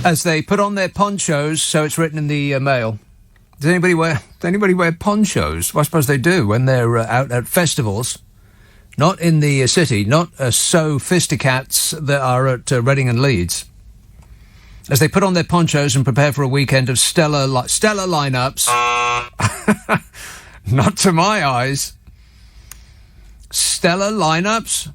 As they put on their ponchos, so it's written in the mail. Does anybody wear ponchos? Well, I suppose they do when they're out at festivals. Not in the city, not so fisticats that are at Reading and Leeds. As they put on their ponchos and prepare for a weekend of stellar lineups. Not to my eyes. Stellar lineups.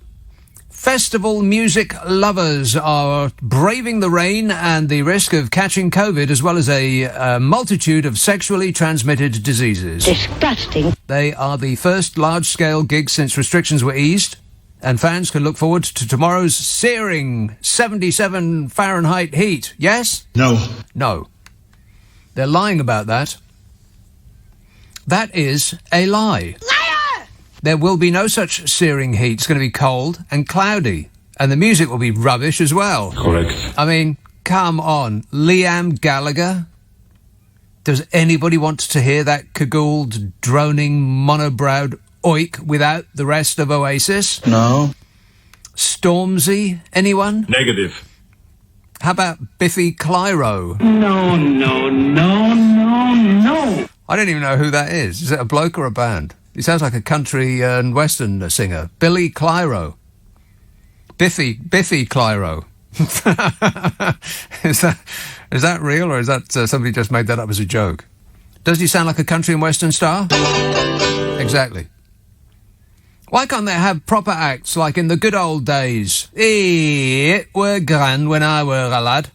Festival music lovers are braving the rain and the risk of catching COVID, as well as a multitude of sexually transmitted diseases. Disgusting. They are the first large-scale gigs since restrictions were eased, and fans can look forward to tomorrow's searing 77 Fahrenheit heat. Yes? No. No. They're lying about that. That is a lie. There will be no such searing heat. It's going to be cold and cloudy. And the music will be rubbish as well. Correct. I mean, come on. Liam Gallagher? Does anybody want to hear that cagouled, droning, monobrowed oik without the rest of Oasis? No. Stormzy? Anyone? Negative. How about Biffy Clyro? No. I don't even know who that is. Is it a bloke or a band? He sounds like a country and western singer. Billy Clyro. Biffy Clyro. Is that real, or is that somebody just made that up as a joke? Does he sound like a country and western star? Exactly. Why can't they have proper acts like in the good old days? It were grand when I were a lad.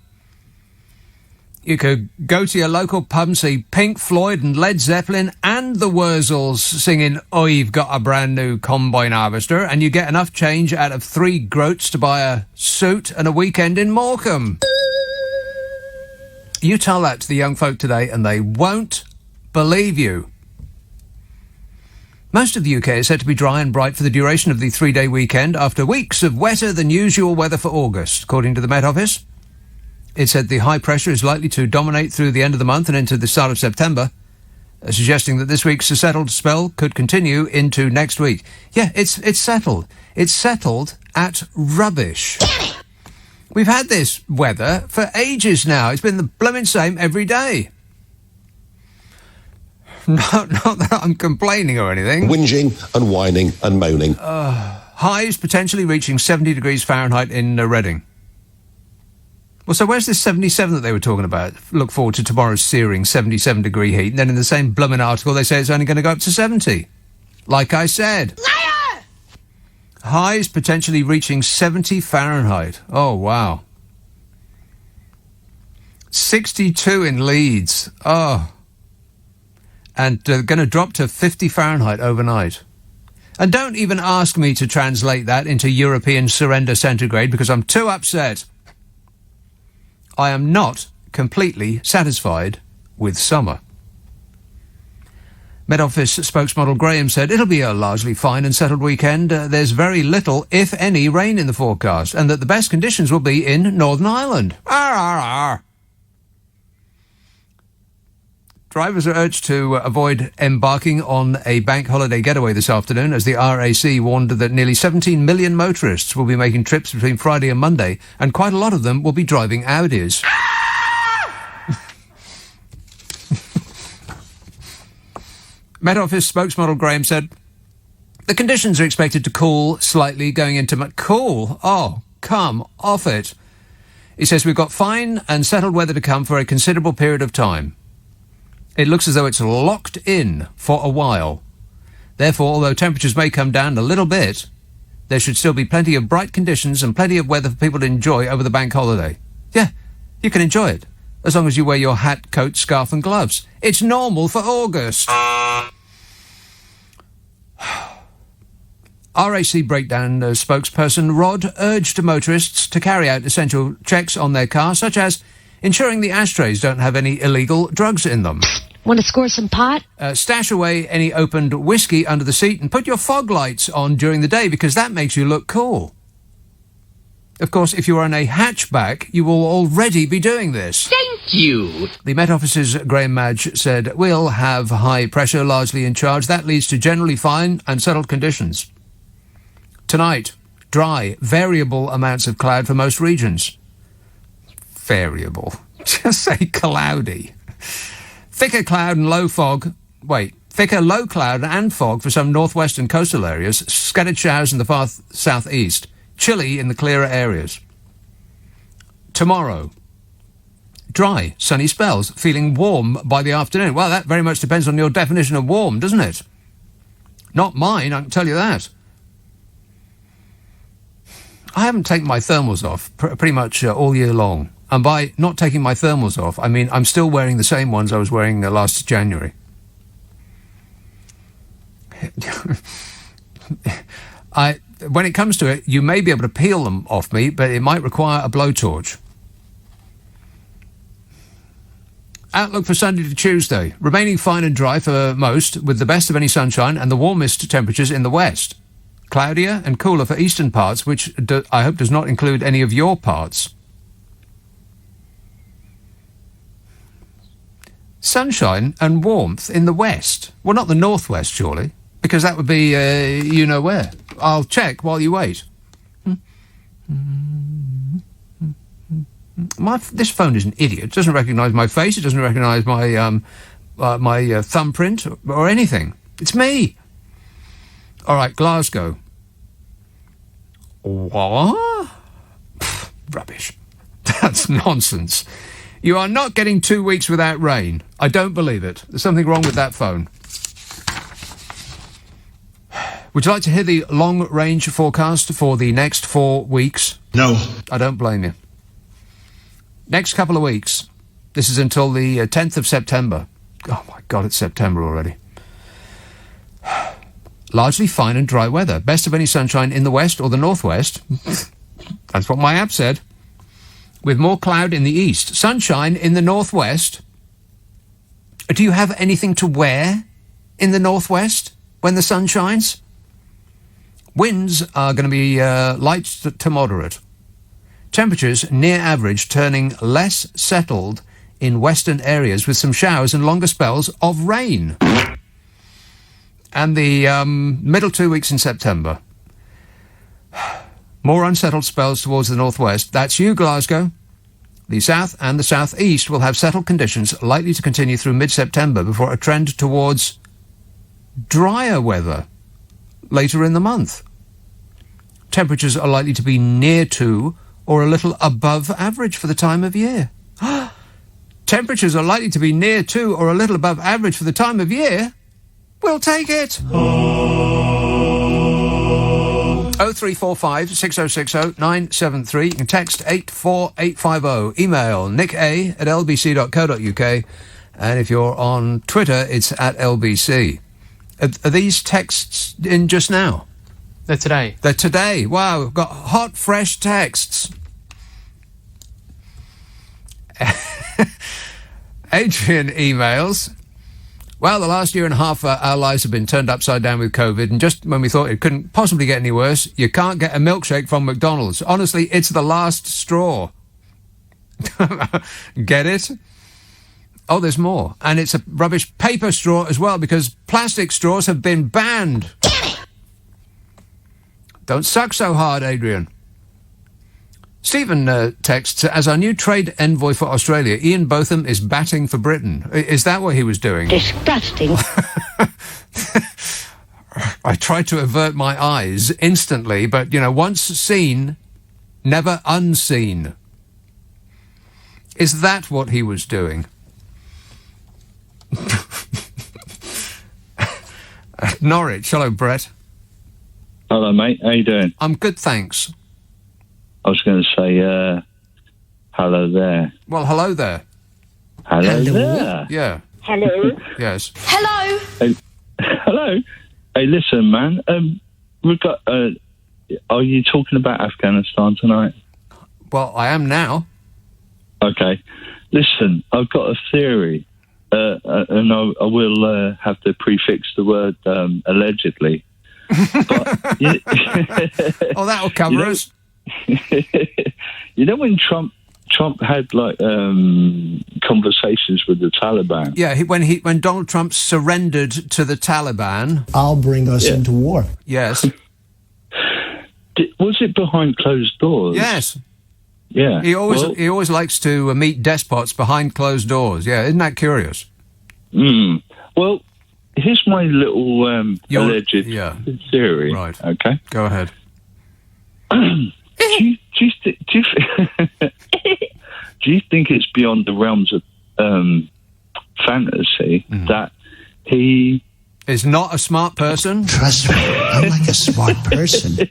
You could go to your local pub and see Pink Floyd and Led Zeppelin and the Wurzels singing I've Got a Brand New Combine Harvester, and you get enough change out of 3 groats to buy a suit and a weekend in Morecambe. You tell that to the young folk today and they won't believe you. Most of the UK is set to be dry and bright for the duration of the 3-day weekend after weeks of wetter than usual weather for August, according to the Met Office. It said the high pressure is likely to dominate through the end of the month and into the start of September, suggesting that this week's settled spell could continue into next week. Yeah, it's settled. It's settled at rubbish. We've had this weather for ages now. It's been the blooming same every day. Not that I'm complaining or anything. Whinging and whining and moaning. Highs potentially reaching 70 degrees Fahrenheit in Reading. Well, so where's this 77 that they were talking about? Look forward to tomorrow's searing 77-degree heat. And then in the same blooming article, they say it's only going to go up to 70. Like I said. Liar! Highs potentially reaching 70 Fahrenheit. Oh, wow. 62 in Leeds. Oh. And going to drop to 50 Fahrenheit overnight. And don't even ask me to translate that into European surrender centigrade because I'm too upset. I am not completely satisfied with summer. Met Office spokesmodel Graham said it'll be a largely fine and settled weekend. There's very little, if any, rain in the forecast, and that the best conditions will be in Northern Ireland. Arr, arr, arr. Drivers are urged to avoid embarking on a bank holiday getaway this afternoon, as the RAC warned that nearly 17 million motorists will be making trips between Friday and Monday, and quite a lot of them will be driving Audis. Met Office spokesmodel Graham said, the conditions are expected to cool slightly going into... Cool? Oh, come off it. He says we've got fine and settled weather to come for a considerable period of time. It looks as though it's locked in for a while. Therefore, although temperatures may come down a little bit, there should still be plenty of bright conditions and plenty of weather for people to enjoy over the bank holiday. Yeah, you can enjoy it, as long as you wear your hat, coat, scarf and gloves. It's normal for August. RAC Breakdown spokesperson Rod urged motorists to carry out essential checks on their car, such as ensuring the ashtrays don't have any illegal drugs in them. Want to score some pot? Stash away any opened whiskey under the seat and put your fog lights on during the day because that makes you look cool. Of course, if you are in a hatchback, you will already be doing this. Thank you. The Met Office's Graham Madge said, we'll have high pressure largely in charge. That leads to generally fine and settled conditions. Tonight, dry, variable amounts of cloud for most regions. variable. Just say cloudy. Thicker cloud and low fog. Wait. Thicker low cloud and fog for some northwestern coastal areas. Scattered showers in the far southeast. Chilly in the clearer areas. Tomorrow. Dry, sunny spells. Feeling warm by the afternoon. Well, that very much depends on your definition of warm, doesn't it? Not mine, I can tell you that. I haven't taken my thermals off pretty much all year long. And by not taking my thermals off, I mean I'm still wearing the same ones I was wearing last January. When it comes to it, you may be able to peel them off me, but it might require a blowtorch. Outlook for Sunday to Tuesday. Remaining fine and dry for most, with the best of any sunshine and the warmest temperatures in the west. Cloudier and cooler for eastern parts, which I hope does not include any of your parts. Sunshine and warmth in the west. Well, not the northwest, surely, because that would be you-know-where. I'll check while you wait. This phone is an idiot. It doesn't recognise my face. It doesn't recognise my thumbprint or anything. It's me. All right, Glasgow. What? Pfft, rubbish. That's nonsense. You are not getting 2 weeks without rain. I don't believe it. There's something wrong with that phone. Would you like to hear the long-range forecast for the next 4 weeks? No. I don't blame you. Next couple of weeks. This is until the 10th of September. Oh, my God, it's September already. Largely fine and dry weather. Best of any sunshine in the west or the northwest. That's what my app said. With more cloud in the east. Sunshine in the northwest. Do you have anything to wear in the northwest when the sun shines? Winds are going to be light to moderate. Temperatures near average, turning less settled in western areas with some showers and longer spells of rain. And the middle 2 weeks in September. More unsettled spells towards the northwest. That's you, Glasgow. The south and the southeast will have settled conditions likely to continue through mid-September before a trend towards drier weather later in the month. Temperatures are likely to be near to or a little above average for the time of year. Temperatures are likely to be near to or a little above average for the time of year? We'll take it. 0345 6060 973. You can text 84850. Email nicka@lbc.co.uk. And if you're on Twitter, it's @LBC. Are these texts in just now? They're today. They're today. Wow, we've got hot, fresh texts. Adrian emails. Well, the last year and a half our lives have been turned upside down with COVID, and just when we thought it couldn't possibly get any worse, you can't get a milkshake from McDonald's. Honestly, it's the last straw. Get it? Oh, there's more. And it's a rubbish paper straw as well, because plastic straws have been banned. Don't suck so hard, Adrian. Stephen texts, as our new trade envoy for Australia, Ian Botham is batting for Britain. Is that what he was doing? Disgusting. I tried to avert my eyes instantly, but, once seen, never unseen. Is that what he was doing? Norwich. Hello, Brett. Hello, mate. How you doing? I'm good, thanks. I was going to say, hello there. Well, hello there. Hello there. Yeah. Hello. Yes. Hello. Hey, hello. Hey, listen, man. Are you talking about Afghanistan tonight? Well, I am now. Okay. Listen, I've got a theory, and I will have to prefix the word allegedly. But, oh, that'll cover us. You know when Trump had conversations with the Taliban? Yeah, when Donald Trump surrendered to the Taliban. I'll bring us into war. Yes. Was it behind closed doors? Yes. Yeah. He always likes to meet despots behind closed doors. Yeah, isn't that curious? Well, here's my little alleged theory. Right. Okay. Go ahead. Do you think it's beyond the realms of fantasy that he is not a smart person? Trust me, I'm like a smart person.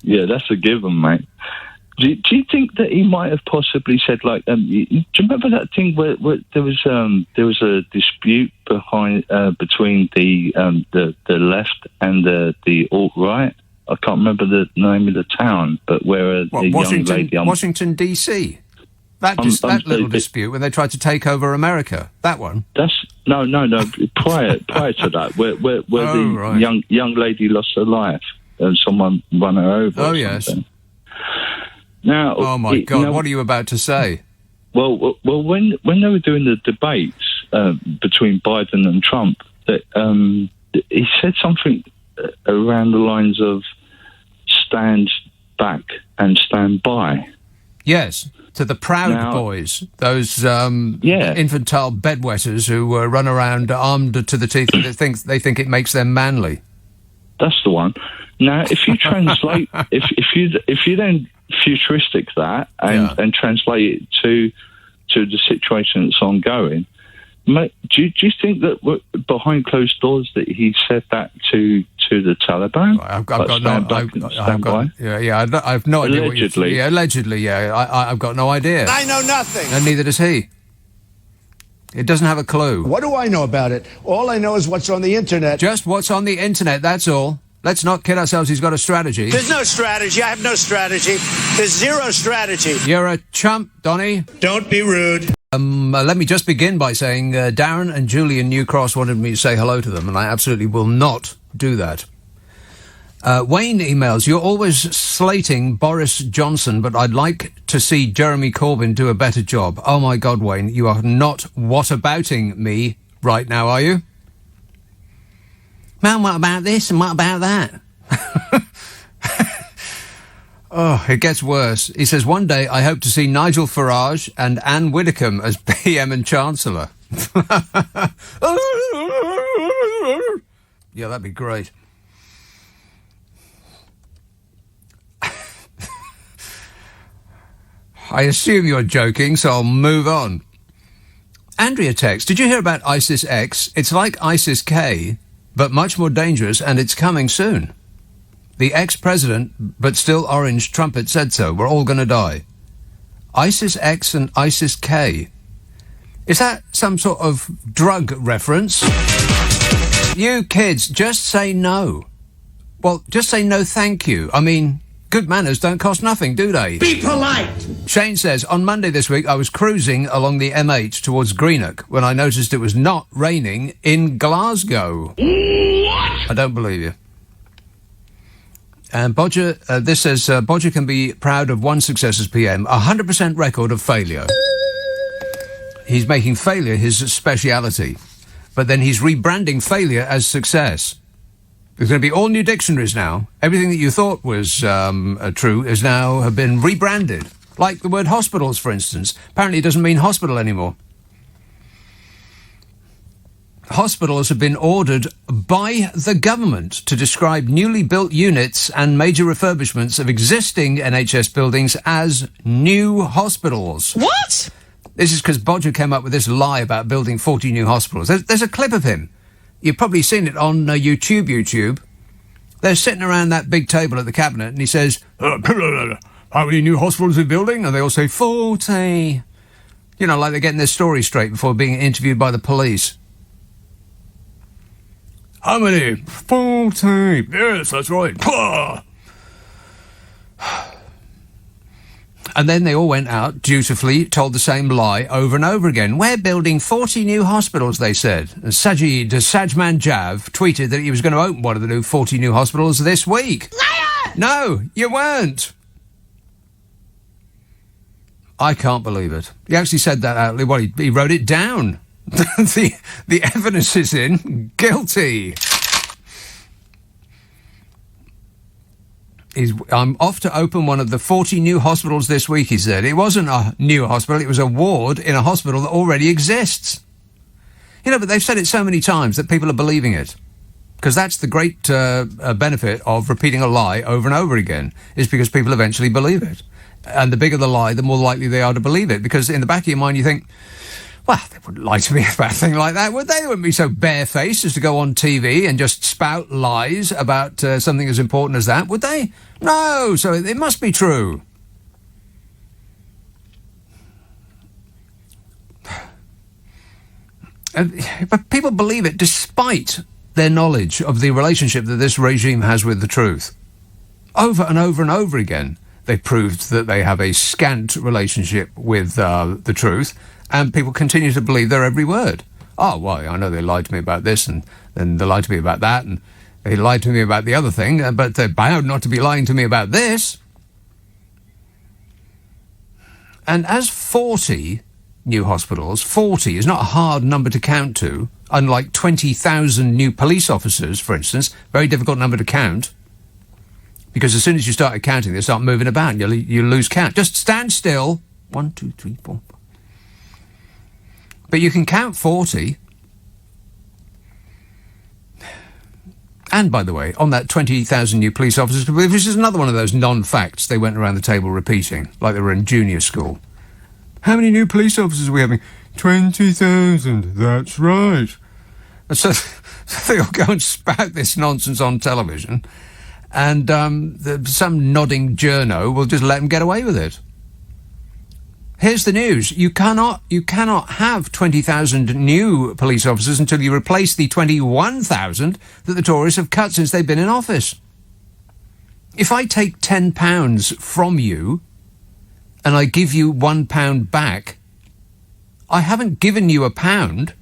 Yeah, that's a given, mate. Do you think that he might have possibly said, like, do you remember that thing where there was a dispute between the left and the alt right? I can't remember the name of the town, but where the young lady, Washington D.C. That little dispute when they tried to take over America. That one. That's no. Prior to that, where the young lady lost her life and someone run her over. Oh yes. Now, oh my God! What are you about to say? Well, when they were doing the debates between Biden and Trump, that he said something around the lines of "stand back and stand by." Yes, to the Proud Boys, those infantile bedwetters who run around armed to the teeth and they think it makes them manly. That's the one. Now, if you translate, if you then futuristic that and translate it to the situation that's ongoing, mate, do you think that behind closed doors that he said that to the Taliban? I've no idea. Allegedly. Allegedly, I've got no idea. I know nothing. And neither does he. It doesn't have a clue. What do I know about it? All I know is what's on the internet. Just what's on the internet, that's all. Let's not kid ourselves, he's got a strategy. There's no strategy. I have no strategy. There's zero strategy. You're a chump, Donny. Don't be rude. Let me just begin by saying Darren and Julian Newcross wanted me to say hello to them, and I absolutely will not do that. Wayne emails, you're always slating Boris Johnson, but I'd like to see Jeremy Corbyn do a better job. Oh my God, Wayne, you are not whatabouting me right now, are you? Man, what about this and what about that? Oh, it gets worse. He says, one day I hope to see Nigel Farage and Anne Widdecombe as PM and Chancellor. Yeah, that'd be great. I assume you're joking, so I'll move on. Andrea texts, did you hear about ISIS X? It's like ISIS K, but much more dangerous, and it's coming soon. The ex-president, but still orange trumpet said so. We're all going to die. ISIS X and ISIS K. Is that some sort of drug reference? You kids, just say no. Well, just say no thank you. I mean, good manners don't cost nothing, do they? Be polite. Shane says, on Monday this week, I was cruising along the M8 towards Greenock when I noticed it was not raining in Glasgow. What? I don't believe you. And Bodger, this says, Bodger can be proud of one success as PM, 100% record of failure. He's making failure his speciality, but then he's rebranding failure as success. There's going to be all new dictionaries now. Everything that you thought was true is now have been rebranded. Like the word hospitals, for instance. Apparently it doesn't mean hospital anymore. Hospitals have been ordered by the government to describe newly built units and major refurbishments of existing NHS buildings as new hospitals. What? This is because Bodger came up with this lie about building 40 new hospitals. There's a clip of him. You've probably seen it on YouTube. They're sitting around that big table at the cabinet, and he says, how many new hospitals are we building? And they all say, 40. You know, like they're getting their story straight before being interviewed by the police. How many? 40. Yes, that's right. And then they all went out, dutifully, told the same lie over and over again. We're building 40 new hospitals, they said. And Sajman Jav tweeted that he was going to open one of the new 40 new hospitals this week. Liar! No, you weren't. I can't believe it. He actually said that out. Well, he wrote it down. The evidence is in. Guilty. I'm off to open one of the 40 new hospitals this week, he said. It wasn't a new hospital, it was a ward in a hospital that already exists. But they've said it so many times that people are believing it. Because that's the great benefit of repeating a lie over and over again, is because people eventually believe it. And the bigger the lie, the more likely they are to believe it. Because in the back of your mind, you think, well, they wouldn't lie to me about a thing like that, would they? They wouldn't be so barefaced as to go on TV and just spout lies about something as important as that, would they? No, so it must be true. But people believe it despite their knowledge of the relationship that this regime has with the truth. Over and over and over again, they proved that they have a scant relationship with the truth, and people continue to believe their every word. Oh, well, I know they lied to me about this, and then they lied to me about that, and they lied to me about the other thing, but they're bound not to be lying to me about this. And as 40 new hospitals, 40 is not a hard number to count to, unlike 20,000 new police officers, for instance, very difficult number to count, because as soon as you start counting, they start moving about, and you lose count. Just stand still. 1, 2, 3, 4. But you can count 40. And, by the way, on that 20,000 new police officers, this is another one of those non-facts they went around the table repeating, like they were in junior school. How many new police officers are we having? 20,000, that's right. And so they'll go and spout this nonsense on television, and some nodding journo will just let them get away with it. Here's the news. You cannot have 20,000 new police officers until you replace the 21,000 that the Tories have cut since they've been in office. If I take £10 from you and I give you £1 back, I haven't given you £1.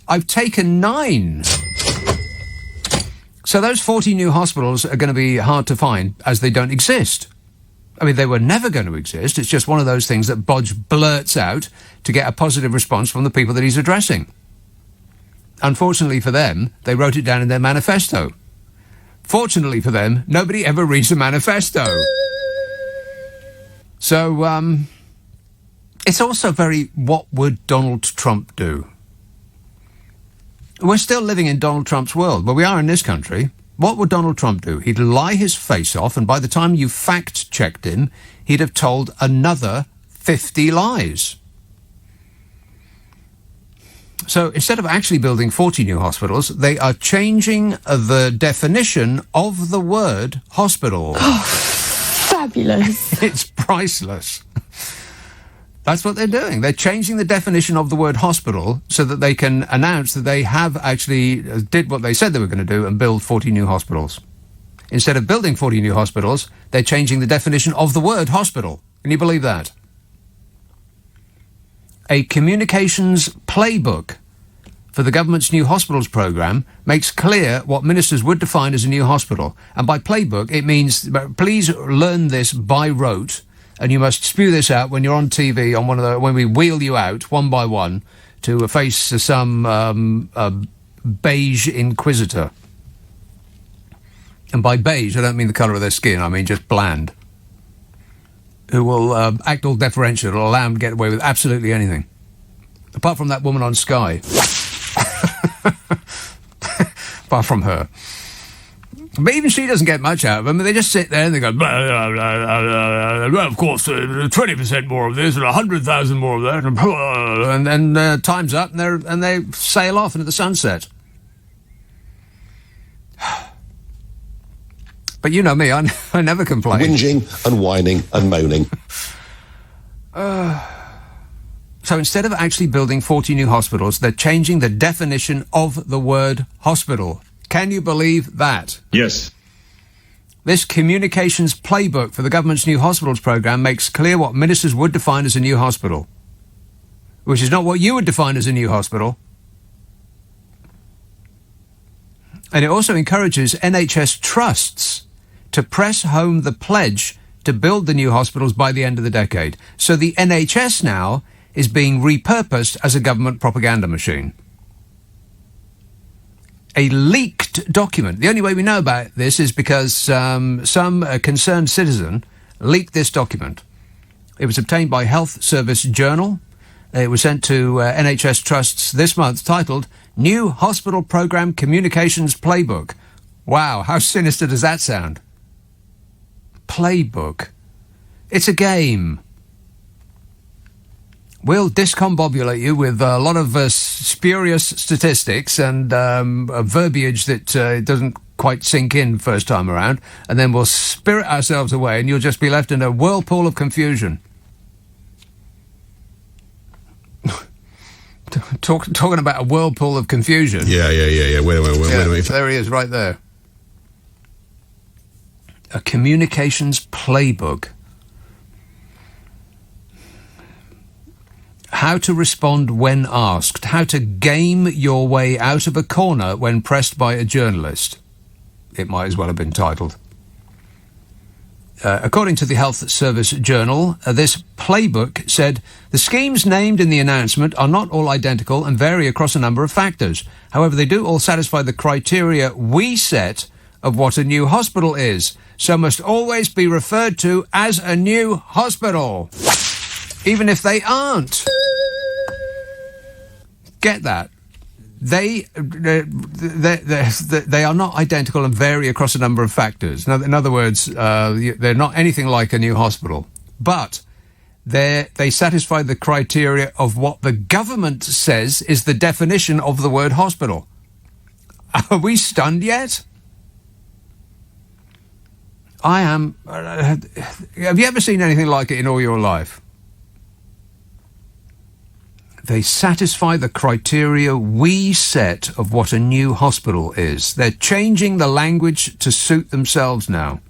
I've taken 9. So those 40 new hospitals are going to be hard to find, as they don't exist. I mean, they were never going to exist. It's just one of those things that Bodge blurts out to get a positive response from the people that he's addressing. Unfortunately for them, they wrote it down in their manifesto. Fortunately for them, nobody ever reads the manifesto. So, it's also very, what would Donald Trump do? We're still living in Donald Trump's world, but we are in this country. What would Donald Trump do? He'd lie his face off, and by the time you fact-checked him, he'd have told another 50 lies. So instead of actually building 40 new hospitals, they are changing the definition of the word hospital. Oh, fabulous. It's priceless. That's what they're doing. They're changing the definition of the word hospital so that they can announce that they have actually did what they said they were going to do and build 40 new hospitals. Instead of building 40 new hospitals, they're changing the definition of the word hospital. Can you believe that? A communications playbook for the government's new hospitals programme makes clear what ministers would define as a new hospital. And by playbook, it means, please learn this by rote, and you must spew this out when you're on TV on when we wheel you out one by one to face some beige inquisitor. And by beige, I don't mean the colour of their skin, I mean just bland. Who will act all deferential and allow them to get away with absolutely anything. Apart from that woman on Sky. Apart from her. But even she doesn't get much out of them. They just sit there and they go, blah, blah, blah, blah, of course, 20% more of this and 100,000 more of that. And then time's up and they sail off into the sunset. But you know me, I never complain. Whinging and whining and moaning. So instead of actually building 40 new hospitals, they're changing the definition of the word hospital. Can you believe that? Yes. This communications playbook for the government's new hospitals programme makes clear what ministers would define as a new hospital, which is not what you would define as a new hospital. And it also encourages NHS trusts to press home the pledge to build the new hospitals by the end of the decade. So the NHS now is being repurposed as a government propaganda machine. A leaked document. The only way we know about this is because some concerned citizen leaked this document. It was obtained by Health Service Journal. It was sent to NHS trusts this month, titled New Hospital Programme Communications Playbook. Wow, how sinister does that sound? Playbook. It's a game. We'll discombobulate you with a lot of spurious statistics and verbiage that doesn't quite sink in first time around, and then we'll spirit ourselves away and you'll just be left in a whirlpool of confusion. Talking about a whirlpool of confusion. Yeah. Wait a minute. There he is, right there. A communications playbook. How to respond when asked. How to game your way out of a corner when pressed by a journalist. It might as well have been titled. According to the Health Service Journal, this playbook said, the schemes named in the announcement are not all identical and vary across a number of factors. However, they do all satisfy the criteria we set of what a new hospital is, so must always be referred to as a new hospital, even if they aren't. Get that? They are not identical and vary across a number of factors. In other words, they're not anything like a new hospital, but they satisfy the criteria of what the government says is the definition of the word hospital. Are we stunned yet? I am. Have you ever seen anything like it in all your life? They satisfy the criteria we set of what a new hospital is. They're changing the language to suit themselves now.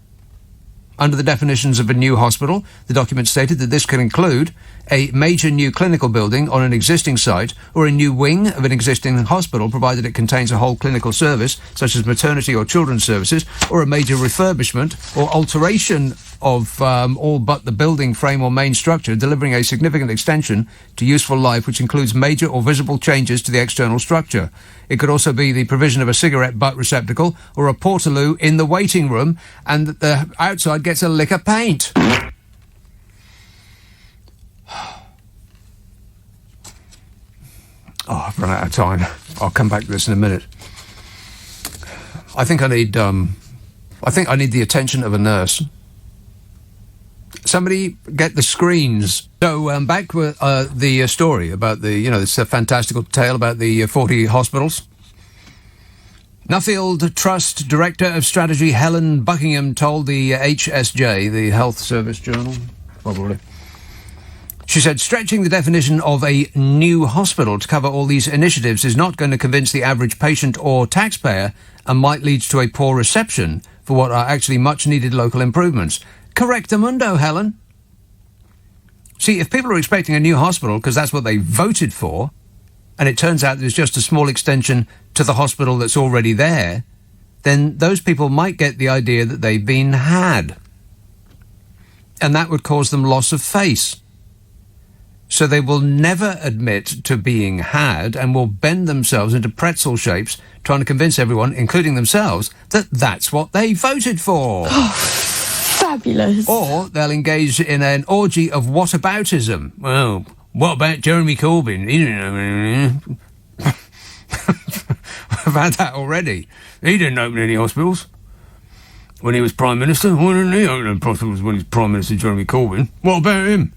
Under the definitions of a new hospital, the document stated that this could include a major new clinical building on an existing site or a new wing of an existing hospital, provided it contains a whole clinical service, such as maternity or children's services, or a major refurbishment or alteration of all but the building frame or main structure, delivering a significant extension to useful life, which includes major or visible changes to the external structure. It could also be the provision of a cigarette butt receptacle or a portaloo in the waiting room, and that the outside gets a lick of paint. Oh, I've run out of time. I'll come back to this in a minute. I think I need the attention of a nurse. Somebody get the screens. So back with the story about this fantastical tale about the 40 hospitals. Nuffield Trust Director of Strategy Helen Buckingham told the HSJ, the Health Service Journal, probably. She said, stretching the definition of a new hospital to cover all these initiatives is not going to convince the average patient or taxpayer and might lead to a poor reception for what are actually much-needed local improvements. Correctamundo, Helen. See, if people are expecting a new hospital because that's what they voted for, and it turns out there's just a small extension to the hospital that's already there, then those people might get the idea that they've been had. And that would cause them loss of face. So they will never admit to being had and will bend themselves into pretzel shapes, trying to convince everyone, including themselves, that that's what they voted for. Fabulous. Or they'll engage in an orgy of whataboutism. Well, what about Jeremy Corbyn? He didn't open any... I've had that already. He didn't open any hospitals when he was Prime Minister. Why didn't he open any hospitals when he was Prime Minister, Jeremy Corbyn? What about him?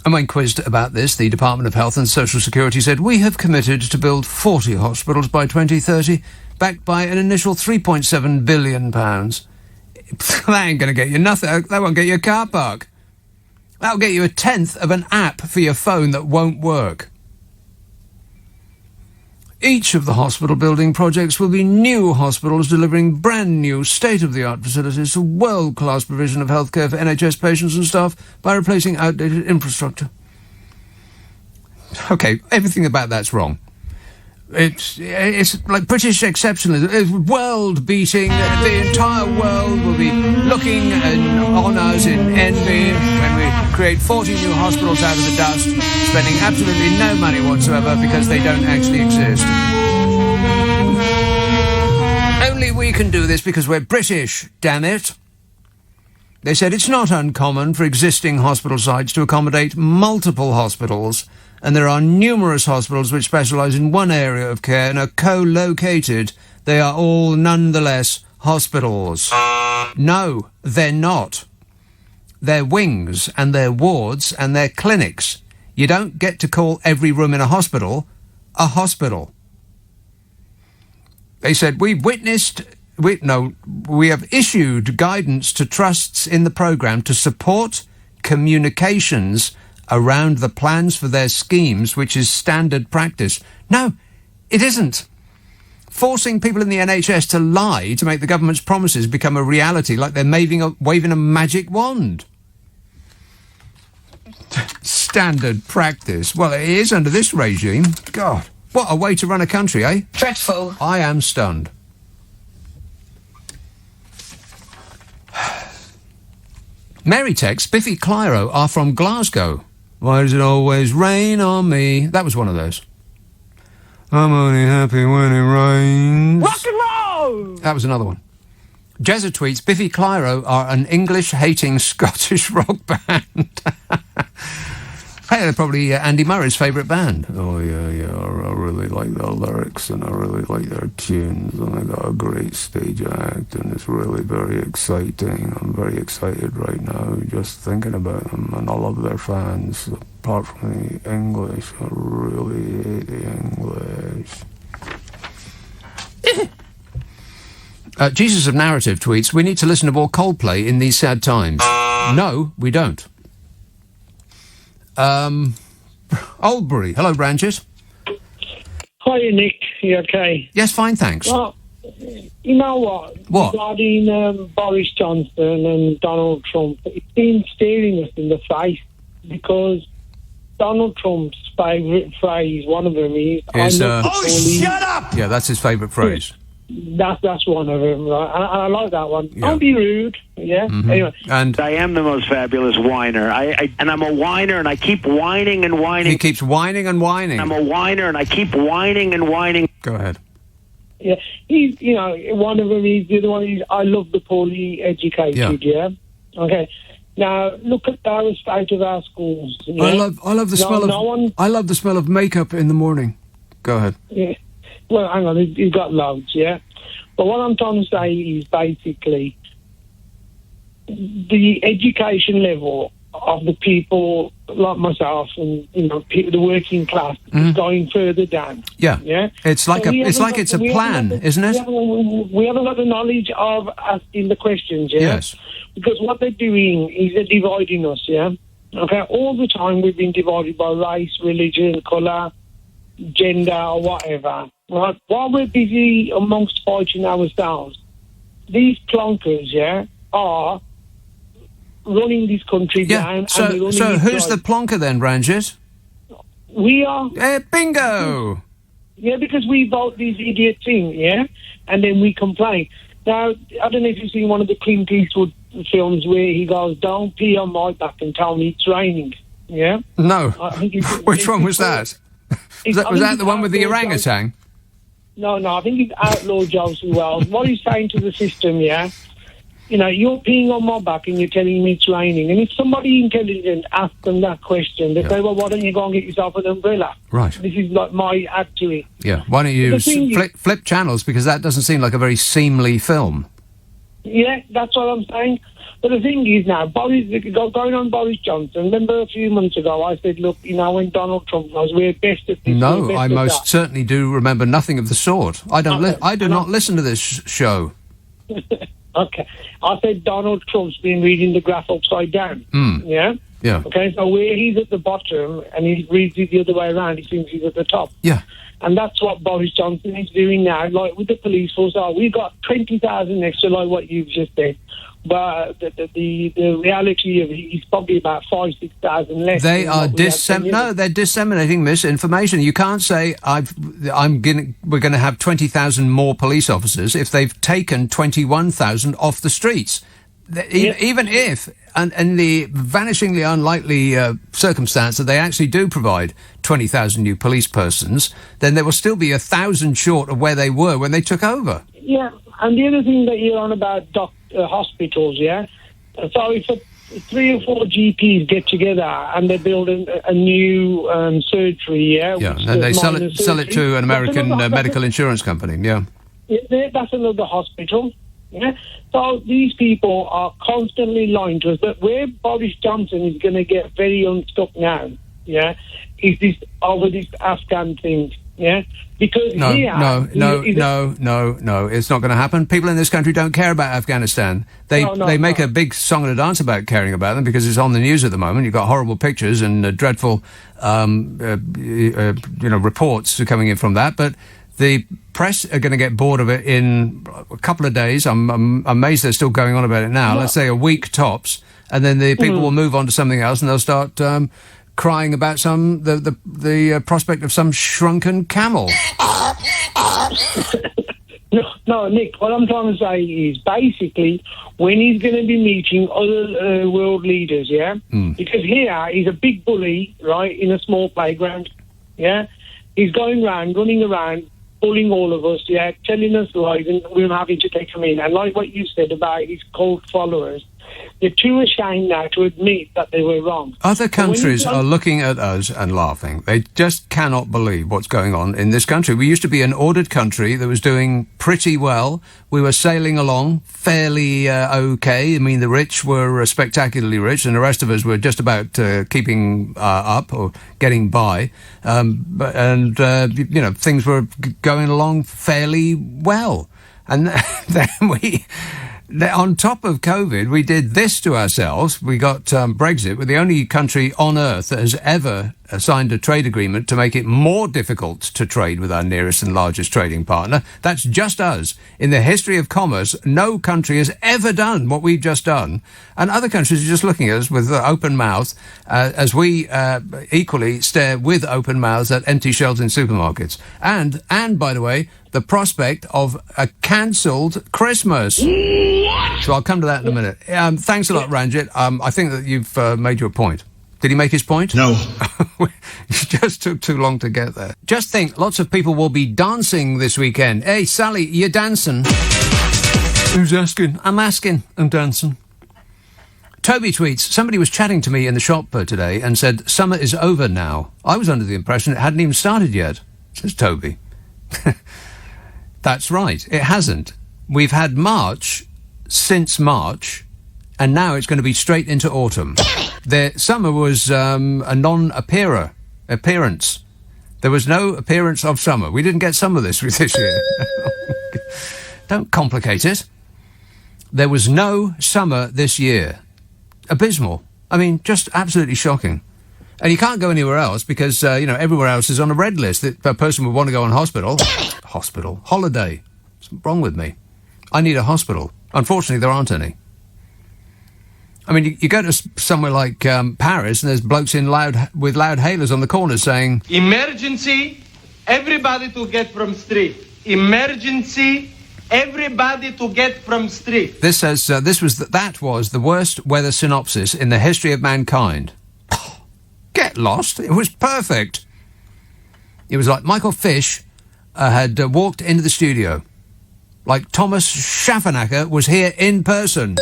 And when quizzed about this, the Department of Health and Social Security said, we have committed to build 40 hospitals by 2030, backed by an initial £3.7 billion. That ain't going to get you nothing. That won't get you a car park. That'll get you a tenth of an app for your phone that won't work. Each of the hospital building projects will be new hospitals delivering brand new state-of-the-art facilities to world-class provision of healthcare for NHS patients and staff by replacing outdated infrastructure. OK, everything about that's wrong. It's like British exceptionalism. It's world-beating. The entire world will be looking on us in envy when we create 40 new hospitals out of the dust, spending absolutely no money whatsoever because they don't actually exist. Only we can do this because we're British, damn it. They said it's not uncommon for existing hospital sites to accommodate multiple hospitals, and there are numerous hospitals which specialise in one area of care and are co-located. They are all nonetheless hospitals. No, they're not. They're wings, and they're wards, and they're clinics. You don't get to call every room in a hospital a hospital. They said, we have issued guidance to trusts in the programme to support communications around the plans for their schemes, which is standard practice. No, it isn't. Forcing people in the NHS to lie to make the government's promises become a reality, like they're waving a magic wand. Standard practice. Well, it is under this regime. God, what a way to run a country, eh? Dreadful. I am stunned. Mary texts, Biffy Clyro are from Glasgow. Why does it always rain on me? That was one of those. I'm only happy when it rains. Rock and roll! That was another one. Jezza tweets, Biffy Clyro are an English-hating Scottish rock band. Hey, they're probably Andy Murray's favourite band. Oh, yeah, I really like their lyrics and I really like their tunes and they got a great stage act and it's really very exciting. I'm very excited right now just thinking about them and I love their fans. Apart from the English, I really hate the English. Jesus of Narrative tweets, we need to listen to more Coldplay in these sad times. No, we don't. Oldbury. Hello, Branches. Hi, Nick. You okay? Yes, fine, thanks. Well, you know what? What? Regarding Boris Johnson and Donald Trump, it's been staring us in the face because Donald Trump's favourite phrase, one of them is... shut up! Yeah, that's his favourite phrase. That's one of them, right? I like that one. Yeah. Don't be rude, yeah? Mm-hmm. Anyway. And I am the most fabulous whiner. And I'm a whiner, and I keep whining and whining. he keeps whining and whining. I'm a whiner, and I keep whining and whining. Go ahead. Yeah, he's, one of them is, the other one is, I love the poorly educated, yeah? Okay. Now, look at our state of our schools. Yeah? I love the smell I love the smell of makeup in the morning. Go ahead. Yeah. Well, hang on, he's got loads, yeah? But what I'm trying to say is basically the education level of the people like myself and, the working class is going further down. Yeah. Yeah? It's like it's a plan, isn't it? We haven't got the knowledge of asking the questions, yeah? Yes. Because what they're doing is they're dividing us, yeah? Okay, all the time we've been divided by race, religion, colour, gender or whatever. Right? While we're busy amongst fighting ourselves, these plonkers, yeah, are running this country down. So who's the plonker then, Ranjit? We are. Bingo! Yeah, because we vote these idiots in, yeah, and then we complain. Now, I don't know if you've seen one of the Clint Eastwood films where he goes, "Don't pee on my back and tell me it's raining." Yeah. No. Which one was that? Was that the one with the orangutan? No, I think it's Outlaw Josie Wells. What he's saying to the system, yeah? You're peeing on my back and you're telling me it's raining. And if somebody intelligent asks them that question, they say, well, why don't you go and get yourself an umbrella? Right. This is like my add to it. Yeah, why don't you flip channels, because that doesn't seem like a very seemly film. Yeah, that's what I'm saying. But the thing is now, going on Boris Johnson, remember a few months ago I said, look, when Donald Trump was, we're best at this. No, I most certainly do remember nothing of the sort. I do not listen to this show. Okay. I said Donald Trump's been reading the graph upside down. Yeah? Yeah. Okay, so where he's at the bottom and he reads it the other way around, he thinks he's at the top. Yeah. And that's what Boris Johnson is doing now. Like with the police force, we've got 20,000 extra, like what you've just said. But the reality of it is probably about 5,000-6,000 less. They are they're disseminating misinformation. You can't say we're going to have 20,000 more police officers if they've taken 21,000 off the streets. Even if, and in the vanishingly unlikely circumstance that they actually do provide 20,000 new police persons, then there will still be 1,000 short of where they were when they took over. Yeah, and the other thing that you're on about hospitals, yeah? So if 3 or 4 GPs get together and they build a new surgery, yeah? Yeah, and they sell it to an American medical insurance company, yeah. That's another hospital. Yeah? So these people are constantly lying to us. But where Boris Johnson is going to get very unstuck now, yeah, is this over this Afghan thing, yeah? Because no, it's not going to happen. People in this country don't care about Afghanistan. They make a big song and a dance about caring about them because it's on the news at the moment. You've got horrible pictures and dreadful, reports coming in from that, but the press are going to get bored of it in a couple of days. I'm amazed they're still going on about it now. Let's say a week tops, and then the people will move on to something else, and they'll start crying about the prospect of some shrunken camel. No, Nick, what I'm trying to say is basically when he's going to be meeting other world leaders, yeah? Because here he's a big bully, right, in a small playground, yeah? He's going around, running around, bullying all of us, yeah, telling us lies, and we're having to take him in. And like what you said about his cult followers, they're too ashamed now to admit that they were wrong. Other countries are looking at us and laughing. They just cannot believe what's going on in this country. We used to be an ordered country that was doing pretty well. We were sailing along fairly okay. I mean, the rich were spectacularly rich, and the rest of us were just about keeping up or getting by. Things were going along fairly well. And then on top of COVID, we did this to ourselves. We got Brexit. We're the only country on earth that has ever signed a trade agreement to make it more difficult to trade with our nearest and largest trading partner. That's just us. In the history of commerce, no country has ever done what we've just done. And other countries are just looking at us with open mouth as we equally stare with open mouths at empty shelves in supermarkets. And by the way, the prospect of a cancelled Christmas. So I'll come to that in a minute. Thanks a lot, Ranjit. I think that you've made your point. Did he make his point? No. It just took too long to get there. Just think, lots of people will be dancing this weekend. Hey, Sally, you're dancing. Who's asking? I'm asking. I'm dancing. Toby tweets, somebody was chatting to me in the shop today and said, summer is over now. I was under the impression it hadn't even started yet, says Toby. That's right, it hasn't. We've had March since March, and now it's going to be straight into autumn. The summer was a non-appearance. There was no appearance of summer. We didn't get summer this year. Don't complicate it. There was no summer this year. Abysmal. I mean, just absolutely shocking. And you can't go anywhere else because, everywhere else is on a red list. That a person would want to go on holiday. What's wrong with me? I need a hospital. Unfortunately, there aren't any. I mean, you go to somewhere like Paris and there's blokes with loud hailers on the corners saying, emergency, everybody to get from street. Emergency, everybody to get from street. This says that was the worst weather synopsis in the history of mankind. Get lost. It was perfect. It was like Michael Fish had walked into the studio. Like Thomas Schaffenacker was here in person.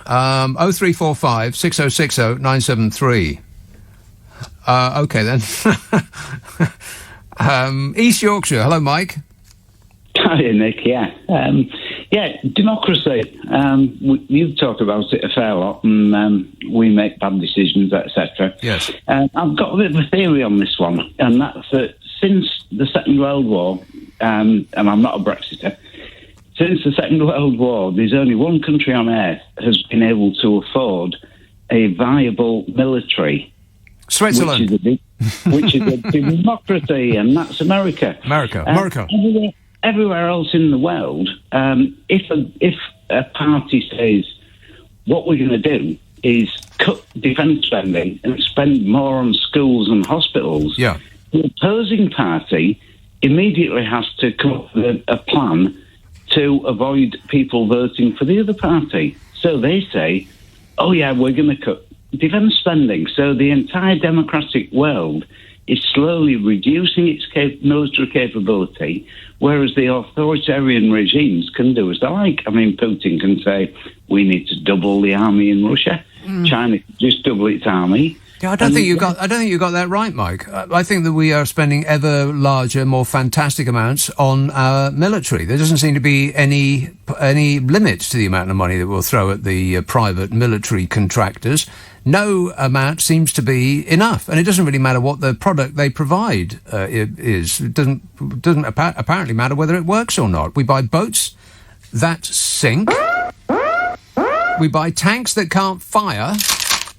0345 6060 973. Okay then. East Yorkshire. Hello, Mike. Hi, Nick. Yeah. Democracy. You've talked about it a fair lot, and we make bad decisions, etc. Yes. I've got a bit of a theory on this one, and that's that since the Second World War, and I'm not a Brexiter, since the Second World War, there's only one country on earth has been able to afford a viable military. Switzerland. Which is a democracy, and that's America. America. Everywhere else in the world, if a party says what we're going to do is cut defence spending and spend more on schools and hospitals, the opposing party immediately has to come up with a plan to avoid people voting for the other party. So they say, oh yeah, we're going to cut defence spending. So the entire democratic world is slowly reducing its military capability, whereas the authoritarian regimes can do as they like. I mean, Putin can say, we need to double the army in Russia. China can just double its army. Yeah, I don't think you got that right, Mike. I think that we are spending ever larger, more fantastic amounts on our military. There doesn't seem to be any limit to the amount of money that we'll throw at the private military contractors. No amount seems to be enough, and it doesn't really matter what the product they provide is. It doesn't apparently matter whether it works or not. We buy boats that sink. We buy tanks that can't fire,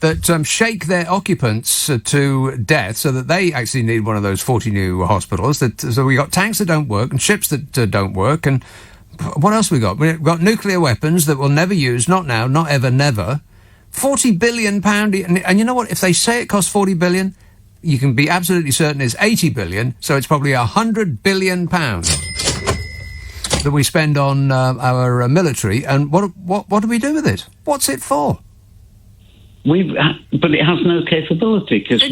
that shake their occupants to death, so that they actually need one of those 40 new hospitals. So we got tanks that don't work and ships that don't work. And what else we got? We've got nuclear weapons that we'll never use, not now, not ever, never. £40 billion, and you know what? If they say it costs £40 billion, you can be absolutely certain it's £80 billion. So it's probably £100 billion that we spend on our military. And what do we do with it? What's it for? But it has no capability, because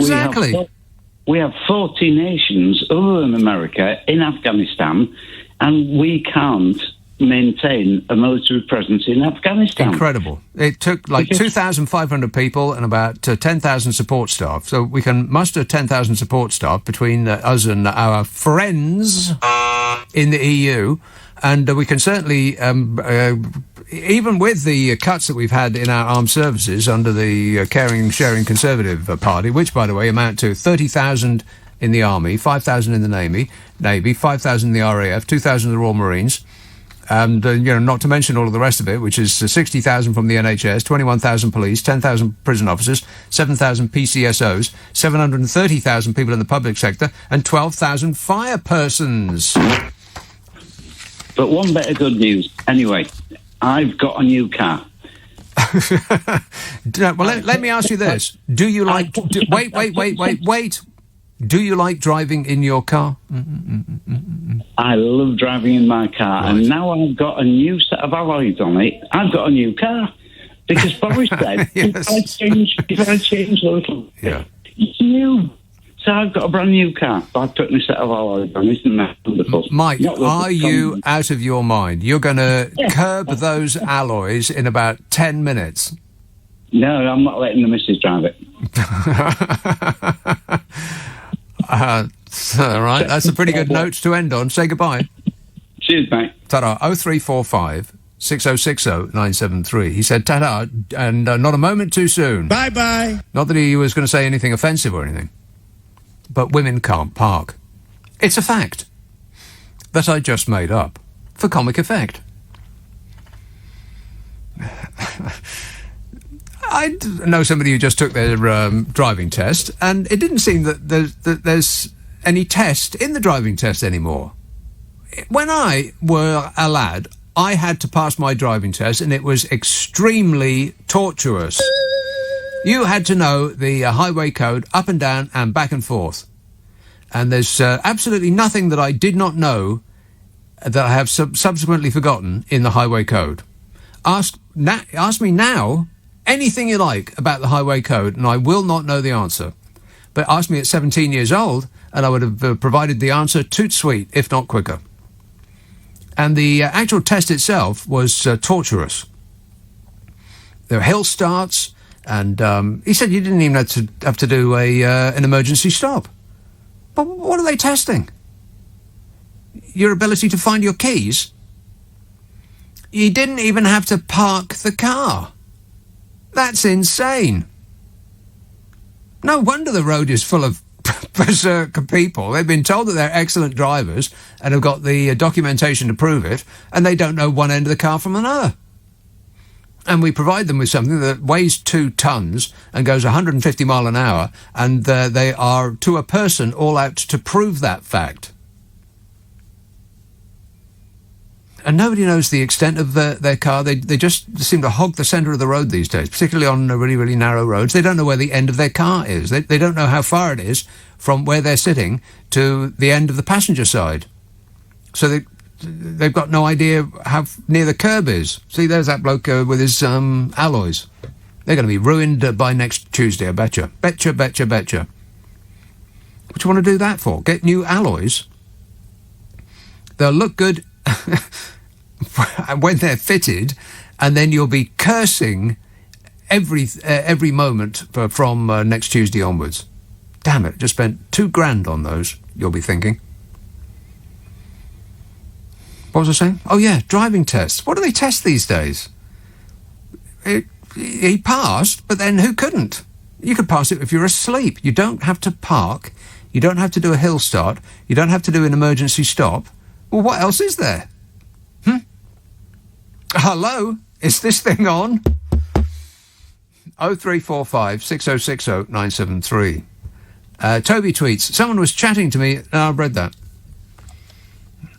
we have 40 nations other than America in Afghanistan, and we can't maintain a military presence in Afghanistan. Incredible. It took like 2,500 people and about 10,000 support staff. So we can muster 10,000 support staff between us and our friends in the EU. And we can certainly, even with the cuts that we've had in our armed services under the Caring, Sharing Conservative Party, which, by the way, amount to 30,000 in the Army, 5,000 in the Navy, 5,000 in the RAF, 2,000 in the Royal Marines, and, not to mention all of the rest of it, which is 60,000 from the NHS, 21,000 police, 10,000 prison officers, 7,000 PCSOs, 730,000 people in the public sector, and 12,000 fire persons. But one bit of good news. Anyway, I've got a new car. Well, let me ask you this. Do you like... Wait. Do you like driving in your car? I love driving in my car. Right. And now I've got a new set of alloys on it. I've got a new car. Because Boris said, yes. if I change a little bit, it's new. So I've got a brand new car. I've put a set of alloys on. Isn't that wonderful? Mike, are you out of your mind? You're going to curb those alloys in about 10 minutes. No, I'm not letting the missus drive it. All right, that's a pretty good note to end on. Say goodbye. Cheers, mate. Ta-da. 0345 6060 973. He said ta-da, and not a moment too soon. Bye-bye. Not that he was going to say anything offensive or anything. But women can't park. It's a fact that I just made up for comic effect. I know somebody who just took their driving test, and it didn't seem that there's any test in the driving test anymore. When I were a lad, I had to pass my driving test, and it was extremely tortuous. You had to know the highway code up and down and back and forth. And there's absolutely nothing that I did not know that I have subsequently forgotten in the highway code. Ask me now anything you like about the highway code, and I will not know the answer. But ask me at 17 years old, and I would have provided the answer toot sweet, if not quicker. And the actual test itself was torturous. There were hill starts, and he said you didn't even have to do an emergency stop. But what are they testing? Your ability to find your keys? You didn't even have to park the car. That's insane. No wonder the road is full of berserk people. They've been told that they're excellent drivers and have got the documentation to prove it, and they don't know one end of the car from another. And we provide them with something that weighs 2 tons and goes 150 mile an hour, and they are, to a person, all out to prove that fact. And nobody knows the extent of their car. They just seem to hog the centre of the road these days, particularly on really, really narrow roads. They don't know where the end of their car is. They don't know how far it is from where they're sitting to the end of the passenger side. So they've got no idea how near the curb is. See, there's that bloke with his alloys. They're going to be ruined by next Tuesday, I betcha. Betcha. What do you want to do that for? Get new alloys? They'll look good when they're fitted, and then you'll be cursing every moment from next Tuesday onwards. Damn it, just spent $2,000 on those, you'll be thinking. What was I saying? Oh yeah, driving tests. What do they test these days? He passed, but then who couldn't? You could pass it if you're asleep. You don't have to park. You don't have to do a hill start. You don't have to do an emergency stop. Well, what else is there? Hello? Is this thing on? 0345 6060 973. Toby tweets, someone was chatting to me. I've read that.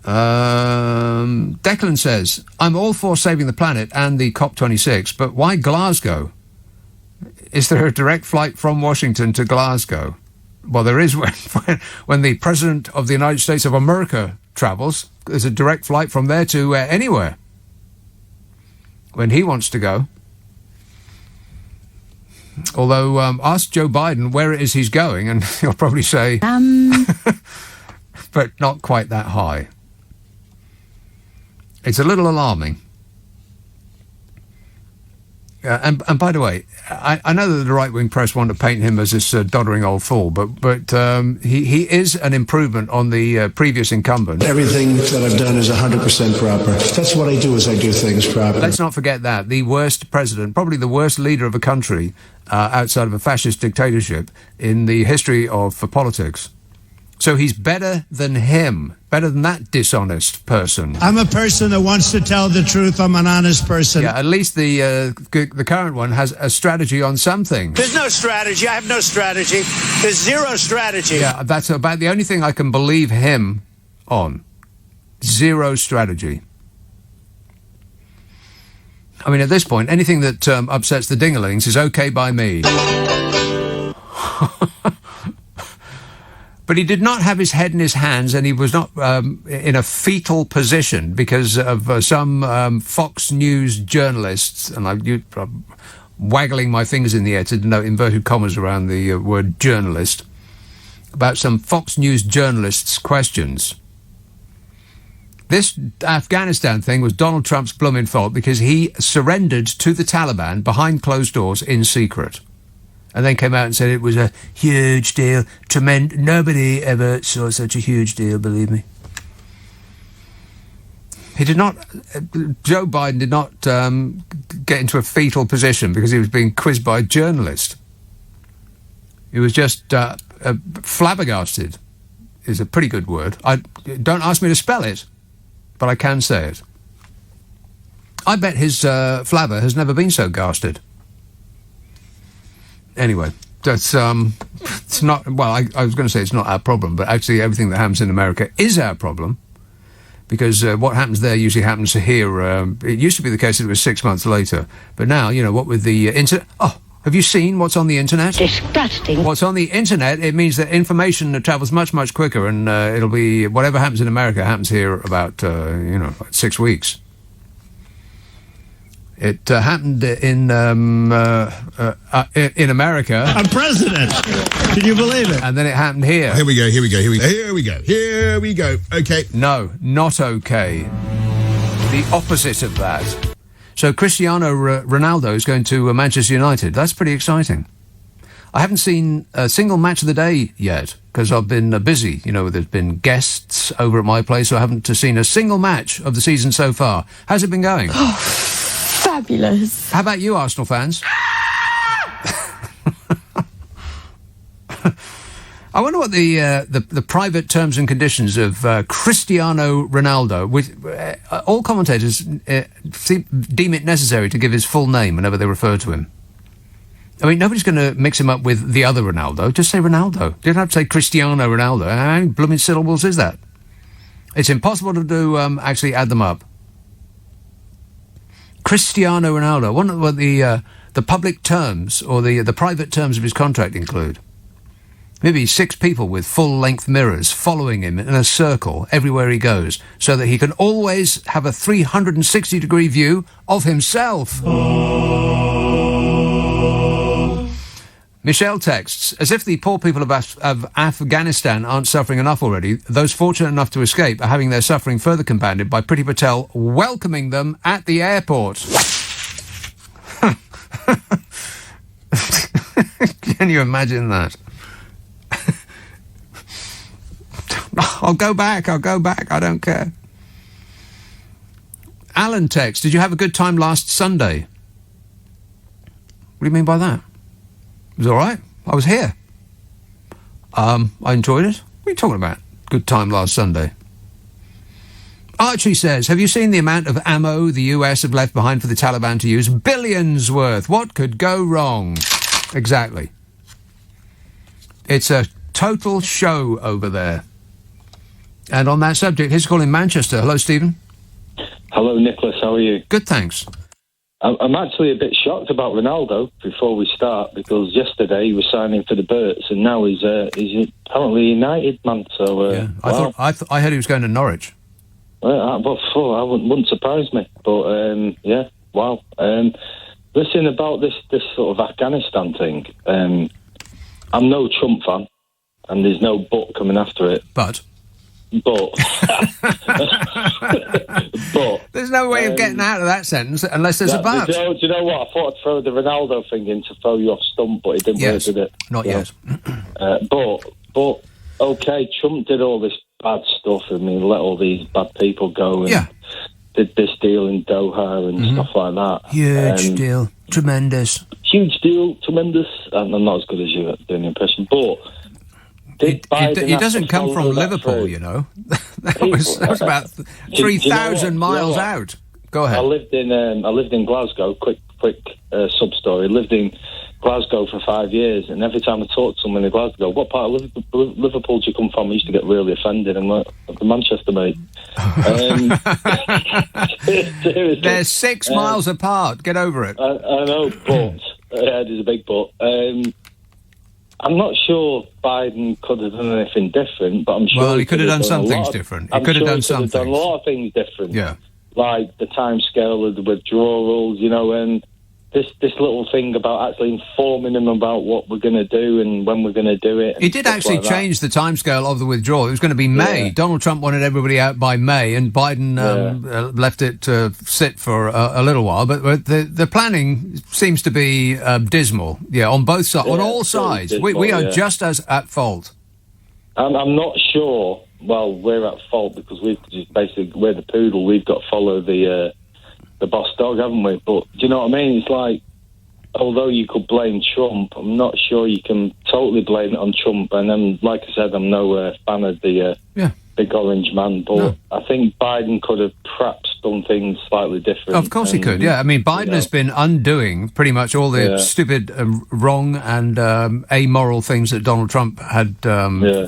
Declan says, I'm all for saving the planet and the COP26, but why Glasgow? Is there a direct flight from Washington to Glasgow? Well, there is when the President of the United States of America travels. There's a direct flight from there to anywhere when he wants to go. Although, ask Joe Biden where it is he's going, and he'll probably say, but not quite that high. It's a little alarming. And by the way, I know that the right-wing press want to paint him as this doddering old fool, but he is an improvement on the previous incumbent. Everything that I've done is 100% proper. That's what I do, is I do things proper. Let's not forget that. The worst president, probably the worst leader of a country outside of a fascist dictatorship in the history of politics. So he's better than him, better than that dishonest person. I'm a person that wants to tell the truth. I'm an honest person. Yeah, at least the current one has a strategy on something. There's no strategy. I have no strategy. There's zero strategy. Yeah, that's about the only thing I can believe him on. Zero strategy. I mean, at this point, anything that upsets the dingalings is okay by me. But he did not have his head in his hands, and he was not in a fetal position because of some Fox News journalists, and I'm waggling my fingers in the air to denote inverted commas around the word journalist, about some Fox News journalists' questions. This Afghanistan thing was Donald Trump's blooming fault because he surrendered to the Taliban behind closed doors in secret. And then came out and said it was a huge deal. Tremendous. Nobody ever saw such a huge deal, believe me. He did not... Joe Biden did not get into a fetal position because he was being quizzed by a journalist. He was just flabbergasted, is a pretty good word. Don't ask me to spell it, but I can say it. I bet his flabber has never been so gasted. Anyway, that's it's not. Well, I was going to say it's not our problem, but actually, everything that happens in America is our problem because what happens there usually happens here. It used to be the case that it was 6 months later, but now, you know, what with the internet. Oh, have you seen what's on the internet? Disgusting. What's on the internet? It means that information travels much, much quicker, and it'll be whatever happens in America happens here about 6 weeks. It happened in America. I'm president. Can you believe it? And then it happened here. Here we go. Okay. No, not okay. The opposite of that. So Cristiano Ronaldo is going to Manchester United. That's pretty exciting. I haven't seen a single match of the day yet because I've been busy. You know, there's been guests over at my place, so I haven't seen a single match of the season so far. How's it been going? Fabulous. How about you, Arsenal fans? I wonder what the private terms and conditions of Cristiano Ronaldo, which all commentators deem it necessary to give his full name whenever they refer to him. I mean, nobody's going to mix him up with the other Ronaldo. Just say Ronaldo. You don't have to say Cristiano Ronaldo. How many blooming syllables is that? It's impossible to do actually add them up. Cristiano Ronaldo. I wonder what the public terms or the private terms of his contract include. Maybe 6 people with full-length mirrors following him in a circle everywhere he goes, so that he can always have a 360-degree view of himself. Michelle texts, as if the poor people of Afghanistan aren't suffering enough already, those fortunate enough to escape are having their suffering further compounded by Priti Patel welcoming them at the airport. Can you imagine that? I'll go back, I don't care. Alan texts, did you have a good time last Sunday? What do you mean by that? It was all right. I was here. I enjoyed it. What are you talking about? Good time last Sunday. Archie says, have you seen the amount of ammo the US have left behind for the Taliban to use? Billions worth. What could go wrong? Exactly. It's a total show over there. And on that subject, here's a call in Manchester. Hello, Stephen. Hello, Nicholas. How are you? Good, thanks. I'm actually a bit shocked about Ronaldo before we start, because yesterday he was signing for the Birds and now he's apparently United man. So yeah, wow. I heard he was going to Norwich. Well, wouldn't surprise me. But yeah, wow. Listen, about this sort of Afghanistan thing. I'm no Trump fan, and there's no but coming after it. But there's no way of getting out of that sentence unless there's a but. Do you know what? I thought I'd throw the Ronaldo thing in to throw you off stump, but it didn't work, did it? Not yet. But okay, Trump did all this bad stuff. I mean, let all these bad people go and did this deal in Doha and stuff like that. Huge deal. Tremendous. Huge deal. Tremendous. I'm not as good as you at doing the impression, but he doesn't come from Liverpool, you know. that was about 3,000 miles out. Go ahead. I lived in Glasgow. Quick sub story. Lived in Glasgow for 5 years, and every time I talked to someone in Glasgow, what part of Liverpool do you come from? I used to get really offended. I'm like, the Manchester mate. Seriously. They're 6 miles apart. Get over it. I know, but there's a big but. I'm not sure Biden could have done anything different, but I'm sure... Well, he could have done some things different. He could have done some things. He could have done a lot of things different. Yeah. Like the timescale of the withdrawals, you know, and this little thing about actually informing them about what we're going to do and when we're going to do it. He did actually change the timescale of the withdrawal. It was going to be May. Yeah. Donald Trump wanted everybody out by May, and Biden left it to sit for a little while. But the planning seems to be dismal. Yeah, on both sides, on all sides. Dismal, we are just as at fault. I'm not sure. Well, we're at fault because we're the poodle. We've got to follow the boss dog, haven't we? But do you know what I mean? It's like, although you could blame Trump, I'm not sure you can totally blame it on Trump. And then, like I said, I'm no fan of the big orange man, but I think Biden could have perhaps done things slightly different. Of course he could, yeah. I mean, Biden has been undoing pretty much all the stupid, wrong and amoral things that Donald Trump had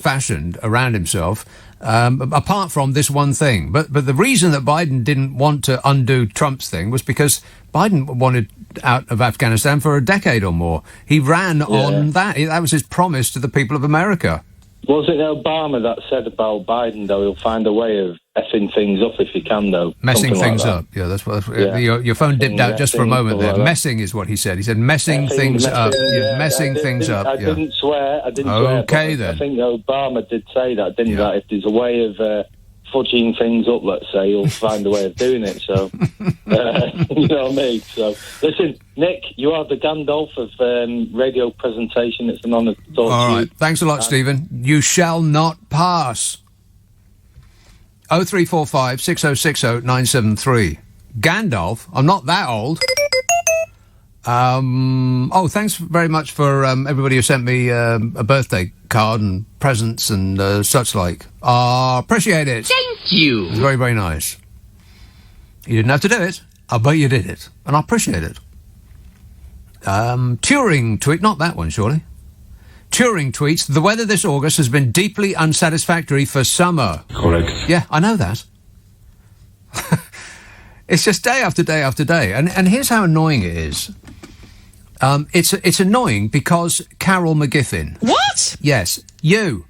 fashioned around himself. Apart from this one thing. But the reason that Biden didn't want to undo Trump's thing was because Biden wanted out of Afghanistan for a decade or more. He ran on that. That was his promise to the people of America. Was it Obama that said about Biden, though, he'll find a way of effing things up if he can, though? Messing things up. Yeah, that's what... Your phone dipped out just for a moment there. Messing is what he said. He said messing things up. Messing things up. I didn't swear. Okay, then. I think Obama did say that, didn't he? That if there's a way of fudging things up, let's say, he'll find a way of doing it. So, you know what I mean? So, listen, Nick, you are the Gandalf of radio presentation. It's an honour to talk to you. All right. Thanks a lot, Stephen. You shall not pass. 0345 6060 973. Gandalf? I'm not that old. Thanks very much for everybody who sent me a birthday card and presents and such like. Appreciate it. Thank you. It's very, very nice. You didn't have to do it, but you did it, and I appreciate it. Turing tweet, not that one, surely. Turing tweets, the weather this August has been deeply unsatisfactory for summer. Correct. Yeah, I know that. It's just day after day after day. And here's how annoying it is. It's annoying because Carol McGiffin. What? What? Yes, you,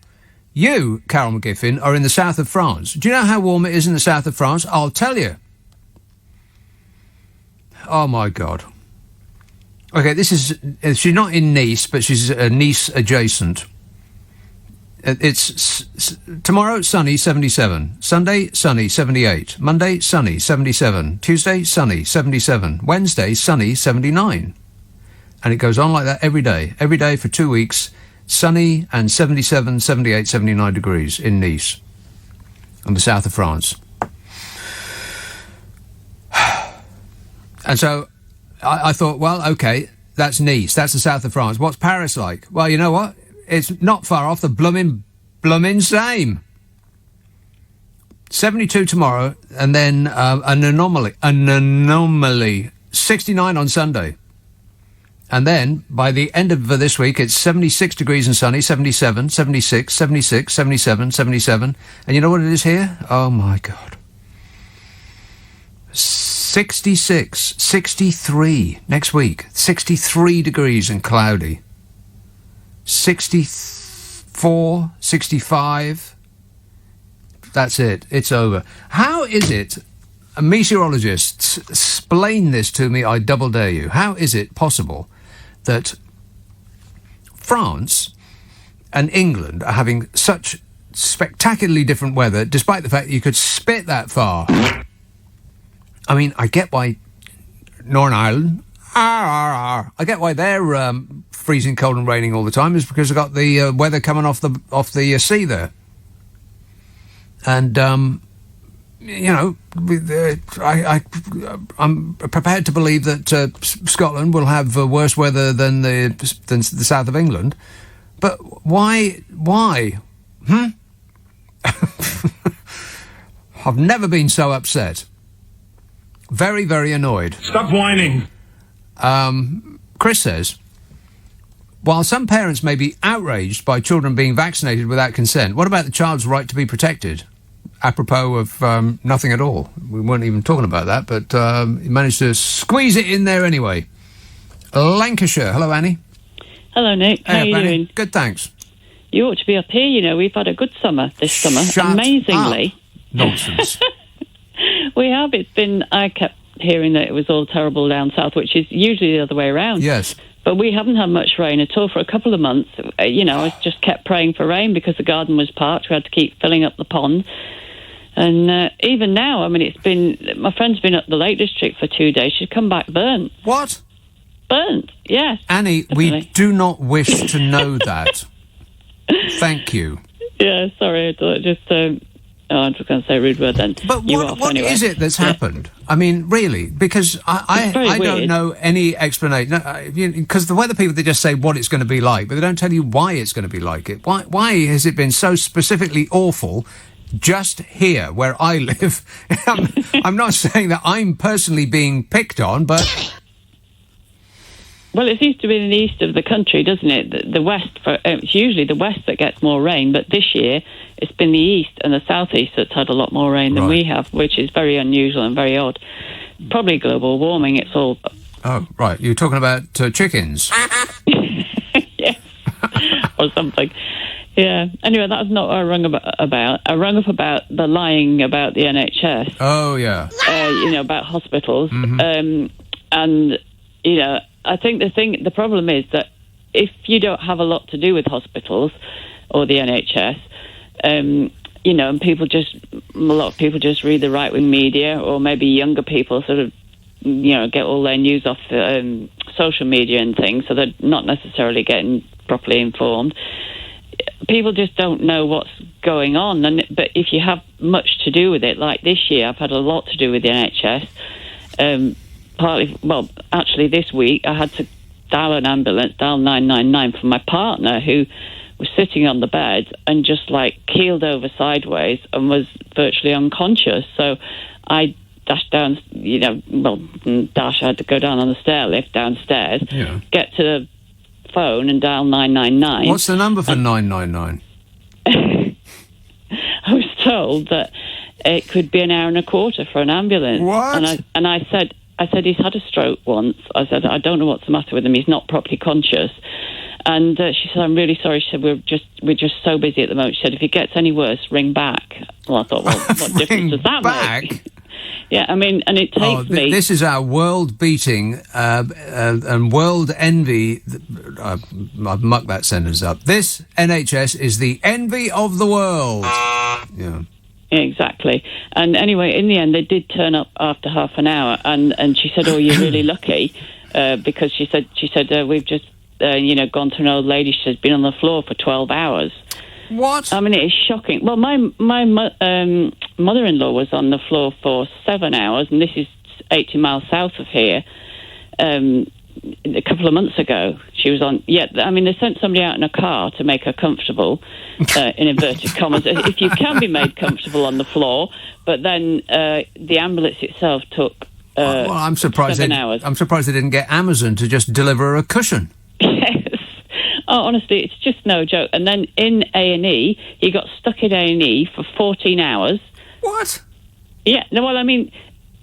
Carol McGiffin, are in the south of France. Do you know how warm it is in the south of France? I'll tell you. Oh, my God. OK, this is... she's not in Nice, but she's Nice adjacent. It's tomorrow, sunny, 77. Sunday, sunny, 78. Monday, sunny, 77. Tuesday, sunny, 77. Wednesday, sunny, 79. And it goes on like that every day for 2 weeks. Sunny and 77, 78, 79 degrees in Nice, in the south of France. And so I thought, well, OK, that's Nice, that's the south of France. What's Paris like? Well, you know what? It's not far off the bloomin' same. 72 tomorrow, and then an anomaly. 69 on Sunday. And then, by the end of this week, it's 76 degrees and sunny, 77, 76, 76, 77, 77. And you know what it is here? Oh, my God. 66, 63 next week. 63 degrees and cloudy. 64, 65. That's it. It's over. How is it, meteorologists, explain this to me, I double dare you. How is it possible that France and England are having such spectacularly different weather, despite the fact that you could spit that far? I mean, I get why Northern Ireland... I get why they're freezing cold and raining all the time, is because they've got the weather coming off the sea there. And, you know, I'm prepared to believe that Scotland will have worse weather than the south of England. But why? I've never been so upset. Very, very annoyed. Stop whining. Chris says, while some parents may be outraged by children being vaccinated without consent, what about the child's right to be protected? Apropos of nothing at all. We weren't even talking about that, but he managed to squeeze it in there anyway. Lancashire. Hello, Annie. Hello, Nick. How are you doing? Good, thanks. You ought to be up here, you know. We've had a good summer this summer. Shut Amazingly. Up. Nonsense. We have. It's been... I kept hearing that it was all terrible down south, which is usually the other way around. Yes. But we haven't had much rain at all for a couple of months. You know, I just kept praying for rain because the garden was parched. We had to keep filling up the pond. And even now, I mean, it's been... My friend's been at the Lake District for 2 days. She's come back burnt. What? Burnt, yes. Annie, definitely. We do not wish to know that. Thank you. Yeah, sorry. I thought I'm just going to say a rude word then. But what is it that's happened? I mean, really, because I don't know any explanation. Because the weather people, they just say what it's going to be like, but they don't tell you why it's going to be like it. Why has it been so specifically awful just here where I live? I'm not saying that I'm personally being picked on, but... Well, it seems to be in the east of the country, doesn't it? The west, it's usually the west that gets more rain, but this year it's been the east and the southeast that's had a lot more rain than we have, which is very unusual and very odd. Probably global warming, it's all... Oh, right. You're talking about chickens? Yes, or something. Yeah. Anyway, that's not what I rung about. I rung up about the lying about the NHS. Oh, yeah. About hospitals. Mm-hmm. And, you know... I think the problem is that if you don't have a lot to do with hospitals or the NHS, and a lot of people just read the right-wing media, or maybe younger people sort of, get all their news off social media and things, so they're not necessarily getting properly informed. People just don't know what's going on. But if you have much to do with it, like this year, I've had a lot to do with the NHS. Actually, this week I had to dial an ambulance, dial 999 for my partner, who was sitting on the bed and just keeled over sideways and was virtually unconscious. So I dashed down, I had to go down on the stair lift downstairs, get to the phone and dial 999. What's the number for 999? I was told that it could be an hour and a quarter for an ambulance. What? And I said, he's had a stroke once. I said, I don't know what's the matter with him. He's not properly conscious. And she said, "I'm really sorry." She said, "We're just so busy at the moment." She said, "If it gets any worse, ring back." Well, I thought, well, what difference does that make? Yeah, I mean, and it takes me... This is our world-beating and world envy... I've mucked that sentence up. This NHS is the envy of the world. Yeah. Exactly. And anyway, in the end, they did turn up after half an hour, and she said, "Oh, you're really lucky," because she said we've just gone to an old lady. She's been on the floor for 12 hours. What? I mean, it is shocking. Well, my mother-in-law was on the floor for 7 hours, and this is 80 miles south of here. A couple of months ago, she was on. Yeah, I mean, they sent somebody out in a car to make her comfortable, in inverted commas, if you can be made comfortable on the floor. But then the ambulance itself took. Well, I'm surprised. 7 hours. I'm surprised they didn't get Amazon to just deliver her a cushion. Yes. Oh, honestly, it's just no joke. And then in A&E, he got stuck in A&E for 14 hours. What? Yeah. No, well, I mean.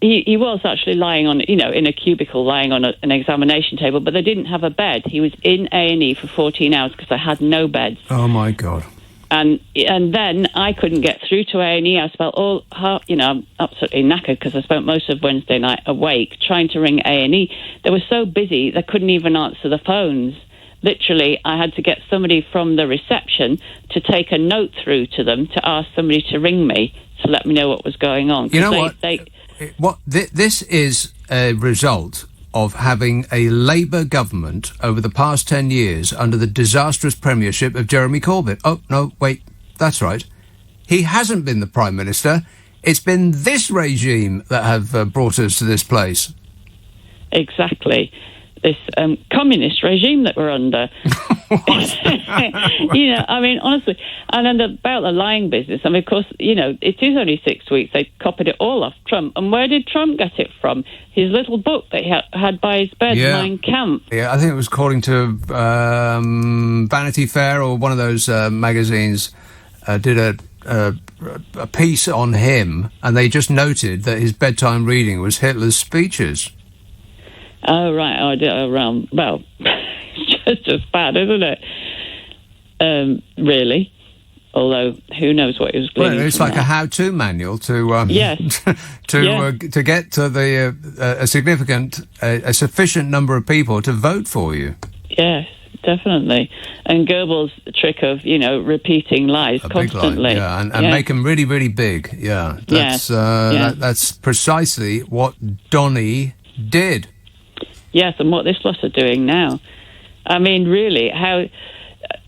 He was actually lying on, in a cubicle, lying on an examination table, but they didn't have a bed. He was in A&E for 14 hours because they had no beds. Oh, my God. And then I couldn't get through to A&E. I spent I'm absolutely knackered because I spent most of Wednesday night awake trying to ring A&E. They were so busy, they couldn't even answer the phones. Literally, I had to get somebody from the reception to take a note through to them to ask somebody to ring me to let me know what was going on. You know what? This is a result of having a Labour government over the past 10 years under the disastrous premiership of Jeremy Corbyn. Oh, no, wait, that's right. He hasn't been the Prime Minister. It's been this regime that have brought us to this place. Exactly. This communist regime that we're under. I mean, honestly. And then about the lying business, I mean, of course, it is only 6 weeks. They copied it all off Trump. And where did Trump get it from? His little book that he had by his bed, Mein Kampf. Yeah, I think it was according to Vanity Fair or one of those magazines did a piece on him, and they just noted that his bedtime reading was Hitler's speeches. Oh, right. Well, it's just bad, isn't it? Really. Although, who knows what he was gleaning. Well, it's like a how-to manual to yes. to get to a sufficient number of people to vote for you. Yes, definitely. And Goebbels' trick of, repeating lies constantly. Big lie, and make them really, really big. Yeah, that's precisely what Donny did. Yes, and what this lot are doing now. I mean, really, how...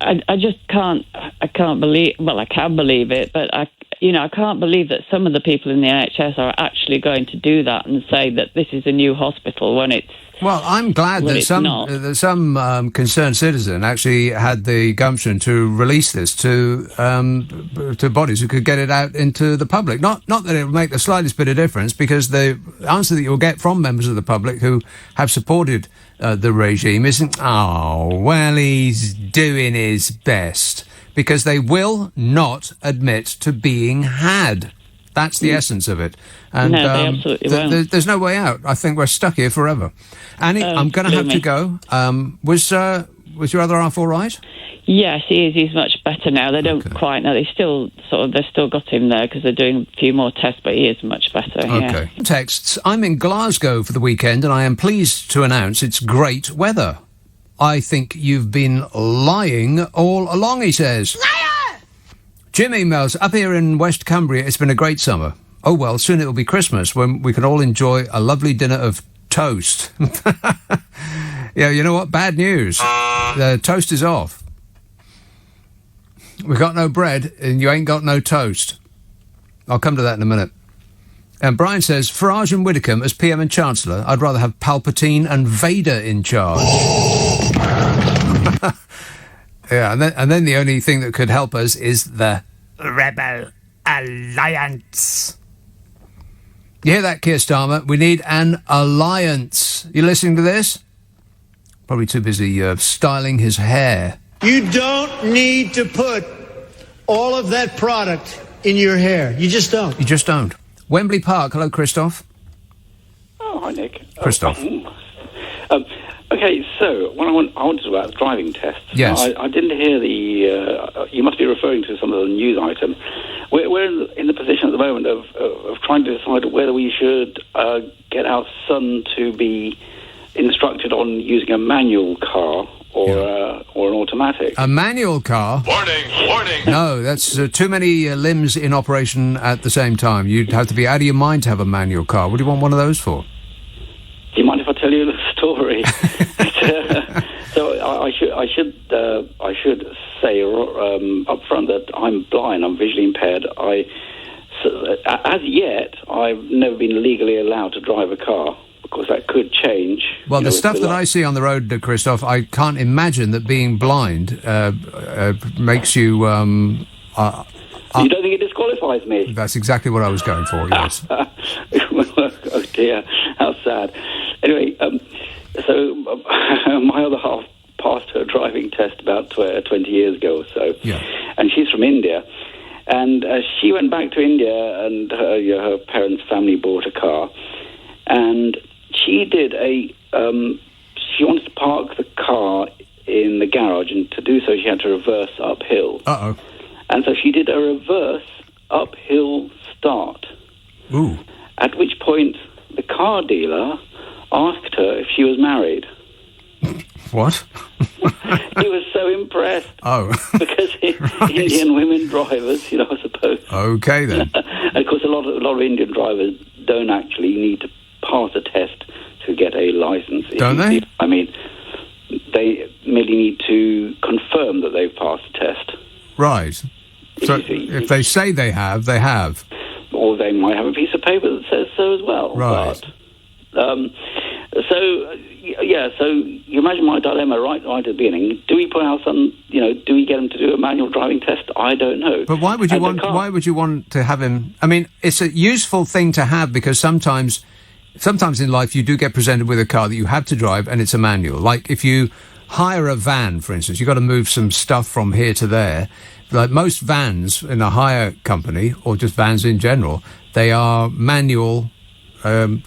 I just can't... I can't believe... Well, I can believe it, but I can't believe that some of the people in the NHS are actually going to do that and say that this is a new hospital when it's... Well, I'm glad that some concerned citizen actually had the gumption to release this to bodies who could get it out into the public. Not that it will make the slightest bit of difference, because the answer that you'll get from members of the public who have supported the regime isn't, "Oh, well, he's doing his best," because they will not admit to being had. That's the essence of it. And no, they absolutely won't. There's no way out. I think we're stuck here forever. Annie, I'm going to have to go. Was your other half all right? Yes, he is. He's much better now. They don't quite know. They've still got him there because they're doing a few more tests, but he is much better. Okay. Yeah. Texts. I'm in Glasgow for the weekend, and I am pleased to announce it's great weather. I think you've been lying all along, he says. Liar! Jim emails, up here in West Cumbria, it's been a great summer. Oh, well, soon it'll be Christmas when we can all enjoy a lovely dinner of toast. Yeah, you know what? Bad news. The toast is off. We've got no bread and you ain't got no toast. I'll come to that in a minute. And Brian says, Farage and Widdicombe as PM and Chancellor, I'd rather have Palpatine and Vader in charge. Yeah, and then the only thing that could help us is the Rebel Alliance. You hear that, Keir Starmer? We need an alliance. You listening to this? Probably too busy styling his hair. You don't need to put all of that product in your hair. You just don't. You just don't. Wembley Park. Hello, Christoph. Oh, hi, Nick. Christoph. Okay, so when I wanted to about driving tests. Yes. I didn't hear the. You must be referring to some of the news item. We're in the position at the moment of trying to decide whether we should get our son to be instructed on using a manual car or an automatic. A manual car? Warning! No, that's too many limbs in operation at the same time. You'd have to be out of your mind to have a manual car. What do you want one of those for? Do you mind if I tell you the story? So I should say up front that I'm blind. I'm visually impaired. As yet, I've never been legally allowed to drive a car. Of course, that could change. Well, the stuff that I see on the road, Christoph, I can't imagine that being blind makes you... you don't think it disqualifies me? That's exactly what I was going for, yes. Oh, dear. How sad. Anyway, so my other half passed her driving test about 20 years ago or so. Yeah. And she's from India. And she went back to India and her parents' family bought a car. And she did she wanted to park the car in the garage, and to do so she had to reverse uphill. Uh-oh. And so she did a reverse uphill start. Ooh. At which point the car dealer asked her if she was married. What? He was so impressed. Oh. Because Indian women drivers, I suppose. Okay, then. And of course, a lot of Indian drivers don't actually need to pass a test to get a license. Don't they? I mean, they merely need to confirm that they've passed the test. Right. So if they say they have, they have. Or they might have a piece of paper that says so as well. Right. But, so you imagine my dilemma right at the beginning. Do we put our son, do we get him to do a manual driving test? I don't know. But why would you want to have him? I mean, it's a useful thing to have because sometimes in life you do get presented with a car that you have to drive and it's a manual. Like if you hire a van, for instance, you've got to move some stuff from here to there. Like most vans in a hire company, or just vans in general, they are manual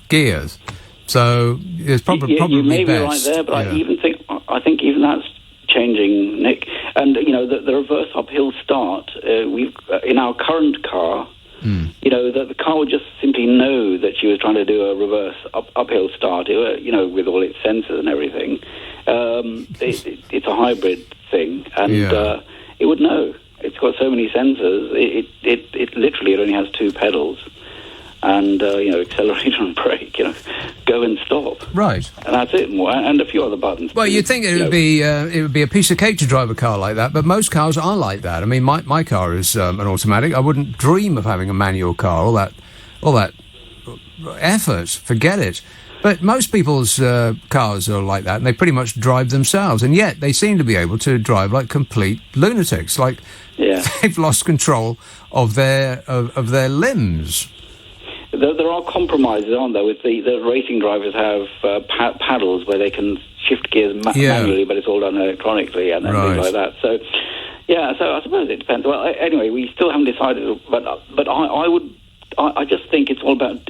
gears. So it's probably you may best. be right there, but I think even that's changing, Nick. And the reverse uphill start. We've in our current car. The car would just simply know that she was trying to do a reverse uphill start. With all its sensors and everything. It's a hybrid thing, and it would know. It's got so many sensors. It literally only has two pedals, and accelerator and brake. Go and stop. Right. And that's it. And a few other buttons. Well, you'd think it would be a piece of cake to drive a car like that, but most cars are like that. I mean, my car is an automatic. I wouldn't dream of having a manual car. All that effort. Forget it. But most people's cars are like that, and they pretty much drive themselves, and yet they seem to be able to drive like complete lunatics. Like they've lost control of their limbs. There are compromises, aren't there? With the racing drivers have paddles where they can shift gears manually, but it's all done electronically and things like that. So, so I suppose it depends. Well, anyway, we still haven't decided, but I just think it's all about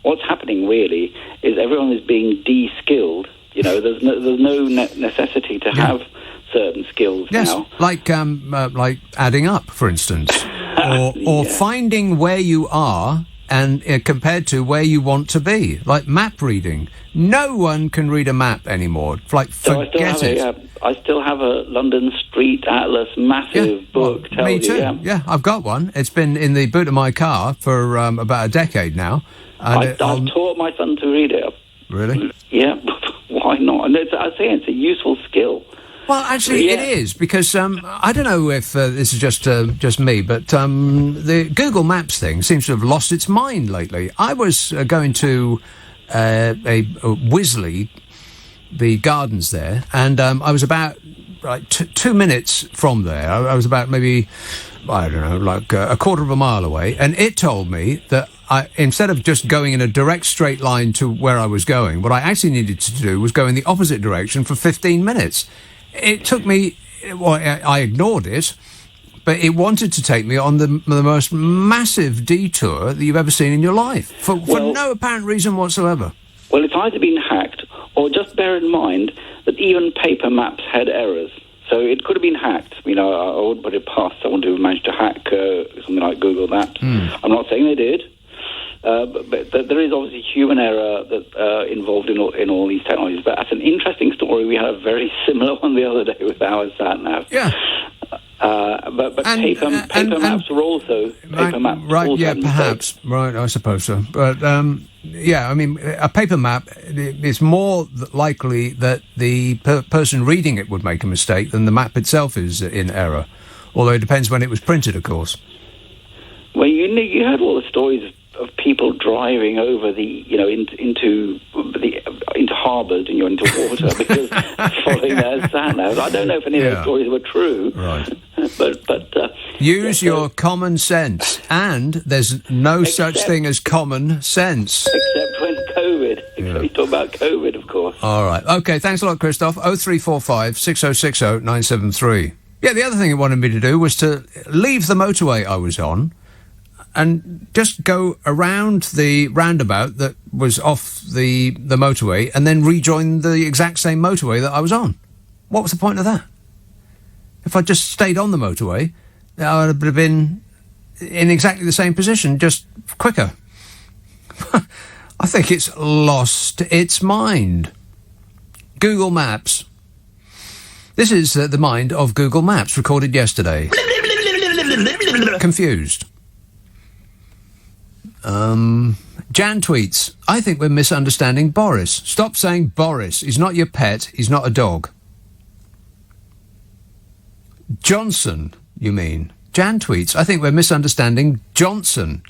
what's happening. Really, is everyone is being de-skilled. There's no necessity to have certain skills now. Like adding up, for instance, or finding where you are. And compared to where you want to be, like map reading, no one can read a map anymore. Like, forget it. I still have a London Street Atlas, massive book. Me too. Yeah, I've got one. It's been in the boot of my car for about a decade now. I've taught my son to read it. Really? Yeah. Why not? And I say it's a useful skill. Well, actually, it is, because I don't know if this is just me, but the Google Maps thing seems to have lost its mind lately. I was going to a Wisley, the gardens there, and I was about 2 minutes from there. I was about maybe, I don't know, like a quarter of a mile away, and it told me that instead of just going in a direct straight line to where I was going, what I actually needed to do was go in the opposite direction for 15 minutes. It took me, I ignored it, but it wanted to take me on the most massive detour that you've ever seen in your life, for no apparent reason whatsoever. Well, it's either been hacked or just bear in mind that even paper maps had errors. So it could have been hacked. You know, I wouldn't put it past someone who managed to hack something like Google that. I'm not saying they did, but there is obviously human error that involved in all these technologies. But that's an interesting story. We had a very similar one the other day with our sat nav. Yeah. But paper maps are also paper maps. Right, also yeah, perhaps. Right, I suppose so. But yeah, I mean, a paper map, it's more likely that the person reading it would make a mistake than the map itself is in error. Although it depends when it was printed, of course. Well, you heard all the stories of people driving over into harbours and into water because following their sat navs. I don't know if any of those stories were true. Right. But use your common sense, and there's no such thing as common sense. Except when COVID. Except you talk about COVID, of course. All right. Okay, thanks a lot, Christoph. 0345 6060 973. Yeah, the other thing it wanted me to do was to leave the motorway I was on and just go around the roundabout that was off the motorway and then rejoin the exact same motorway that I was on. What was the point of that? If I just stayed on the motorway, I would have been in exactly the same position, just quicker. I think it's lost its mind. Google Maps. This is the mind of Google Maps, recorded yesterday. Confused. Jan tweets, I think we're misunderstanding Boris. Stop saying Boris. He's not your pet. He's not a dog. Johnson, you mean? Jan tweets, I think we're misunderstanding Johnson.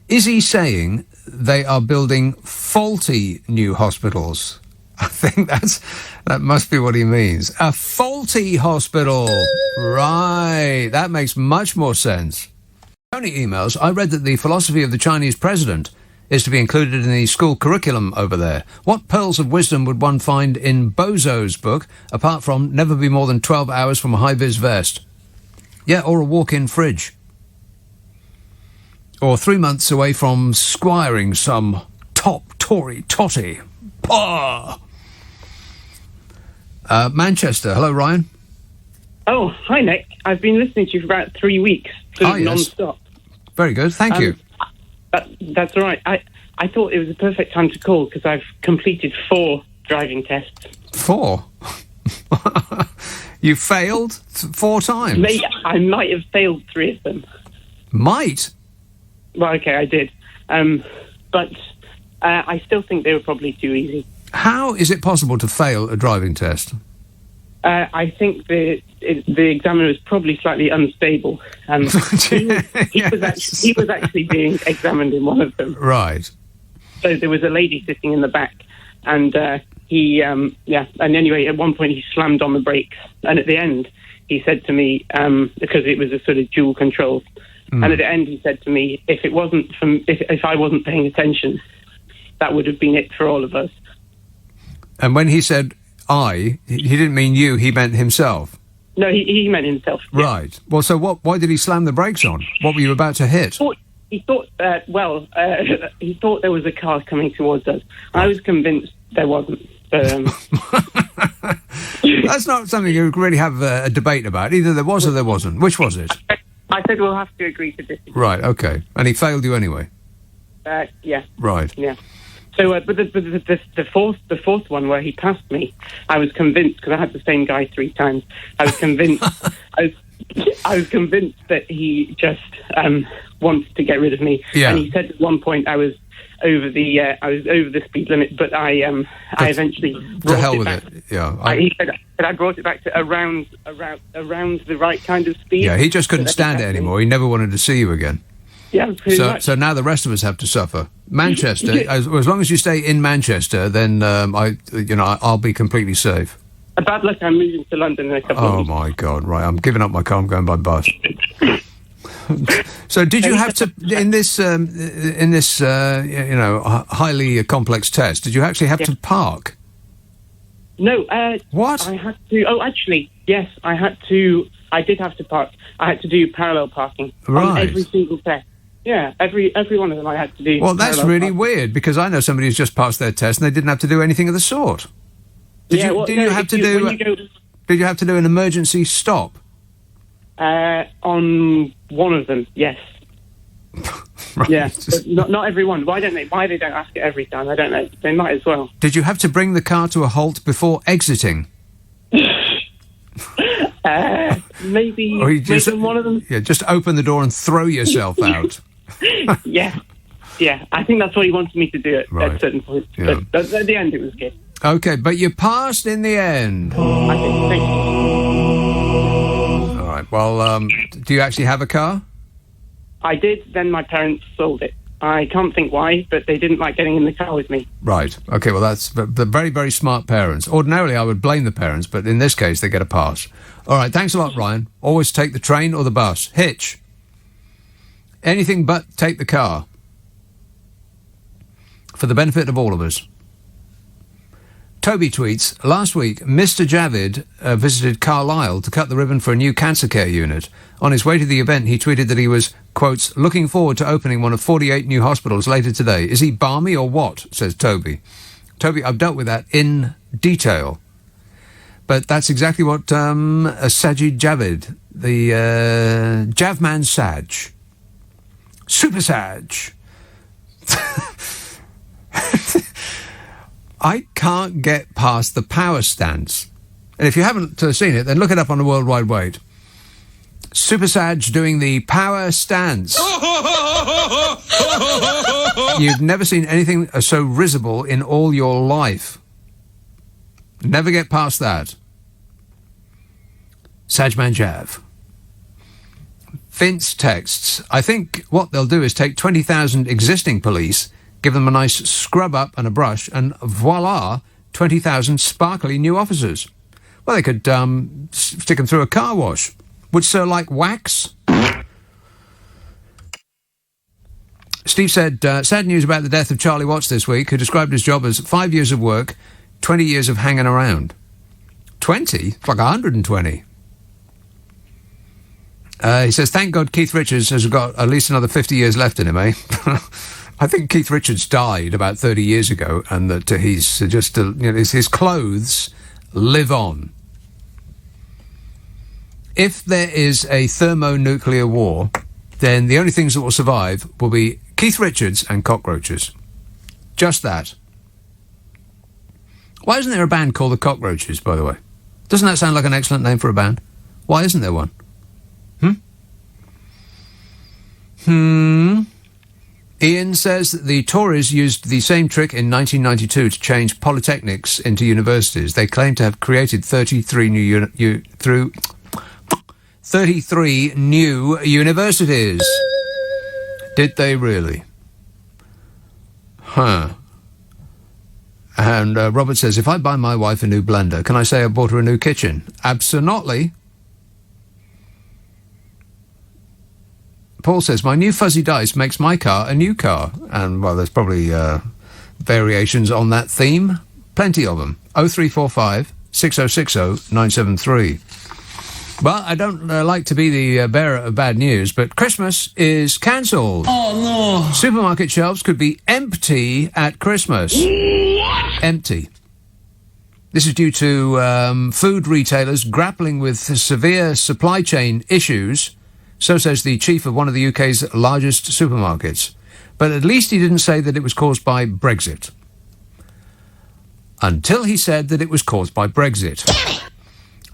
Is he saying they are building faulty new hospitals? I think that must be what he means. A faulty hospital. Right. That makes much more sense. Tony emails, I read that the philosophy of the Chinese president is to be included in the school curriculum over there. What pearls of wisdom would one find in Bozo's book, apart from never be more than 12 hours from a high-vis vest? Yeah, or a walk-in fridge. Or 3 months away from squiring some top Tory totty. Pah! Manchester. Hello, Ryan. Oh, hi, Nick. I've been listening to you for about 3 weeks, non-stop. Very good. Thank you. That's all right. I thought it was the perfect time to call because I've completed 4 driving tests. 4? You failed 4 times? I might have failed 3 of them. Might? Well, okay, I did. But I still think they were probably too easy. How is it possible to fail a driving test? I think the examiner was probably slightly unstable. He was actually being examined in one of them. Right. So there was a lady sitting in the back, and and anyway, at one point he slammed on the brakes, and at the end he said to me, because it was a sort of dual control, and at the end he said to me, if I wasn't paying attention, that would have been it for all of us. And when he said he didn't mean you, he meant himself? No, he meant himself. Yeah. Right. Well, so why did he slam the brakes on? What were you about to hit? He thought there was a car coming towards us. I was convinced there wasn't. But, that's not something you really have a debate about. Either there was or there wasn't. Which was it? I said we'll have to agree to disagree. Right, okay. And he failed you anyway? Yeah. Right. Yeah. So, but the fourth one where he passed me, I was convinced, because I had the same guy 3 times. I was convinced. I was convinced that he just wanted to get rid of me. Yeah. And he said at one point I was over the speed limit, but I eventually brought to hell it with back. it. Yeah. He said I brought it back to around the right kind of speed. Yeah. He just couldn't stand it anymore. He never wanted to see you again. Yeah, pretty much. So now the rest of us have to suffer. Manchester, as long as you stay in Manchester, then I'll be completely safe. Bad luck, I'm moving to London in a couple of weeks. Oh my God! Right, I'm giving up my car. I'm going by bus. So, did you have to in this highly complex test? Did you actually have to park? No. What? I had to. Oh, actually, yes, I had to. I did have to park. I had to do parallel parking on every single test. Yeah, every one of them I had to do. Well, that's really weird, because I know somebody who's just passed their test and they didn't have to do anything of the sort. Did you have to do an emergency stop? On one of them, yes. Right. Yeah, but not everyone. Why they don't ask it every time? I don't know. They might as well. Did you have to bring the car to a halt before exiting? Maybe one of them. Yeah, just open the door and throw yourself out. Yeah. I think that's what he wanted me to do at certain points. Yeah. But at the end, it was good. Okay, but you passed in the end. I think. Thank you. All right. Well, do you actually have a car? I did. Then my parents sold it. I can't think why, but they didn't like getting in the car with me. Right. Okay, well, that's the very, very smart parents. Ordinarily, I would blame the parents, but in this case, they get a pass. All right, thanks a lot, Ryan. Always take the train or the bus. Hitch. Anything but take the car. For the benefit of all of us. Toby tweets, last week, Mr. Javid visited Carlisle to cut the ribbon for a new cancer care unit. On his way to the event, he tweeted that he was, quotes, looking forward to opening one of 48 new hospitals later today. Is he balmy or what? Says Toby. Toby, I've dealt with that in detail. But that's exactly what Sajid Javid, the Javman Saj, Super Saj. I can't get past the power stance. And if you haven't seen it, then look it up on the World Wide Web. Super Saj doing the power stance. You've never seen anything so risible in all your life. Never get past that. Sajman Jav. Vince texts, I think what they'll do is take 20,000 existing police, give them a nice scrub up and a brush, and voila, 20,000 sparkly new officers. Well, they could stick them through a car wash. Would Sir like wax? Steve said, sad news about the death of Charlie Watts this week, who described his job as 5 years of work, 20 years of hanging around. 20? It's like 120. He says, thank God Keith Richards has got at least another 50 years left in him, eh? I think Keith Richards died about 30 years ago, and that he's just, his clothes live on. If there is a thermonuclear war, then the only things that will survive will be Keith Richards and cockroaches. Just that. Why isn't there a band called the Cockroaches, by the way? Doesn't that sound like an excellent name for a band? Why isn't there one? Ian says that the Tories used the same trick in 1992 to change polytechnics into universities. They claim to have created 33 new universities. Did they really? Huh. And Robert says, if I buy my wife a new blender, can I say I bought her a new kitchen? Absolutely. Paul says, my new fuzzy dice makes my car a new car. And, well, there's probably variations on that theme. Plenty of them. 0345 6060 973. Well, I don't like to be the bearer of bad news, but Christmas is cancelled. Oh, no. Supermarket shelves could be empty at Christmas. What? Empty. This is due to food retailers grappling with severe supply chain issues. So says the chief of one of the UK's largest supermarkets. But at least he didn't say that it was caused by Brexit. Until he said that it was caused by Brexit.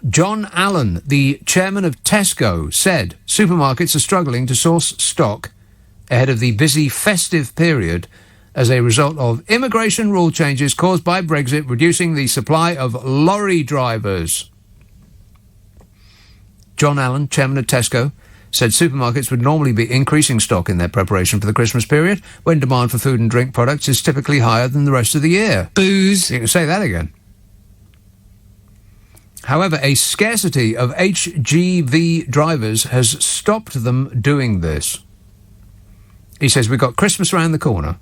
John Allen, the chairman of Tesco, said supermarkets are struggling to source stock ahead of the busy festive period as a result of immigration rule changes caused by Brexit, reducing the supply of lorry drivers. John Allen, chairman of Tesco, said supermarkets would normally be increasing stock in their preparation for the Christmas period, when demand for food and drink products is typically higher than the rest of the year. Booze. You can say that again. However, a scarcity of HGV drivers has stopped them doing this. He says, we've got Christmas around the corner,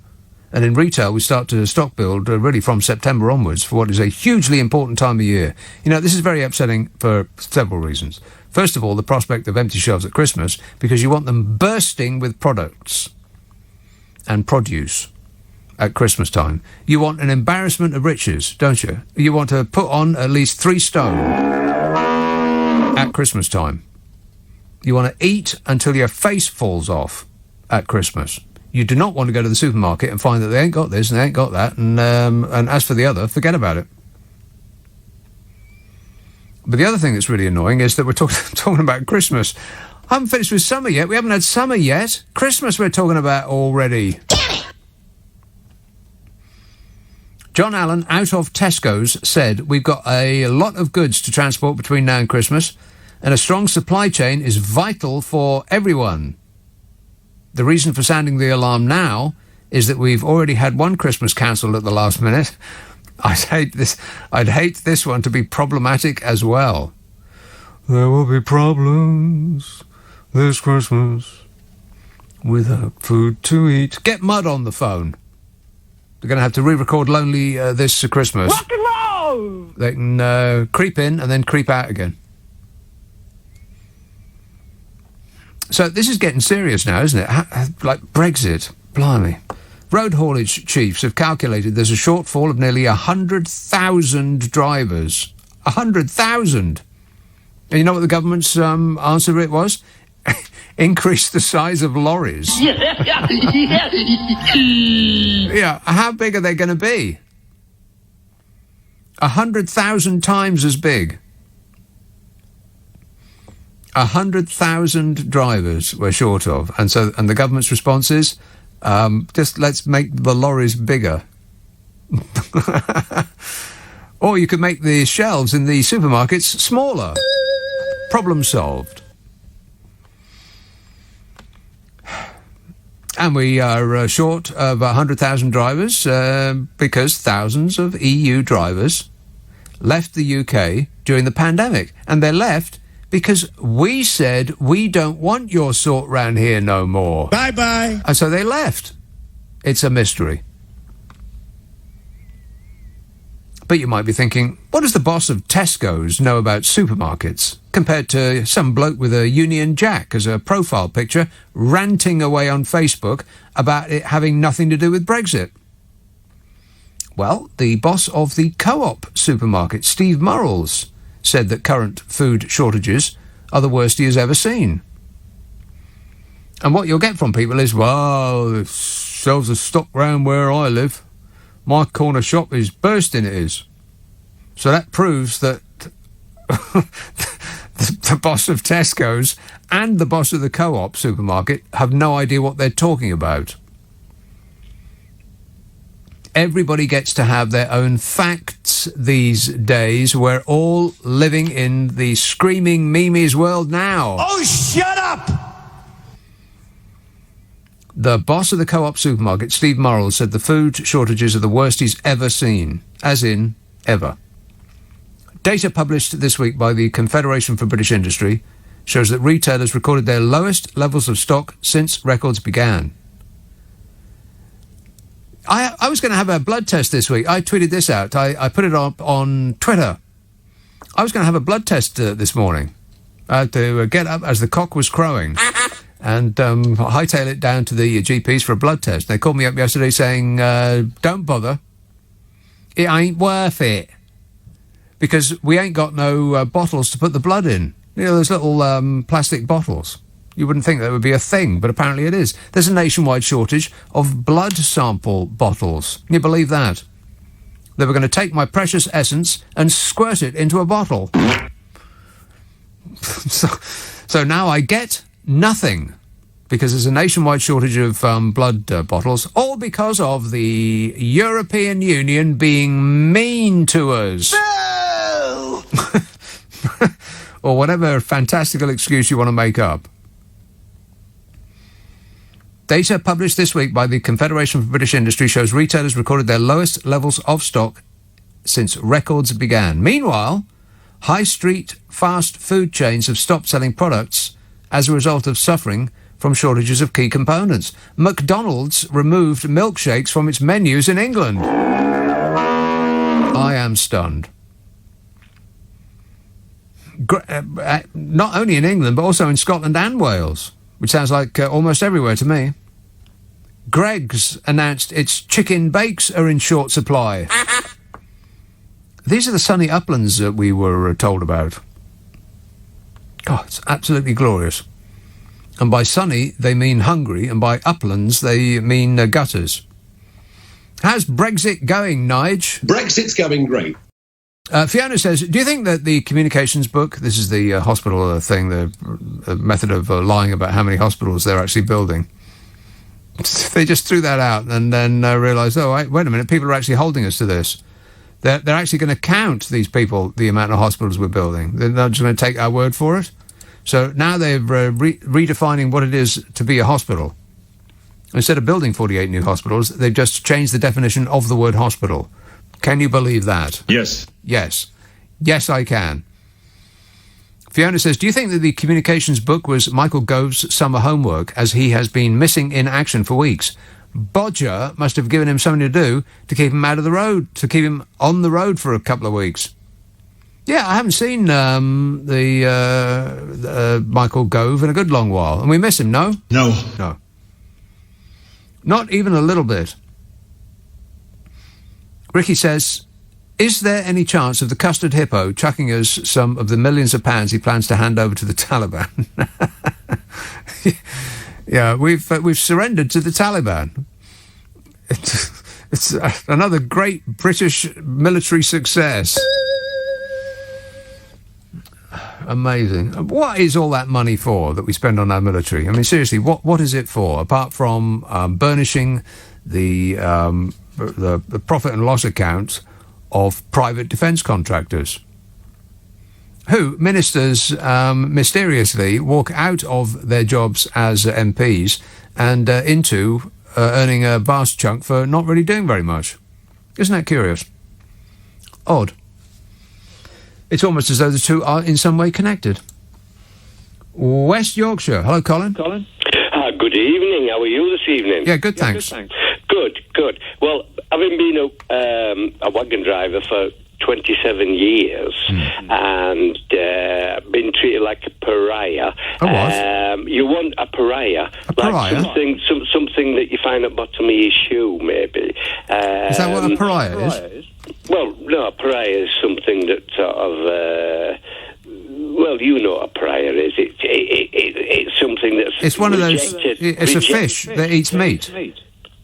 and in retail we start to stock build really from September onwards for what is a hugely important time of year. You know, this is very upsetting for several reasons. First of all, the prospect of empty shelves at Christmas, because you want them bursting with products and produce. at Christmas time. You want an embarrassment of riches, don't you? You want to put on at least 3 stone at Christmas time. You want to eat until your face falls off at Christmas. You do not want to go to the supermarket and find that they ain't got this and they ain't got that, and as for the other, forget about it. But the other thing that's really annoying is that we're talking about Christmas. I haven't finished with summer yet. We haven't had summer yet. Christmas we're talking about already. John Allen, out of Tesco's, said, "We've got a lot of goods to transport between now and Christmas, and a strong supply chain is vital for everyone. The reason for sounding the alarm now is that we've already had one Christmas cancelled at the last minute. I'd hate this one to be problematic as well. There will be problems this Christmas without food to eat." Get Mud on the phone. They're going to have to re-record Lonely this Christmas. Rock and roll! They can creep in and then creep out again. So this is getting serious now, isn't it? Like Brexit. Blimey. Road haulage chiefs have calculated there's a shortfall of nearly 100,000 drivers. 100,000! And you know what the government's answer to it was? Increase the size of lorries. Yeah, how big are they going to be? 100,000 times as big. 100,000 drivers we're short of, and the government's response is, just let's make the lorries bigger. Or you could make the shelves in the supermarkets smaller. Problem solved. And we are short of 100,000 drivers because thousands of EU drivers left the UK during the pandemic. And they left because we said, we don't want your sort round here no more. Bye-bye. And so they left. It's a mystery. But you might be thinking, what does the boss of Tesco's know about supermarkets compared to some bloke with a Union Jack as a profile picture ranting away on Facebook about it having nothing to do with Brexit? Well, the boss of the Co-op supermarket, Steve Murrells, said that current food shortages are the worst he has ever seen. And what you'll get from people is, well, the shelves are stocked round where I live. My corner shop is bursting, it is. So that proves that the boss of Tesco's and the boss of the Co-op supermarket have no idea what they're talking about. Everybody gets to have their own facts these days. We're all living in the screaming memes world now. Oh, shut up! The boss of the Co-op supermarket, Steve Murrell, said the food shortages are the worst he's ever seen. As in, ever. Data published this week by the Confederation for British Industry shows that retailers recorded their lowest levels of stock since records began. I was going to have a blood test this week. I tweeted this out. I put it up on Twitter. I was going to have a blood test this morning. To get up as the cock was crowing and hightail it down to the GPs for a blood test. They called me up yesterday saying, don't bother. It ain't worth it. Because we ain't got no bottles to put the blood in. You know, those little plastic bottles. You wouldn't think that would be a thing, but apparently it is. There's a nationwide shortage of blood sample bottles. Can you believe that? They were going to take my precious essence and squirt it into a bottle. So now I get nothing because there's a nationwide shortage of blood bottles, all because of the European Union being mean to us. No! Or whatever fantastical excuse you want to make up. Data published this week by the Confederation for British Industry shows retailers recorded their lowest levels of stock since records began. Meanwhile, high street fast food chains have stopped selling products as a result of suffering from shortages of key components. McDonald's removed milkshakes from its menus in England. I am stunned. Not only in England, but also in Scotland and Wales, which sounds like almost everywhere to me. Greggs announced its chicken bakes are in short supply. These are the sunny uplands that we were told about. God, it's absolutely glorious. And by sunny, they mean hungry, and by uplands, they mean gutters. How's Brexit going, Nige? Brexit's going great. Fiona says, do you think that the communications book, this is the hospital thing, the method of lying about how many hospitals they're actually building, they just threw that out and then realised, wait a minute, people are actually holding us to this. They're actually going to count, these people, the amount of hospitals we're building. They're not just going to take our word for it. So now they're redefining what it is to be a hospital. Instead of building 48 new hospitals, they've just changed the definition of the word hospital. Can you believe that? Yes. Yes. Yes, I can. Fiona says, do you think that the communications book was Michael Gove's summer homework, as he has been missing in action for weeks? Bodger must have given him something to do to keep him out of the road, to keep him on the road for a couple of weeks. Yeah, I haven't seen Michael Gove in a good long while. And we miss him, no? No. No. Not even a little bit. Ricky says, is there any chance of the custard hippo chucking us some of the millions of pounds he plans to hand over to the Taliban? Yeah, we've surrendered to the Taliban. It's another great British military success. Amazing. What is all that money for that we spend on our military? I mean, seriously, what is it for? Apart from burnishing the profit and loss account of private defence contractors, who ministers mysteriously walk out of their jobs as MPs and into earning a vast chunk for not really doing very much. Isn't that curious? Odd. It's almost as though the two are in some way connected. West Yorkshire. Hello, Colin. Good evening. How are you this evening? Yeah, good, thanks. Good. Well, having been a wagon driver for 27 years and been treated like a pariah. You want a pariah? Pariah? Something that you find at the bottom of your shoe, maybe. Is that what a pariah is? Well, no, a pariah is something that sort of... well, you know what a pariah is. It's something that's... It's one of those... It's a fish that eats meat.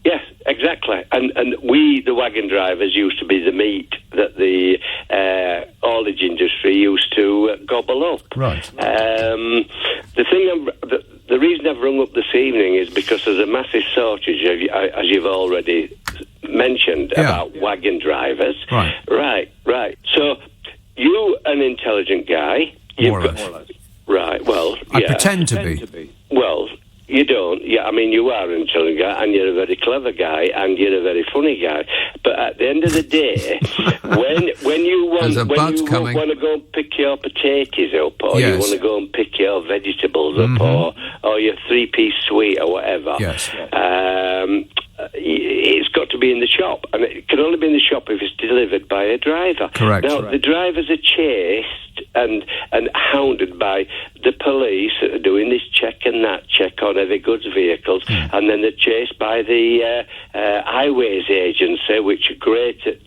Yes, exactly. And we, the wagon drivers, used to be the meat that the haulage industry used to gobble up. Right. The reason I've rung up this evening is because there's a massive shortage, as you've already mentioned, about wagon drivers. Right. So, you, an intelligent guy... More or less. Right, well, I pretend to be. Well... You don't. Yeah, I mean, you are an intelligent guy, and you're a very clever guy, and you're a very funny guy. But at the end of the day, when you want to go and pick your potatoes up, or you want to go and pick your vegetables up, or your three-piece sweet or whatever, it's got to be in the shop, and it can only be in the shop if it's delivered by a driver. Correct. Now, the drivers are chased and hounded by the police that are doing this check and that check on heavy goods vehicles, and then they're chased by the highways agency, which are great at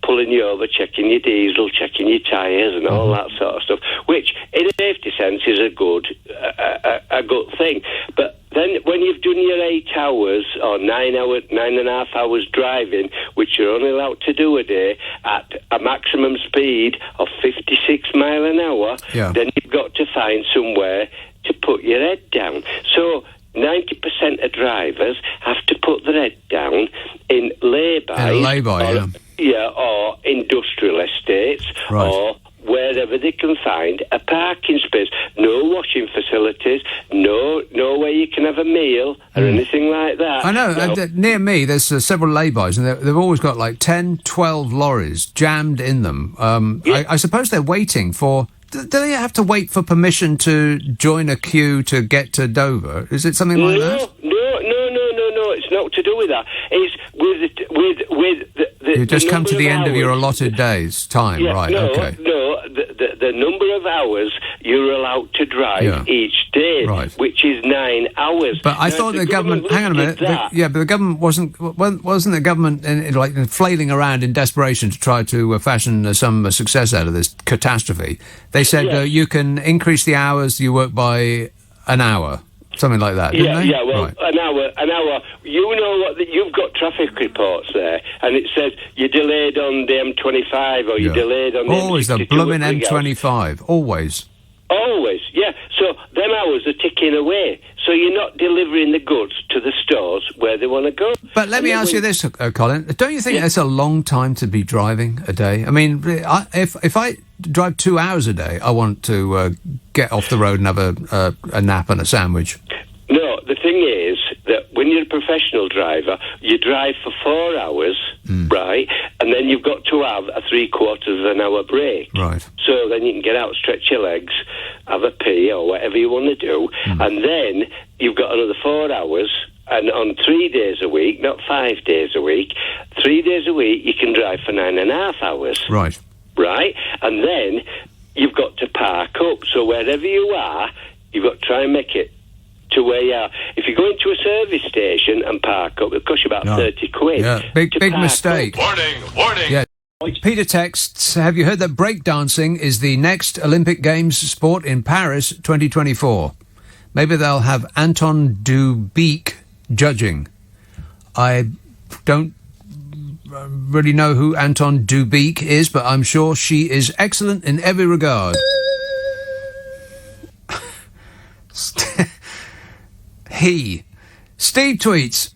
pulling you over, checking your diesel, checking your tyres, and all that sort of stuff, which, in a safety sense, is a good thing. But then when you've done your 8 hours or 9.5 hours driving, which you're only allowed to do a day at a maximum speed of 56 miles an hour, then you've got to find somewhere to put your head down. So 90% of drivers have to put their head down in lay-by. Or industrial estates, or wherever they can find a parking space. No washing facilities, no way you can have a meal or anything like that. I know, near me there's several lay-bys, and they've always got like 10, 12 lorries jammed in them. I suppose they're waiting for... Do they have to wait for permission to join a queue to get to Dover? Is it something like that? No, it's not to do with that. It's with the you just come to the end of your allotted days time, right? No, okay. No, the the number of hours you're allowed to drive each day, which is 9 hours. But I thought the government. Hang on a minute. But the government wasn't the government like flailing around in desperation to try to fashion some success out of this catastrophe. They said you can increase the hours you work by an hour. Something like that, didn't they? Yeah, well, an hour. You know what? You've got traffic reports there, and it says you're delayed on the M25 or you're delayed on the always M62. the blooming M25, always. Always, yeah. So them hours are ticking away. So you're not delivering the goods to the stores where they want to go. But let me ask you this, Colin. Don't you think it's a long time to be driving a day? I mean, if I drive 2 hours a day, I want to get off the road and have a nap and a sandwich. No, the thing is that when you're a professional driver, you drive for 4 hours, right? And then you've got to have a 3/4 of an hour break. Right. So then you can get out, stretch your legs, have a pee or whatever you want to do. And then you've got another 4 hours. And on 3 days a week, not 5 days a week, 3 days a week, you can drive for 9.5 hours. Right. Right? And then you've got to park up. So wherever you are, you've got to try and make it to where you are. If you go into a service station and park up, it'll cost you about 30 quid. Yeah, big mistake. Up. Warning! Yeah. Peter texts, have you heard that breakdancing is the next Olympic Games sport in Paris 2024? Maybe they'll have Anton Dubik judging. I don't really know who Anton Dubik is, but I'm sure she is excellent in every regard. Steve tweets,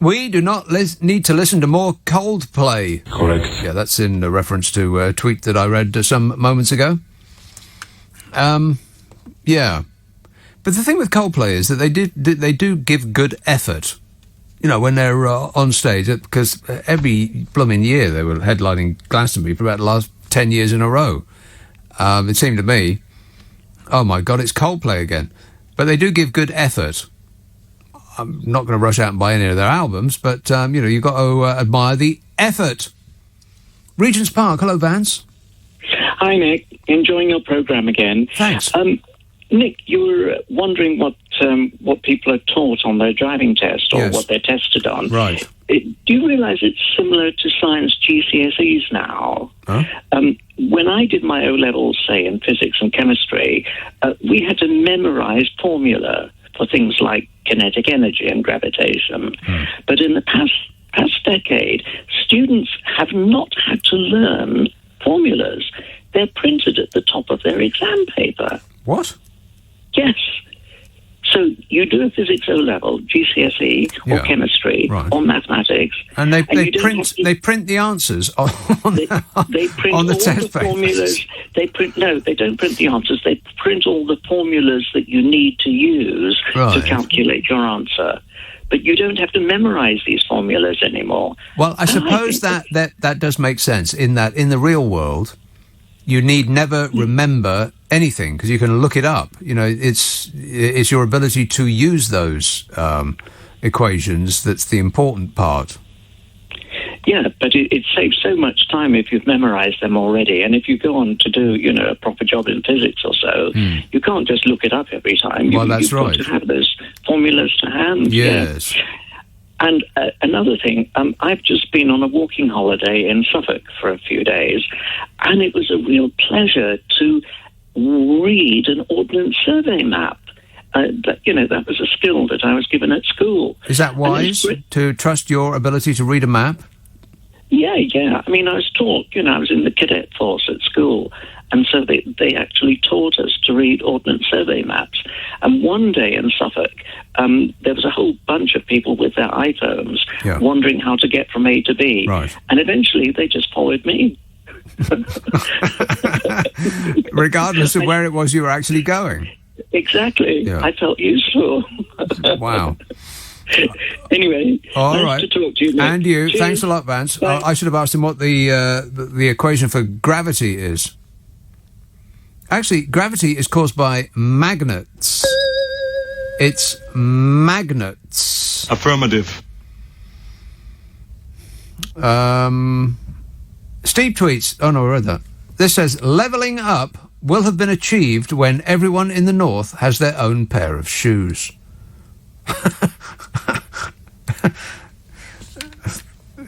we do not need to listen to more Coldplay. Correct. Yeah, that's in reference to a tweet that I read some moments ago. Yeah. But the thing with Coldplay is that they do give good effort, you know, when they're on stage, because every blooming year they were headlining Glastonbury for about the last 10 years in a row. It seemed to me, oh my God, it's Coldplay again. But they do give good effort. I'm not going to rush out and buy any of their albums, but, you know, you've got to admire the effort. Regent's Park, hello, Vance. Hi, Nick. Enjoying your programme again. Thanks. Nick, you were wondering what people are taught on their driving test or what they're tested on. Right. Do you realise it's similar to science GCSEs now? Huh? When I did my O-levels, say, in physics and chemistry, we had to memorise formula for things like kinetic energy and gravitation. But in the past decade, students have not had to learn formulas. They're printed at the top of their exam paper. What? Yes. So you do a physics O-level, GCSE, or chemistry, or mathematics, and they print the answers on they print on the all test the formulas. They don't print the answers. They print all the formulas that you need to use to calculate your answer. But you don't have to memorize these formulas anymore. Well, I suppose that does make sense in that in the real world, you need never remember anything because you can look it up. You know, it's your ability to use those equations that's the important part. Yeah, but it saves so much time if you've memorized them already. And if you go on to do, you know, a proper job in physics or so, you can't just look it up every time. Well, that's right. You've got to have those formulas to hand. Yes. Yeah. And another thing, I've just been on a walking holiday in Suffolk for a few days, and it was a real pleasure to read an Ordnance Survey map. That was a skill that I was given at school. Is that wise, to trust your ability to read a map? Yeah. I mean, I was taught, I was in the cadet force at school, and so they actually taught us to read Ordnance Survey maps. And one day in Suffolk, there was a whole bunch of people with their iPhones wondering how to get from A to B. Right. And eventually they just followed me. Regardless of where it was you were actually going. Exactly. Yeah. I felt useful. Wow. Anyway, all nice right. to talk to you, Nick. And you. Cheers. Thanks a lot, Vance. I should have asked him what the equation for gravity is. Actually, gravity is caused by magnets. It's magnets. Affirmative. Steve tweets. Oh no, I read that. This says levelling up will have been achieved when everyone in the north has their own pair of shoes.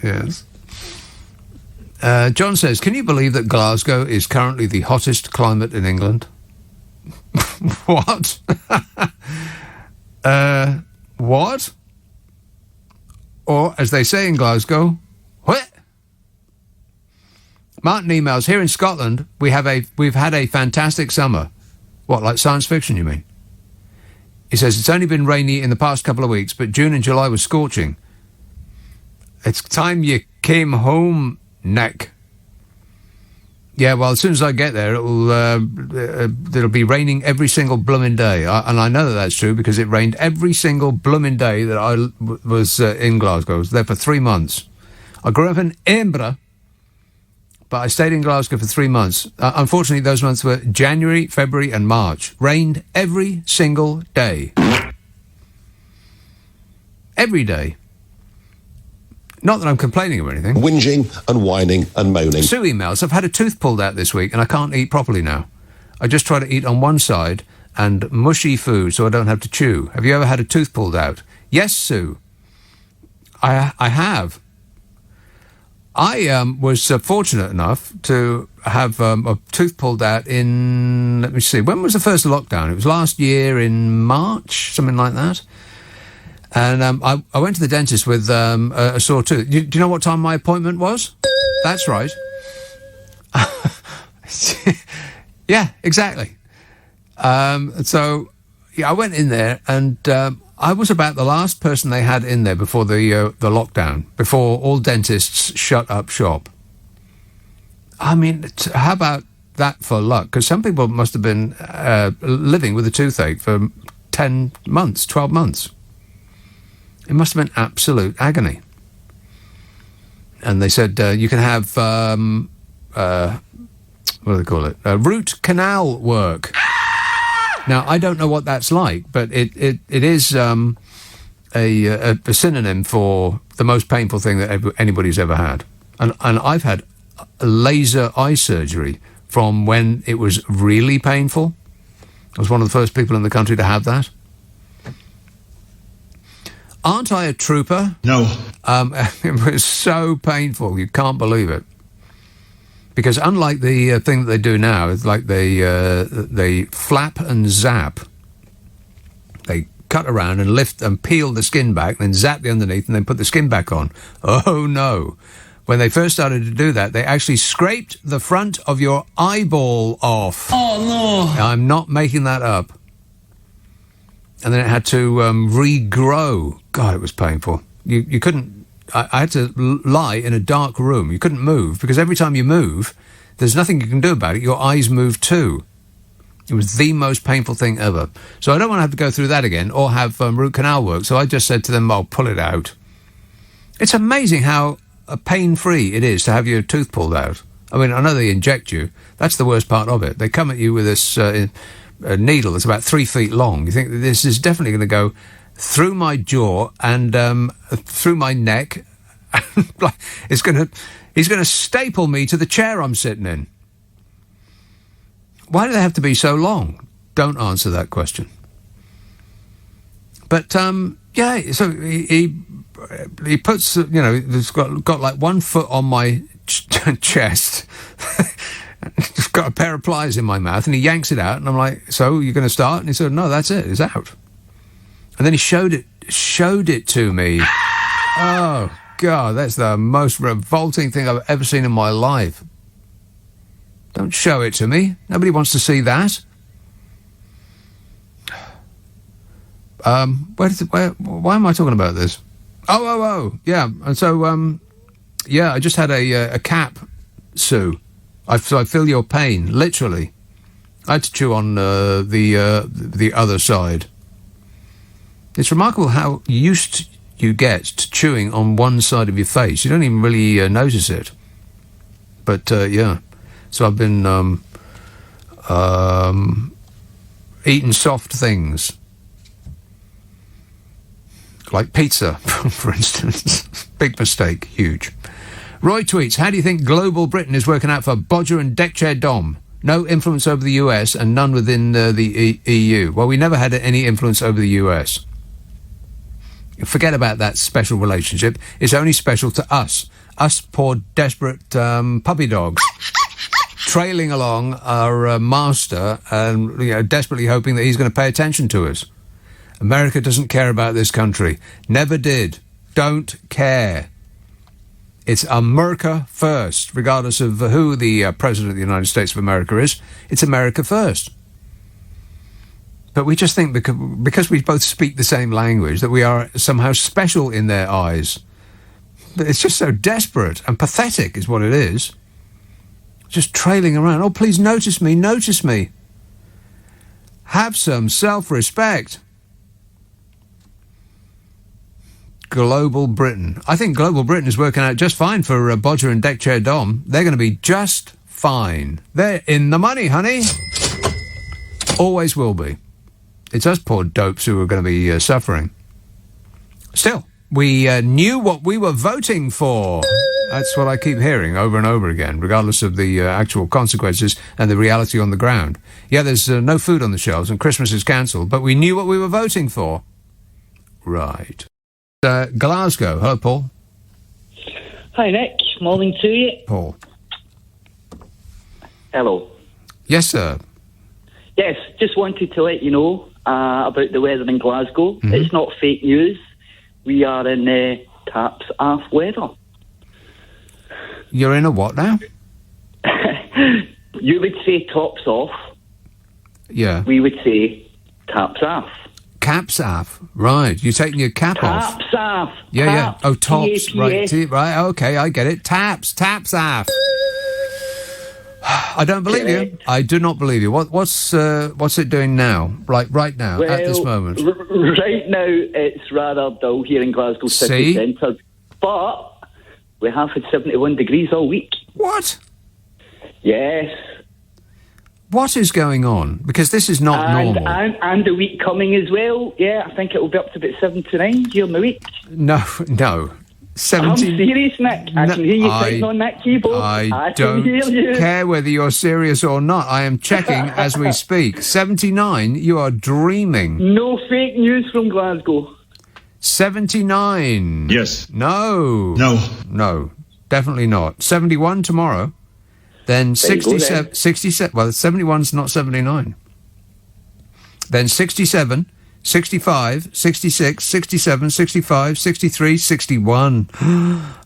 Yes. John says, can you believe that Glasgow is currently the hottest climate in England? What? What? Or, as they say in Glasgow, what? Martin emails, here in Scotland, we've had a fantastic summer. What, like science fiction, you mean? He says, it's only been rainy in the past couple of weeks, but June and July was scorching. It's time you came home, Nick. Yeah, well, as soon as I get there, it'll be raining every single blooming day. And I know that that's true because it rained every single blooming day that I was in Glasgow. I was there for 3 months. I grew up in Edinburgh, but I stayed in Glasgow for 3 months. Unfortunately, those months were January, February and March. Rained every single day. Every day. Not that I'm complaining or anything. Whinging and whining and moaning. Sue emails, I've had a tooth pulled out this week and I can't eat properly now. I just try to eat on one side and mushy food so I don't have to chew. Have you ever had a tooth pulled out? Yes, Sue. I have. I was fortunate enough to have a tooth pulled out in, let me see, when was the first lockdown? It was last year in March, something like that. And I went to the dentist with a sore tooth. Do you know what time my appointment was? That's right. Yeah, exactly. So, yeah, I went in there and I was about the last person they had in there before the lockdown, before all dentists shut up shop. I mean, how about that for luck? Because some people must have been living with a toothache for 10 months, 12 months. It must have been absolute agony. And they said, you can have, what do they call it? Root canal work. Now, I don't know what that's like, but it is a synonym for the most painful thing that anybody's ever had. And I've had laser eye surgery from when it was really painful. I was one of the first people in the country to have that. Aren't I a trooper? No. It was so painful, you can't believe it. Because unlike the thing that they do now, it's like they flap and zap. They cut around and lift and peel the skin back, then zap the underneath and then put the skin back on. Oh, no. When they first started to do that, they actually scraped the front of your eyeball off. Oh, no. I'm not making that up. And then it had to regrow. God, it was painful. You couldn't... I had to lie in a dark room. You couldn't move, because every time you move, there's nothing you can do about it. Your eyes move too. It was the most painful thing ever. So I don't want to have to go through that again, or have root canal work. So I just said to them, I'll pull it out. It's amazing how pain-free it is to have your tooth pulled out. I mean, I know they inject you. That's the worst part of it. They come at you with this... a needle that's about 3 feet long. You think that this is definitely going to go through my jaw and through my neck. He's going to staple me to the chair I'm sitting in. Why do they have to be so long? Don't answer that question. But yeah, so he puts, you know, he's got like 1 foot on my chest. He's got a pair of pliers in my mouth and he yanks it out and I'm like, so you're going to start? And he said, no, that's it, it's out. And then he showed it to me. Oh God, that's the most revolting thing I've ever seen in my life. Don't show it to me. Nobody wants to see that. Why am I talking about this? Oh, yeah. And so, yeah, I just had a cap, Sue. So I feel your pain, literally. I had to chew on the other side. It's remarkable how used you get to chewing on one side of your face. You don't even really notice it. But, yeah. So I've been eating soft things. Like pizza, for instance. Big mistake, huge. Roy tweets, how do you think global Britain is working out for Bodger and Deckchair Dom? No influence over the US and none within the EU. Well, we never had any influence over the US. Forget about that special relationship. It's only special to us. Us poor, desperate puppy dogs. Trailing along our master and desperately hoping that he's going to pay attention to us. America doesn't care about this country. Never did. Don't care. It's America first, regardless of who the President of the United States of America is. It's America first. But we just think because we both speak the same language that we are somehow special in their eyes. But it's just so desperate and pathetic is what it is. Just trailing around. Oh, please notice me, notice me. Have some self-respect. Global Britain. I think Global Britain is working out just fine for Bodger and Deckchair Dom. They're going to be just fine. They're in the money, honey. Always will be. It's us poor dopes who are going to be suffering. Still, we knew what we were voting for. That's what I keep hearing over and over again, regardless of the actual consequences and the reality on the ground. Yeah, there's no food on the shelves and Christmas is cancelled, but we knew what we were voting for. Right. Glasgow. Hello, Paul. Hi, Nick. Morning to you. Paul. Hello. Yes, sir. Yes, just wanted to let you know about the weather in Glasgow. Mm-hmm. It's not fake news. We are in taps off weather. You're in a what now? You would say tops off. Yeah. We would say taps off. Caps off. Right. You're taking your cap off. Taps off. Yeah, taps, yeah. Oh, tops. T-A-P-S. Right. Okay, I get it. Taps off. I don't believe you. I do not believe you. What's it doing now? Right now, at this moment. Right now, it's rather dull here in Glasgow city centre. But we have had 71 degrees all week. What? Yes. What is going on? Because this is not normal. And the week coming as well. Yeah, I think it will be up to about 79 during the week. No. 70... I'm serious, Nick. I can hear you typing on that keyboard. I can hear you. don't care whether you're serious or not. I am checking as we speak. 79? You are dreaming. No fake news from Glasgow. 79? Yes. No. No, definitely not. 71 tomorrow. Then 67, 67, well, 71's not 79. Then 67, 65, 66, 67, 65, 63, 61.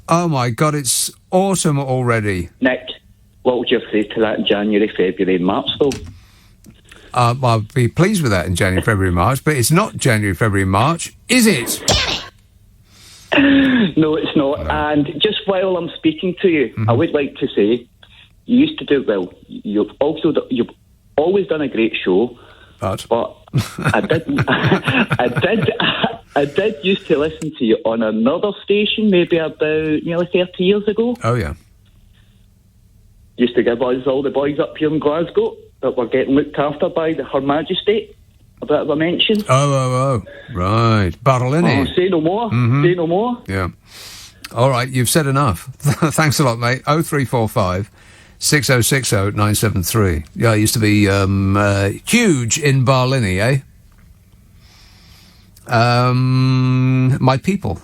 Oh, my God, it's autumn already. Nick, what would you say to that in January, February, March, though? I'll be pleased with that in January, February, March, but it's not January, February, March, is it? No, it's not. No. And just while I'm speaking to you, I would like to say, you used to do it well. You've always done a great show. But I did used to listen to you on another station, maybe about nearly 30 years ago. Oh, yeah. Used to give us all the boys up here in Glasgow that were getting looked after by Her Majesty. A bit of a mention. Oh. Right. Bartolini. Say no more. Mm-hmm. Say no more. Yeah. All right, you've said enough. Thanks a lot, mate. 0345 6060 973. Yeah, I used to be huge in Barlini, eh? My people.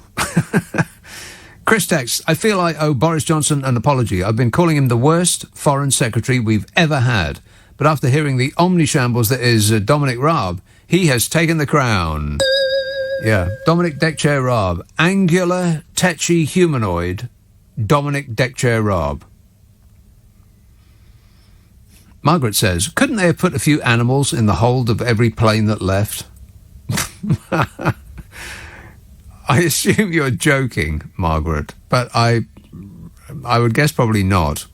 Chris texts, I feel I owe Boris Johnson an apology. I've been calling him the worst foreign secretary we've ever had. But after hearing the omni-shambles that is Dominic Raab, he has taken the crown. Yeah, Dominic Deckchair Raab. Angular, tetchy humanoid, Dominic Deckchair Raab. Margaret says, couldn't they have put a few animals in the hold of every plane that left? I assume you're joking, Margaret, but I would guess probably not.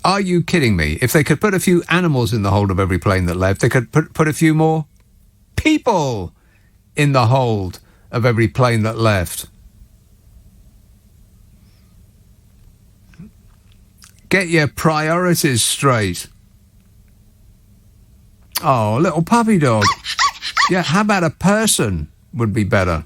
Are you kidding me? If they could put a few animals in the hold of every plane that left, they could put a few more people in the hold of every plane that left. Get your priorities straight. Oh, little puppy dog. Yeah, how about a person would be better?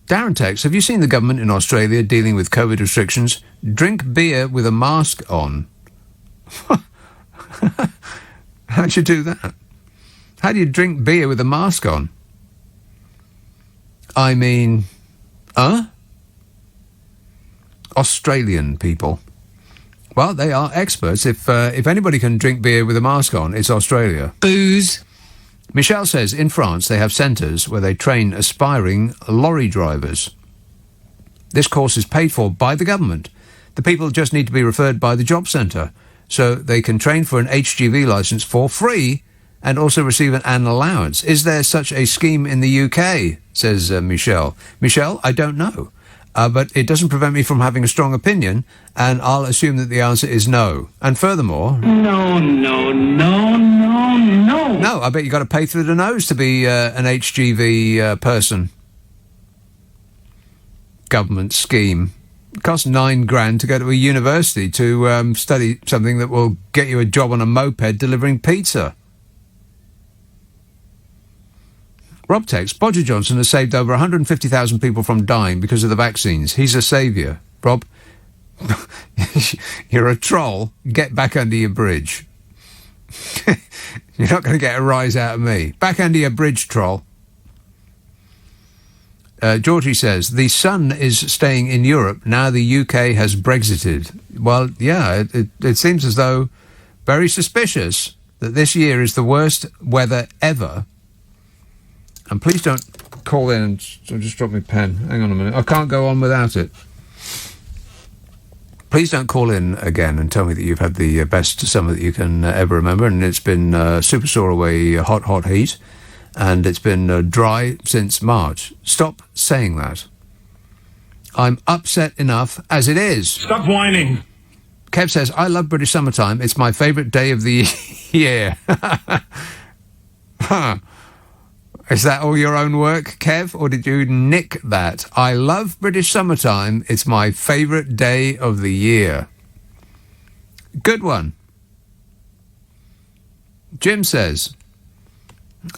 Darren texts, have you seen the government in Australia dealing with COVID restrictions? Drink beer with a mask on. How'd you do that? How do you drink beer with a mask on? I mean, Australian people. Well, they are experts. If anybody can drink beer with a mask on, it's Australia. Booze. Michelle says in France they have centres where they train aspiring lorry drivers. This course is paid for by the government. The people just need to be referred by the job centre, so they can train for an HGV licence for free and also receive an allowance. Is there such a scheme in the UK? Says Michelle. Michelle, I don't know. But it doesn't prevent me from having a strong opinion, and I'll assume that the answer is no. And furthermore... No. No, I bet you got to pay through the nose to be an HGV person. Government scheme. It costs $9,000 to go to a university to study something that will get you a job on a moped delivering pizza. Rob texts, Bodger Johnson has saved over 150,000 people from dying because of the vaccines. He's a saviour. Rob, you're a troll. Get back under your bridge. You're not going to get a rise out of me. Back under your bridge, troll. Georgie says, the sun is staying in Europe. Now the UK has Brexited. Well, yeah, it seems as though very suspicious that this year is the worst weather ever. And please don't call in and just drop me a pen. Hang on a minute. I can't go on without it. Please don't call in again and tell me that you've had the best summer that you can ever remember, and it's been super sore away, hot heat, and it's been dry since March. Stop saying that. I'm upset enough as it is. Stop whining. Kev says, I love British summertime. It's my favourite day of the year. Huh. Is that all your own work, Kev, or did you nick that? I love British summertime. It's my favourite day of the year. Good one. Jim says,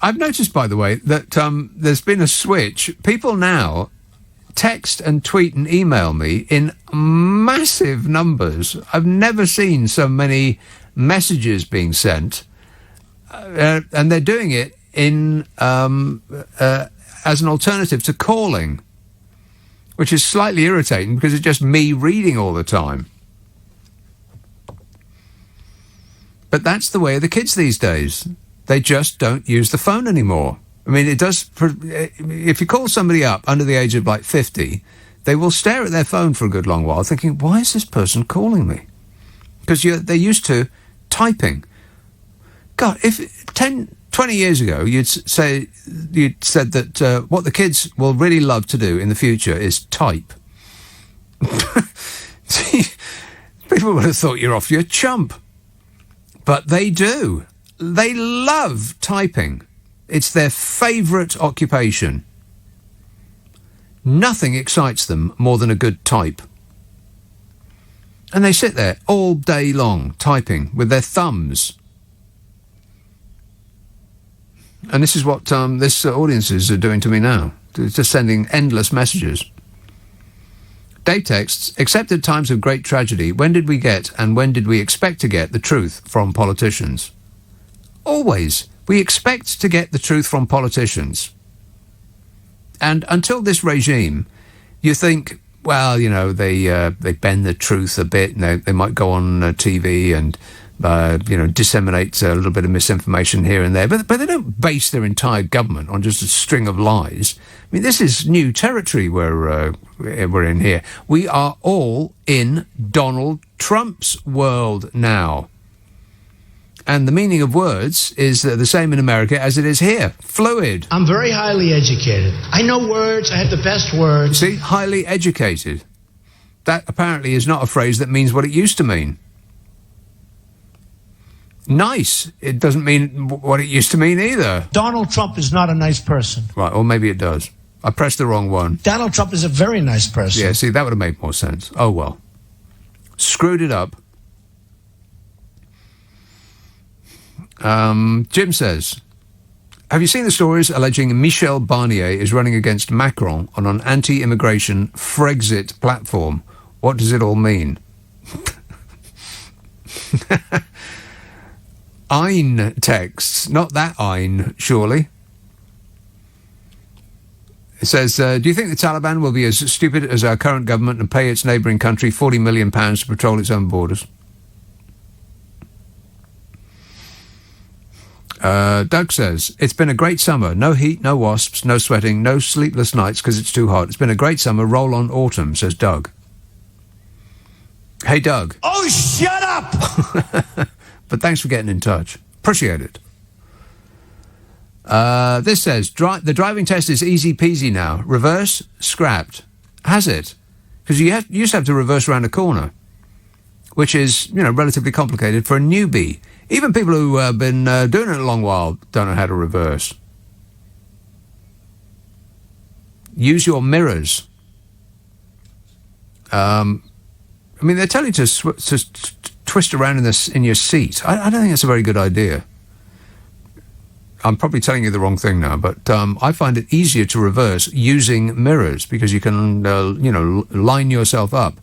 I've noticed, by the way, that there's been a switch. People now text and tweet and email me in massive numbers. I've never seen so many messages being sent, and they're doing it in as an alternative to calling, which is slightly irritating because it's just me reading all the time. But that's the way of the kids these days. They just don't use the phone anymore. I mean, it does. If you call somebody up under the age of like 50, they will stare at their phone for a good long while thinking, why is this person calling me? Because they're used to typing. God, if 20 years ago, you'd said that what the kids will really love to do in the future is type. See, people would have thought you're off your chump. But they do. They love typing. It's their favourite occupation. Nothing excites them more than a good type. And they sit there all day long typing with their thumbs. And this is what this audiences are doing to me now. It's just sending endless messages. Dave texts, except at times of great tragedy, when did we get and when did we expect to get the truth from politicians? Always. We expect to get the truth from politicians. And until this regime, you think, well, you know, they bend the truth a bit. And they might go on TV and disseminate a little bit of misinformation here and there, but they don't base their entire government on just a string of lies. I mean, this is new territory we're in here. We are all in Donald Trump's world now. And the meaning of words is the same in America as it is here. Fluid. I'm very highly educated. I know words. I have the best words. See, highly educated. That apparently is not a phrase that means what it used to mean. Nice. It doesn't mean what it used to mean either. Donald Trump is not a nice person. Right, or maybe it does. I pressed the wrong one. Donald Trump is a very nice person. Yeah, see, that would have made more sense. Oh, well. Screwed it up. Jim says, Have you seen the stories alleging Michel Barnier is running against Macron on an anti-immigration Frexit platform? What does it all mean? Ein texts, not that Ein, surely. It says, do you think the Taliban will be as stupid as our current government and pay its neighbouring country £40 million to patrol its own borders? Doug says, it's been a great summer. No heat, no wasps, no sweating, no sleepless nights because it's too hot. It's been a great summer. Roll on autumn, says Doug. Hey, Doug. Oh, shut up! But thanks for getting in touch. Appreciate it. This says, the driving test is easy peasy now. Reverse, scrapped. Has it? Because you used to have to reverse around a corner, which is, relatively complicated for a newbie. Even people who have been doing it a long while don't know how to reverse. Use your mirrors. They tell you to twist around in your seat. I don't think that's a very good idea. I'm probably telling you the wrong thing now, but I find it easier to reverse using mirrors because you can, line yourself up,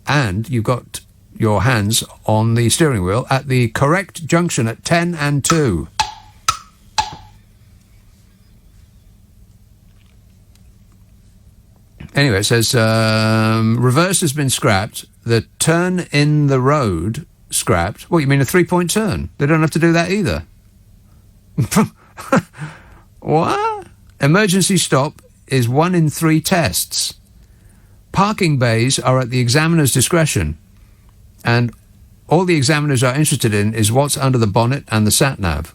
and you've got your hands on the steering wheel at the correct junction at 10 and 2. Anyway, it says, reverse has been scrapped. The turn in the road scrapped. What, you mean a 3-point turn? They don't have to do that either. What? Emergency stop is 1 in 3 tests. Parking bays are at the examiner's discretion. And all the examiners are interested in is what's under the bonnet and the sat-nav.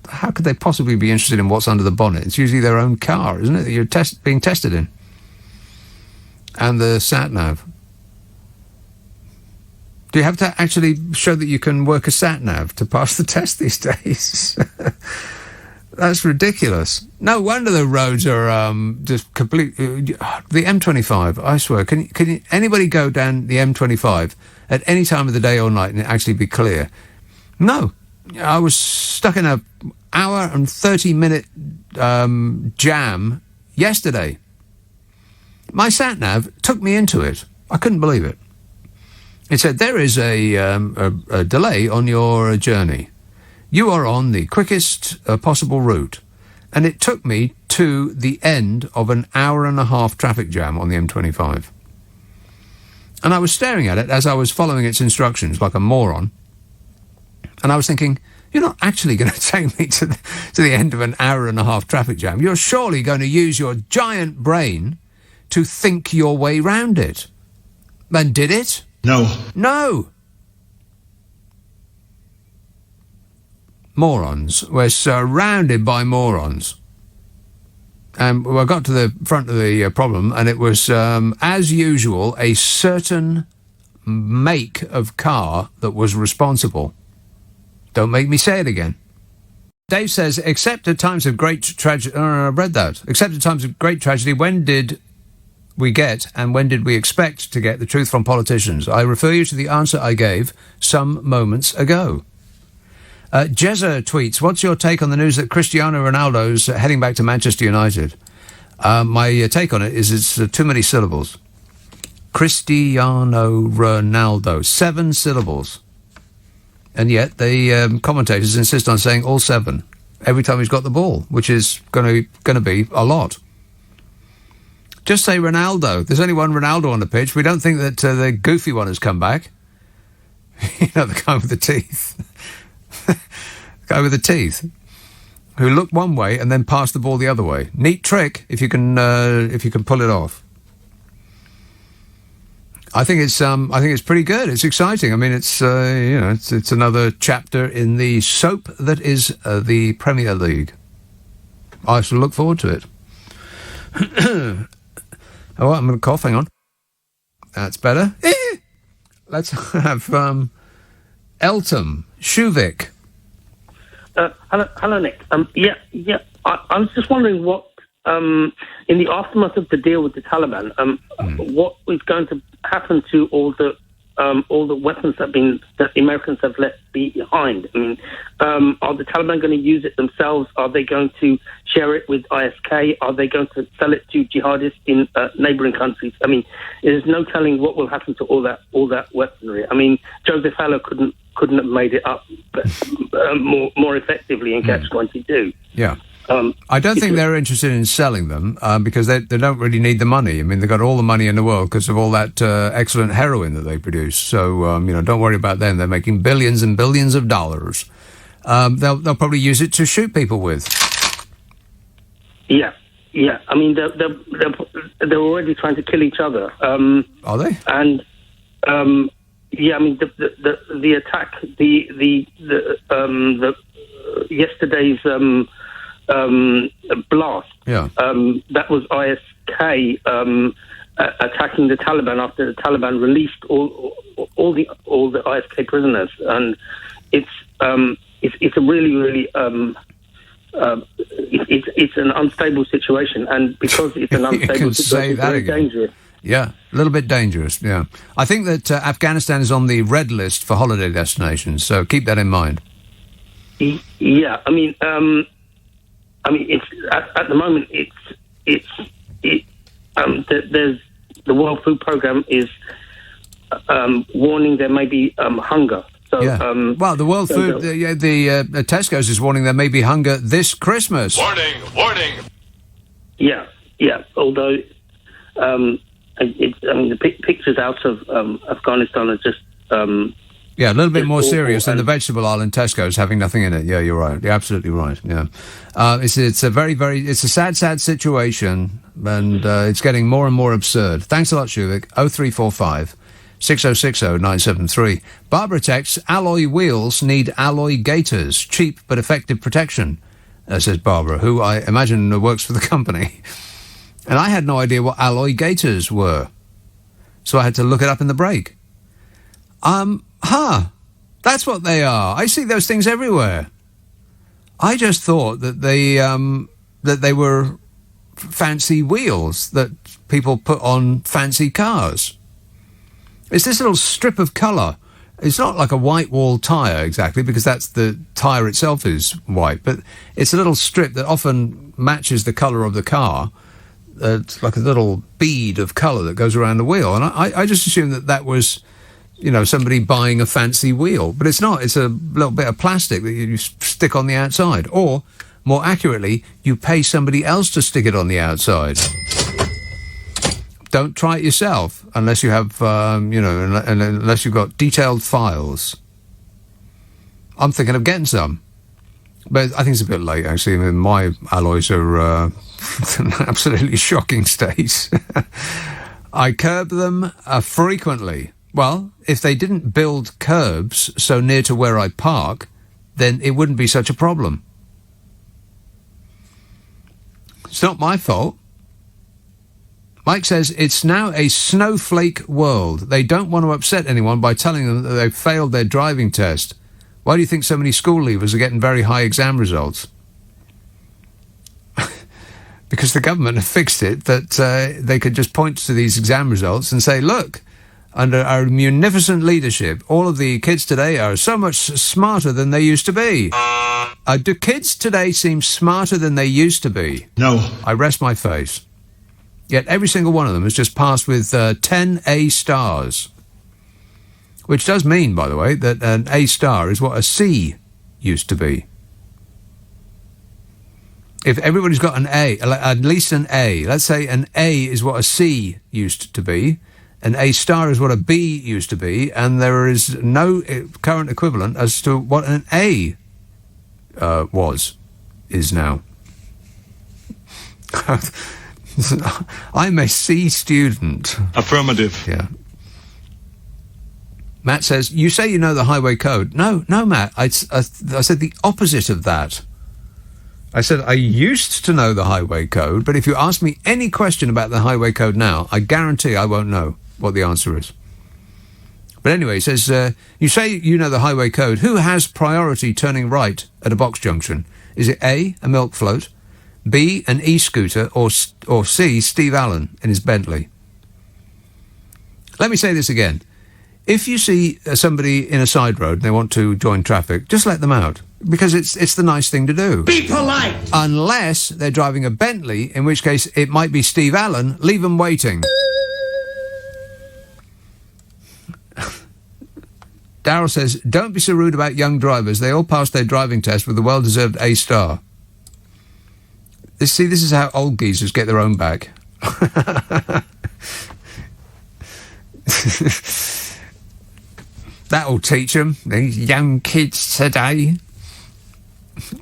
How could they possibly be interested in what's under the bonnet? It's usually their own car, isn't it, that you're being tested in? And the sat-nav. Do you have to actually show that you can work a sat-nav to pass the test these days? That's ridiculous. No wonder the roads are just completely... the M25, I swear. Can anybody go down the M25 at any time of the day or night and it actually be clear? No. I was stuck in an hour and 30-minute jam yesterday. My sat-nav took me into it. I couldn't believe it. It said, there is a delay on your journey. You are on the quickest possible route. And it took me to the end of an hour and a half traffic jam on the M25. And I was staring at it as I was following its instructions like a moron. And I was thinking, you're not actually going to take me to the end of an hour and a half traffic jam. You're surely going to use your giant brain to think your way round it. And did it? No. Morons. We're surrounded by morons. And I got to the front of the problem, and it was, as usual, a certain make of car that was responsible. Don't make me say it again. Dave says, except at times of great tragedy... I read that. Except at times of great tragedy, when did we get and when did we expect to get the truth from politicians? I refer you to the answer I gave some moments ago. Jezza tweets, what's your take on the news that Cristiano Ronaldo's heading back to Manchester United? My take on it is it's too many syllables. Cristiano Ronaldo. 7 syllables. And yet the commentators insist on saying all 7 every time he's got the ball, which is going to be a lot. Just say Ronaldo. There's only one Ronaldo on the pitch. We don't think that the goofy one has come back. The guy with the teeth. The guy with the teeth, who looked one way and then passed the ball the other way. Neat trick if you can pull it off. I think it's pretty good. It's exciting. I mean, it's it's another chapter in the soap that is the Premier League. I shall look forward to it. Oh, I'm going to cough. Hang on. That's better. Let's have Elton Shuvik. Hello, Nick. I was just wondering what, in the aftermath of the deal with the Taliban, what is going to happen to all the all the weapons that the Americans have left behind? I mean, are the Taliban going to use it themselves? Are they going to share it with ISK? Are they going to sell it to jihadists in neighbouring countries? I mean, there's no telling what will happen to all that weaponry. I mean, Joseph Haller couldn't have made it up more effectively in Catch-22. Yeah. I don't think they're interested in selling them because they don't really need the money. I mean, they've got all the money in the world because of all that excellent heroin that they produce. So, don't worry about them. They're making billions and billions of dollars. They'll probably use it to shoot people with. Yeah. I mean, they're already trying to kill each other. Are they? And yeah, I mean, the attack, the yesterday's blast. Yeah. That was ISK attacking the Taliban after the Taliban released all the ISK prisoners, and it's a really it's an unstable situation, and because it's an unstable situation, it's very dangerous. Yeah, a little bit dangerous. Yeah, I think that Afghanistan is on the red list for holiday destinations, so keep that in mind. Yeah, I mean, it's at the moment there's the World Food Programme is warning there may be hunger. So, yeah. Well, the World Food, the Tesco's is warning there may be hunger this Christmas. Warning! Yeah. Although, the pictures out of Afghanistan are just. Yeah, a little bit more serious than the vegetable aisle in Tesco's having nothing in it. Yeah, you're right. You're absolutely right. Yeah, it's a very, it's a sad situation, and it's getting more and more absurd. Thanks a lot, Shuvik. 0345 6060 973. Barbara texts, alloy wheels need alloy gaiters. Cheap but effective protection, says Barbara, who I imagine works for the company. And I had no idea what alloy gaiters were, so I had to look it up in the break. That's what they are. I see those things everywhere. I just thought that they were fancy wheels that people put on fancy cars. It's this little strip of colour. It's not like a white wall tyre exactly, because that's the tyre itself is white, but it's a little strip that often matches the colour of the car. It's like a little bead of colour that goes around the wheel. And I just assumed that was, somebody buying a fancy wheel. But it's not. It's a little bit of plastic that you stick on the outside. Or, more accurately, you pay somebody else to stick it on the outside. Don't try it yourself unless you have, unless you've got detailed files. I'm thinking of getting some. But I think it's a bit late, actually. I mean, my alloys are in an absolutely shocking state. I curb them frequently. Well, if they didn't build curbs so near to where I park, then it wouldn't be such a problem. It's not my fault. Mike says, it's now a snowflake world. They don't want to upset anyone by telling them that they've failed their driving test. Why do you think so many school leavers are getting very high exam results? Because the government have fixed it that they could just point to these exam results and say, look, under our munificent leadership, all of the kids today are so much smarter than they used to be. Do kids today seem smarter than they used to be? No. I rest my face. Yet every single one of them has just passed with 10 A stars. Which does mean, by the way, that an A star is what a C used to be. If everybody's got an A, at least an A, let's say an A is what a C used to be, an A star is what a B used to be, and there is no current equivalent as to what an A is now. I'm a C student. Affirmative. Yeah. Matt says, you say you know the highway code. No, Matt. I said the opposite of that. I said I used to know the highway code, but if you ask me any question about the highway code now, I guarantee I won't know what the answer is. But anyway, he says, you say you know the highway code. Who has priority turning right at a box junction? Is it A, a milk float, B, an e-scooter, or C, Steve Allen in his Bentley? Let me say this again. If you see somebody in a side road and they want to join traffic, just let them out. Because it's the nice thing to do. Be polite! Unless they're driving a Bentley, in which case it might be Steve Allen. Leave them waiting. Darryl says, don't be so rude about young drivers. They all passed their driving test with a well-deserved A-star. See, this is how old geezers get their own back. That'll teach them, these young kids today.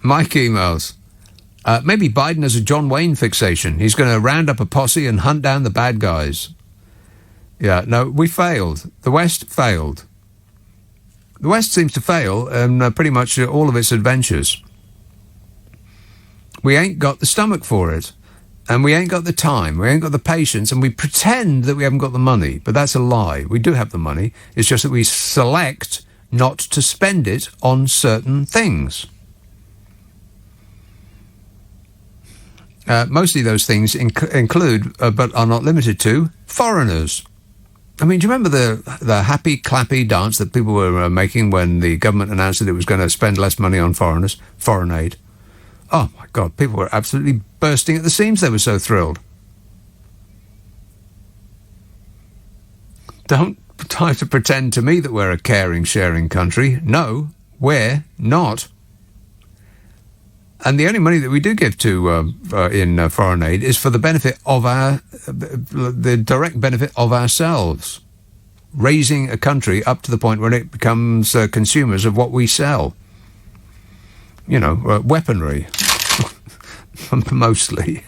Mike emails. Maybe Biden has a John Wayne fixation. He's going to round up a posse and hunt down the bad guys. Yeah, no, we failed. The West failed. The West seems to fail in pretty much all of its adventures. We ain't got the stomach for it. And we ain't got the time, we ain't got the patience, and we pretend that we haven't got the money. But that's a lie. We do have the money. It's just that we select not to spend it on certain things. Mostly those things include, but are not limited to, foreigners. I mean, do you remember the happy, clappy dance that people were making when the government announced that it was going to spend less money on foreigners, foreign aid? Oh, my God, people were absolutely bursting at the seams. They were so thrilled. Don't try to pretend to me that we're a caring, sharing country. No, we're not. And the only money that we do give to in foreign aid is for the benefit of the direct benefit of ourselves, raising a country up to the point where it becomes consumers of what we sell. You know, weaponry, mostly.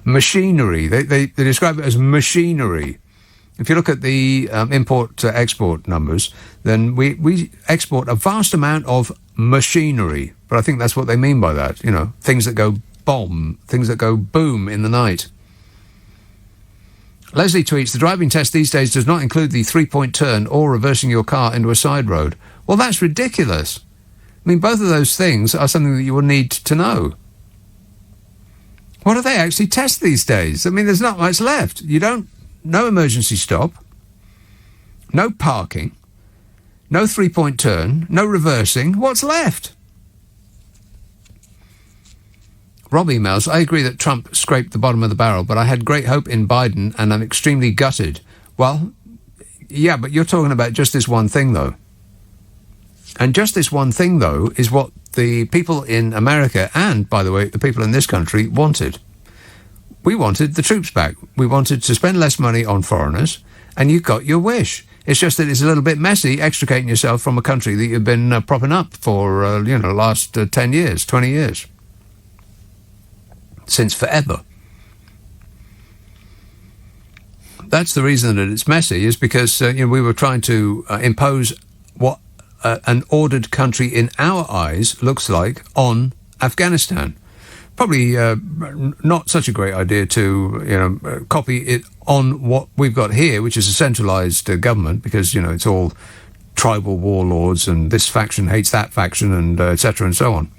Machinery. They describe it as machinery. If you look at the import-export numbers, then we export a vast amount of machinery. But I think that's what they mean by that, you know, things that go bomb, things that go boom in the night. Leslie tweets, the driving test these days does not include the three-point turn or reversing your car into a side road. Well, that's ridiculous. I mean, both of those things are something that you will need to know. What do they actually test these days? I mean, there's not much left. No emergency stop, no parking, no three-point turn, no reversing. What's left? Rob emails, I agree that Trump scraped the bottom of the barrel, but I had great hope in Biden and I'm extremely gutted. Well, yeah, but you're talking about just this one thing, though. And just this one thing, though, is what the people in America and, by the way, the people in this country wanted. We wanted the troops back. We wanted to spend less money on foreigners, and you got your wish. It's just that it's a little bit messy extricating yourself from a country that you've been propping up for, the last 10 years, 20 years. Since forever. That's the reason that it's messy, is because we were trying to impose what an ordered country in our eyes looks like on Afghanistan. Probably not such a great idea to copy it on what we've got here, which is a centralised government, because it's all tribal warlords and this faction hates that faction and etc. and so on.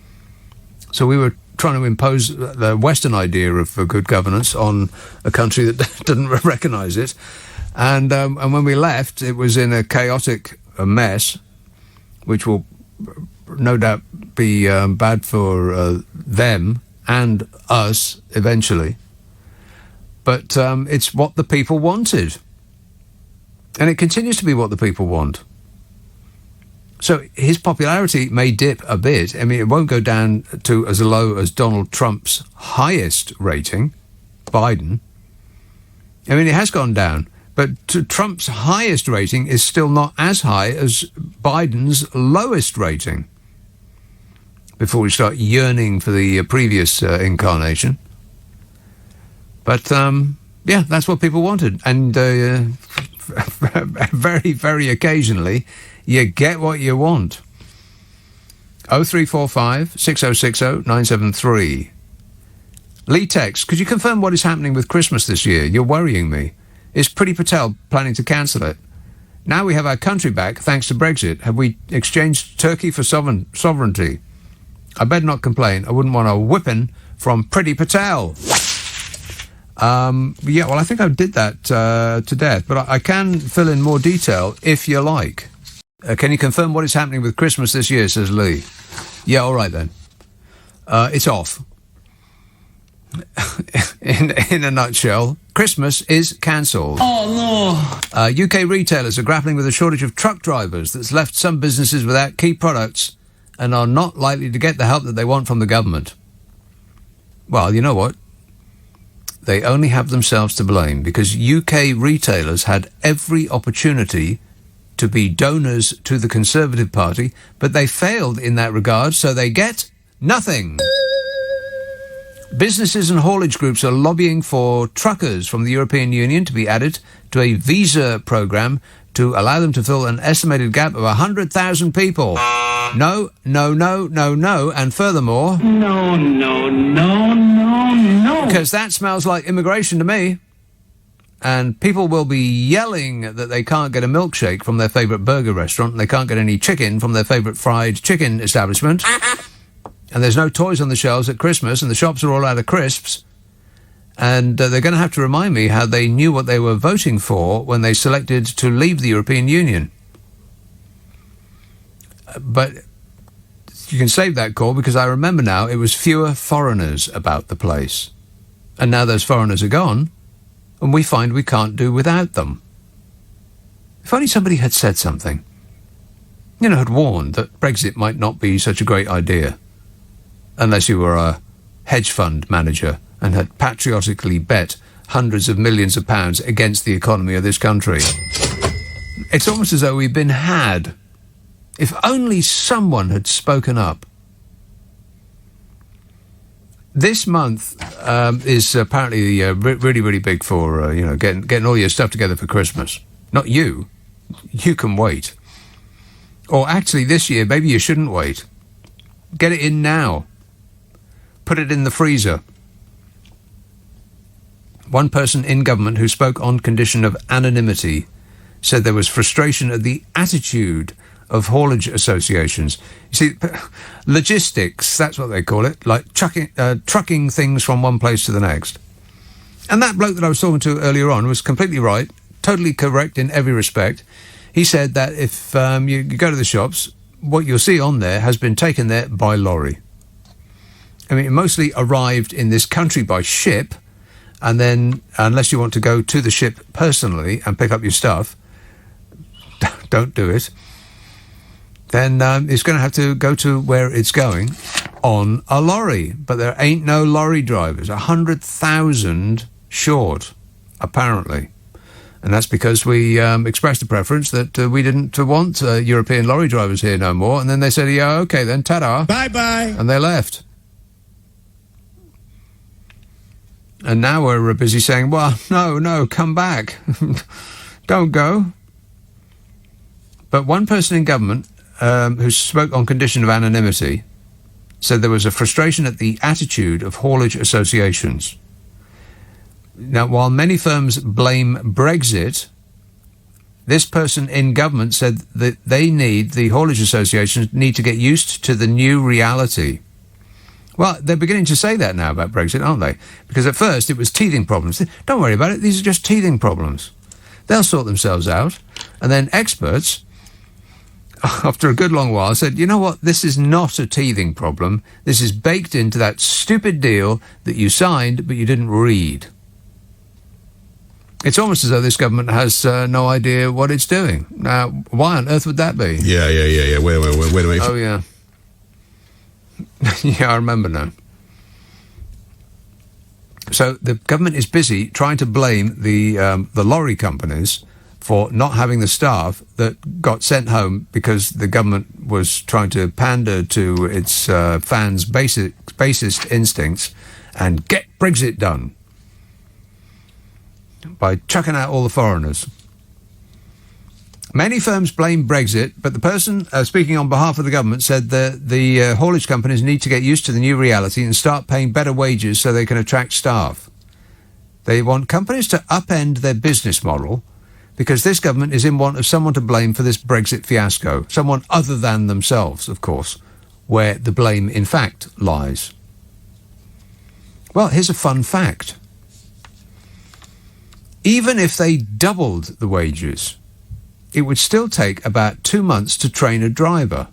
So we were trying to impose the Western idea of good governance on a country that didn't recognise it, and when we left, it was in a chaotic mess, which will no doubt be bad for them and us eventually. But it's what the people wanted, and it continues to be what the people want. So his popularity may dip a bit. I mean, it won't go down to as low as Donald Trump's highest rating, Biden. I mean, it has gone down, but Trump's highest rating is still not as high as Biden's lowest rating. Before we start yearning for the previous incarnation. But, that's what people wanted. And very, very occasionally, you get what you want. 0345 6060 973. Lee text, could you confirm what is happening with Christmas this year? You're worrying me. Is Priti Patel planning to cancel it? Now we have our country back thanks to Brexit. Have we exchanged Turkey for sovereignty? I better not complain. I wouldn't want a whipping from Priti Patel. Yeah, well, I think I did that to death, but I can fill in more detail if you like. Can you confirm what is happening with Christmas this year, says Lee. Yeah, all right then. It's off. In a nutshell, Christmas is cancelled. Oh, no. UK retailers are grappling with a shortage of truck drivers that's left some businesses without key products and are not likely to get the help that they want from the government. Well, you know what? They only have themselves to blame, because UK retailers had every opportunity to be donors to the Conservative Party, but they failed in that regard, so they get nothing. Businesses and haulage groups are lobbying for truckers from the European Union to be added to a visa programme to allow them to fill an estimated gap of 100,000 people. No, no, no, no, no, and furthermore... No, no, no, no, no. Because that smells like immigration to me. And people will be yelling that they can't get a milkshake from their favourite burger restaurant, and they can't get any chicken from their favourite fried chicken establishment. And there's no toys on the shelves at Christmas, and the shops are all out of crisps. And they're going to have to remind me how they knew what they were voting for when they selected to leave the European Union. But you can save that call, because I remember now it was fewer foreigners about the place. And now those foreigners are gone, and we find we can't do without them. If only somebody had said something. You know, had warned that Brexit might not be such a great idea. Unless you were a hedge fund manager and had patriotically bet hundreds of millions of pounds against the economy of this country. It's almost as though we've been had. If only someone had spoken up. This month is apparently really, really big for, getting all your stuff together for Christmas. Not you. You can wait. Or actually, this year, maybe you shouldn't wait. Get it in now. Put it in the freezer. One person in government who spoke on condition of anonymity said there was frustration at the attitude of haulage associations. You see, logistics, that's what they call it, like trucking things from one place to the next. And that bloke that I was talking to earlier on was completely right, totally correct in every respect. He said that if you go to the shops, what you'll see on there has been taken there by lorry. I mean, it mostly arrived in this country by ship, and then, unless you want to go to the ship personally and pick up your stuff, don't do it, then it's going to have to go to where it's going on a lorry. But there ain't no lorry drivers. 100,000 short, apparently. And that's because we expressed a preference that we didn't want European lorry drivers here no more. And then they said, yeah, OK, then, ta-da. Bye-bye. And they left. And now we're busy saying, well, no, come back. Don't go. But one person in government who spoke on condition of anonymity said there was a frustration at the attitude of haulage associations. Now, while many firms blame Brexit, this person in government said that the haulage associations need to get used to the new reality. Well, they're beginning to say that now about Brexit, aren't they? Because at first it was teething problems. Don't worry about it, these are just teething problems. They'll sort themselves out. And then experts, after a good long while, said, you know what, this is not a teething problem. This is baked into that stupid deal that you signed but you didn't read. It's almost as though this government has no idea what it's doing. Now, why on earth would that be? Yeah. Wait a minute. Oh, yeah. Yeah, I remember now. So the government is busy trying to blame the lorry companies for not having the staff that got sent home because the government was trying to pander to its fans' basest instincts and get Brexit done by chucking out all the foreigners. Many firms blame Brexit, but the person speaking on behalf of the government said that the haulage companies need to get used to the new reality and start paying better wages so they can attract staff. They want companies to upend their business model because this government is in want of someone to blame for this Brexit fiasco, someone other than themselves, of course, where the blame in fact lies. Well, here's a fun fact. even if they doubled the wages, it would still take about 2 months to train a driver.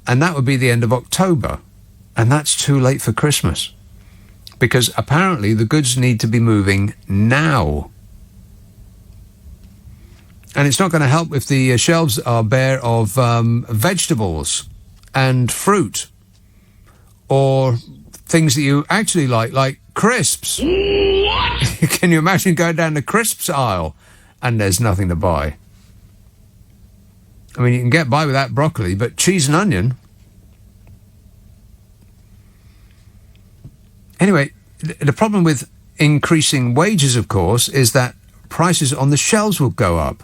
And that would be the end of October. And that's too late for Christmas. Because apparently the goods need to be moving now. And it's not going to help if the shelves are bare of vegetables and fruit or things that you actually like crisps. What? Can you imagine going down the crisps aisle and there's nothing to buy? I mean, you can get by without broccoli, but cheese and onion. Anyway, the problem with increasing wages, of course, is that prices on the shelves will go up.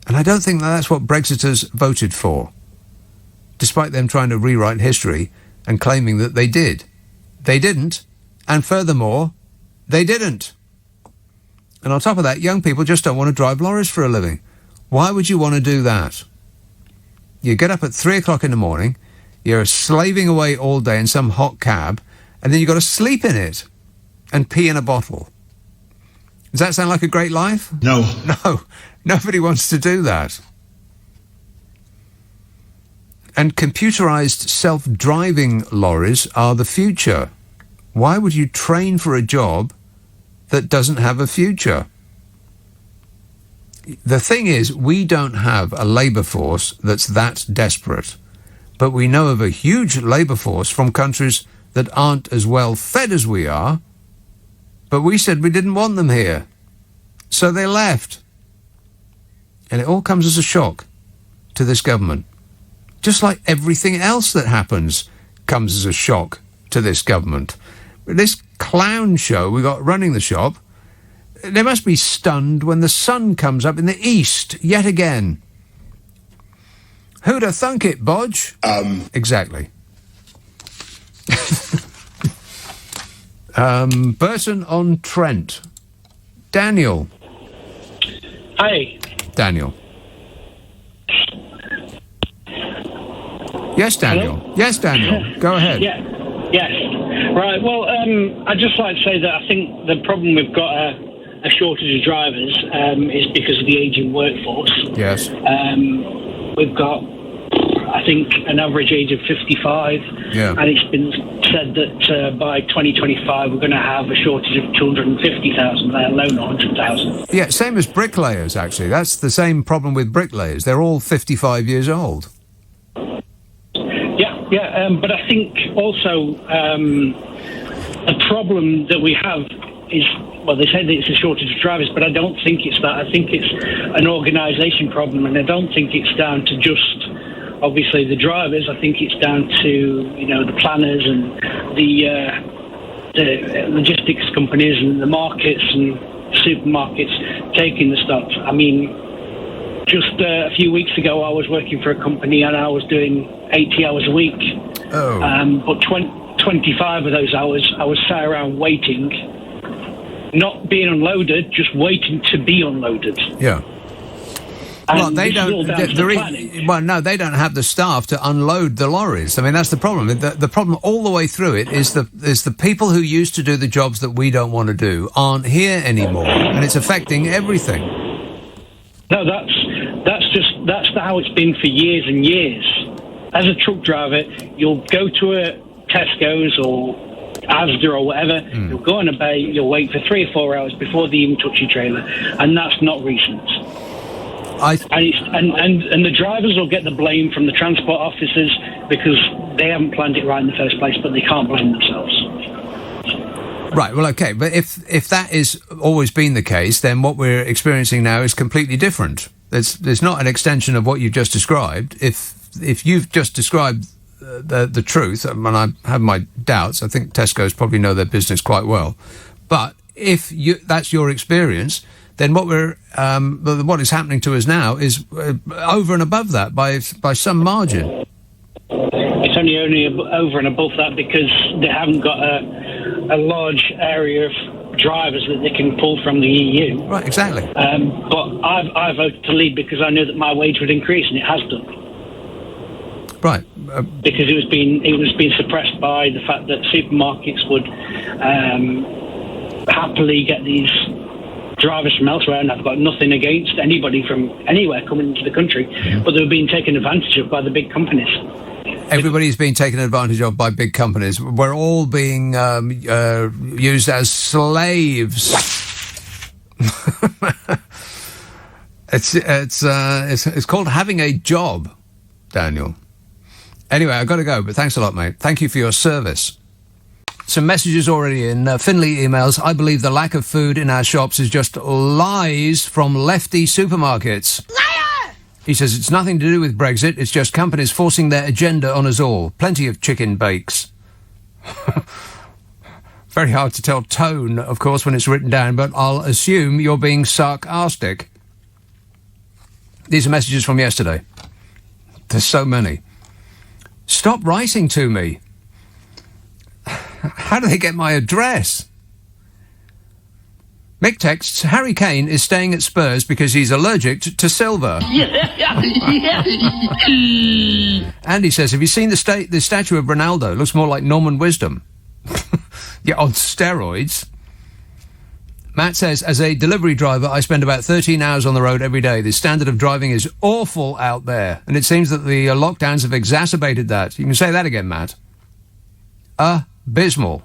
And I don't think that's what Brexiters voted for, despite them trying to rewrite history and claiming that they did. They didn't, and furthermore, they didn't. And on top of that, young people just don't want to drive lorries for a living. Why would you want to do that? You get up at 3 o'clock in the morning, you're slaving away all day in some hot cab, and then you've got to sleep in it and pee in a bottle. Does that sound like a great life? No. No, nobody wants to do that. And computerized self-driving lorries are the future. Why would you train for a job that doesn't have a future? The thing is, we don't have a labour force that's that desperate. But we know of a huge labour force from countries that aren't as well fed as we are. But we said we didn't want them here. So they left. And it all comes as a shock to this government. Just like everything else that happens comes as a shock to this government. This clown show we got running the shop, they must be stunned when the sun comes up in the east yet again. Who'd have thunk it, Bodge? Exactly. Burton-on-Trent. Daniel. Hi. Daniel. Yes, Daniel. Hello? Yes, Daniel. Go ahead. Yeah. Yes. Right. Well, I'd just like to say that I think the problem we've got a shortage of drivers is because of the ageing workforce. Yes. We've got, I think, an average age of 55. Yeah. And it's been said that by 2025 we're going to have a shortage of 250,000, let alone 100,000. Yeah, same as bricklayers, actually. That's the same problem with bricklayers. They're all 55 years old. Yeah, but I think also the problem that we have is, well, they say that it's a shortage of drivers, but I don't think it's that. I think it's an organisation problem, and I don't think it's down to just, obviously, the drivers. I think it's down to, the planners and the logistics companies and the markets and supermarkets taking the stock. I mean, just a few weeks ago, I was working for a company and I was doing 80 hours a week. Oh. But 25 of those hours, I was sat around waiting, not being unloaded, just waiting to be unloaded. Yeah. And well, they this is all don't. down to the planning. Well, no, they don't have the staff to unload the lorries. I mean, that's the problem. The problem all the way through it is the people who used to do the jobs that we don't want to do aren't here anymore, and it's affecting everything. No, that's how it's been for years and years. As a truck driver, you'll go to a Tesco's or Asda or whatever, you'll go on a bay, you'll wait for 3 or 4 hours before they even touch your trailer, and that's not recent. And the drivers will get the blame from the transport officers because they haven't planned it right in the first place, but they can't blame themselves. Right, well, okay, but if that is always been the case, then what we're experiencing now is completely different. It's not an extension of what you've just described. If you've just described the truth, and I have my doubts, I think Tesco's probably know their business quite well. But if that's your experience, then what is happening to us now is over and above that by some margin. It's only over and above that because they haven't got a large area of drivers that they can pull from the EU. Right, exactly. But I voted to leave because I knew that my wage would increase, and it has done. Right. Because it was being suppressed by the fact that supermarkets would happily get these drivers from elsewhere, and I've got nothing against anybody from anywhere coming into the country, but they were being taken advantage of by the big companies. Everybody's being taken advantage of by big companies. We're all being used as slaves. It's called having a job, Daniel. Anyway, I've got to go, but thanks a lot, mate. Thank you for your service. Some messages already in. Finley emails, I believe the lack of food in our shops is just lies from lefty supermarkets. Liar! He says it's nothing to do with Brexit, it's just companies forcing their agenda on us all. Plenty of chicken bakes. Very hard to tell tone, of course, when it's written down, but I'll assume you're being sarcastic. These are messages from yesterday. There's so many. Stop writing to me. How do they get my address? Mick texts, Harry Kane is staying at Spurs because he's allergic to silver. Andy says, have you seen the statue of Ronaldo? It looks more like Norman Wisdom. Yeah, on steroids. Matt says, as a delivery driver, I spend about 13 hours on the road every day. The standard of driving is awful out there. And it seems that the lockdowns have exacerbated that. You can say that again, Matt. Abysmal.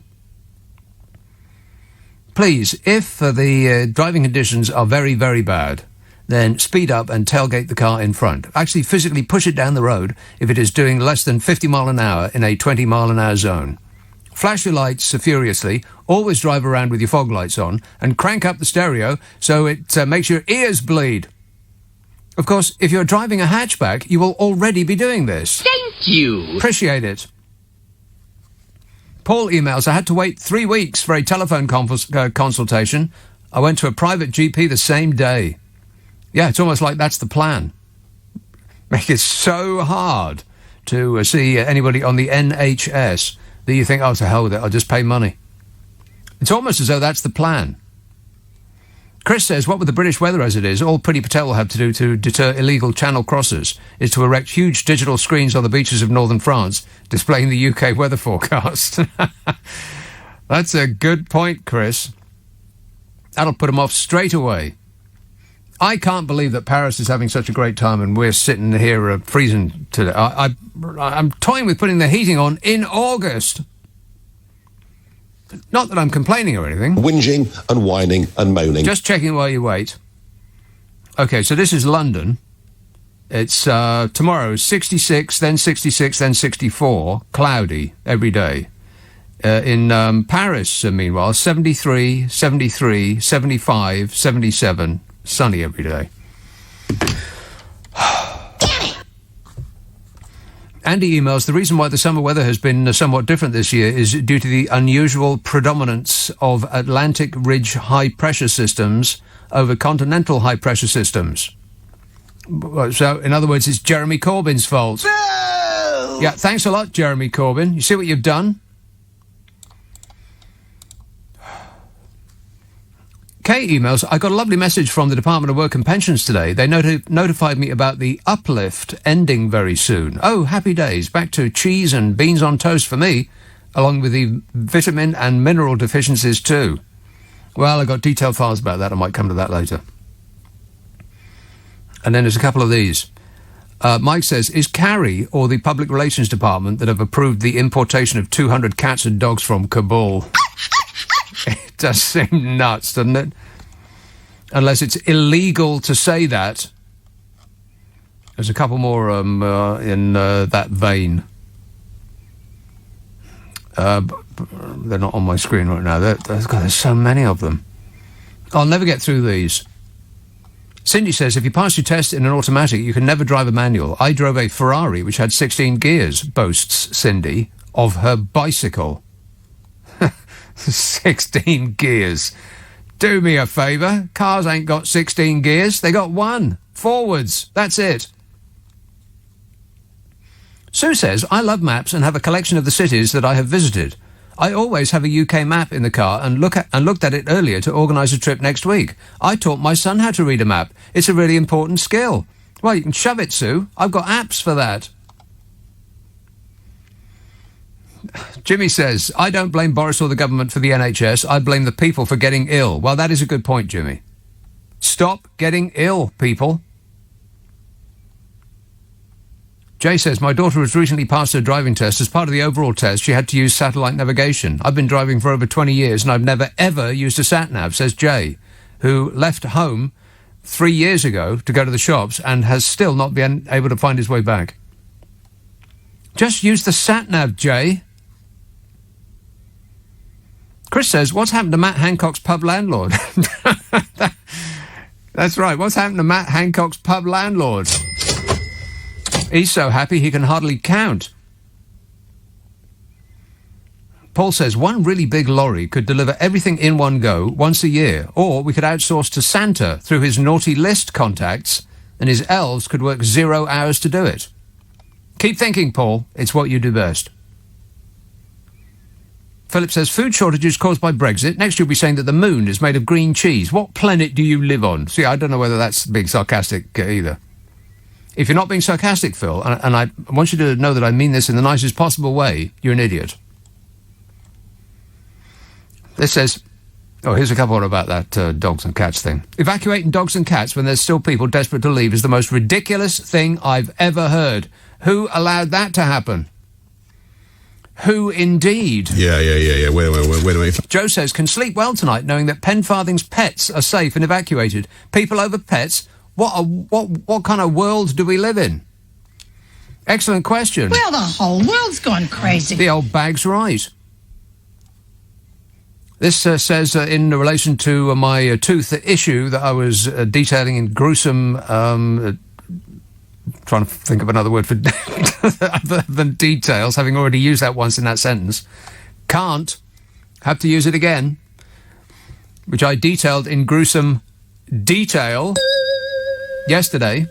Please, if the driving conditions are very, very bad, then speed up and tailgate the car in front. Actually, physically push it down the road if it is doing less than 50 mile an hour in a 20 mile an hour zone. Flash your lights furiously, always drive around with your fog lights on, and crank up the stereo so it makes your ears bleed. Of course, if you're driving a hatchback, you will already be doing this. Thank you. Appreciate it. Paul emails, I had to wait 3 weeks for a telephone consultation. I went to a private GP the same day. Yeah, it's almost like that's the plan. Make it so hard to see anybody on the NHS that you think, oh, to hell with it, I'll just pay money. It's almost as though that's the plan. Chris says, what with the British weather as it is, all Priti Patel will have to do to deter illegal channel crossers is to erect huge digital screens on the beaches of northern France displaying the UK weather forecast. That's a good point, Chris. That'll put them off straight away. I can't believe that Paris is having such a great time and we're sitting here freezing today. I'm toying with putting the heating on in August. Not that I'm complaining or anything. Whinging and whining and moaning. Just checking while you wait. Okay, so this is London. It's tomorrow, 66, then 66, then 64, cloudy every day. In Paris, meanwhile, 73, 73, 75, 77, sunny every day. Andy emails, the reason why the summer weather has been somewhat different this year is due to the unusual predominance of Atlantic Ridge high-pressure systems over continental high-pressure systems. So, in other words, it's Jeremy Corbyn's fault. No! Yeah, thanks a lot, Jeremy Corbyn. You see what you've done? Kay emails, I got a lovely message from the Department of Work and Pensions today. They notified me about the uplift ending very soon. Oh, happy days. Back to cheese and beans on toast for me, along with the vitamin and mineral deficiencies too. Well, I got detailed files about that. I might come to that later. And then there's a couple of these. Mike says, is Carrie or the Public Relations Department that have approved the importation of 200 cats and dogs from Kabul? It does seem nuts, doesn't it? Unless it's illegal to say that. There's a couple more in that vein. They're not on my screen right now. There's so many of them. I'll never get through these. Cindy says, if you pass your test in an automatic, you can never drive a manual. I drove a Ferrari which had 16 gears, boasts Cindy, of her bicycle. 16 gears. Do me a favour. Cars ain't got 16 gears. They got one. Forwards. That's it. Sue says, I love maps and have a collection of the cities that I have visited. I always have a UK map in the car and looked at it earlier to organise a trip next week. I taught my son how to read a map. It's a really important skill. Well, you can shove it, Sue. I've got apps for that. Jimmy says, I don't blame Boris or the government for the NHS. I blame the people for getting ill. Well, that is a good point, Jimmy. Stop getting ill, people. Jay says, my daughter has recently passed her driving test. As part of the overall test, she had to use satellite navigation. I've been driving for over 20 years and I've never, ever used a sat-nav, says Jay, who left home 3 years ago to go to the shops and has still not been able to find his way back. Just use the sat-nav, Jay. Chris says, what's happened to Matt Hancock's pub landlord? That's right, what's happened to Matt Hancock's pub landlord? He's so happy he can hardly count. Paul says, one really big lorry could deliver everything in one go once a year, or we could outsource to Santa through his naughty list contacts, and his elves could work 0 hours to do it. Keep thinking, Paul. It's what you do best. Philip says, food shortages caused by Brexit. Next you'll be saying that the moon is made of green cheese. What planet do you live on? See, I don't know whether that's being sarcastic either. If you're not being sarcastic, Phil, and I want you to know that I mean this in the nicest possible way, you're an idiot. This says, oh, here's a couple more about that dogs and cats thing. Evacuating dogs and cats when there's still people desperate to leave is the most ridiculous thing I've ever heard. Who allowed that to happen? Who indeed? Yeah. Wait a minute. Joe says, can sleep well tonight knowing that Penfarthing's pets are safe and evacuated. People over pets? What kind of world do we live in? Excellent question. Well, the whole world's gone crazy. The old bag's right. This says, in relation to my tooth issue that I was detailing in gruesome... trying to think of another word for other than details, having already used that once in that sentence. Can't. Have to use it again. Which I detailed in gruesome detail yesterday.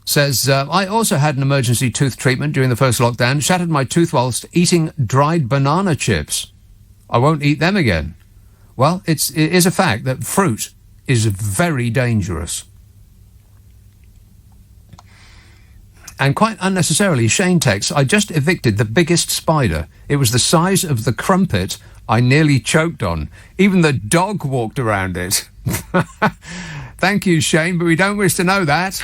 Says, I also had an emergency tooth treatment during the first lockdown. Shattered my tooth whilst eating dried banana chips. I won't eat them again. Well, it is a fact that fruit is very dangerous. And quite unnecessarily, Shane texts, I just evicted the biggest spider. It was the size of the crumpet I nearly choked on. Even the dog walked around it. Thank you, Shane, but we don't wish to know that.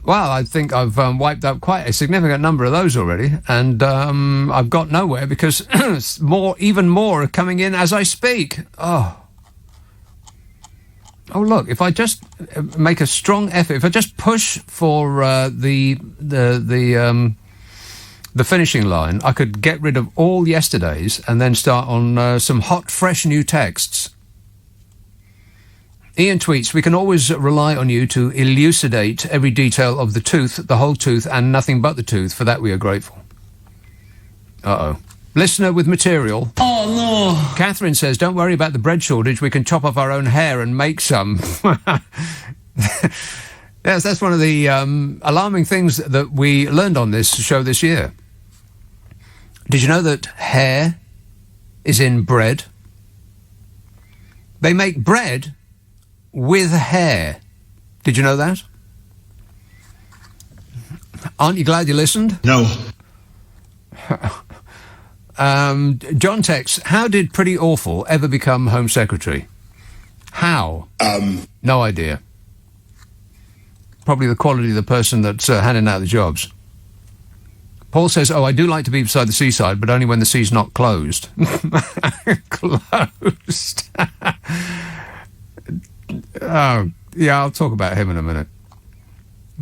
Well, I think I've wiped up quite a significant number of those already, and I've got nowhere because even more are coming in as I speak. Oh, look, if I just make a strong effort, if I just push for the finishing line, I could get rid of all yesterday's and then start on some hot, fresh new texts. Ian tweets, we can always rely on you to elucidate every detail of the tooth, the whole tooth, and nothing but the tooth. For that we are grateful. Uh-oh. Listener with material. Oh, no. Catherine says, don't worry about the bread shortage. We can chop off our own hair and make some. Yes, that's one of the alarming things that we learned on this show this year. Did you know that hair is in bread? They make bread with hair. Did you know that? Aren't you glad you listened? No. John texts, how did Pretty Awful ever become Home Secretary? How? No idea. Probably the quality of the person that's handing out the jobs. Paul says, I do like to be beside the seaside, but only when the sea's not closed. Closed. Oh, yeah, I'll talk about him in a minute.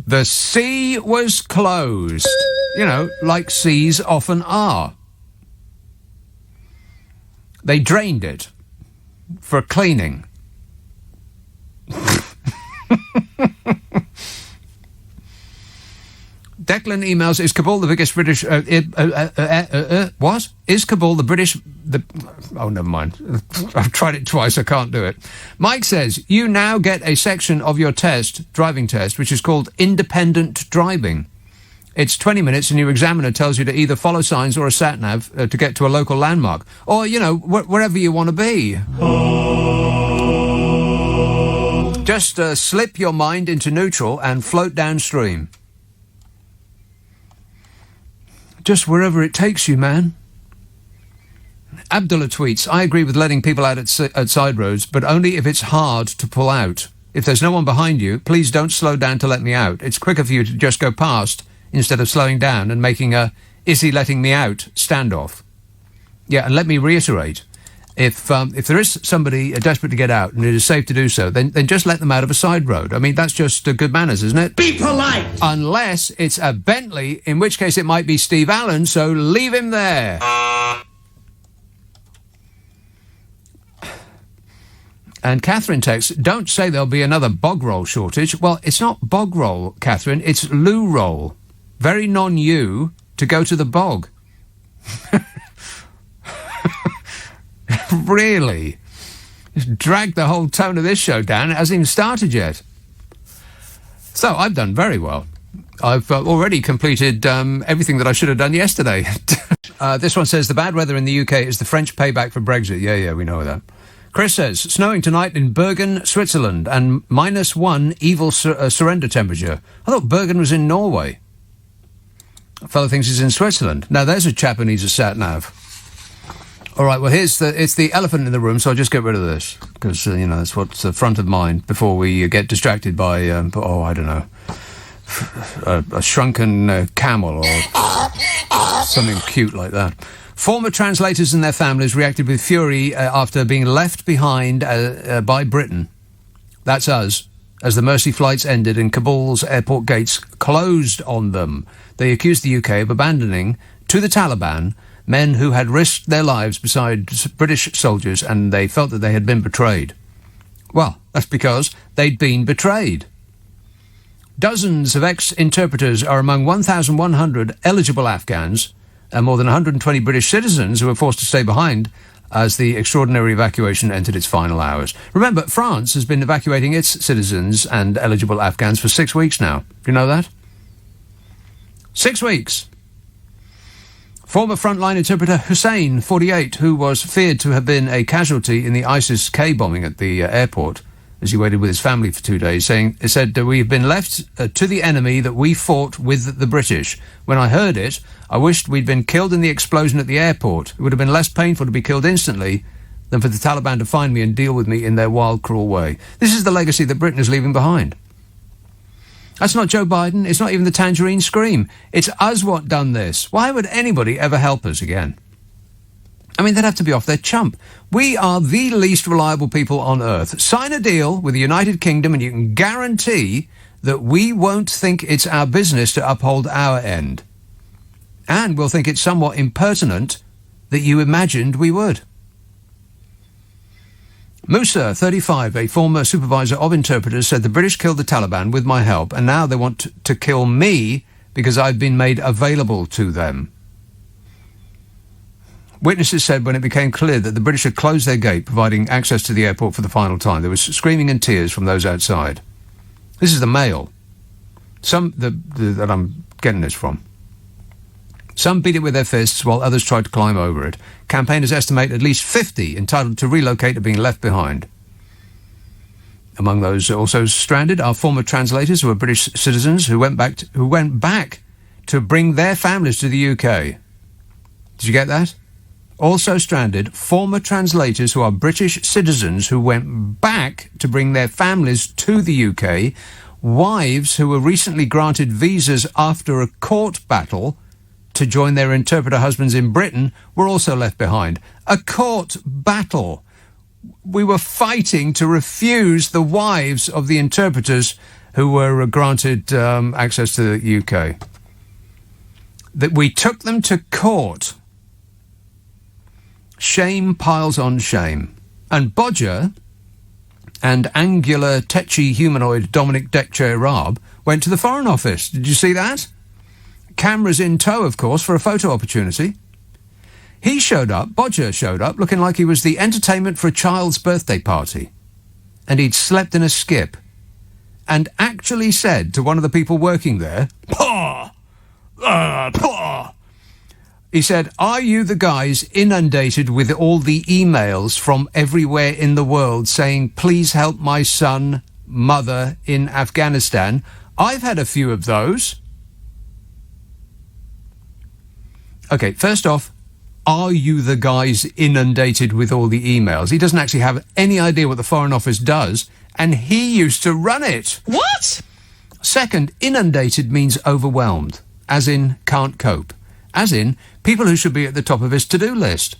The sea was closed. You know, like seas often are. They drained it for cleaning. Declan emails, is Kabul the biggest British... what? Is Kabul the British... Oh, never mind. I've tried it twice, I can't do it. Mike says, you now get a section of your driving test, which is called independent driving. It's 20 minutes and your examiner tells you to either follow signs or a sat-nav to get to a local landmark. Or, you know, wherever you want to be. Just slip your mind into neutral and float downstream. Just wherever it takes you, man. Abdullah tweets, I agree with letting people out at side roads, but only if it's hard to pull out. If there's no one behind you, please don't slow down to let me out. It's quicker for you to just go past instead of slowing down and making a is he letting me out standoff. Yeah, and let me reiterate, if there is somebody desperate to get out and it is safe to do so, then just let them out of a side road. I mean, that's just good manners, isn't it? Be polite! Unless it's a Bentley, in which case it might be Steve Allen, so leave him there. And Catherine texts, don't say there'll be another bog roll shortage. Well, it's not bog roll, Catherine, it's loo roll. Very non-you to go to the bog. Really? Just dragged the whole tone of this show down. It hasn't even started yet. So, I've done very well. I've already completed everything that I should have done yesterday. This one says, the bad weather in the UK is the French payback for Brexit. Yeah, we know that. Chris says, snowing tonight in Bergen, Switzerland, and -1 evil surrender temperature. I thought Bergen was in Norway. A fellow thinks he's in Switzerland. Now, there's a chap who needs a sat-nav. All right, well, it's the elephant in the room, so I'll just get rid of this, because, that's what's front of mind before we get distracted by, I don't know, a shrunken camel or something cute like that. Former translators and their families reacted with fury after being left behind by Britain. That's us, as the Mercy flights ended and Kabul's airport gates closed on them. They accused the UK of abandoning to the Taliban men who had risked their lives beside British soldiers, and they felt that they had been betrayed. Well, that's because they'd been betrayed. Dozens of ex-interpreters are among 1,100 eligible Afghans and more than 120 British citizens who were forced to stay behind as the extraordinary evacuation entered its final hours. Remember, France has been evacuating its citizens and eligible Afghans for 6 weeks now. Do you know that? 6 weeks. Former frontline interpreter Hussein, 48, who was feared to have been a casualty in the ISIS-K bombing at the airport as he waited with his family for 2 days, said, we've been left to the enemy that we fought with the British. When I heard it, I wished we'd been killed in the explosion at the airport. It would have been less painful to be killed instantly than for the Taliban to find me and deal with me in their wild, cruel way. This is the legacy that Britain is leaving behind. That's not Joe Biden. It's not even the Tangerine Scream. It's us what done this. Why would anybody ever help us again? I mean, they'd have to be off their chump. We are the least reliable people on earth. Sign a deal with the United Kingdom and you can guarantee that we won't think it's our business to uphold our end. And we'll think it's somewhat impertinent that you imagined we would. Musa, 35, a former supervisor of interpreters, said the British killed the Taliban with my help, and now they want to kill me because I've been made available to them. Witnesses said when it became clear that the British had closed their gate, providing access to the airport for the final time, there was screaming and tears from those outside. This is the Mail. That I'm getting this from. Some beat it with their fists while others tried to climb over it. Campaigners estimate at least 50 entitled to relocate are being left behind. Among those also stranded are former translators who are British citizens who went back to bring their families to the UK. Did you get that? Also stranded, former translators who are British citizens who went back to bring their families to the UK, wives who were recently granted visas after a court battle to join their interpreter husbands in Britain were also left behind. A court battle. We were fighting to refuse the wives of the interpreters who were granted access to the UK. That we took them to court. Shame piles on shame. And Bodger and angular, tetchy humanoid Dominic Deck-Chair-Raab went to the Foreign Office. Did you see that? Cameras in tow, of course, for a photo opportunity. He showed up, Bodger showed up, looking like he was the entertainment for a child's birthday party. And he'd slept in a skip. And actually said to one of the people working there, "Paw! Paw!" He said, "Are you the guys inundated with all the emails from everywhere in the world saying, please help my son, mother in Afghanistan? I've had a few of those." Okay, first off, are you the guys inundated with all the emails? He doesn't actually have any idea what the Foreign Office does, and he used to run it. What? Second, inundated means overwhelmed, as in can't cope, as in people who should be at the top of his to-do list.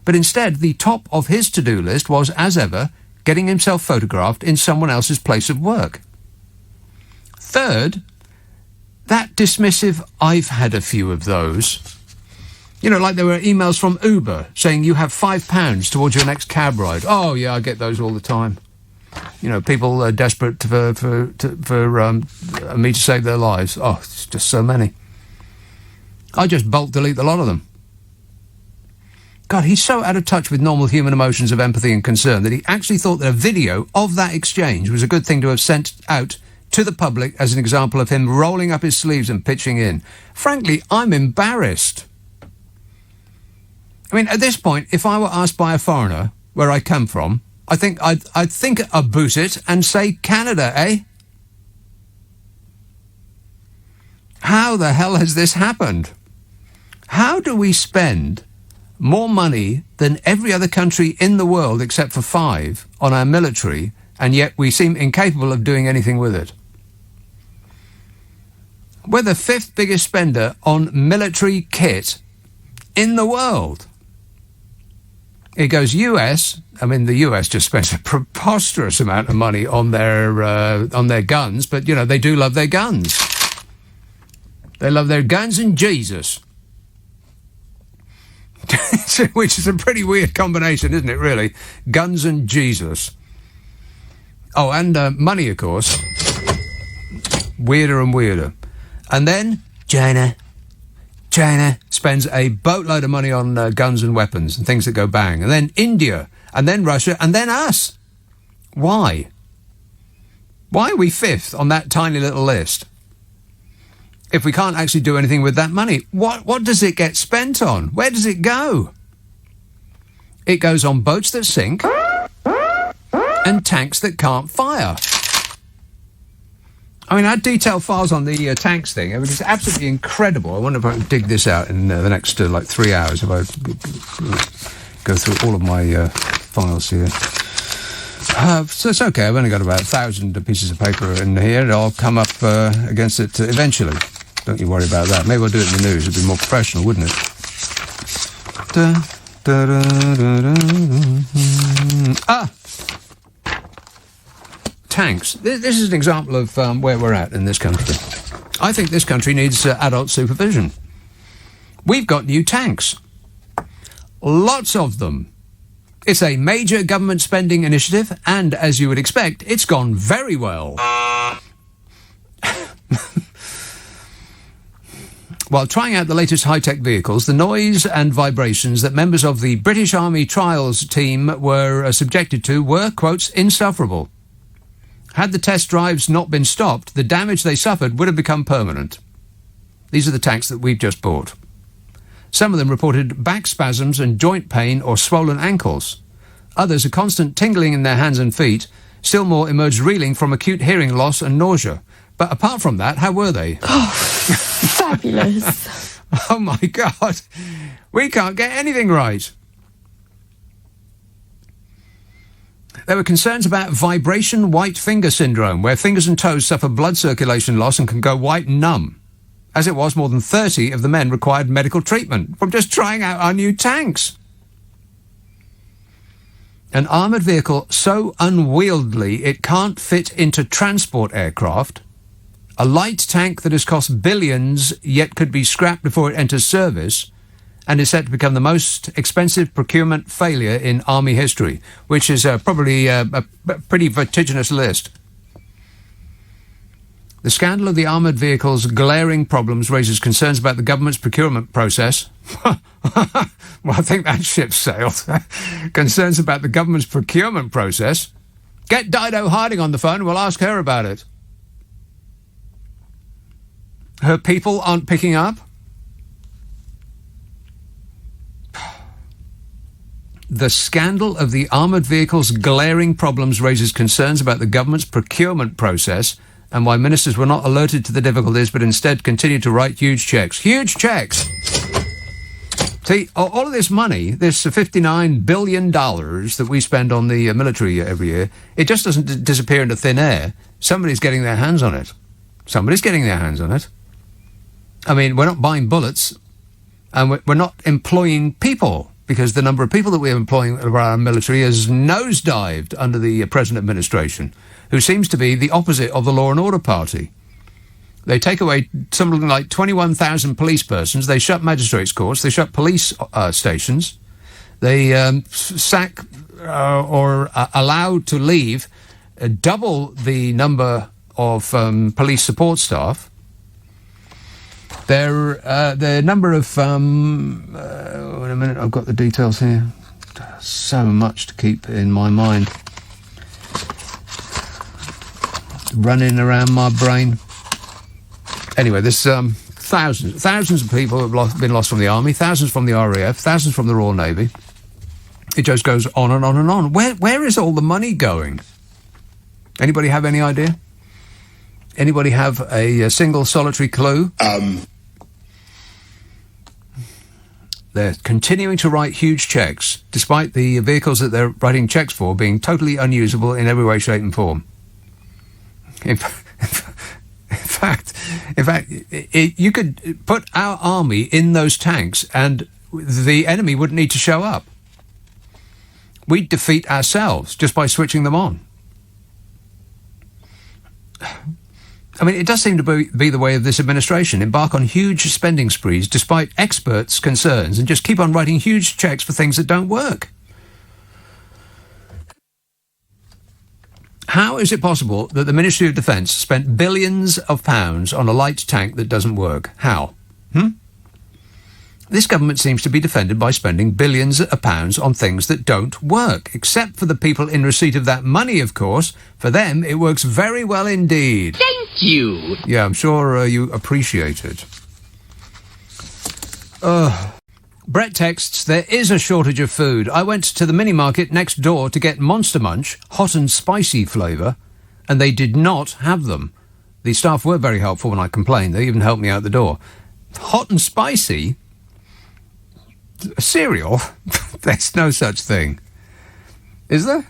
But instead, the top of his to-do list was, as ever, getting himself photographed in someone else's place of work. Third, that dismissive, I've had a few of those. You know, like there were emails from Uber saying you have £5 towards your next cab ride. Oh, yeah, I get those all the time. You know, people are desperate for me to save their lives. Oh, it's just so many. I just bulk delete a lot of them. God, he's so out of touch with normal human emotions of empathy and concern that he actually thought that a video of that exchange was a good thing to have sent out to the public as an example of him rolling up his sleeves and pitching in. Frankly, I'm embarrassed. I mean, at this point, if I were asked by a foreigner where I come from, I think I'd think about it and say Canada, eh? How the hell has this happened? How do we spend more money than every other country in the world except for 5 on our military, and yet we seem incapable of doing anything with it? We're the 5th biggest spender on military kit in the world. It goes US. I mean, the US just spends a preposterous amount of money on their guns, but, you know, they do love their guns. They love their guns and Jesus. Which is a pretty weird combination, isn't it, really? Guns and Jesus. Oh, and money, of course. Weirder and weirder. And then China spends a boatload of money on guns and weapons and things that go bang. And then India, and then Russia, and then us. Why? Why are we 5th on that tiny little list? If we can't actually do anything with that money, what does it get spent on? Where does it go? It goes on boats that sink and tanks that can't fire. I mean, I had detailed files on the tanks thing. It was absolutely incredible. I wonder if I can dig this out in the next, 3 hours, if I go through all of my files here. So it's okay. I've only got about 1,000 pieces of paper in here. I'll come up against it eventually. Don't you worry about that. Maybe I'll do it in the news. It'd be more professional, wouldn't it? Tanks. This is an example of where we're at in this country. I think this country needs adult supervision. We've got new tanks. Lots of them. It's a major government spending initiative, and as you would expect, it's gone very well. While trying out the latest high-tech vehicles, the noise and vibrations that members of the British Army trials team were subjected to were, quotes, insufferable. Had the test drives not been stopped, the damage they suffered would have become permanent. These are the tanks that we've just bought. Some of them reported back spasms and joint pain or swollen ankles. Others a constant tingling in their hands and feet. Still more emerged reeling from acute hearing loss and nausea. But apart from that, how were they? Oh, fabulous. Oh my God. We can't get anything right. There were concerns about vibration white finger syndrome, where fingers and toes suffer blood circulation loss and can go white and numb. As it was, more than 30 of the men required medical treatment from just trying out our new tanks. An armoured vehicle so unwieldy it can't fit into transport aircraft. A light tank that has cost billions yet could be scrapped before it enters service, and is set to become the most expensive procurement failure in Army history, which is probably a pretty vertiginous list. The scandal of the armoured vehicle's glaring problems raises concerns about the government's procurement process. Well, I think that ship sailed. Concerns about the government's procurement process. Get Dido Harding on the phone and we'll ask her about it. Her people aren't picking up? The scandal of the armoured vehicle's glaring problems raises concerns about the government's procurement process and why ministers were not alerted to the difficulties but instead continued to write huge cheques. Huge cheques! See, all of this money, this $59 billion that we spend on the military every year, it just doesn't disappear into thin air. Somebody's getting their hands on it. Somebody's getting their hands on it. I mean, we're not buying bullets, and we're not employing people, because the number of people that we're employing around our military has nosedived under the present administration, who seems to be the opposite of the law and order party. They take away something like 21,000 police persons. They shut magistrates' courts. They shut police stations. They sack or allow to leave double the number of police support staff. The number of... wait a minute, I've got the details here. So much to keep in my mind. Running around my brain. Anyway, there's thousands of people have been lost from the army, thousands from the RAF, thousands from the Royal Navy. It just goes on and on and on. Where is all the money going? Anybody have any idea? Anybody have a single solitary clue? They're continuing to write huge cheques, despite the vehicles that they're writing cheques for being totally unusable in every way, shape and form. In fact, you could put our army in those tanks and the enemy wouldn't need to show up. We'd defeat ourselves just by switching them on. I mean, it does seem to be the way of this administration. Embark on huge spending sprees despite experts' concerns and just keep on writing huge cheques for things that don't work. How is it possible that the Ministry of Defence spent billions of pounds on a light tank that doesn't work? How? This government seems to be defended by spending billions of pounds on things that don't work, except for the people in receipt of that money, of course. For them, it works very well indeed. Thank you. Yeah, I'm sure you appreciate it. Brett texts, there is a shortage of food. I went to the mini-market next door to get Monster Munch, hot and spicy flavour, and they did not have them. The staff were very helpful when I complained. They even helped me out the door. Hot and spicy? Cereal? There's no such thing. Is there?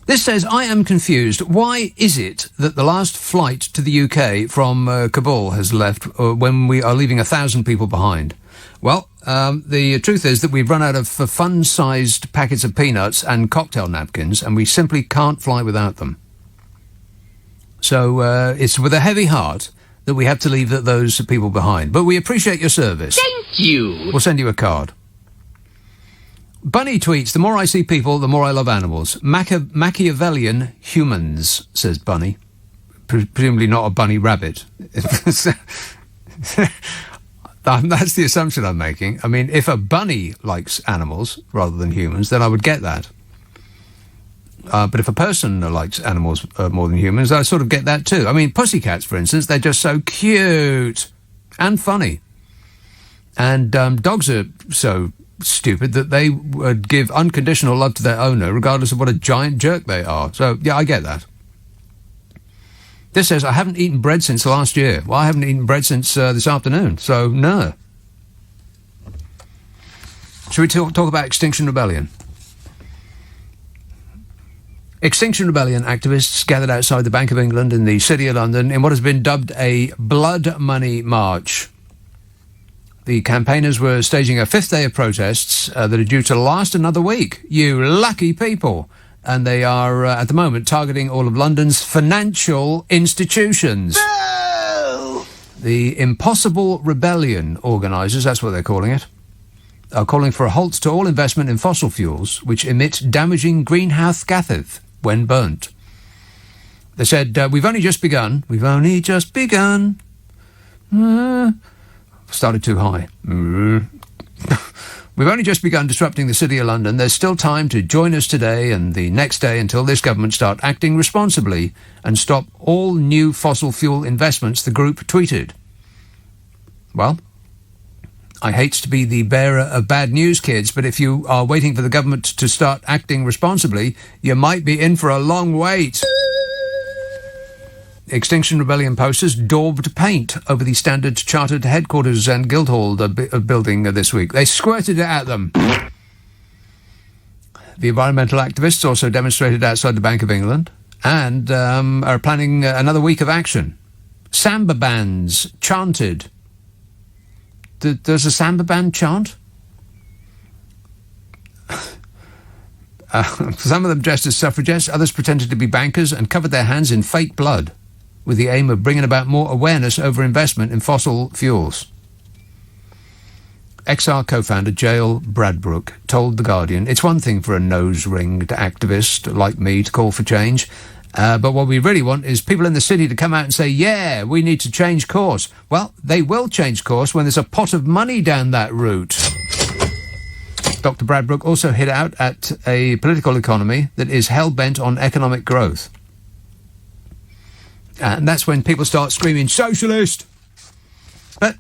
This says, I am confused. Why is it that the last flight to the UK from Kabul has left when we are leaving 1,000 people behind? Well, the truth is that we've run out of fun-sized packets of peanuts and cocktail napkins, and we simply can't fly without them. So it's with a heavy heart that we have to leave those people behind. But we appreciate your service. Thank you. We'll send you a card. Bunny tweets, the more I see people, the more I love animals. Machiavellian humans, says Bunny. Presumably not a bunny rabbit. That's the assumption I'm making. I mean, if a bunny likes animals rather than humans, then I would get that. But if a person likes animals more than humans, I sort of get that too. I mean, pussycats, for instance, they're just so cute and funny. And dogs are so stupid that they would give unconditional love to their owner regardless of what a giant jerk they are. So, yeah, I get that. This says, I haven't eaten bread since last year. Well, I haven't eaten bread since this afternoon, so no. Should we talk about Extinction Rebellion? Extinction Rebellion activists gathered outside the Bank of England in the City of London in what has been dubbed a blood money march. The campaigners were staging a fifth day of protests that are due to last another week. You lucky people. And they are, at the moment, targeting all of London's financial institutions. No! The Impossible Rebellion organisers, that's what they're calling it, are calling for a halt to all investment in fossil fuels, which emit damaging greenhouse gases when burnt. They said, we've only just begun. We've only just begun. Started too high. We've only just begun disrupting the City of London. There's still time to join us today and the next day until this government start acting responsibly and stop all new fossil fuel investments, the group tweeted. Well, I hate to be the bearer of bad news, kids, but if you are waiting for the government to start acting responsibly, you might be in for a long wait. Extinction Rebellion posters daubed paint over the Standard Chartered headquarters and Guildhall building this week. They squirted it at them. The environmental activists also demonstrated outside the Bank of England and are planning another week of action. Samba bands chanted. Does a samba band chant? Some of them dressed as suffragettes, others pretended to be bankers and covered their hands in fake blood with the aim of bringing about more awareness over investment in fossil fuels. XR co-founder Jael Bradbrook told The Guardian, "It's one thing for a nose-ringed activist like me to call for change, but what we really want is people in the city to come out and say, yeah, we need to change course. Well, they will change course when there's a pot of money down that route." Dr. Bradbrook also hit out at a political economy that is hell-bent on economic growth. And that's when people start screaming, socialist! But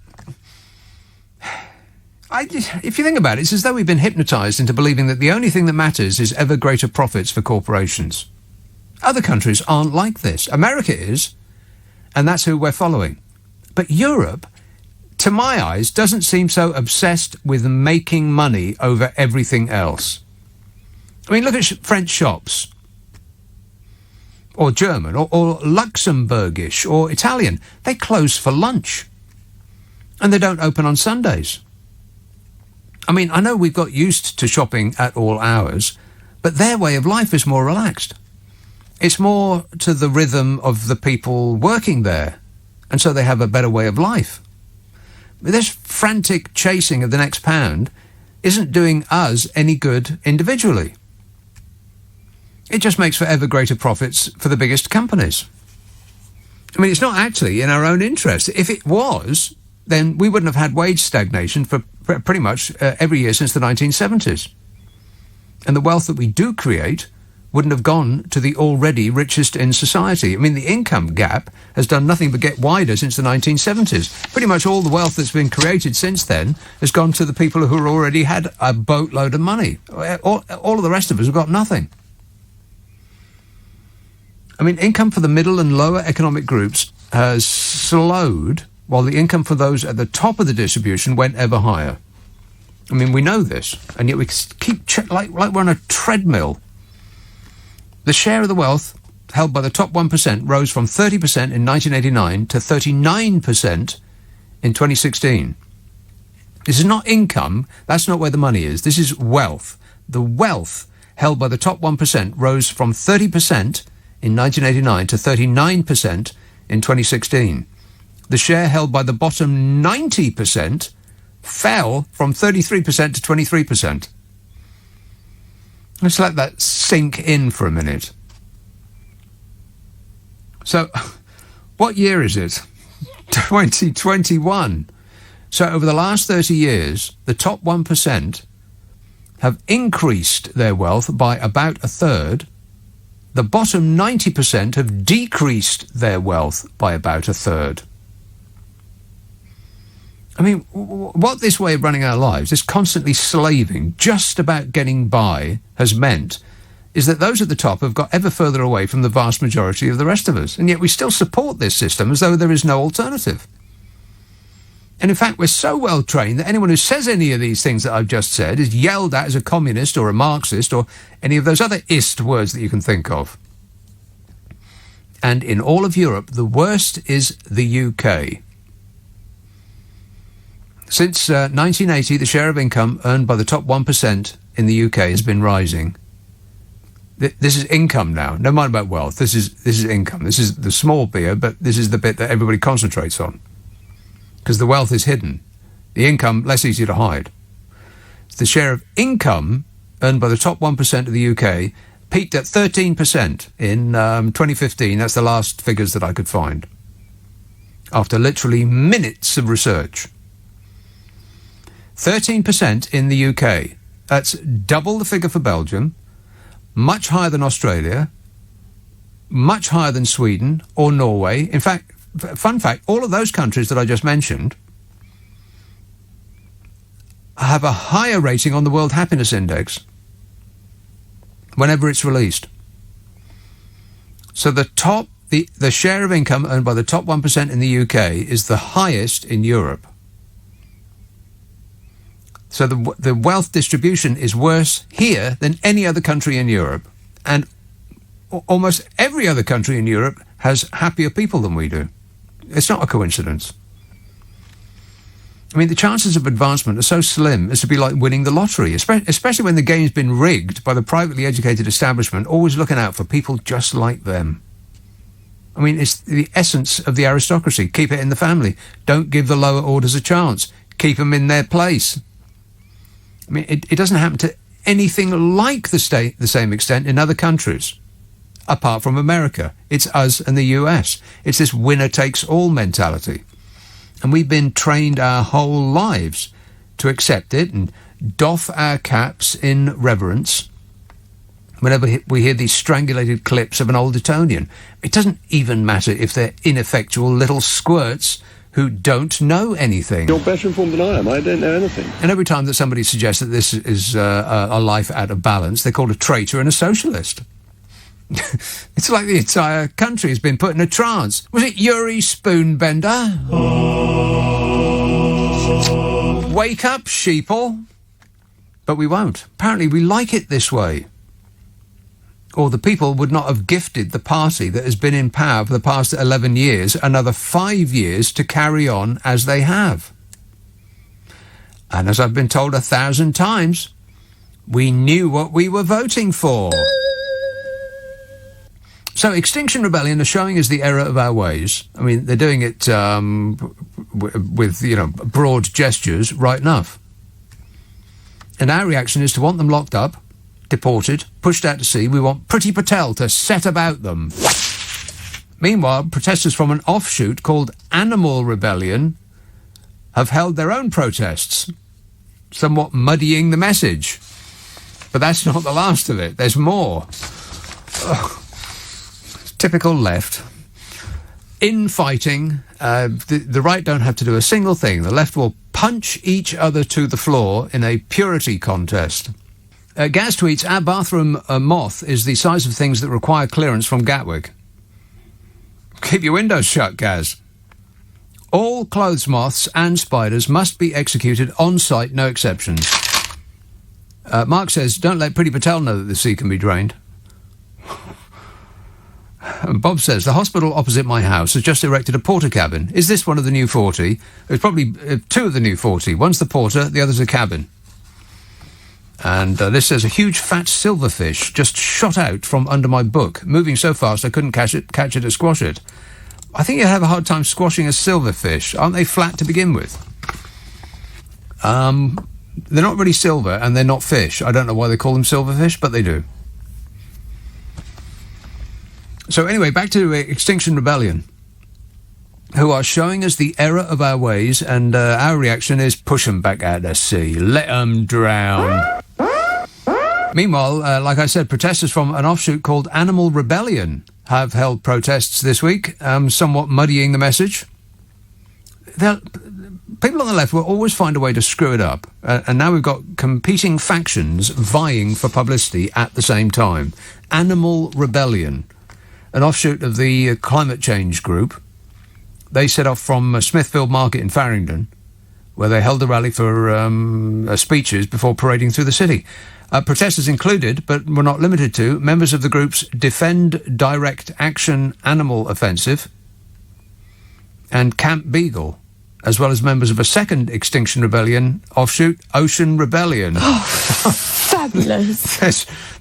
if you think about it, it's as though we've been hypnotised into believing that the only thing that matters is ever greater profits for corporations. Other countries aren't like this. America is, and that's who we're following. But Europe, to my eyes, doesn't seem so obsessed with making money over everything else. I mean, look at French shops, or German, or Luxembourgish, or Italian. They close for lunch, and they don't open on Sundays. I mean, I know we've got used to shopping at all hours, but their way of life is more relaxed. It's more to the rhythm of the people working there, and so they have a better way of life. This frantic chasing of the next pound isn't doing us any good individually. It just makes for ever greater profits for the biggest companies. I mean, it's not actually in our own interest. If it was, then we wouldn't have had wage stagnation for pretty much every year since the 1970s. And the wealth that we do create wouldn't have gone to the already richest in society. I mean, the income gap has done nothing but get wider since the 1970s. Pretty much all the wealth that's been created since then has gone to the people who already had a boatload of money. All of the rest of us have got nothing. I mean, income for the middle and lower economic groups has slowed, while the income for those at the top of the distribution went ever higher. I mean, we know this, and yet we keep like we're on a treadmill. The share of the wealth held by the top 1% rose from 30% in 1989 to 39% in 2016. This is not income. That's not where the money is. This is wealth. The wealth held by the top 1% rose from 30% in 1989 to 39% in 2016. The share held by the bottom 90% fell from 33% to 23%. Let's let that sink in for a minute. So, what year is it? 2021. So over the last 30 years, the top 1% have increased their wealth by about a third. The bottom 90% have decreased their wealth by about a third. I mean, what this way of running our lives, this constantly slaving, just about getting by, has meant is that those at the top have got ever further away from the vast majority of the rest of us. And yet we still support this system as though there is no alternative. And in fact, we're so well trained that anyone who says any of these things that I've just said is yelled at as a communist or a Marxist or any of those other ist words that you can think of. And in all of Europe, the worst is the UK. Since 1980, the share of income earned by the top 1% in the UK has been rising. This is income now. Never mind about wealth. This is income. This is the small beer, but this is the bit that everybody concentrates on. Because the wealth is hidden. The income, less easy to hide. The share of income earned by the top 1% of the UK peaked at 13% in 2015. That's the last figures that I could find. After literally minutes of research. 13% in the UK. That's double the figure for Belgium, much higher than Australia, much higher than Sweden or Norway. In fact, fun fact, all of those countries that I just mentioned have a higher rating on the World Happiness Index whenever it's released. So the top the share of income earned by the top 1% in the UK is the highest in Europe. So the wealth distribution is worse here than any other country in Europe. And almost every other country in Europe has happier people than we do. It's not a coincidence. I mean, the chances of advancement are so slim as to be like winning the lottery, especially when the game's been rigged by the privately educated establishment, always looking out for people just like them. I mean, it's the essence of the aristocracy. Keep it in the family. Don't give the lower orders a chance. Keep them in their place. I mean, it doesn't happen to anything like the same extent in other countries, apart from America. It's us and the US. It's this winner-takes-all mentality. And we've been trained our whole lives to accept it and doff our caps in reverence whenever we hear these strangulated clips of an old Etonian. It doesn't even matter if they're ineffectual little squirts who don't know anything. You're better informed than I am. I don't know anything. And every time that somebody suggests that this is a life out of balance, they're called a traitor and a socialist. It's like the entire country has been put in a trance. Was it Yuri Spoonbender? Wake up, sheeple. But we won't. Apparently we like it this way. Or the people would not have gifted the party that has been in power for the past 11 years another 5 years to carry on as they have. And as I've been told 1,000 times, we knew what we were voting for. So Extinction Rebellion are showing us the error of our ways. I mean, they're doing it with, broad gestures, right enough. And our reaction is to want them locked up, deported, pushed out to sea. We want Priti Patel to set about them. Meanwhile, protesters from an offshoot called Animal Rebellion have held their own protests, somewhat muddying the message. But that's not the last of it. There's more. Ugh. Typical left. Infighting. The right don't have to do a single thing. The left will punch each other to the floor in a purity contest. Gaz tweets, our bathroom moth is the size of things that require clearance from Gatwick. Keep your windows shut, Gaz. All clothes moths and spiders must be executed on site, no exceptions. Mark says, don't let Priti Patel know that the sea can be drained. And Bob says, the hospital opposite my house has just erected a porter cabin. Is this one of the new 40? It's probably two of the new 40. One's the porter, the other's a cabin. And this says, a huge fat silverfish just shot out from under my book, moving so fast I couldn't catch it or squash it. I think you'd have a hard time squashing a silverfish. Aren't they flat to begin with? They're not really silver, and they're not fish. I don't know why they call them silverfish, but they do. So anyway, back to Extinction Rebellion, who are showing us the error of our ways, and our reaction is push them back out to sea. Let them drown. Meanwhile, like I said, protesters from an offshoot called Animal Rebellion have held protests this week, somewhat muddying the message. People on the left will always find a way to screw it up, and now we've got competing factions vying for publicity at the same time. Animal Rebellion, an offshoot of the climate change group. They set off from Smithfield Market in Farringdon, where they held a rally for speeches before parading through the city. Protesters included, but were not limited to, members of the groups Defend Direct Action Animal Offensive and Camp Beagle, as well as members of a second Extinction Rebellion offshoot, Ocean Rebellion. Oh, fabulous.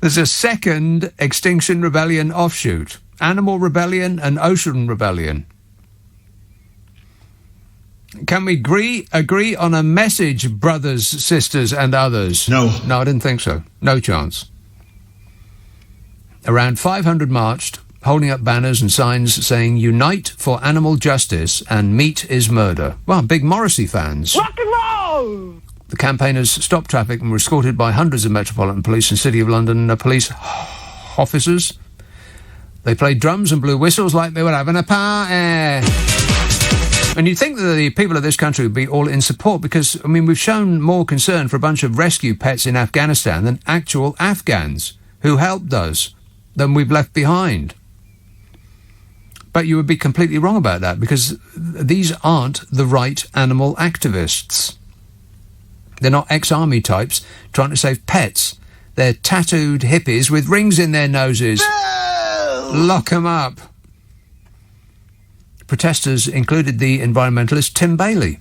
There's a second Extinction Rebellion offshoot. Animal Rebellion and Ocean Rebellion. Can we agree on a message, brothers, sisters and others? No. No, I didn't think so. No chance. Around 500 marched, holding up banners and signs saying, Unite for Animal Justice and Meat is Murder. Well, big Morrissey fans. Rock and roll! The campaigners stopped traffic and were escorted by hundreds of Metropolitan Police and City of London police officers. They played drums and blew whistles like they were having a party. And you'd think that the people of this country would be all in support because, I mean, we've shown more concern for a bunch of rescue pets in Afghanistan than actual Afghans who helped us, than we've left behind. But you would be completely wrong about that, because these aren't the right animal activists. They're not ex-army types trying to save pets. They're tattooed hippies with rings in their noses. No! Lock 'em up. Protesters included the environmentalist Tim Bailey.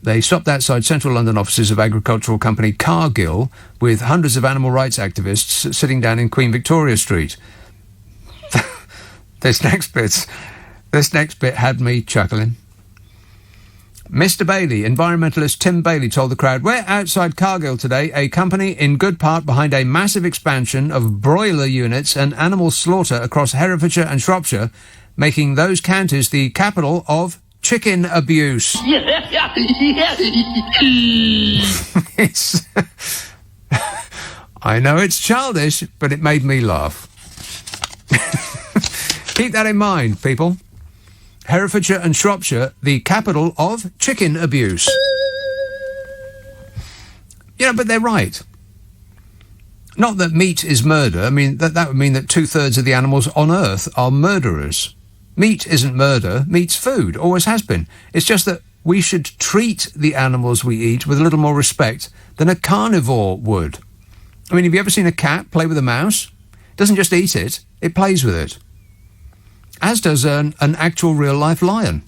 They stopped outside central London offices of agricultural company Cargill with hundreds of animal rights activists sitting down in Queen Victoria Street. This next bit had me chuckling. Mr. Bailey, environmentalist Tim Bailey, told the crowd, "We're outside Cargill today, a company in good part behind a massive expansion of broiler units and animal slaughter across Herefordshire and Shropshire, making those counties the capital of chicken abuse." It's I know it's childish, but it made me laugh. Keep that in mind, people. Herefordshire and Shropshire, the capital of chicken abuse. But they're right. Not that meat is murder. I mean, that would mean that 2/3 of the animals on Earth are murderers. Meat isn't murder. Meat's food. Always has been. It's just that we should treat the animals we eat with a little more respect than a carnivore would. I mean, have you ever seen a cat play with a mouse? It doesn't just eat it. It plays with it. As does an actual real-life lion.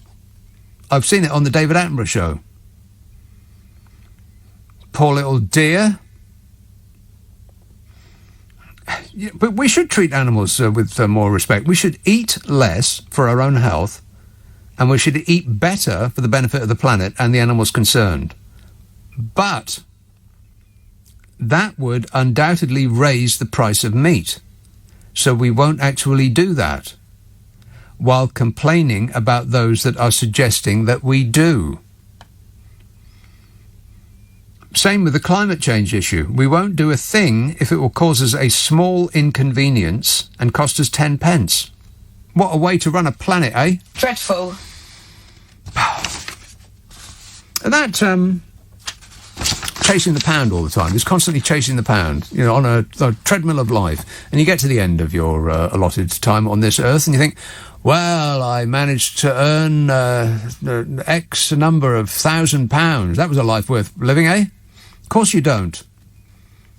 I've seen it on the David Attenborough show. Poor little deer. Yeah, but we should treat animals with more respect. We should eat less for our own health, and we should eat better for the benefit of the planet and the animals concerned. But that would undoubtedly raise the price of meat. So we won't actually do that, while complaining about those that are suggesting that we do. Same with the climate change issue. We won't do a thing if it will cause us a small inconvenience and cost us 10 pence. What a way to run a planet, eh? Dreadful. And that, chasing the pound all the time, is constantly chasing the pound, on a treadmill of life. And you get to the end of your allotted time on this earth and you think, well, I managed to earn X number of £1,000. That was a life worth living, eh? Of course you don't.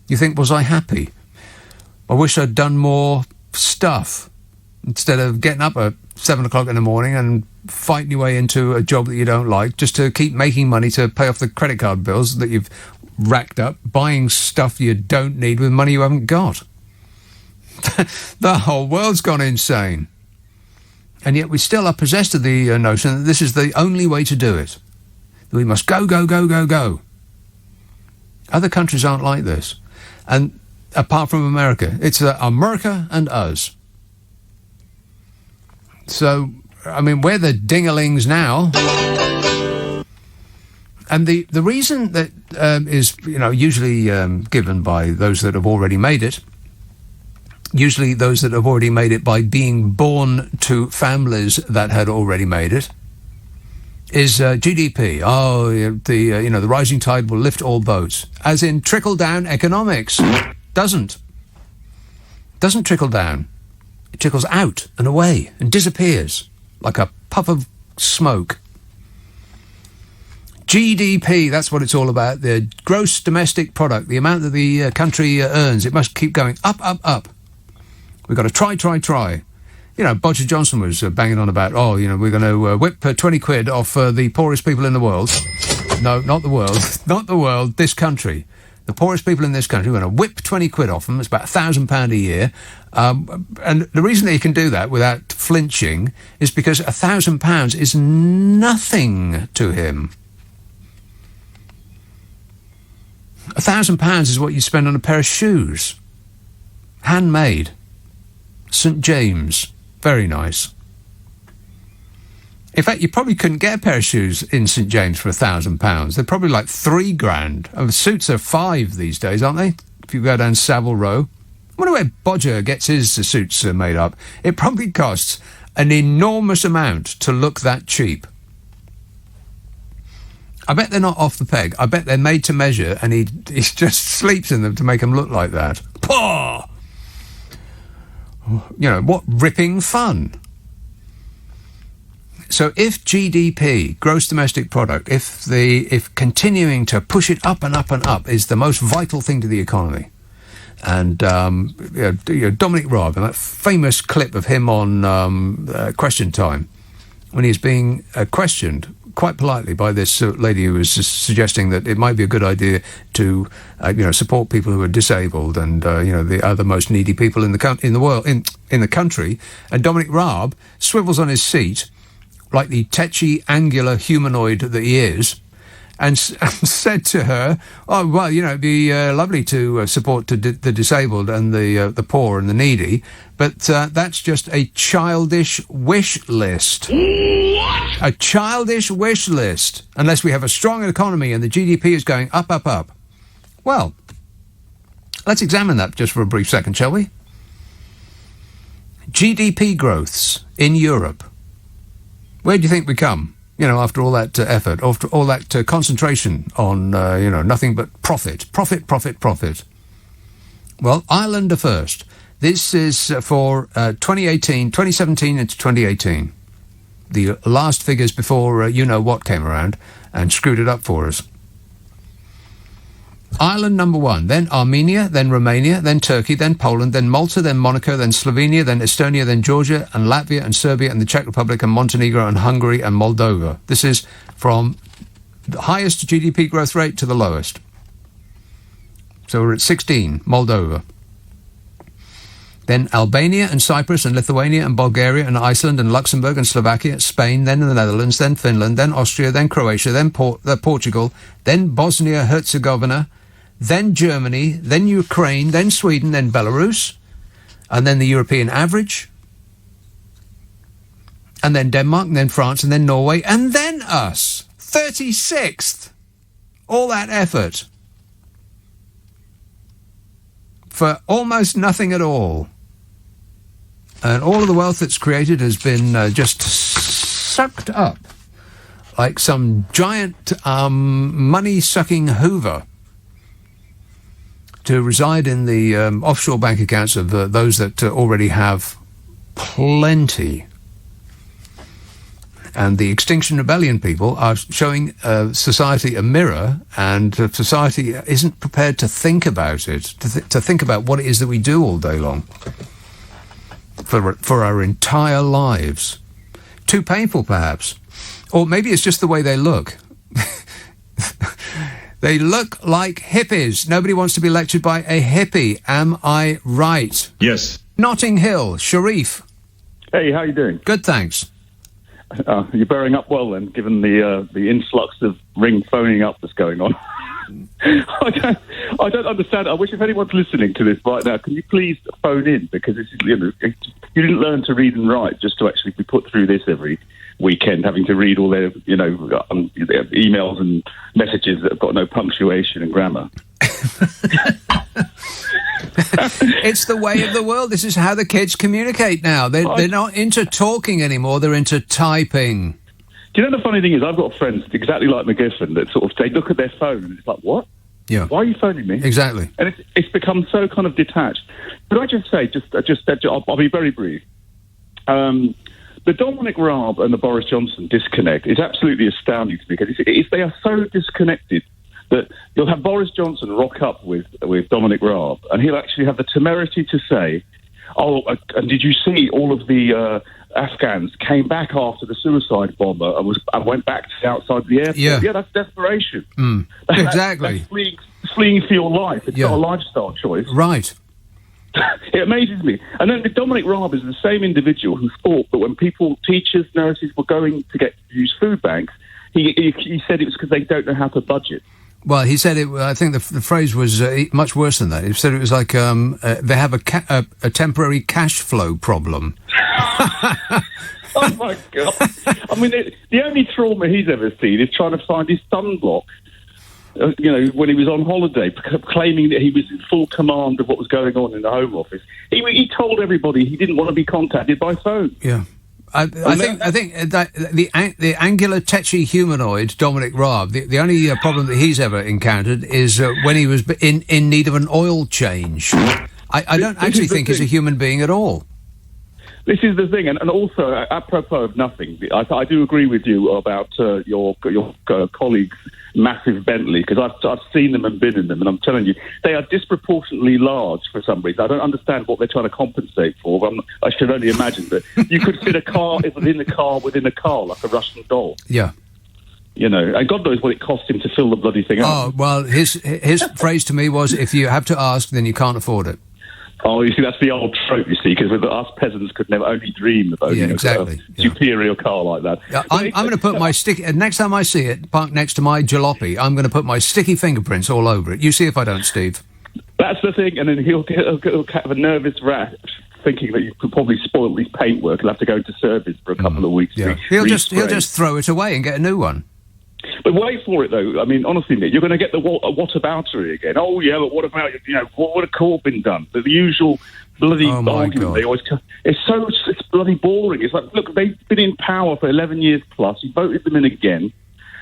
You think, was I happy? I wish I'd done more stuff instead of getting up at 7 o'clock in the morning and fighting your way into a job that you don't like just to keep making money to pay off the credit card bills that you've racked up, buying stuff you don't need with money you haven't got. The whole world's gone insane. And yet we still are possessed of the notion that this is the only way to do it. We must go, go, go, go, go. Other countries aren't like this. And apart from America, it's America and us. So, I mean, we're the dingalings now. And the reason that is, usually given by those that have already made it, usually those that have already made it by being born to families that had already made it, is GDP. Oh, the rising tide will lift all boats. As in trickle-down economics. Doesn't trickle down. It trickles out and away and disappears like a puff of smoke. GDP, that's what it's all about. The gross domestic product, the amount that the country earns. It must keep going up, up, up. We've got to try. Boris Johnson was banging on about, we're going to whip 20 quid off the poorest people in the world. No, not the world. Not the world, this country. The poorest people in this country, we're going to whip 20 quid off them. It's about £1,000 a year. And the reason that he can do that without flinching is because £1,000 is nothing to him. £1,000 is what you spend on a pair of shoes. Handmade. St. James. Very nice. In fact, you probably couldn't get a pair of shoes in St. James for £1,000. They're probably like £3,000. And suits are £5,000 these days, aren't they? If you go down Savile Row. I wonder where Bodger gets his suits made up. It probably costs an enormous amount to look that cheap. I bet they're not off the peg. I bet they're made to measure, and he just sleeps in them to make them look like that. Pah! What ripping fun. So if GDP, gross domestic product, if continuing to push it up and up and up is the most vital thing to the economy, and Dominic Raab, and that famous clip of him on Question Time, when he's being questioned quite politely by this lady who was suggesting that it might be a good idea to, support people who are disabled and the other most needy people in the world, in the country. And Dominic Raab swivels on his seat like the tetchy, angular humanoid that he is, and said to her, "Oh well, it'd be lovely to support the disabled and the poor and the needy, but that's just a childish wish list." What? A childish wish list. Unless we have a strong economy and the GDP is going up, up, up. Well, let's examine that just for a brief second, shall we? GDP growths in Europe. Where do you think we come? After all that effort, after all that concentration on, nothing but profit. Well, Ireland are first. This is for 2017 into 2018. The last figures before you-know-what came around and screwed it up for us. Ireland number 1, then Armenia, then Romania, then Turkey, then Poland, then Malta, then Monaco, then Slovenia, then Estonia, then Georgia, and Latvia, and Serbia, and the Czech Republic, and Montenegro, and Hungary, and Moldova. This is from the highest GDP growth rate to the lowest. So we're at 16, Moldova. Then Albania, and Cyprus, and Lithuania, and Bulgaria, and Iceland, and Luxembourg, and Slovakia, Spain, then the Netherlands, then Finland, then Austria, then Croatia, then Portugal, then Bosnia-Herzegovina, then Germany, then Ukraine, then Sweden, then Belarus, and then the European average, and then Denmark, and then France, and then Norway, and then us, 36th. All that effort for almost nothing at all. And all of the wealth that's created has been just sucked up like some giant money-sucking hoover to reside in the offshore bank accounts of those that already have plenty. And the Extinction Rebellion people are showing society a mirror, and society isn't prepared to think about it, to think about what it is that we do all day long for our entire lives. Too painful, perhaps. Or maybe it's just the way they look. They look like hippies. Nobody wants to be lectured by a hippie. Am I right? Yes. Notting Hill, Sharif. Hey, how you doing? Good, thanks. You're bearing up well then, given the influx of ring phoning up that's going on. I don't understand. I wish if anyone's listening to this right now, can you please phone in, because this is, you didn't learn to read and write just to actually be put through this every weekend, having to read all their their emails and messages that have got no punctuation and grammar. It's the way of the world. This is how the kids communicate now. They're not into talking anymore. They're into typing. Do you know the funny thing is, I've got friends exactly like McGiffin that sort of, they look at their phone and it's like, what? Yeah. Why are you phoning me? Exactly. And it's become so kind of detached. Could I just say, I'll be very brief. The Dominic Raab and the Boris Johnson disconnect is absolutely astounding to me, because they are so disconnected that you'll have Boris Johnson rock up with Dominic Raab, and he'll actually have the temerity to say, "Oh, and did you see all of the Afghans came back after the suicide bomber and went back to outside the airport?" Yeah, that's desperation. Exactly. That's fleeing for your life. It's not a lifestyle choice. Right. It amazes me. And then Dominic Raab is the same individual who thought that when teachers, nurses were going to use food banks, he said it was because they don't know how to budget. Well, he said it. I think the phrase was much worse than that. He said it was like they have a temporary cash flow problem. Oh my God! I mean, the only trauma he's ever seen is trying to find his sunblock. When he was on holiday, claiming that he was in full command of what was going on in the Home Office. He told everybody he didn't want to be contacted by phone. Yeah. I think that the angular tetchy humanoid Dominic Raab, the only problem that he's ever encountered is when he was in need of an oil change. I don't actually think he's a human being at all. This is the thing, and also, apropos of nothing, I do agree with you about your colleagues' massive Bentley, because I've seen them and been in them, and I'm telling you, they are disproportionately large for some reason. I don't understand what they're trying to compensate for. I should only imagine that you could fit a car within a car, like a Russian doll. Yeah. You know, and God knows what it cost him to fill the bloody thing up. Oh, well, his phrase to me was, if you have to ask, then you can't afford it. Oh, you see, that's the old trope, you see, because us peasants could never only dream of owning a superior car like that. I'm going to put my next time I see it, parked next to my jalopy, I'm going to put my sticky fingerprints all over it. You see if I don't, Steve. That's the thing, and then he'll have a nervous rash, thinking that you could probably spoil his paintwork. He'll have to go to service for a couple of weeks. Yeah. He'll just throw it away and get a new one. But wait for it, though. I mean, honestly, Nick, you're going to get the whataboutery again. Oh, yeah, but what about, what would have Corbyn done? The usual bloody argument they always... It's bloody boring. It's like, look, they've been in power for 11 years plus. You voted them in again.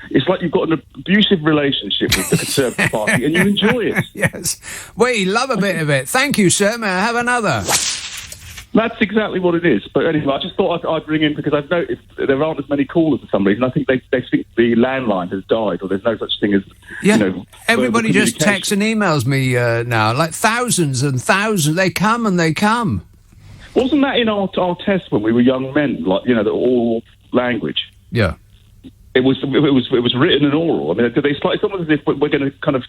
It's like you've got an abusive relationship with the Conservative Party and you enjoy it. Yes. We love a bit of it. Thank you, sir. May I have another? That's exactly what it is. But anyway, I just thought I'd ring in because I've noticed there aren't as many callers for some reason. I think they think the landline has died, or there's no such thing as, everybody just texts and emails me now, like thousands and thousands. They come and they come. Wasn't that in our test when we were young men, like, the oral language? Yeah. It was written and oral. I mean, it's like almost as if we're going to kind of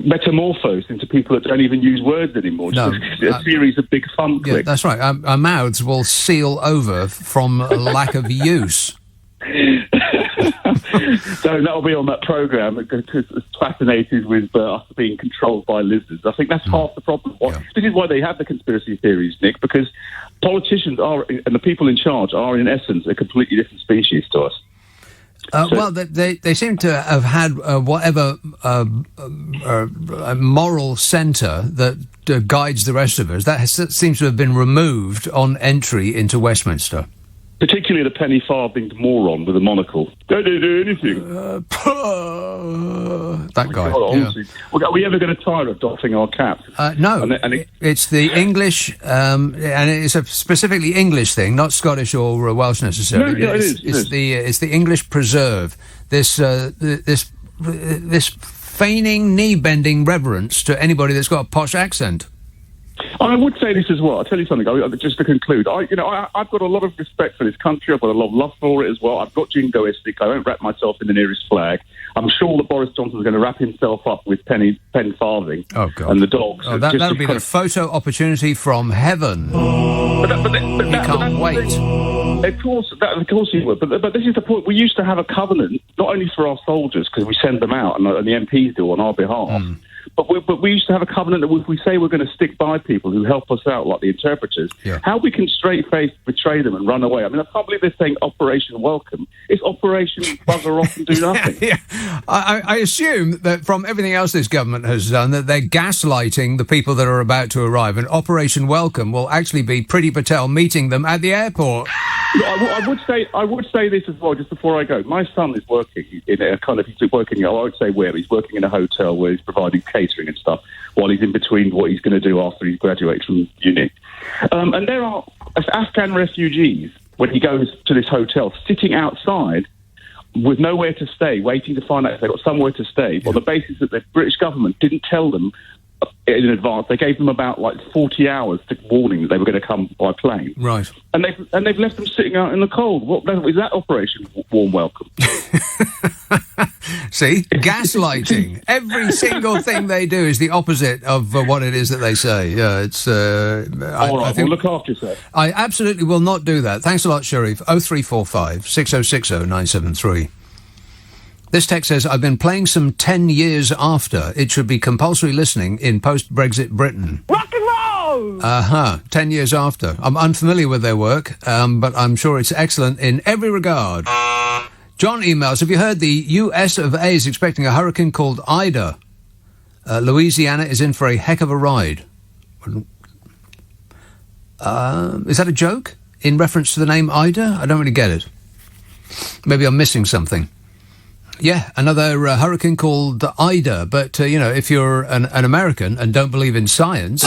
metamorphose into people that don't even use words anymore. Just a series of big fun clicks. Yeah, that's right. Our mouths will seal over from a lack of use. So that'll be on that programme, because it's fascinated with us being controlled by lizards. I think that's half the problem. This is why they have the conspiracy theories, Nick, because politicians and the people in charge are, in essence, a completely different species to us. Well, they seem to have had whatever moral centre that guides the rest of us. That seems to have been removed on entry into Westminster. Particularly the penny-farthinged moron with a monocle. Don't do anything. That guy. God, honestly. Yeah. Are we ever going to tire of doffing our caps? No. It's the English, and it's a specifically English thing, not Scottish or Welsh necessarily. No, it is. It's the English preserve. This feigning, knee-bending reverence to anybody that's got a posh accent. I would say this as well. I'll tell you something, just to conclude. I've got a lot of respect for this country. I've got a lot of love for it as well. I've got jingoistic. I won't wrap myself in the nearest flag. I'm sure that Boris Johnson's going to wrap himself up with penny farthing and the dogs. Oh, that'll be the photo opportunity from heaven. He can't wait. Of course he would. But this is the point. We used to have a covenant, not only for our soldiers, because we send them out, and the MPs do on our behalf, but we used to have a covenant that if we say we're going to stick by people who help us out, like the interpreters, how we can straight-faced betray them and run away. I mean, I can't believe they're saying Operation Welcome. It's Operation Bugger Off and Do Nothing. I assume that from everything else this government has done, that they're gaslighting the people that are about to arrive, and Operation Welcome will actually be Priti Patel meeting them at the airport. I would say this as well, just before I go. My son is working in a kind of, he's working, I won't say where, he's working in a hotel where he's providing catering and stuff while he's in between what he's going to do after he's graduated from uni. And there are Afghan refugees, when he goes to this hotel, sitting outside with nowhere to stay, waiting to find out if they've got somewhere to stay, on the basis that the British government didn't tell them in advance. They gave them about 40 hours to warning that they were going to come by plane. Right. And they've left them sitting out in the cold. What is that Operation Warm Welcome? See? Gaslighting. Every single thing they do is the opposite of what it is that they say. Yeah, it's... all right, look after yourself. I absolutely will not do that. Thanks a lot, Sharif. 0345 6060 973. This text says, I've been playing some 10 years after. It should be compulsory listening in post-Brexit Britain. Rock and roll! 10 years after. I'm unfamiliar with their work, but I'm sure it's excellent in every regard. John emails, have you heard the US of A is expecting a hurricane called Ida? Louisiana is in for a heck of a ride. Is that a joke in reference to the name Ida? I don't really get it. Maybe I'm missing something. Yeah, another hurricane called Ida. But, if you're an American and don't believe in science,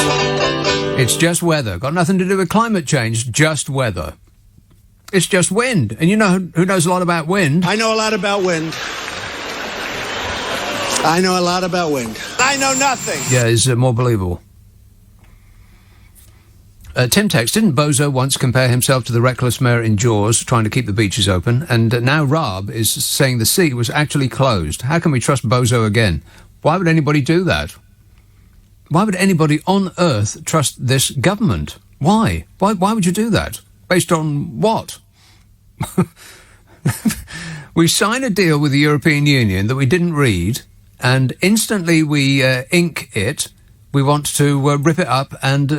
It's just weather. Got nothing to do with climate change, just weather. It's just wind. And you know who knows a lot about wind? I know a lot about wind. I know a lot about wind. I know nothing. Yeah, it's more believable. Tim Tex, didn't Bozo once compare himself to the reckless mayor in Jaws, trying to keep the beaches open? And now Raab is saying the sea was actually closed. How can we trust Bozo again? Why would anybody do that? Why would anybody on Earth trust this government? Why? Why would you do that? Based on what? We sign a deal with the European Union that we didn't read, and instantly we ink it. We want to rip it up and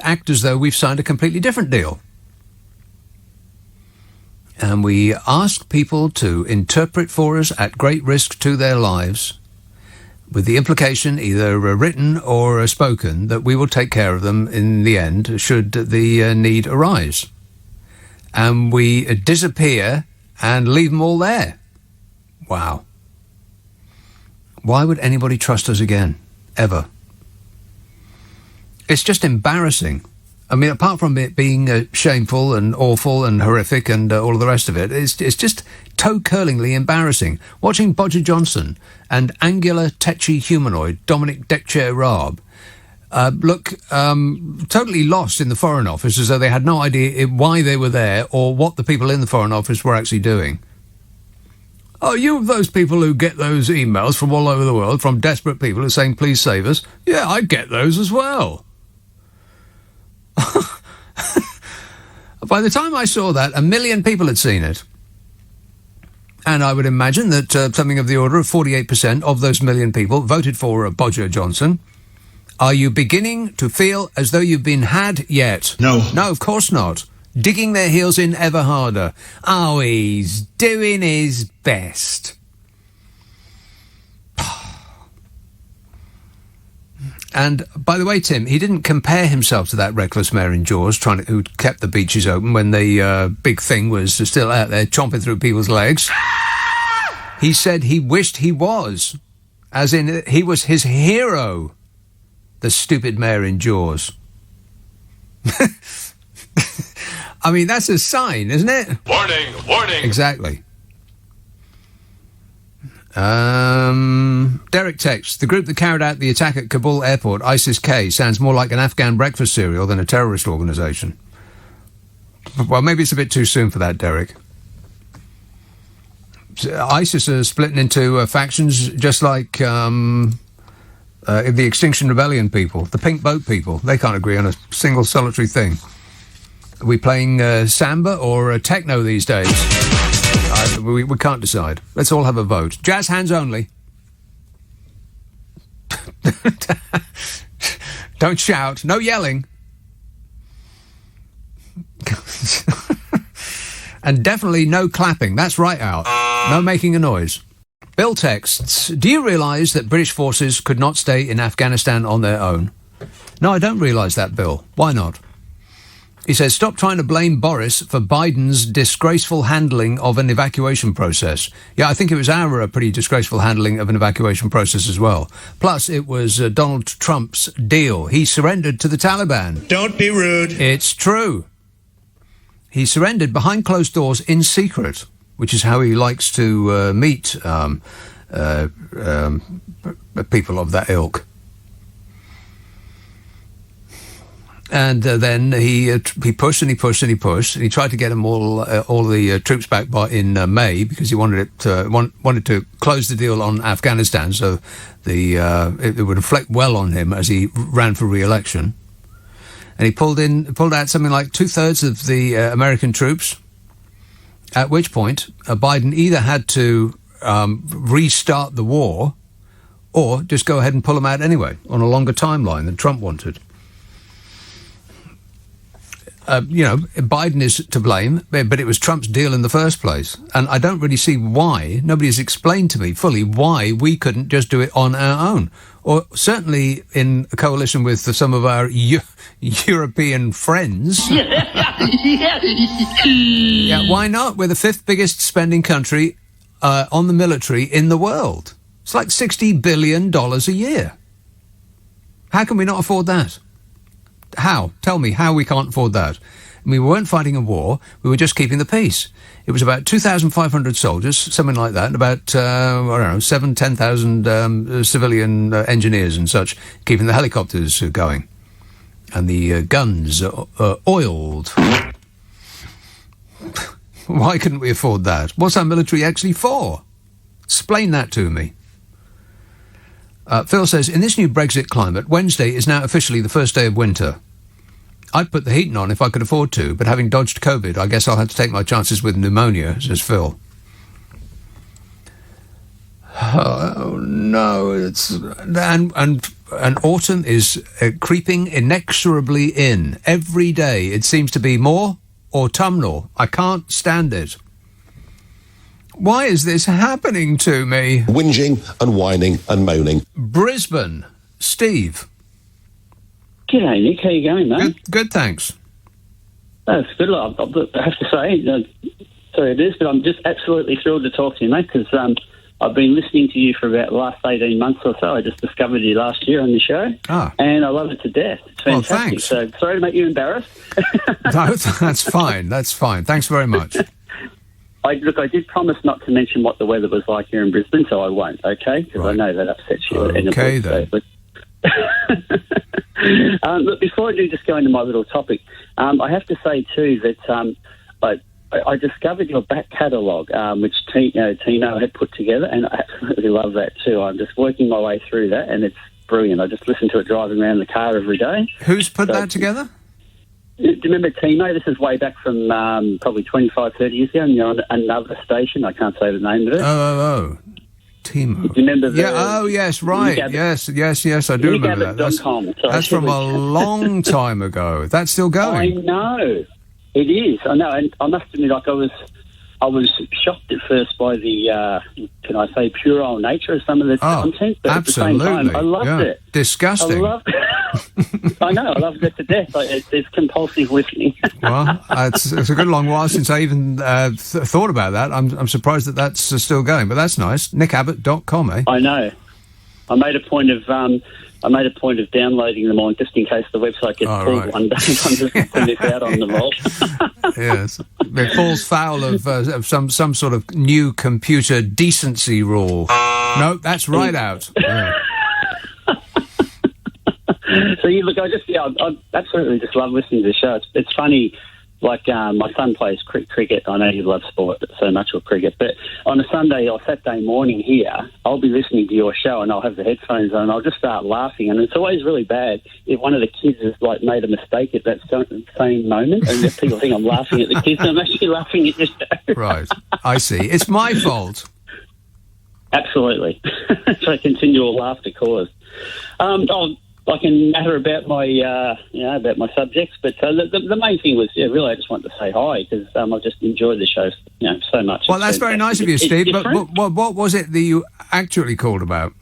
act as though we've signed a completely different deal. And we ask people to interpret for us at great risk to their lives, with the implication, either written or spoken, that we will take care of them in the end, should the need arise. And we disappear and leave them all there. Wow. Why would anybody trust us again? Ever? It's just embarrassing. I mean, apart from it being shameful and awful and horrific and all of the rest of it, it's just toe-curlingly embarrassing. Watching Bodger Johnson and angular, tetchy humanoid Dominic Deckchair Raab look totally lost in the Foreign Office, as though they had no idea why they were there or what the people in the Foreign Office were actually doing. Oh, you those people who get those emails from all over the world, from desperate people who are saying, please save us? Yeah, I get those as well. By the time I saw that, 1 million people had seen it. And I would imagine that something of the order of 48% of those 1 million people voted for Bodger Johnson. Are you beginning to feel as though you've been had yet? No. No, of course not. Digging their heels in ever harder. Oh, he's doing his best. And, by the way, Tim, he didn't compare himself to that reckless mayor in Jaws who kept the beaches open when the big thing was still out there chomping through people's legs. He said he wished he was. As in, he was his hero. The stupid mayor in Jaws. I mean, that's a sign, isn't it? Warning, warning. Exactly. Derek texts, the group that carried out the attack at Kabul airport, ISIS-K, sounds more like an Afghan breakfast cereal than a terrorist organisation. Well, maybe it's a bit too soon for that, Derek. ISIS are splitting into factions just like the Extinction Rebellion people, the Pink Boat people. They can't agree on a single solitary thing. Are we playing samba or techno these days? We can't decide. Let's all have a vote. Jazz hands only. Don't shout. No yelling. And definitely no clapping. That's right, Al. No making a noise. Bill texts, do you realise that British forces could not stay in Afghanistan on their own? No, I don't realise that, Bill. Why not? He says, stop trying to blame Boris for Biden's disgraceful handling of an evacuation process. Yeah, I think it was our pretty disgraceful handling of an evacuation process as well. Plus, it was Donald Trump's deal. He surrendered to the Taliban. Don't be rude. It's true. He surrendered behind closed doors in secret, which is how he likes to meet people of that ilk. And then he pushed and he pushed and he pushed, and he tried to get them all the troops back in May, because he wanted to close the deal on Afghanistan, so it would reflect well on him as he ran for re-election. And he pulled out something like 2/3 of the American troops. At which point, Biden either had to restart the war, or just go ahead and pull them out anyway on a longer timeline than Trump wanted. Biden is to blame, but it was Trump's deal in the first place. And I don't really see why. Nobody has explained to me fully why we couldn't just do it on our own. Or certainly in a coalition with some of our European friends. Yeah, why not? We're the 5th biggest spending country on the military in the world. It's like $60 billion a year. How can we not afford that? How? Tell me how we can't afford that. We weren't fighting a war. We were just keeping the peace. It was about 2,500 soldiers, something like that, and about, 10,000 civilian engineers and such, keeping the helicopters going. And the guns oiled. Why couldn't we afford that? What's our military actually for? Explain that to me. Phil says, in this new Brexit climate, Wednesday is now officially the first day of winter. I'd put the heating on if I could afford to, but having dodged COVID, I guess I'll have to take my chances with pneumonia, says Phil. Oh, no, and autumn is creeping inexorably in. Every day it seems to be more autumnal. I can't stand it. Why is this happening to me? Whinging and whining and moaning. Brisbane. Steve. G'day, Nick. How you going, mate? Good, thanks. That's good. I have to say, sorry it is, but I'm just absolutely thrilled to talk to you, mate, because I've been listening to you for about the last 18 months or so. I just discovered you last year on the show, and I love it to death. It's fantastic. Well, thanks. So sorry to make you embarrassed. No, that's fine. That's fine. Thanks very much. I did promise not to mention what the weather was like here in Brisbane, so I won't, okay? Because I know that upsets you. Okay, then. Look, before I do just go into my little topic, I have to say, too, that I discovered your back catalogue, which Tino had put together, and I absolutely love that, too. I'm just working my way through that, and it's brilliant. I just listen to it driving around the car every day. Who's put that together? Do you remember Timo? This is way back from probably 25, 30 years ago, and you're on another station. I can't say the name of it. Oh. Timo. Do you remember the... yes, right. Yes, I do remember that. That's from a long time ago. That's still going. I know. It is. I know. And I must admit, I was shocked at first by the, can I say, puerile nature of some of the content. But absolutely. At the same time, I loved it. Disgusting. I know. I loved it to death. It's compulsive listening. Well, it's a good long while since I even thought about that. I'm surprised that that's still going, but that's nice. NickAbbott.com, eh? I know. I made a point of downloading them on just in case the website gets pulled one day. I'm just putting this out on the roll. Yes, it falls foul of some sort of new computer decency rule. No, that's right out. Yeah. So look, I absolutely just love listening to the show. It's funny. Like my son plays cricket. I know you love sport so much, or cricket. But on a Sunday or Saturday morning here, I'll be listening to your show and I'll have the headphones on and I'll just start laughing. And it's always really bad if one of the kids has made a mistake at that same moment, and people think I'm laughing at the kids. I'm actually laughing at your show. Right, I see. It's my fault. Absolutely. So continual laughter cause. I can matter about my, about my subjects, but the main thing was, really, I just wanted to say hi because I've just enjoyed the show, so much. Well, that's very nice of you, Steve. But what was it that you actually called about?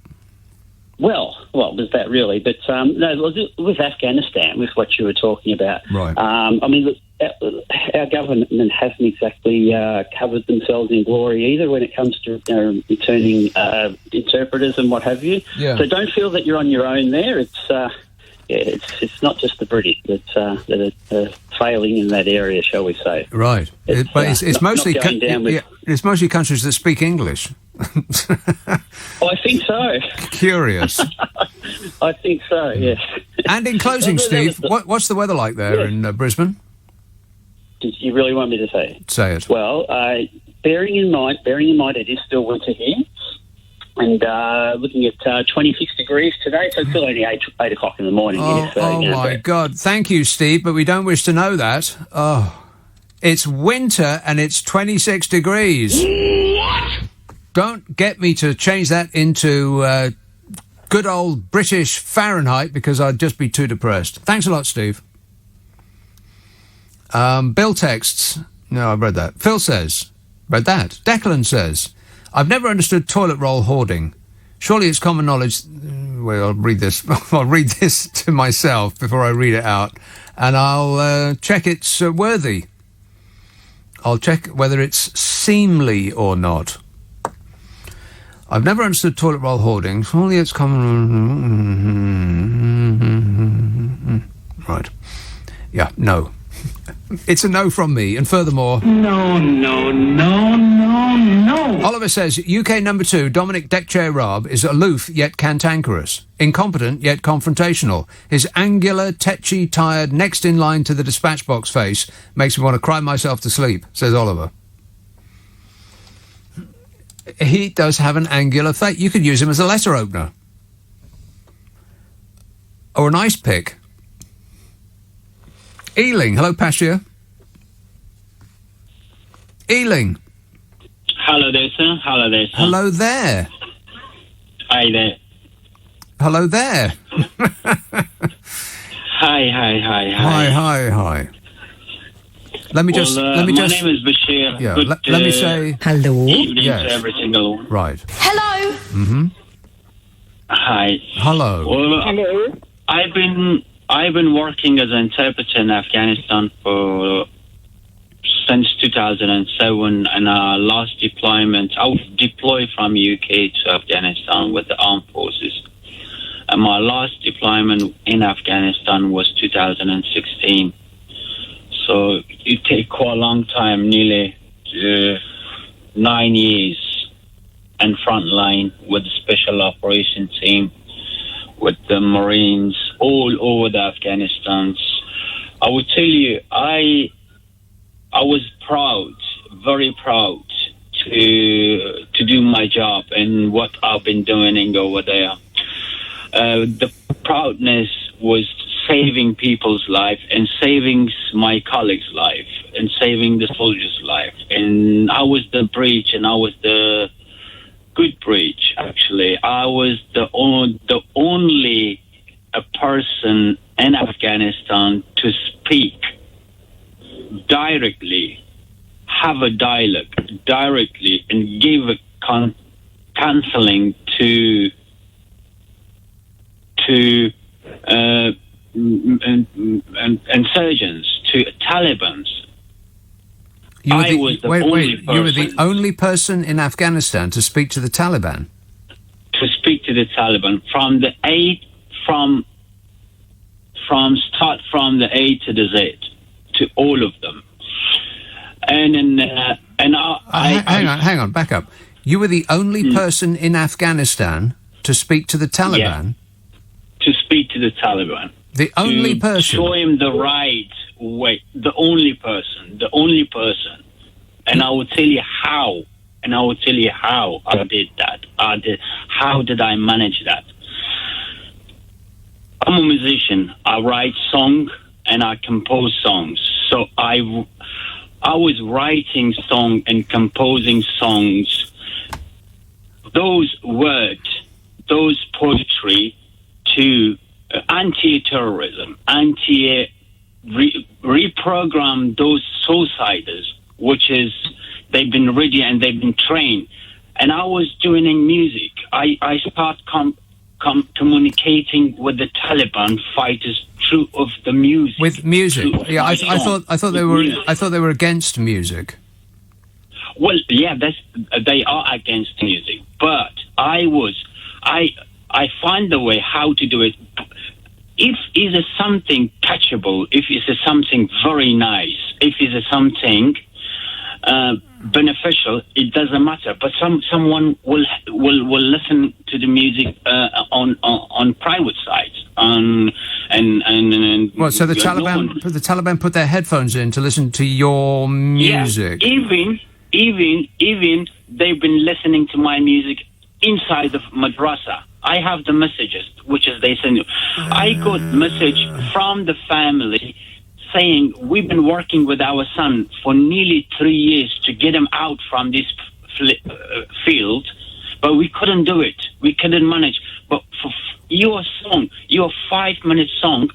Well, was that really? But no, it was with Afghanistan, with what you were talking about. Right. I mean, look, our government hasn't exactly covered themselves in glory either when it comes to returning interpreters and what have you. Yeah. So don't feel that you're on your own there. It's not just the British that are failing in that area, shall we say? Right. It's mostly it's mostly countries that speak English. I think so. Curious. I think so. Yes. And in closing, Steve, what's the weather like there in Brisbane? Did you really want me to say it? Say it. Well, bearing in mind, it is still winter here, and looking at 26 degrees today, so it's still only 8 o'clock in the morning. My God! Thank you, Steve, but we don't wish to know that. Oh, it's winter and it's 26 degrees. What? Don't get me to change that into good old British Fahrenheit because I'd just be too depressed. Thanks a lot, Steve. Bill texts. No, I've read that. Phil says, read that. Declan says, I've never understood toilet roll hoarding. Surely it's common knowledge. Well, I'll read this. I'll read this to myself before I read it out, and I'll check it's worthy. I'll check whether it's seemly or not. I've never understood toilet roll hoarding. Surely it's common. Right. Yeah, no. It's a no from me, and furthermore... No. Oliver says, UK number 2, Dominic Deckchair Raab, is aloof yet cantankerous, incompetent yet confrontational. His angular, tetchy, tired, next in line to the dispatch box face makes me want to cry myself to sleep, says Oliver. He does have an angular face. You could use him as a letter opener. Or an ice pick. Ealing. Hello, Pasha. Ealing. Hello there, sir. Hello there, sir. Hello there. Hi there. Hello there. Hi. Let me just. My name is Bashir. Yeah. Good, let me say hello. Evening Yes. to every single one. Right. Hello. Mm-hmm. Hi. Hello. Well, Hello. I've been working as an interpreter in Afghanistan since 2007, and last deployment, I was deployed from UK to Afghanistan with the armed forces. And my last deployment in Afghanistan was 2016. So it take quite a long time, nearly 9 years, and front line with the special operation team, with the Marines all over the Afghanistan. I would tell you, I was proud, very proud to do my job and what I've been doing over there. The proudness was saving people's life and saving my colleagues' life and saving the soldiers' life. And I was the breach, and I was the good breach, actually. I was the only a person in Afghanistan to speak directly, have a dialogue directly, and give a counseling to insurgents, to Taliban. You were the only person in Afghanistan to speak to the Taliban? To speak to the Taliban from the A to the Z, to all of them. Hang on, back up. You were the only person in Afghanistan to speak to the Taliban? Yeah, to speak to the Taliban. The only person? Show him the right way. The only person. And I will tell you how. I did that. How did I manage that? I'm a musician. I write songs and I compose songs. So I was writing songs and composing songs. Those words, those poetry to anti-terrorism, reprogram those suiciders, which is they've been ready and they've been trained. And I was doing music. I start communicating with the Taliban fighters through of the music. With music, yeah. I thought they were against music. Well, yeah, they are against music, but I find the way how to do it. If it is something catchable, if it is something very nice, if it is something beneficial, it doesn't matter. But someone will listen to the music on private sites. So the Taliban put their headphones in to listen to your music. Yeah, even they've been listening to my music inside the madrasa. I have the messages, which is they send you. I got message from the family saying we've been working with our son for nearly 3 years to get him out from this field, but we couldn't do it. We couldn't manage. But for your song, your 5-minute song,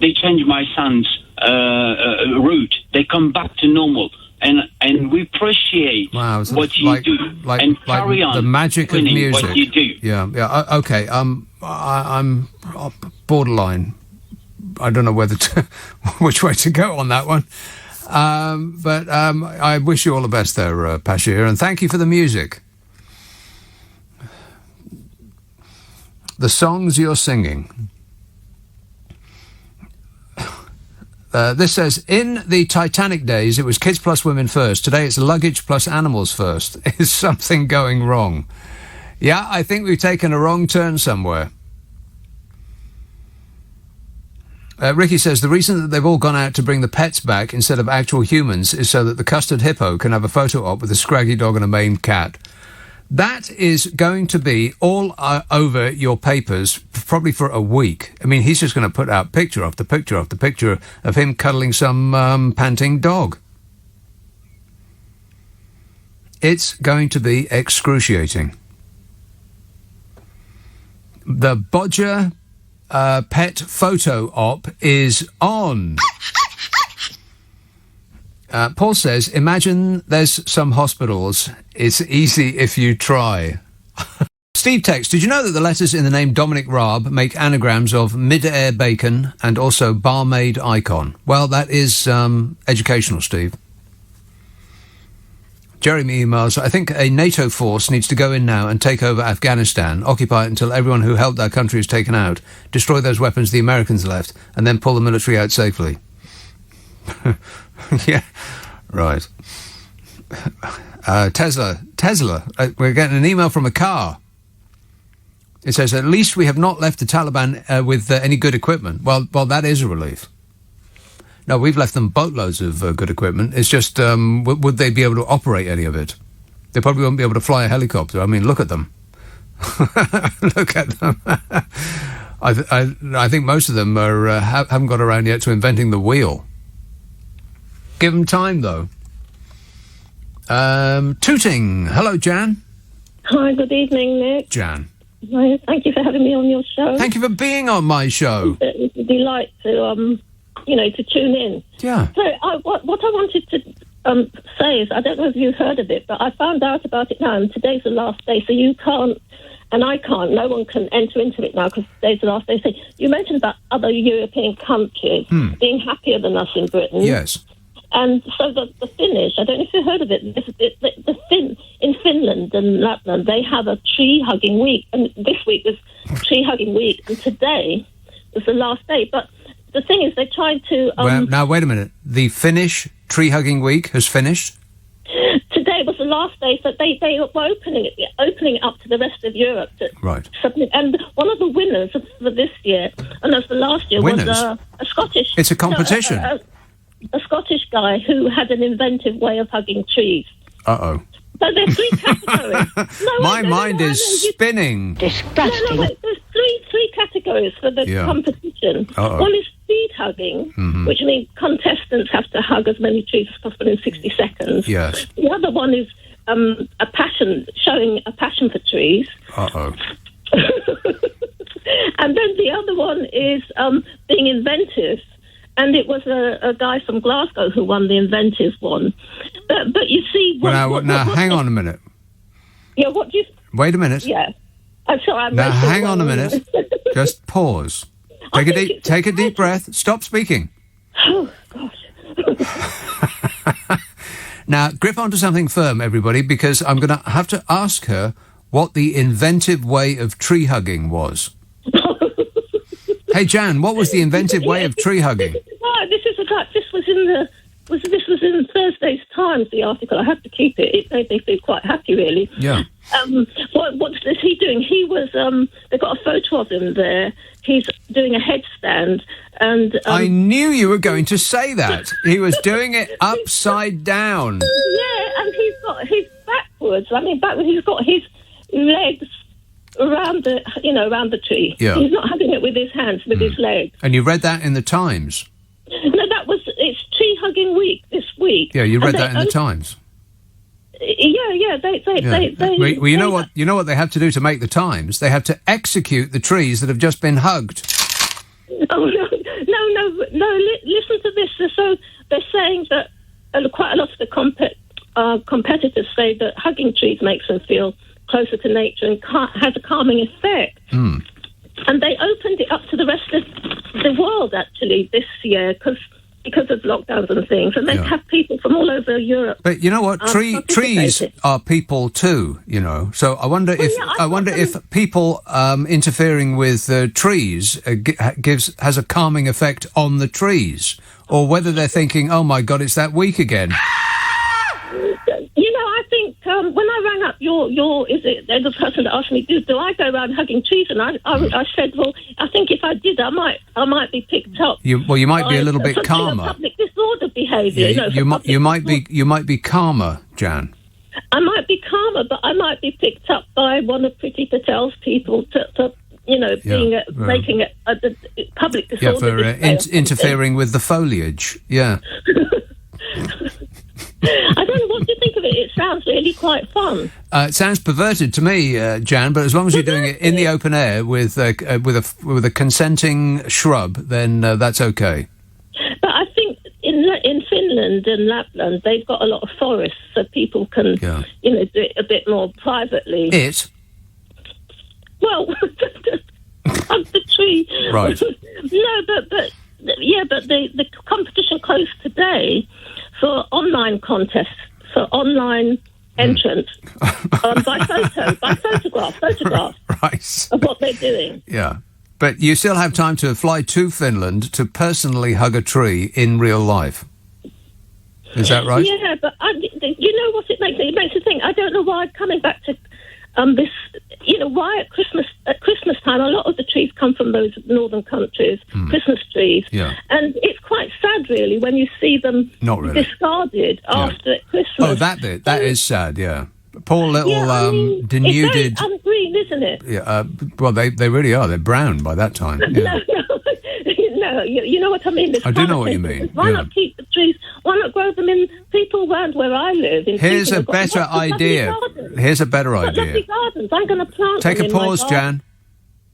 they changed my son's route. They come back to normal. And we appreciate what you do and carry on the magic of music. What you do. Yeah. Okay. I'm borderline. I don't know which way to go on that one. But I wish you all the best there, Pashir, and thank you for the music. The songs you're singing. This says, in the Titanic days, it was kids plus women first. Today, it's luggage plus animals first. Is something going wrong? Yeah, I think we've taken a wrong turn somewhere. Ricky says, the reason that they've all gone out to bring the pets back instead of actual humans is so that the custard hippo can have a photo op with a scraggy dog and a maned cat. That is going to be all over your papers, probably for a week. I mean, he's just going to put out picture after picture after picture of him cuddling some panting dog. It's going to be excruciating. The Bodger pet photo op is on. Paul says, imagine there's some hospitals. It's easy if you try. Steve texts, did you know that the letters in the name Dominic Raab make anagrams of mid-air bacon and also barmaid icon? Well, that is educational, Steve. Jeremy emails, I think a NATO force needs to go in now and take over Afghanistan, occupy it until everyone who helped our country is taken out, destroy those weapons the Americans left, and then pull the military out safely. Yeah, right. Tesla, we're getting an email from a car. It says, at least we have not left the Taliban with any good equipment. Well, that is a relief. No, we've left them boatloads of good equipment. It's just, would they be able to operate any of it? They probably won't be able to fly a helicopter. I mean, look at them. Look at them. I think most of them haven't got around yet to inventing the wheel. Give them time, though. Tooting. Hello, Jan. Hi, good evening, Nick. Jan. Hi, thank you for having me on your show. Thank you for being on my show. It's a delight to, to tune in. Yeah. So what I wanted to say is, I don't know if you've heard of it, but I found out about it now, and today's the last day, so you can't, and I can't, no one can enter into it now because today's the last day. So you mentioned about other European countries being happier than us in Britain. Yes. And so the Finnish, I don't know if you've heard of it, in Finland and Lapland, they have a tree-hugging week. And this week was tree-hugging week, and today was the last day. But the thing is, they tried to... now, wait a minute. The Finnish tree-hugging week has finished? Today was the last day, so they were opening it up to the rest of Europe to submit. And one of the winners for this year, and as the last year, winners? Was a Scottish... It's a competition. A Scottish guy who had an inventive way of hugging trees. Uh-oh. So there's three categories. My mind is spinning. Disgusting. No, there's three categories for the competition. Uh-oh. One is speed hugging, which means contestants have to hug as many trees as possible in 60 seconds. Yes. The other one is showing a passion for trees. Uh-oh. And then the other one is being inventive. And it was a guy from Glasgow who won the inventive one. But you see... Now, hang on a minute. Yeah, what do you... Wait a minute. Yeah. I'm sorry, now, hang on a minute. Just pause. Take a deep breath. Stop speaking. Oh, gosh. Now, grip onto something firm, everybody, because I'm going to have to ask her what the inventive way of tree hugging was. Hey, Jan, what was the inventive way of tree hugging? This was in Thursday's Times, the article. I had to keep it. It made me feel quite happy, really. Yeah. What is he doing? He was, they got a photo of him there. He's doing a headstand. And I knew you were going to say that. He was doing it upside down. Yeah, and he's backwards. He's got his legs around the tree. Yeah. He's not hugging it with his hands, with his legs. And you read that in the Times? No, it's tree hugging week this week. Yeah, you read that in the Times. Yeah. Well, you know what they have to do to make the Times? They have to execute the trees that have just been hugged. Oh no! Listen to this. So they're saying that quite a lot of the competitors say that hugging trees makes them feel closer to nature and has a calming effect. And they opened it up to the rest of the world, actually, this year, because of lockdowns and things. And they have people from all over Europe. But you know what? Trees are people too, you know. So I wonder if people interfering with trees has a calming effect on the trees. or whether they're thinking, oh my God, it's that week again. You know, I think when I rang up the person that asked me, do I go around hugging trees? And I said, well, I think if I did, I might be picked up. You might be a little bit calmer. Public disorder behaviour. You might be calmer, Jan. I might be calmer, but I might be picked up by one of Priti Patel's people to making a public disorder. Yeah, for interfering with the foliage. Yeah. I don't know, what do you think of it? It sounds really quite fun. It sounds perverted to me, Jan. But as long as you're doing it in the open air with a consenting shrub, then that's okay. But I think in Finland and Lapland, they've got a lot of forests, so people can, do it a bit more privately. Well, hug the tree. Right. No, but the competition closed today for online contests, for online entrance by photograph right. of what they're doing. Yeah. But you still have time to fly to Finland to personally hug a tree in real life. Is that right? Yeah, but you know what it makes me? It makes me think, I don't know why, coming back to this, why at Christmas time, a lot of the trees come from those northern countries, Christmas trees. Yeah. And it's quite sad, really, when you see them discarded after Christmas. Oh, that bit. That is sad, yeah. Poor little denuded... It's very ungreen, isn't it? Yeah, well, they really are. They're brown by that time. Yeah. No, you know what I mean? I do know what you mean. Why not keep the trees? Why not grow them in people around where I live? Here's a better idea. Here's a better idea. Lovely gardens. I'm going to plant Take them a pause, Jan.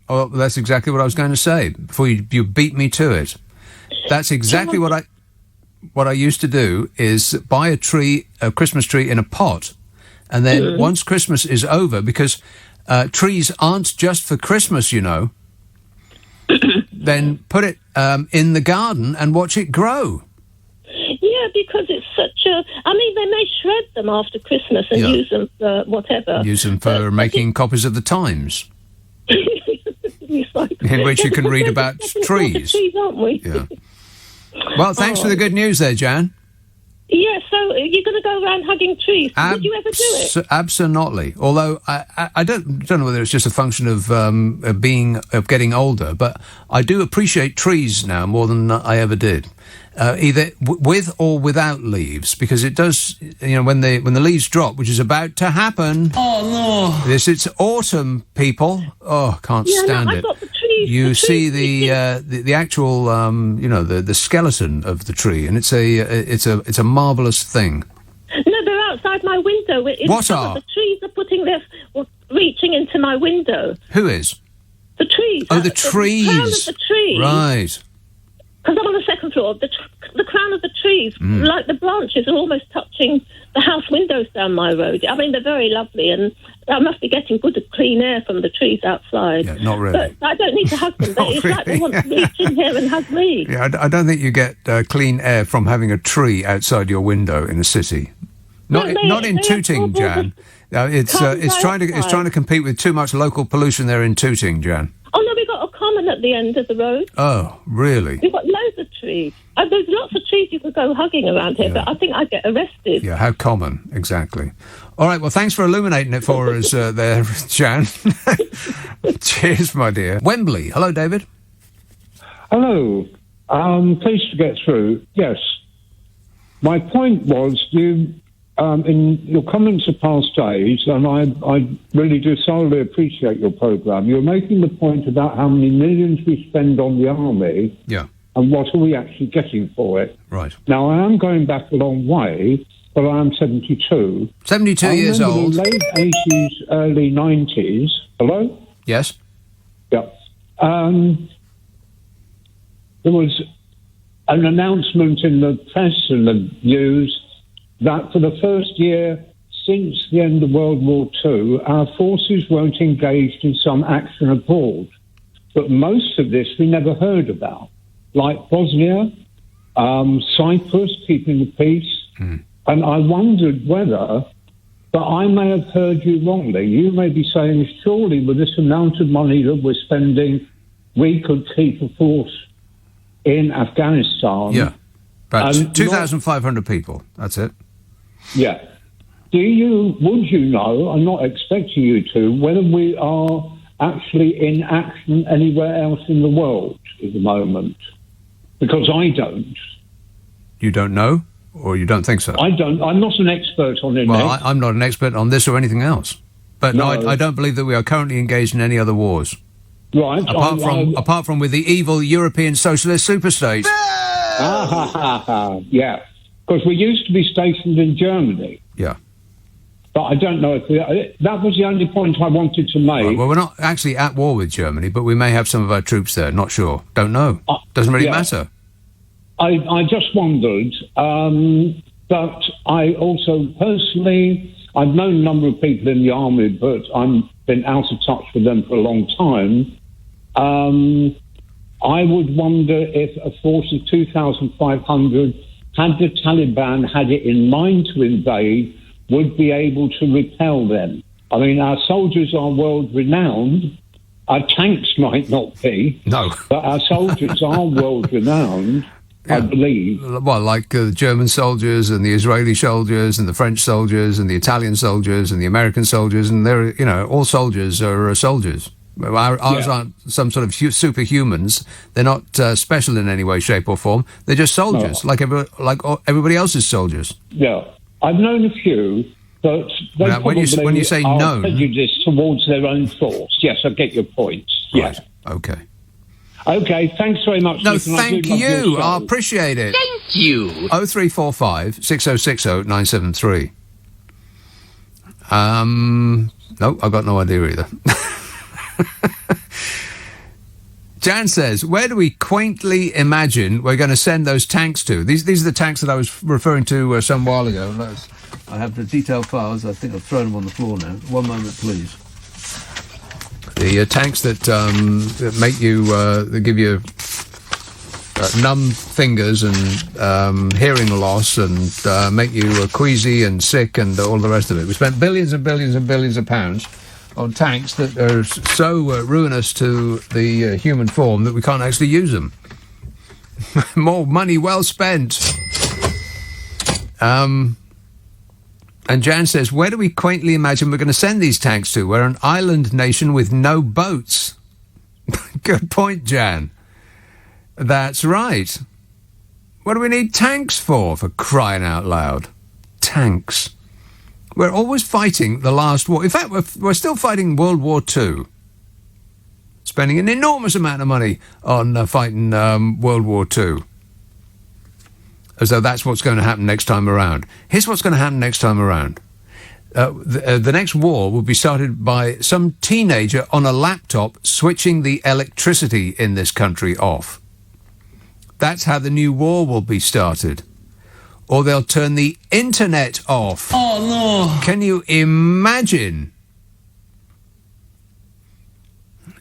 Oh, that's exactly what I was going to say before you beat me to it. That's exactly what I used to do, is buy a Christmas tree in a pot, and then once Christmas is over, because trees aren't just for Christmas, then put it in the garden and watch it grow. Yeah, because it's such a... I mean, they may shred them after Christmas and use them for whatever. Use them for making copies of the Times. In which you can read about trees. Trees, aren't we? Yeah. Well, thanks for the good news there, Jan. Yeah, so you're going to go around hugging trees. Would you ever do it? Absolutely. Although I don't know whether it's just a function of getting older, but I do appreciate trees now more than I ever did. Either with or without leaves, because it does, when the leaves drop, which is about to happen. Oh no! It's autumn, people. Oh, can't stand it. Got the trees, you see the actual, the skeleton of the tree, and it's a marvelous thing. No, they're outside my window. The trees are reaching into my window. Who is? The trees. Oh, the trees. The crown of the tree. Right. Because I'm on the second floor. The crown of the trees, like the branches, are almost touching the house windows down my road. I mean, they're very lovely, and I must be getting good clean air from the trees outside. Yeah, not really. But I don't need to hug them. It's like they want to reach in here and hug me. Yeah, I don't think you get clean air from having a tree outside your window in a city. Not in Tooting, Jan. It's trying to compete with too much local pollution there in Tooting, Jan. Oh no, we've got a common at the end of the road. Oh, really? We've got loads of trees. There's lots of trees you could go hugging around here, but I think I'd get arrested. Yeah, how common, exactly. All right, well, thanks for illuminating it for us there, Jan. Cheers, my dear. Wembley. Hello, David. Hello. Pleased to get through. Yes. My point was, in your comments of past days, and I really do thoroughly appreciate your programme, you're making the point about how many millions we spend on the army, and what are we actually getting for it. Right. Now, I am going back a long way, but I am 72. 72 years old. In the late 80s, early 90s. Hello? Yes. Yeah. There was an announcement in the press and the news that for the first year since the end of World War II, our forces weren't engaged in some action abroad. But most of this we never heard about, like Bosnia, Cyprus, keeping the peace. And I wondered whether, but I may have heard you wrongly, you may be saying, surely with this amount of money that we're spending, we could keep a force in Afghanistan. Yeah. About 2,500 people. That's it. Yeah. Would you know, I'm not expecting you to, whether we are actually in action anywhere else in the world at the moment? Because I don't. You don't know? Or you don't think so? I don't. I'm not an expert on it. Well, I'm not an expert on this or anything else. But no, I don't believe that we are currently engaged in any other wars. Right. Apart from with the evil European socialist superstate. Yeah. Because we used to be stationed in Germany. Yeah. But I don't know if that was the only point I wanted to make. Right, well, we're not actually at war with Germany, but we may have some of our troops there. Not sure. Don't know. Doesn't really matter. I just wondered. But I also personally, I've known a number of people in the army, but I've been out of touch with them for a long time. I would wonder if a force of 2,500, had the Taliban had it in mind to invade, would be able to repel them. I mean, our soldiers are world-renowned. Our tanks might not be. No. But our soldiers are world-renowned, I believe. Well, like the German soldiers and the Israeli soldiers and the French soldiers and the Italian soldiers and the American soldiers, and they're, all soldiers are soldiers. Ours aren't some sort of superhumans. They're not special in any way, shape or form. They're just soldiers, like everybody else's soldiers. Yeah. I've known a few, but they when you say are known, prejudiced towards their own thoughts. Yes, I get your point. Yes. Okay. Okay, thanks very much. No, Stephen. thank you. I appreciate it. Thank you. 0345 6060 973. No, I've got no idea either. Jan says, where do we quaintly imagine we're going to send those tanks to? These are the tanks that I was referring to some while ago. I have the detailed files. I think I've thrown them on the floor now. One moment, please. The tanks that make you, that give you numb fingers and hearing loss and make you queasy and sick and all the rest of it. We spent billions and billions and billions of pounds on tanks that are so ruinous to the human form that we can't actually use them. More money well spent. And Jan says, where do we quaintly imagine we're going to send these tanks to? We're an island nation with no boats. Good point, Jan. That's right. What do we need tanks for crying out loud? Tanks. We're always fighting the last war. In fact, we're still fighting World War II. Spending an enormous amount of money on fighting World War II. As though that's what's going to happen next time around. Here's what's going to happen next time around. The next war will be started by some teenager on a laptop switching the electricity in this country off. That's how the new war will be started. Or they'll turn the internet off. Oh, no. Can you imagine?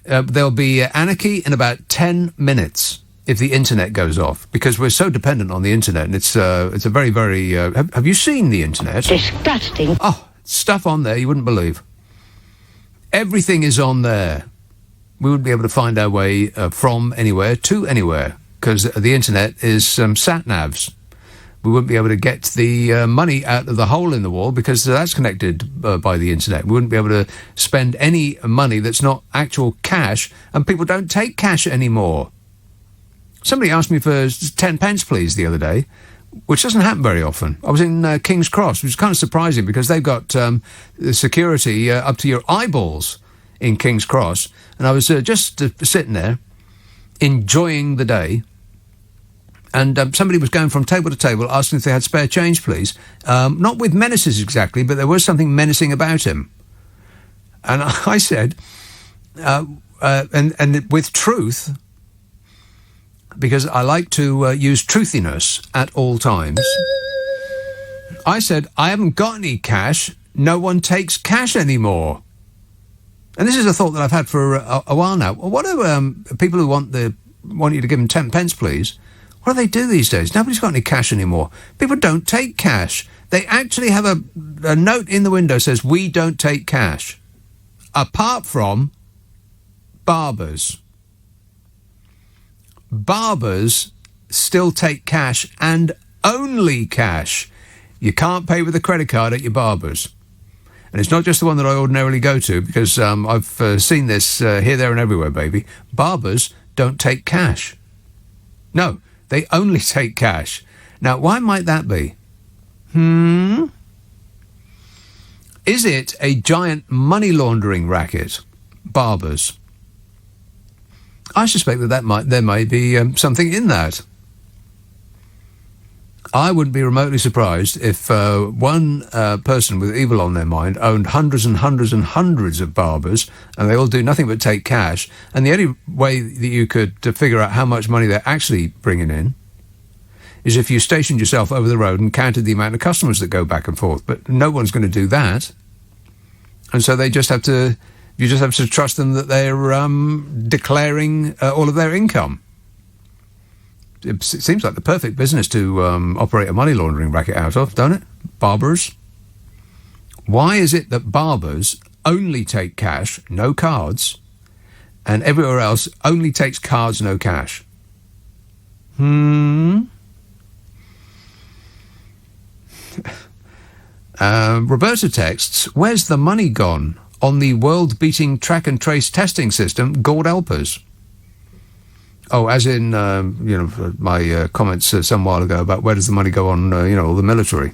There'll be anarchy in about 10 minutes if the internet goes off, because we're so dependent on the internet, and it's a very, very... have you seen the internet? Disgusting. Oh, stuff on there you wouldn't believe. Everything is on there. We wouldn't be able to find our way from anywhere to anywhere, because the internet is sat-navs. We wouldn't be able to get the money out of the hole in the wall because that's connected by the internet. We wouldn't be able to spend any money that's not actual cash, and people don't take cash anymore. Somebody asked me for 10 pence, please, the other day, which doesn't happen very often. I was in King's Cross, which is kind of surprising because they've got the security up to your eyeballs in King's Cross, and I was just sitting there enjoying the day. And somebody was going from table to table asking if they had spare change, please. Not with menaces exactly, but there was something menacing about him. And I said, and with truth, because I like to use truthiness at all times, I said, I haven't got any cash. No one takes cash anymore. And this is a thought that I've had for a while now. Well, what do people who want you to give them 10 pence, please? What do they do these days? Nobody's got any cash anymore. People don't take cash. They actually have a note in the window that says, we don't take cash. Apart from barbers. Barbers still take cash and only cash. You can't pay with a credit card at your barber's. And it's not just the one that I ordinarily go to, because I've seen this here, there and everywhere, baby. Barbers don't take cash. No, they only take cash. Now, why might that be? Is it a giant money laundering racket? Barbers. I suspect that there may be something in that. I wouldn't be remotely surprised if one person with evil on their mind owned hundreds and hundreds and hundreds of barbers, and they all do nothing but take cash, and the only way that you could figure out how much money they're actually bringing in is if you stationed yourself over the road and counted the amount of customers that go back and forth. But no one's going to do that. And so you just have to trust them that they're declaring all of their income. It seems like the perfect business to operate a money laundering racket out of, don't it? Barbers. Why is it that barbers only take cash, no cards, and everywhere else only takes cards, no cash? Roberta texts, where's the money gone on the world-beating track and trace testing system, God help us? Oh, as in, my comments some while ago about where does the money go on, all the military.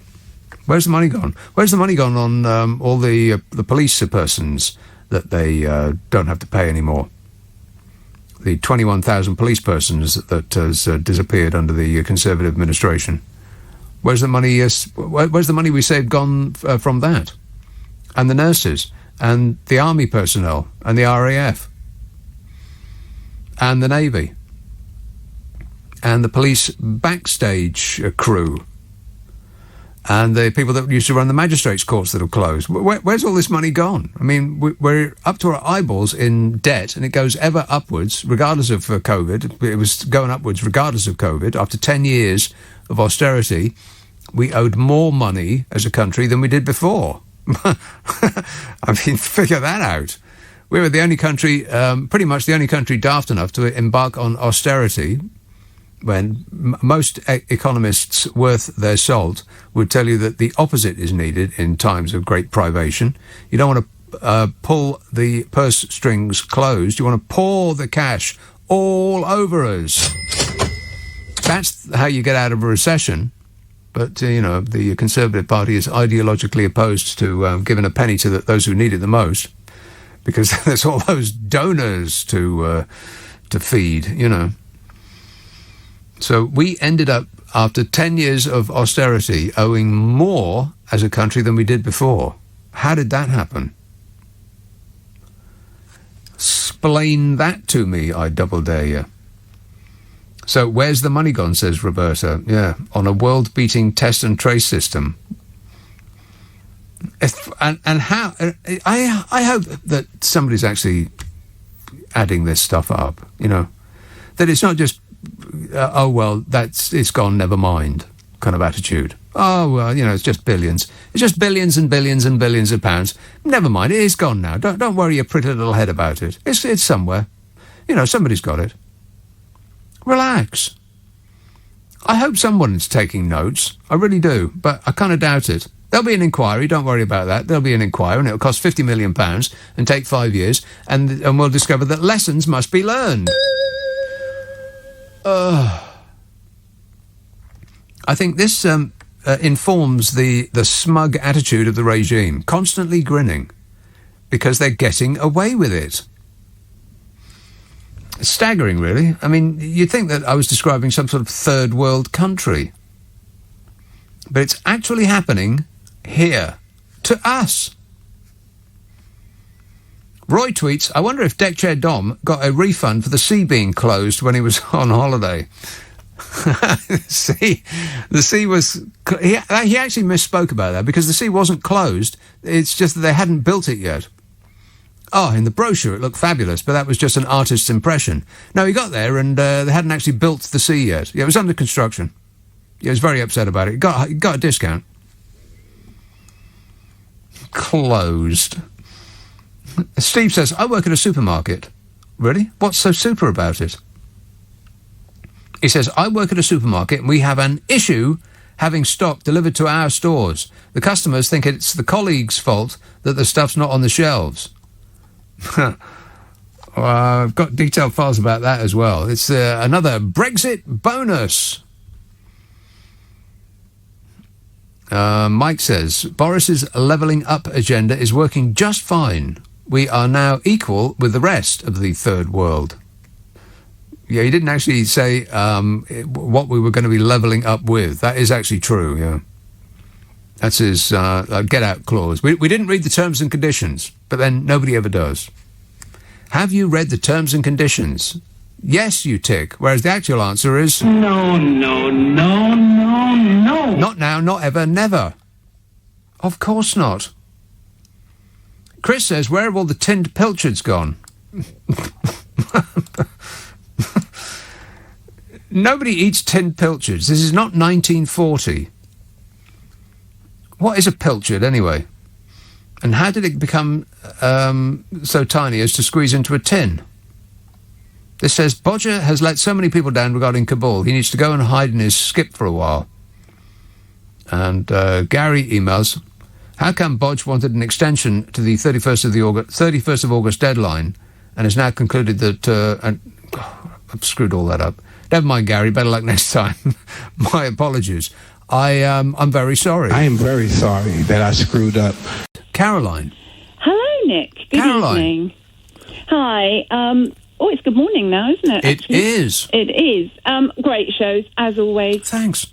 Where's the money gone? Where's the money gone on all the police persons that they don't have to pay anymore? The 21,000 police persons that has disappeared under the Conservative administration. Where's the money? Where's the money we saved gone from that? And the nurses, and the army personnel, and the RAF, and the Navy, and the police backstage crew, and the people that used to run the magistrates' courts that have closed. Where's all this money gone? I mean, we're up to our eyeballs in debt, and it goes ever upwards, regardless of COVID. It was going upwards regardless of COVID. After 10 years of austerity, we owed more money as a country than we did before. I mean, figure that out. We were the only country, pretty much the only country daft enough to embark on austerity, when most economists worth their salt would tell you that the opposite is needed in times of great privation. You don't want to pull the purse strings closed. You want to pour the cash all over us. That's how you get out of a recession. But, the Conservative Party is ideologically opposed to giving a penny to those who need it the most, because there's all those donors to feed, So we ended up, after 10 years of austerity, owing more as a country than we did before. How did that happen? Explain that to me, I double dare you. So where's the money gone, says Roberta. Yeah, on a world-beating test and trace system. And how... I hope that somebody's actually adding this stuff up, that it's not just, it's gone, never mind, kind of attitude. Oh, well, it's just billions. It's just billions and billions and billions of pounds. Never mind, it is gone now. Don't worry your pretty little head about it. It's somewhere. Somebody's got it. Relax. I hope someone's taking notes. I really do, but I kind of doubt it. There'll be an inquiry, don't worry about that. There'll be an inquiry, and it'll cost £50 million and take 5 years, and we'll discover that lessons must be learned. I think this informs the smug attitude of the regime, constantly grinning, because they're getting away with it. It's staggering, really. I mean, you'd think that I was describing some sort of third world country. But it's actually happening here, to us. Roy tweets, I wonder if Deck Chair Dom got a refund for the sea being closed when he was on holiday. The sea was... He actually misspoke about that, because the sea wasn't closed. It's just that they hadn't built it yet. Oh, in the brochure it looked fabulous, but that was just an artist's impression. No, he got there and they hadn't actually built the sea yet. Yeah, it was under construction. He was very upset about it. He got a discount. Closed. Steve says, I work at a supermarket. Really? What's so super about it? He says, I work at a supermarket and we have an issue having stock delivered to our stores. The customers think it's the colleagues' fault that the stuff's not on the shelves. I've got detailed files about that as well. It's another Brexit bonus. Mike says, Boris's levelling up agenda is working just fine. We are now equal with the rest of the third world. Yeah, he didn't actually say what we were going to be levelling up with. That is actually true, yeah. That's his get-out clause. We didn't read the terms and conditions, but then nobody ever does. Have you read the terms and conditions? Yes, you tick, whereas the actual answer is... No. Not now, not ever, never. Of course not. Chris says, where have all the tinned pilchards gone? Nobody eats tinned pilchards. This is not 1940. What is a pilchard, anyway? And how did it become so tiny as to squeeze into a tin? This says, Bodger has let so many people down regarding Kabul. He needs to go and hide in his skip for a while. And Gary emails, how come Bodge wanted an extension to the 31st of August deadline and has now concluded that... I've screwed all that up. Never mind, Gary. Better luck next time. My apologies. I'm very sorry. I am very sorry that I screwed up. Caroline. Hello, Nick. Good evening. Hi. It's good morning now, isn't it? It is. It is. Great shows, as always. Thanks.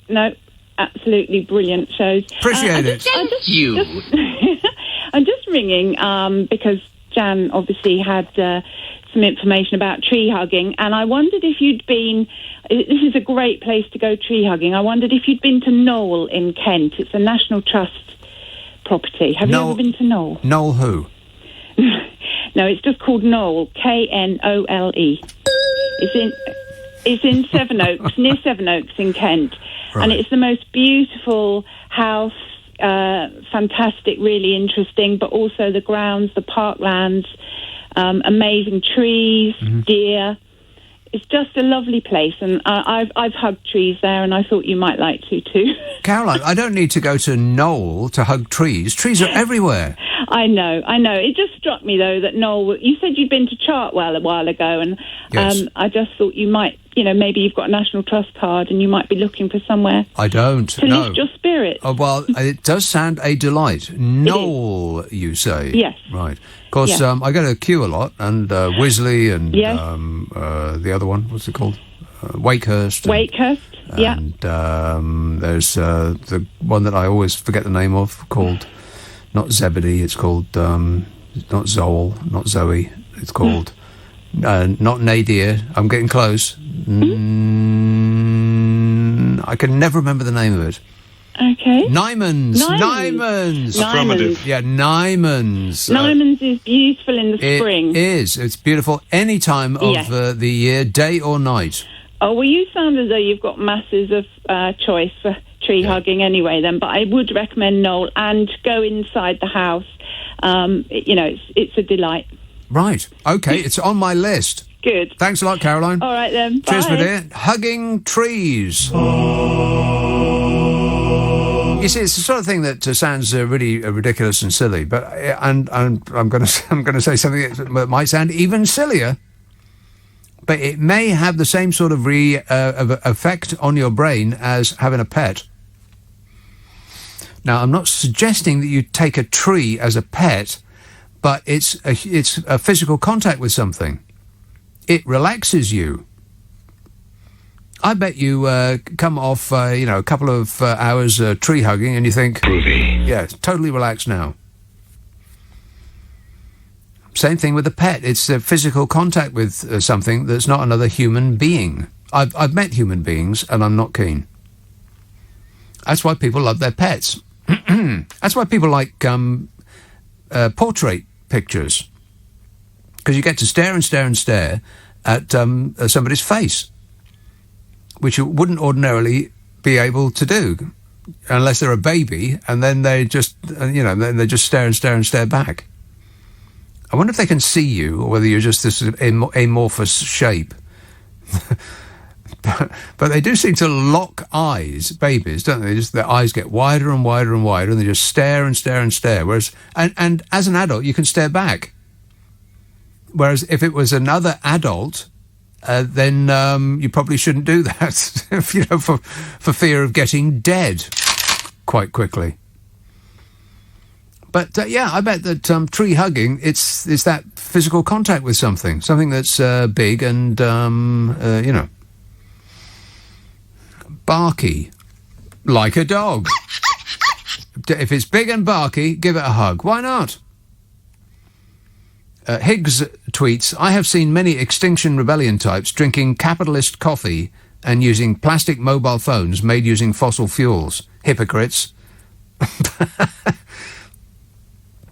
No, absolutely brilliant shows. Appreciate it. I'm just ringing because Jan obviously had... some information about tree hugging, and I wondered if you'd been... This is a great place to go tree hugging. I wondered if you'd been to Knowle in Kent. It's a National Trust property. Have you ever been to Knowle? Knowle who? No, it's just called Knowle, Knole. It's in Sevenoaks, near Sevenoaks in Kent. Right. And it's the most beautiful house, fantastic, really interesting, but also the grounds, the parklands, amazing trees, deer. It's just a lovely place, and I've hugged trees there, and I thought you might like to too. Caroline, I don't need to go to Knowle to hug trees. Trees are everywhere. I know. It just struck me, though, that Knowle... You said you'd been to Chartwell a while ago, and yes. I just thought you might... maybe you've got a National Trust card and you might be looking for somewhere... I don't, to lift your spirits. Oh, well, it does sound a delight. Knowle, you say? Yes. Right. Of course, yes. I go to Kew a lot, and Wisley, and yes. The other one, what's it called? Wakehurst. Wakehurst, yeah. And there's the one that I always forget the name of, called... Not Zebedee, it's called... not Zoel, not Zoe. It's called... not Nadir. I'm getting close. I can never remember the name of it. Okay. Nymans. Affirmative. Yeah, Nymans. Nymans is beautiful in the spring. It is. It's beautiful any time of the year, day or night. Oh, well, you sound as though you've got masses of choice for tree hugging anyway then, but I would recommend Knowle and go inside the house. It's a delight. Right. Okay, it's on my list. Good. Thanks a lot, Caroline. All right, then. Cheers, Bye. my dear. Hugging trees. You see, it's the sort of thing that sounds really ridiculous and silly, but and I'm going to say something that might sound even sillier, but it may have the same sort of effect on your brain as having a pet. Now, I'm not suggesting that you take a tree as a pet, but it's a physical contact with something. It relaxes you. I bet you come off, a couple of hours tree hugging and you think... Groovy. Yeah, totally relaxed now. Same thing with a pet. It's a physical contact with something that's not another human being. I've met human beings and I'm not keen. That's why people love their pets. That's why people like portrait pictures. Because you get to stare and stare and stare at somebody's face, which you wouldn't ordinarily be able to do unless they're a baby, and then they just, they just stare and stare and stare back. I wonder if they can see you, or whether you're just this amorphous shape. But they do seem to lock eyes, babies, don't they? Just their eyes get wider and wider and wider, and they just stare and stare and stare. Whereas, and as an adult, you can stare back. Whereas if it was another adult, then you probably shouldn't do that, for fear of getting dead quite quickly. But I bet that tree hugging, it's that physical contact with something that's big and barky, like a dog. If it's big and barky, give it a hug. Why not? Higgs tweets, I have seen many Extinction Rebellion types drinking capitalist coffee and using plastic mobile phones made using fossil fuels. Hypocrites.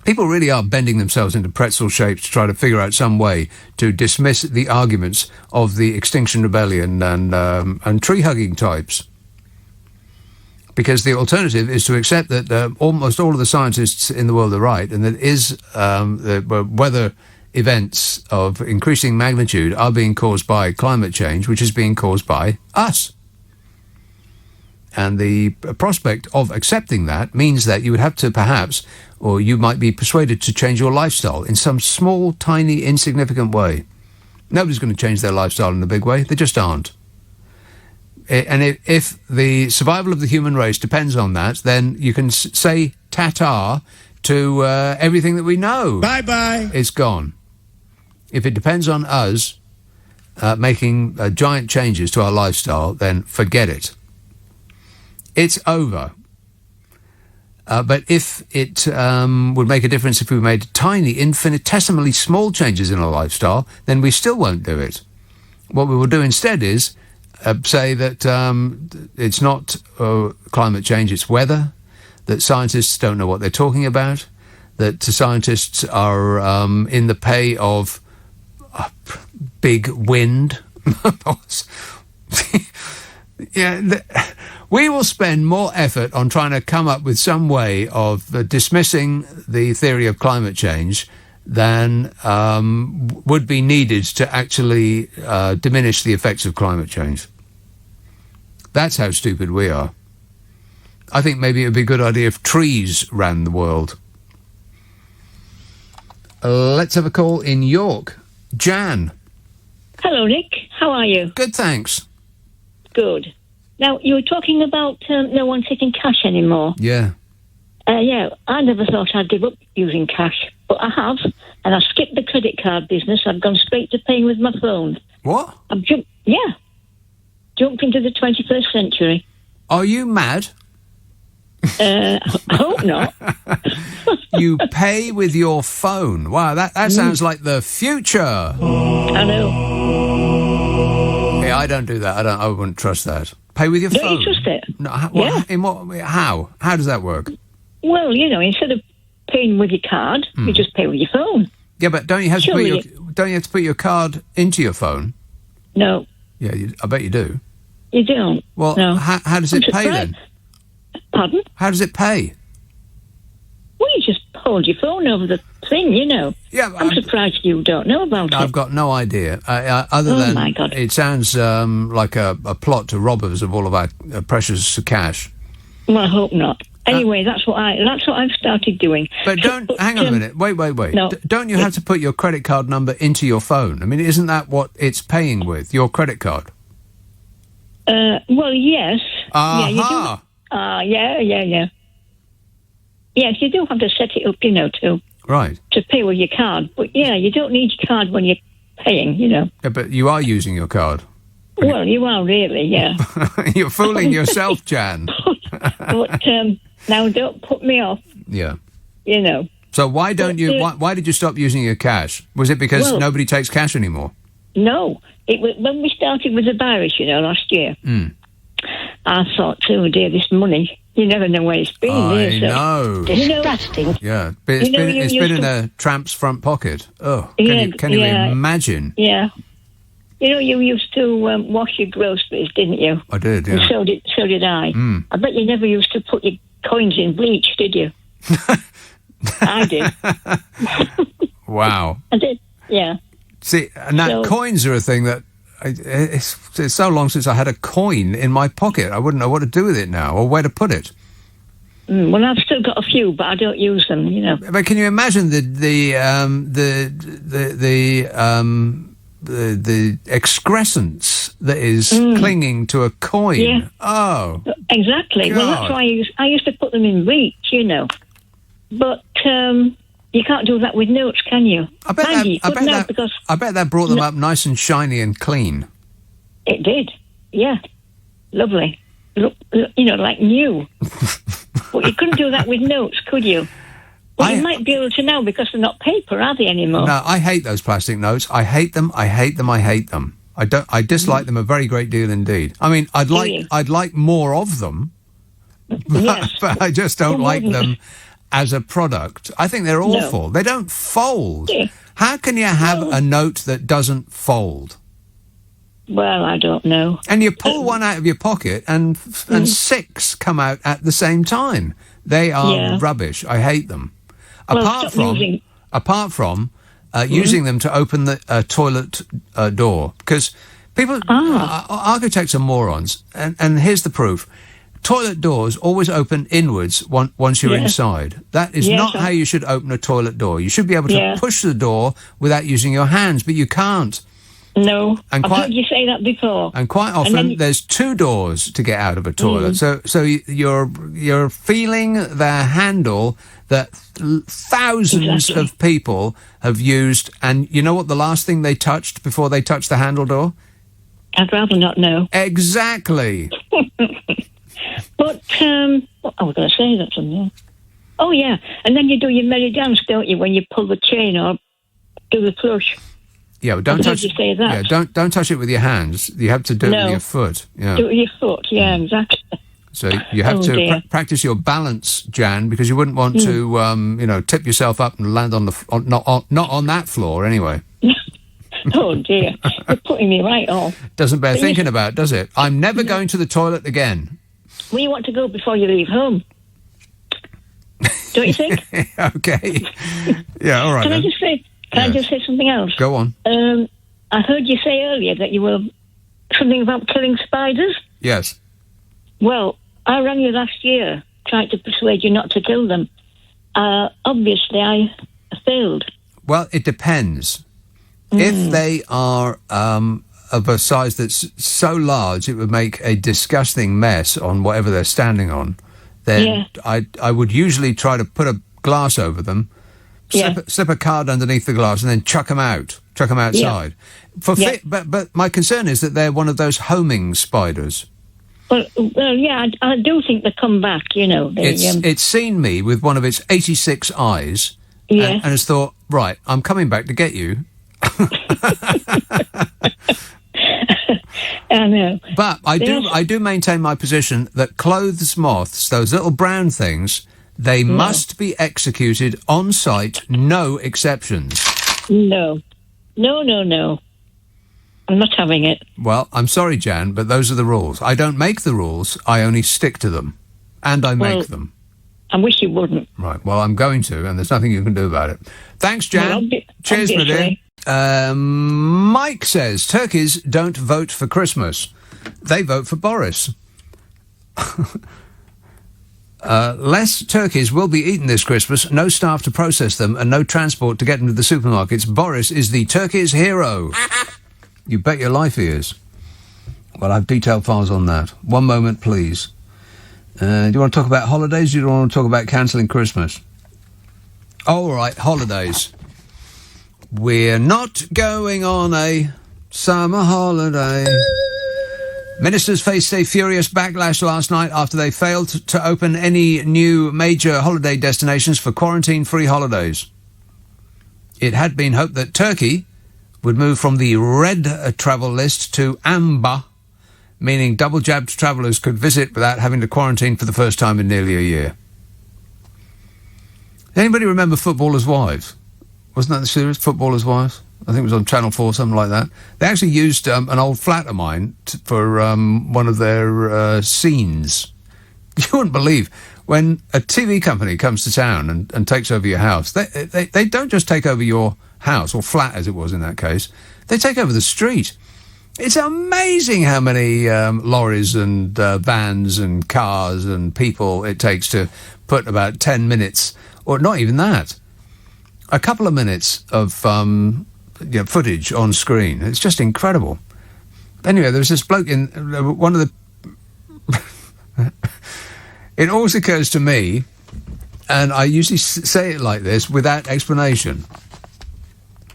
People really are bending themselves into pretzel shapes to try to figure out some way to dismiss the arguments of the Extinction Rebellion and tree-hugging types. Because the alternative is to accept that almost all of the scientists in the world are right, and that the weather events of increasing magnitude are being caused by climate change, which is being caused by us. And the prospect of accepting that means that you would have to perhaps, or you might be persuaded to change your lifestyle in some small, tiny, insignificant way. Nobody's going to change their lifestyle in a big way. They just aren't. And if the survival of the human race depends on that, then you can say ta-ta to everything that we know. Bye-bye. It's gone. If it depends on us making giant changes to our lifestyle, then forget it. It's over. But if it would make a difference if we made tiny, infinitesimally small changes in our lifestyle, then we still won't do it. What we will do instead is say that it's not climate change, it's weather, that scientists don't know what they're talking about, that scientists are in the pay of big wind. We will spend more effort on trying to come up with some way of dismissing the theory of climate change than would be needed to actually diminish the effects of climate change. That's how stupid we are. I think maybe it would be a good idea if trees ran the world. Let's have a call in York. Jan. Hello, Nick. How are you? Good, thanks. Good. Now, you were talking about no one taking cash anymore. Yeah. Yeah, I never thought I'd give up using cash, but I have, and I've skipped the credit card business. I've gone straight to paying with my phone. What? I've jumped into the 21st century. Are you mad? I hope not. You pay with your phone. Wow, that sounds like the future. I know. Yeah, I don't do that. I wouldn't trust that. Pay with your phone. Don't you trust it? No, how? How does that work? Well, instead of paying with your card, you just pay with your phone. Yeah, but don't you have to put your card into your phone? No. Yeah, I bet you do. You don't. Well, no. How does it pay then? Pardon? How does it pay? Well, you just hold your phone over the thing, Yeah, I'm surprised you don't know about it. I've got no idea. Other than my God. It sounds like a plot to rob us of all of our precious cash. Well, I hope not. Anyway, that's what I've started doing. But hang on a minute. Wait. No. Don't you have to put your credit card number into your phone? I mean, isn't that what it's paying with, your credit card? Well, yes. Aha. Yeah, you do. Yeah. Yes, you do have to set it up, to pay with your card. But yeah, you don't need your card when you're paying, Yeah, but you are using your card. Well, you are really, yeah. You're fooling yourself, Jan. But now don't put me off. Yeah. So why don't you? Why did you stop using your cash? Was it because nobody takes cash anymore? No, it was when we started with the virus, last year. I thought, oh dear, this money. You never know where it's been. I know. Disgusting. Yeah, but it's been in a tramp's front pocket. Oh, can you imagine? Yeah. You used to wash your groceries, didn't you? I did, yeah. And so did I. I bet you never used to put your coins in bleach, did you? I did. Wow. I did, yeah. See, now coins are a thing that it's so long since I had a coin in my pocket. I wouldn't know what to do with it now or where to put it. Well, I've still got a few, but I don't use them. But can you imagine the excrescence that is clinging to a coin? Yeah. Oh, exactly. God. Well, that's why I used to put them in reach, But you can't do that with notes, can you? I bet that brought them up nice and shiny and clean. It did. Yeah, lovely. Look, like new. But you couldn't do that with notes, could you? Well, you might be able to now because they're not paper, are they anymore? No, I hate those plastic notes. I hate them. I hate them. I hate them. I dislike them a very great deal indeed. I mean, I'd like more of them, but I just don't like them as a product. I think they're awful. No. They don't fold. Yeah. How can you have a note that doesn't fold? Well, I don't know. And you pull one out of your pocket and 6 come out at the same time. They are rubbish. I hate them. Apart from using them to open the toilet door. Because people, architects are morons. And here's the proof. Toilet doors always open inwards once you're inside. That is not how you should open a toilet door. You should be able to push the door without using your hands, but you can't. No, I've heard you say that before. And quite often, there's 2 doors to get out of a toilet. So you're feeling the handle that thousands of people have used. And you know what the last thing they touched before they touched the handle door? I'd rather not know. Exactly. But I was going to say that something. Oh yeah, and then you do your merry dance, don't you, when you pull the chain or do the flush? Yeah, but don't touch. You say that. Yeah, don't touch it with your hands. You have to do it with your foot. Yeah, do it with your foot. Yeah, exactly. So you have to practice your balance, Jan, because you wouldn't want to, tip yourself up and land on not on that floor anyway. Oh dear, you're putting me right off. Doesn't bear thinking about, does it? I'm never going to the toilet again. Well, you want to go before you leave home, don't you think? Okay. Yeah, all right. Can I just say? Can I just say something else? Go on. I heard you say earlier that you were something about killing spiders. Yes. Well, I rang you last year, tried to persuade you not to kill them. Obviously, I failed. Well, it depends. If they are of a size that's so large it would make a disgusting mess on whatever they're standing on, then I would usually try to put a glass over them, slip a card underneath the glass, and then chuck them outside. But my concern is that they're one of those homing spiders. Well, yeah, I do think they come back, It's seen me with one of its 86 eyes and has thought, right, I'm coming back to get you. I know. But I do maintain my position that clothes moths, those little brown things, they must be executed on site, no exceptions. No. I'm not having it. Well, I'm sorry, Jan, but those are the rules. I don't make the rules, I only stick to them. And I make them. I wish you wouldn't. Right, well, I'm going to, and there's nothing you can do about it. Thanks, Jan. Cheers, my dear. Mike says, turkeys don't vote for Christmas. They vote for Boris. Less turkeys will be eaten this Christmas, no staff to process them, and no transport to get them to the supermarkets. Boris is the turkey's hero. You bet your life he is. Well, I have detailed files on that. One moment, please. Do you want to talk about holidays, or do you want to talk about cancelling Christmas? Oh, all right, holidays. We're not going on a summer holiday. Ministers faced a furious backlash last night after they failed to open any new major holiday destinations for quarantine-free holidays. It had been hoped that Turkey would move from the red travel list to amber, meaning double-jabbed travellers could visit without having to quarantine for the first time in nearly a year. Anybody remember Footballers' Wives? Wasn't that the series, Footballers' Wives? I think it was on Channel 4, something like that. They actually used an old flat of mine for one of their scenes. You wouldn't believe, when a TV company comes to town and takes over your house, they don't just take over your house, or flat as it was in that case, they take over the street. It's amazing how many lorries and vans and cars and people it takes to put about 10 minutes, or not even that, a couple of minutes of footage on screen. It's just incredible. Anyway, there was this bloke in one of the... It always occurs to me, and I usually say it like this without explanation,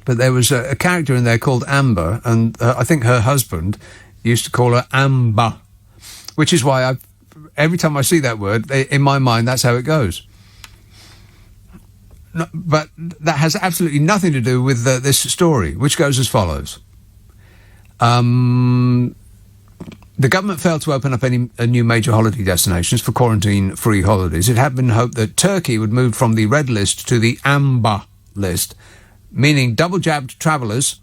but there was a character in there called Amber, and I think her husband used to call her Amber, which is why every time I see that word, in my mind, that's how it goes. No, but that has absolutely nothing to do with this story, which goes as follows. The government failed to open up any new major holiday destinations for quarantine-free holidays. It had been hoped that Turkey would move from the red list to the amber list, meaning double-jabbed travellers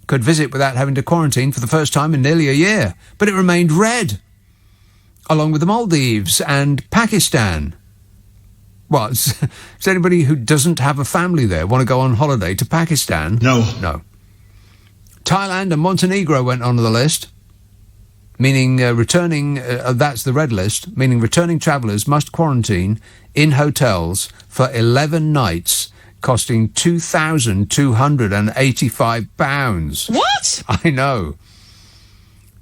could visit without having to quarantine for the first time in nearly a year. But it remained red, along with the Maldives and Pakistan. Well, does anybody who doesn't have a family there want to go on holiday to Pakistan? No. No. Thailand and Montenegro went onto the list, meaning that's the red list, meaning returning travellers must quarantine in hotels for 11 nights, costing £2,285. What? I know.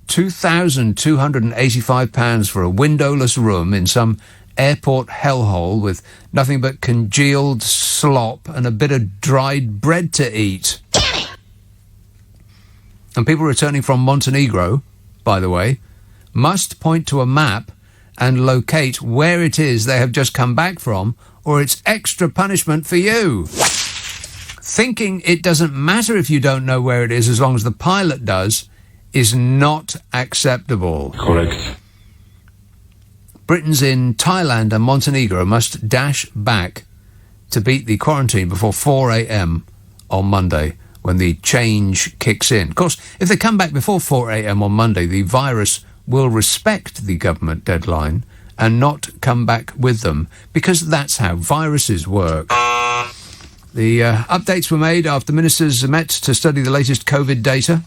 £2,285 for a windowless room in some airport hellhole with nothing but congealed slop and a bit of dried bread to eat. And people returning from Montenegro, by the way, must point to a map and locate where it is they have just come back from, or it's extra punishment for you. Thinking it doesn't matter if you don't know where it is as long as the pilot does is not acceptable. Correct. Britons in Thailand and Montenegro must dash back to beat the quarantine before 4 a.m. on Monday, when the change kicks in. Of course, if they come back before 4 a.m. on Monday, the virus will respect the government deadline and not come back with them, because that's how viruses work. The updates were made after ministers met to study the latest COVID data.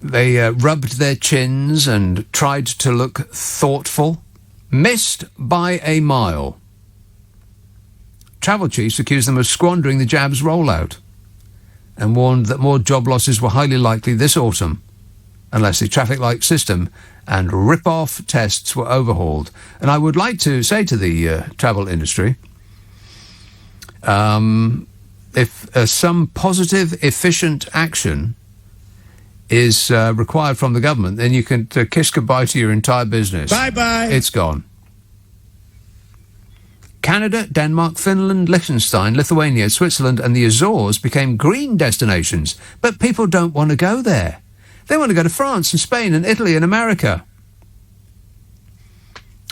They rubbed their chins and tried to look thoughtful. Missed by a mile. Travel chiefs accused them of squandering the jab's rollout and warned that more job losses were highly likely this autumn unless the traffic light system and rip-off tests were overhauled. And I would like to say to the travel industry, if some positive, efficient action is required from the government, then you can kiss goodbye to your entire business. Bye-bye. It's gone. Canada, Denmark, Finland, Liechtenstein, Lithuania, Switzerland and the Azores became green destinations, but people don't want to go there. They want to go to France and Spain and Italy and America.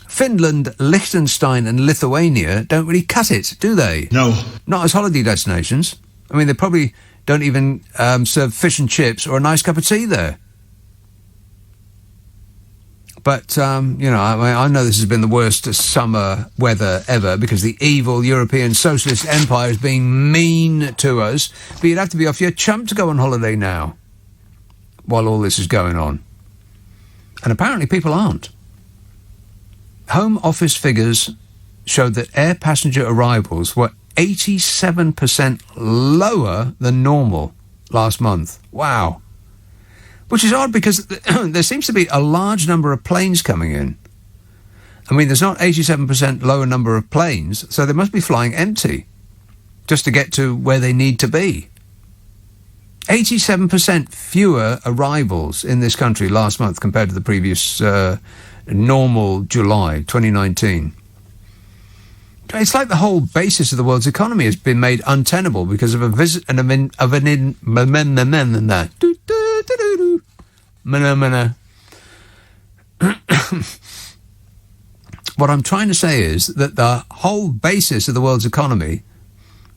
Finland, Liechtenstein and Lithuania don't really cut it, do they? No. Not as holiday destinations. I mean, they probably don't even serve fish and chips or a nice cup of tea there. But, I know this has been the worst summer weather ever because the evil European socialist empire is being mean to us. But you'd have to be off your chump to go on holiday now while all this is going on. And apparently people aren't. Home Office figures showed that air passenger arrivals were 87% lower than normal last month. Wow. Which is odd because there seems to be a large number of planes coming in. I mean, there's not 87% lower number of planes, so they must be flying empty just to get to where they need to be. 87% fewer arrivals in this country last month compared to the previous normal July 2019. It's like the whole basis of the world's economy has been made untenable because of What I'm trying to say is that the whole basis of the world's economy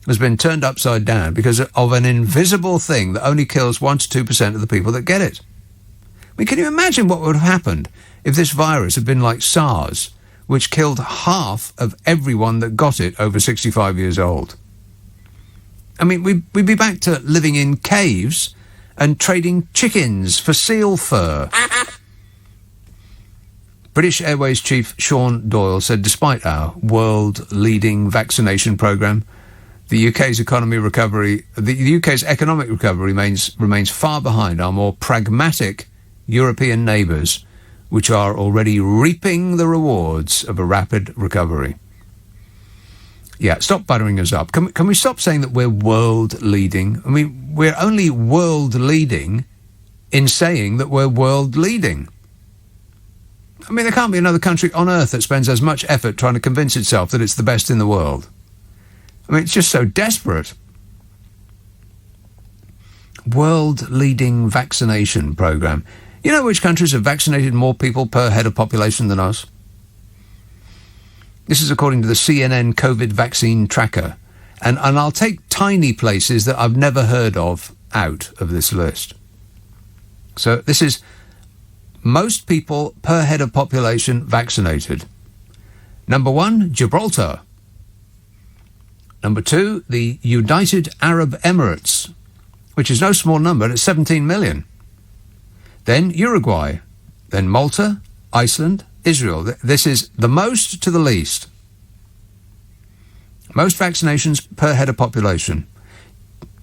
has been turned upside down because of an invisible thing that only kills 1 to 2% of the people that get it. I mean, can you imagine what would have happened if this virus had been like SARS, which killed half of everyone that got it over 65 years old? I mean, we'd be back to living in caves and trading chickens for seal fur. British Airways chief Sean Doyle said despite our world-leading vaccination programme, the UK's economic recovery remains far behind our more pragmatic European neighbours, which are already reaping the rewards of a rapid recovery. Yeah, stop buttering us up. Can we stop saying that we're world-leading? I mean, we're only world-leading in saying that we're world-leading. I mean, there can't be another country on earth that spends as much effort trying to convince itself that it's the best in the world. I mean, it's just so desperate. World-leading vaccination programme. You know which countries have vaccinated more people per head of population than us? This is according to the CNN COVID vaccine tracker. And I'll take tiny places that I've never heard of out of this list. So this is most people per head of population vaccinated. Number 1, Gibraltar. Number 2, the United Arab Emirates, which is no small number, it's 17 million. Then Uruguay. Then Malta, Iceland, Israel. This is the most to the least. Most vaccinations per head of population.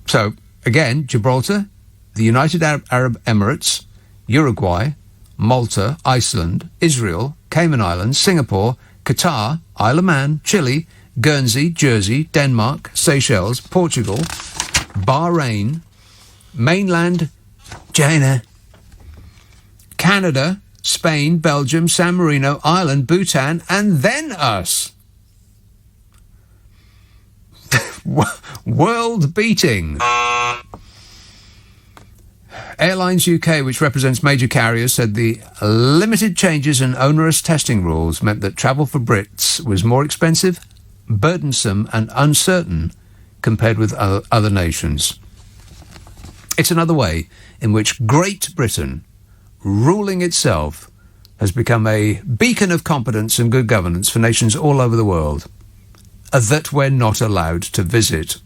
So, again, Gibraltar, the United Arab Emirates, Uruguay, Malta, Iceland, Israel, Cayman Islands, Singapore, Qatar, Isle of Man, Chile, Guernsey, Jersey, Denmark, Seychelles, Portugal, Bahrain, mainland China, Canada, Spain, Belgium, San Marino, Ireland, Bhutan, and then us. World beating. Airlines UK, which represents major carriers, said the limited changes and onerous testing rules meant that travel for Brits was more expensive, burdensome and uncertain compared with other nations. It's another way in which Great Britain, ruling itself, has become a beacon of competence and good governance for nations all over the world that we're not allowed to visit.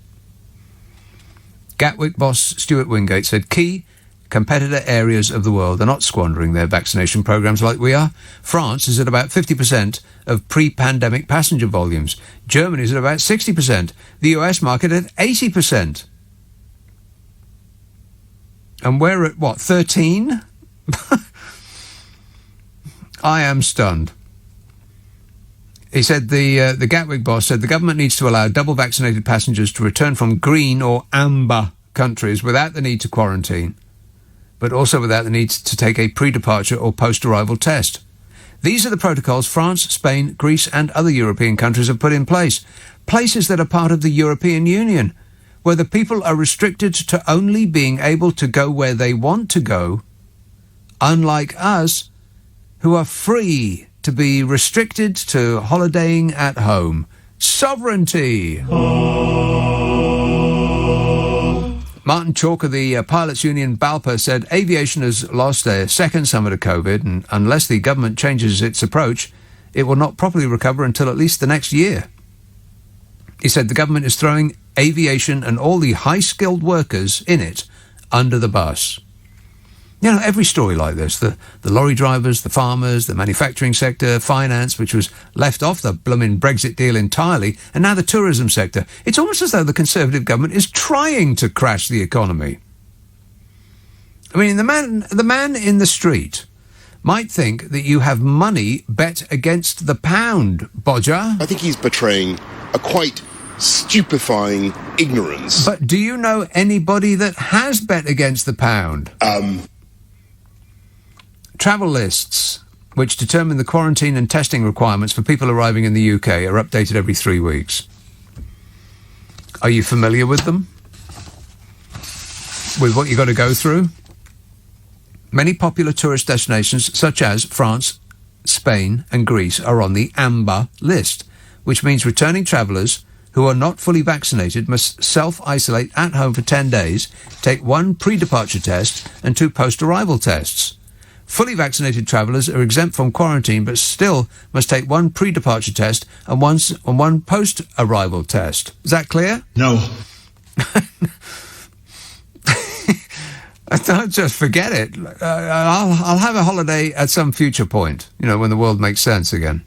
Gatwick boss Stuart Wingate said key competitor areas of the world are not squandering their vaccination programmes like we are. France is at about 50% of pre-pandemic passenger volumes. Germany is at about 60%. The US market at 80%. And we're at, what, 13? I am stunned. He said the Gatwick boss said the government needs to allow double vaccinated passengers to return from green or amber countries without the need to quarantine, but also without the need to take a pre-departure or post-arrival test. These are the protocols France, Spain, Greece and other European countries have put in place. Places that are part of the European Union, where the people are restricted to only being able to go where they want to go, unlike us, who are free to be restricted to holidaying at home. Sovereignty! Martin Chalk of the Pilots Union BALPA said aviation has lost a second summer to COVID, and unless the government changes its approach, it will not properly recover until at least the next year. He said the government is throwing aviation and all the high-skilled workers in it under the bus. You know, every story like this, the lorry drivers, the farmers, the manufacturing sector, finance, which was left off the blooming Brexit deal entirely, and now the tourism sector. It's almost as though the Conservative government is trying to crash the economy. I mean, the man in the street might think that you have money bet against the pound, Bodger. I think he's betraying a quite stupefying ignorance. But do you know anybody that has bet against the pound? Travel lists, which determine the quarantine and testing requirements for people arriving in the UK, are updated every 3 weeks. Are you familiar with them? With what you've got to go through? Many popular tourist destinations, such as France, Spain and Greece, are on the amber list, which means returning travellers who are not fully vaccinated must self-isolate at home for 10 days, take 1 pre-departure test and 2 post-arrival tests. Fully vaccinated travellers are exempt from quarantine but still must take 1 pre-departure test and 1 post-arrival test. Is that clear? No. Don't just forget it. I'll have a holiday at some future point, when the world makes sense again.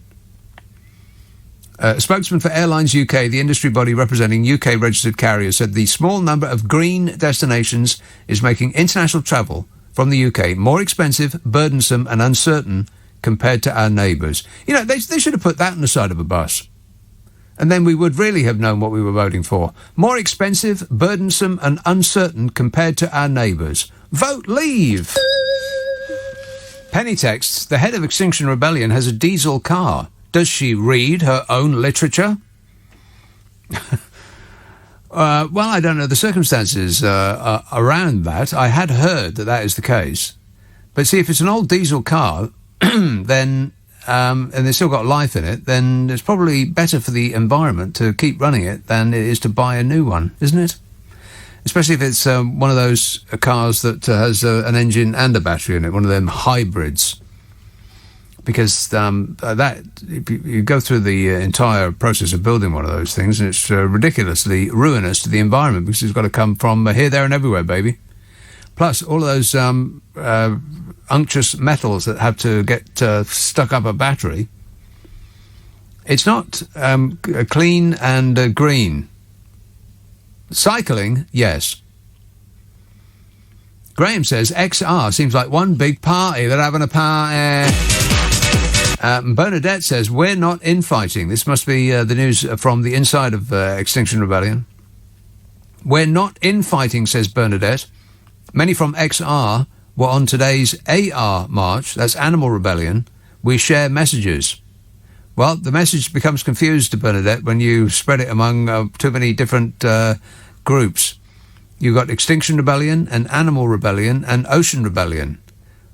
A spokesman for Airlines UK, the industry body representing UK-registered carriers, said the small number of green destinations is making international travel from the UK more expensive, burdensome and uncertain compared to our neighbours. They should have put that on the side of a bus. And then we would really have known what we were voting for. More expensive, burdensome and uncertain compared to our neighbours. Vote Leave! Penny texts, the head of Extinction Rebellion has a diesel car. Does she read her own literature? Well, I don't know the circumstances around that. I had heard that is the case. But see, if it's an old diesel car, then and it's still got life in it, then it's probably better for the environment to keep running it than it is to buy a new one, isn't it? Especially if it's one of those cars that has an engine and a battery in it, one of them hybrids. Because if you go through the entire process of building one of those things, and it's ridiculously ruinous to the environment because it's got to come from here, there and everywhere, baby. Plus, all of those unctuous metals that have to get stuck up a battery. It's not clean and green. Cycling, yes. Graham says, XR seems like one big party. They're having a party. Bernadette says, we're not infighting. This must be the news from the inside of Extinction Rebellion. We're not infighting, says Bernadette. Many from XR were on today's AR march. That's Animal Rebellion. We share messages. Well, the message becomes confused, Bernadette, when you spread it among too many different groups. You've got Extinction Rebellion and Animal Rebellion and Ocean Rebellion,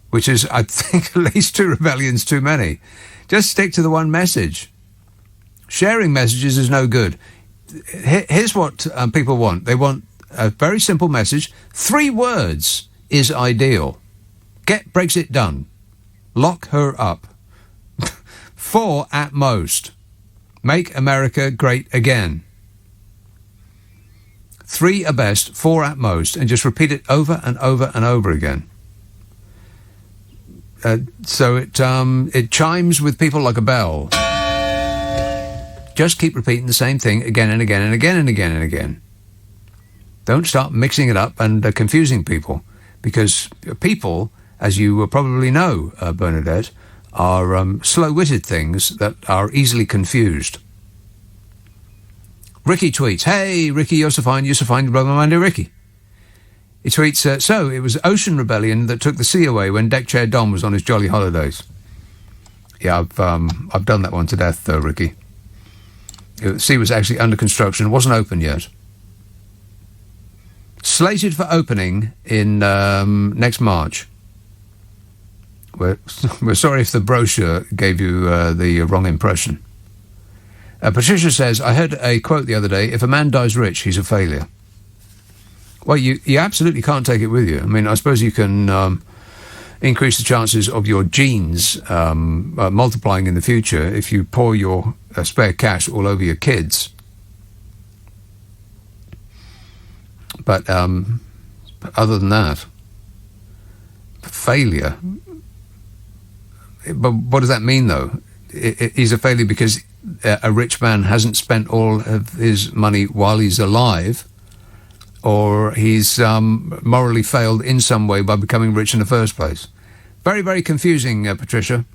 which is, I think, at least 2 rebellions too many. Just stick to the one message. Sharing messages is no good. Here's what people want. They want a very simple message. 3 words is ideal. Get Brexit done. Lock her up. 4 at most. Make America great again. 3 at best, 4 at most, and just repeat it over and over and over again. So it chimes with people like a bell. Just keep repeating the same thing again and again and again and again and again. Don't start mixing it up and confusing people, because people, as you probably know, Bernadette, are slow-witted things that are easily confused. Ricky tweets, hey, Ricky, you're so fine, brother, my dear Ricky. He tweets, so it was Ocean Rebellion that took the sea away when Deck Chair Dom was on his jolly holidays. Yeah, I've done that one to death, though, Ricky. The sea was actually under construction, wasn't open yet. Slated for opening in next March. We're sorry if the brochure gave you the wrong impression. Patricia says, I heard a quote the other day, if a man dies rich, he's a failure. Well, you absolutely can't take it with you. I mean, I suppose you can increase the chances of your genes multiplying in the future if you pour your spare cash all over your kids. But other than that, failure. But what does that mean, though? He's a failure because a rich man hasn't spent all of his money while he's alive, or he's morally failed in some way by becoming rich in the first place. Very, very confusing, Patricia.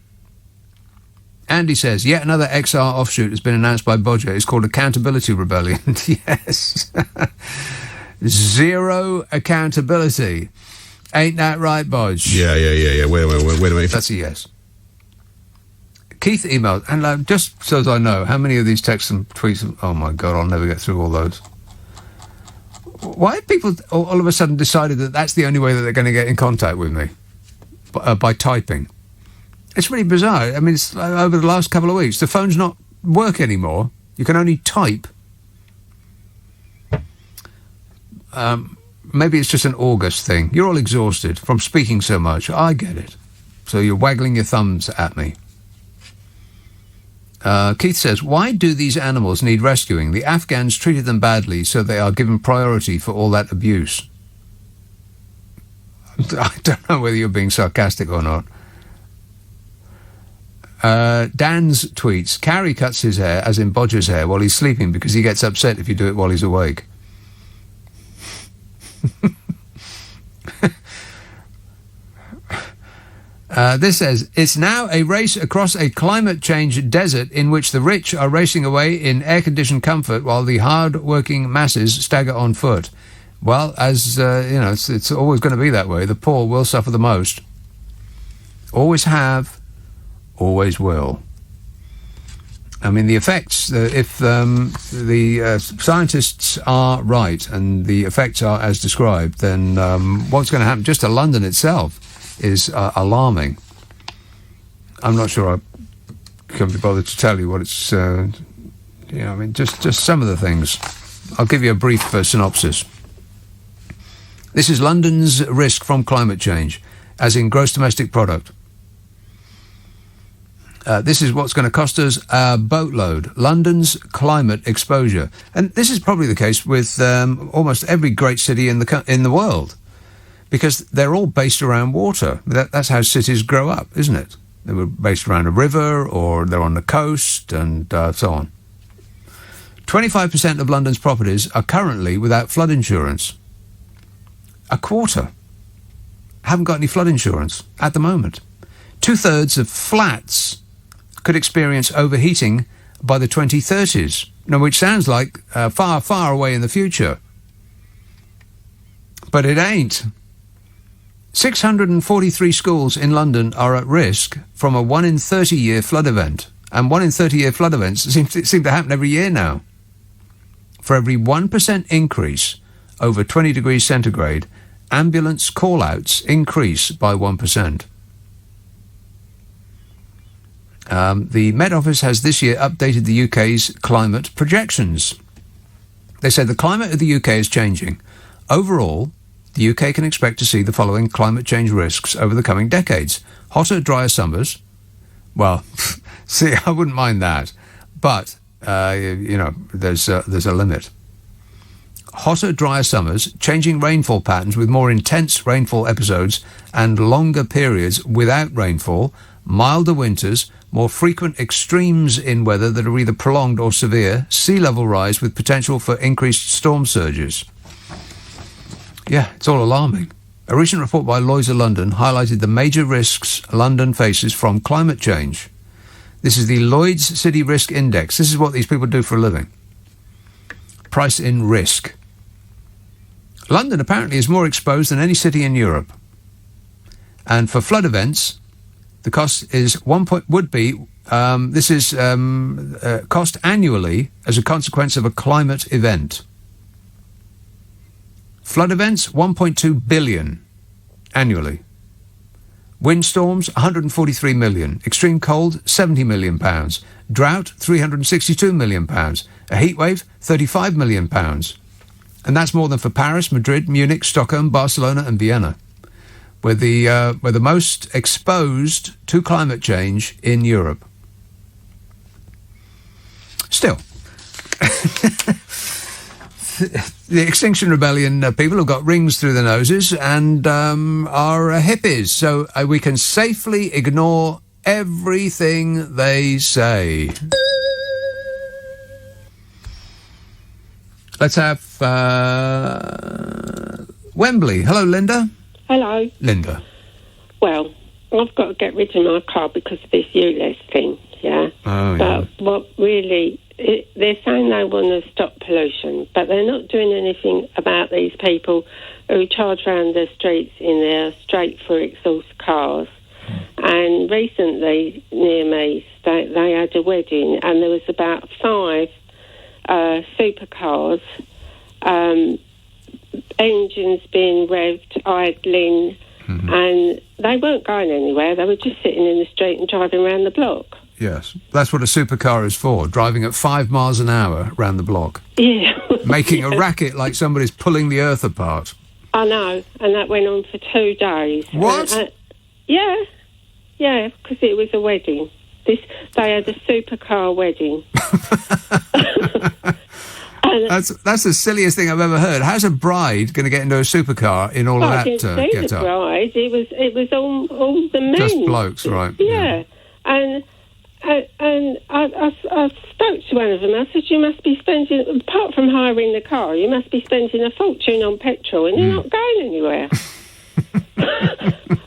Andy says, yet another XR offshoot has been announced by Bodger. It's called Accountability Rebellion. Yes. Zero accountability. Ain't that right, Bodge? Yeah. Wait a minute. That's a yes. Keith emailed, and just so that I know, how many of these texts and tweets, oh my God, I'll never get through all those. Why have people all of a sudden decided that that's the only way that they're going to get in contact with me? By typing. It's really bizarre. I mean, it's over the last couple of weeks, the phones not work anymore. You can only type. Maybe it's just an August thing. You're all exhausted from speaking so much. I get it. So you're waggling your thumbs at me. Keith says, why do these animals need rescuing? The Afghans treated them badly, so they are given priority for all that abuse. I don't know whether you're being sarcastic or not. Dan's tweets, Carrie cuts his hair, as in Bodger's hair, while he's sleeping because he gets upset if you do it while he's awake. This says, it's now a race across a climate change desert in which the rich are racing away in air-conditioned comfort while the hard-working masses stagger on foot. Well, as, it's always going to be that way. The poor will suffer the most. Always have, always will. I mean, the effects, if the scientists are right and the effects are as described, then what's going to happen just to London itself is alarming. I'm not sure I can be bothered to tell you what it's, just some of the things. I'll give you a brief synopsis. This is London's risk from climate change, as in gross domestic product. This is what's going to cost us a boatload, London's climate exposure. And this is probably the case with almost every great city in the world, because they're all based around water. That's how cities grow up, isn't it? They were based around a river, or they're on the coast, and so on. 25% of London's properties are currently without flood insurance. A quarter haven't got any flood insurance at the moment. 2/3 of flats could experience overheating by the 2030s, which sounds like far, far away in the future. But it ain't. 643 schools in London are at risk from a 1 in 30-year flood event. And 1 in 30-year flood events seem to happen every year now. For every 1% increase over 20 degrees centigrade, ambulance call-outs increase by 1%. The Met Office has this year updated the UK's climate projections. They said the climate of the UK is changing. Overall, the UK can expect to see the following climate change risks over the coming decades. Hotter, drier summers. Well, see, I wouldn't mind that. But, there's a limit. Hotter, drier summers, changing rainfall patterns with more intense rainfall episodes and longer periods without rainfall, milder winters, more frequent extremes in weather that are either prolonged or severe, sea level rise with potential for increased storm surges. Yeah, it's all alarming. A recent report by Lloyd's of London highlighted the major risks London faces from climate change. This is the Lloyd's City Risk Index. This is what these people do for a living. Price in risk. London apparently is more exposed than any city in Europe. And for flood events, the cost is cost annually as a consequence of a climate event. Flood events, 1.2 billion annually. Windstorms, 143 million. Extreme cold, 70 million pounds. Drought, 362 million pounds. A heatwave, 35 million pounds. And that's more than for Paris, Madrid, Munich, Stockholm, Barcelona and Vienna. We're the most exposed to climate change in Europe. Still, the Extinction Rebellion people have got rings through their noses and are hippies, so we can safely ignore everything they say. Let's have Wembley. Hello, Linda. Hello. Linda. Well, I've got to get rid of my car because of this ULEZ thing, yeah? Oh, but what really... they're saying they want to stop pollution, but they're not doing anything about these people who charge around the streets in their straight-through exhaust cars. And recently, near me, they had a wedding, and there was about 5 supercars, engines being revved, idling, and they weren't going anywhere. They were just sitting in the street and driving around the block. Yes, that's what a supercar is for, driving at 5 miles an hour round the block. Yeah. Making a racket like somebody's pulling the earth apart. I know, and that went on for 2 days. What? Yeah, because it was a wedding. They had a supercar wedding. That's the silliest thing I've ever heard. How's a bride going to get into a supercar in all of that I didn't see get the up? bride. It was all the men. Just blokes, right? Yeah. And I spoke to one of them. I said, you must be spending, apart from hiring the car, you must be spending a fortune on petrol, and you're not going anywhere.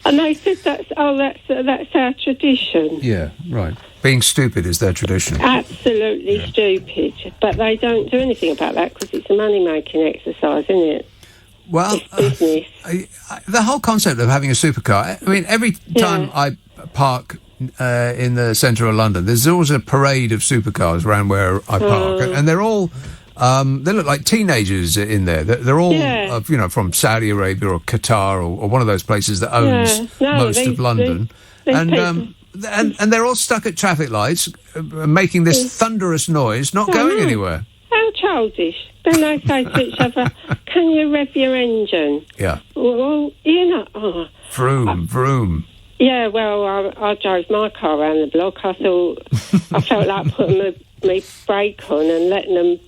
And they said, that's our tradition. Yeah, right. Being stupid is their tradition. Absolutely stupid. But they don't do anything about that because it's a money-making exercise, isn't it? Well, it's business. The whole concept of having a supercar, I mean, every time I park in the centre of London, there's always a parade of supercars around where I park, and they're all they look like teenagers in there. They're all from Saudi Arabia or Qatar or one of those places that owns most of London, and they're all stuck at traffic lights, making this thunderous noise, not going anywhere. How childish. Then they say to each other, can you rev your engine? Yeah. Well, Vroom, vroom. Yeah, well, I drove my car around the block. I thought I felt like putting my brake on and letting them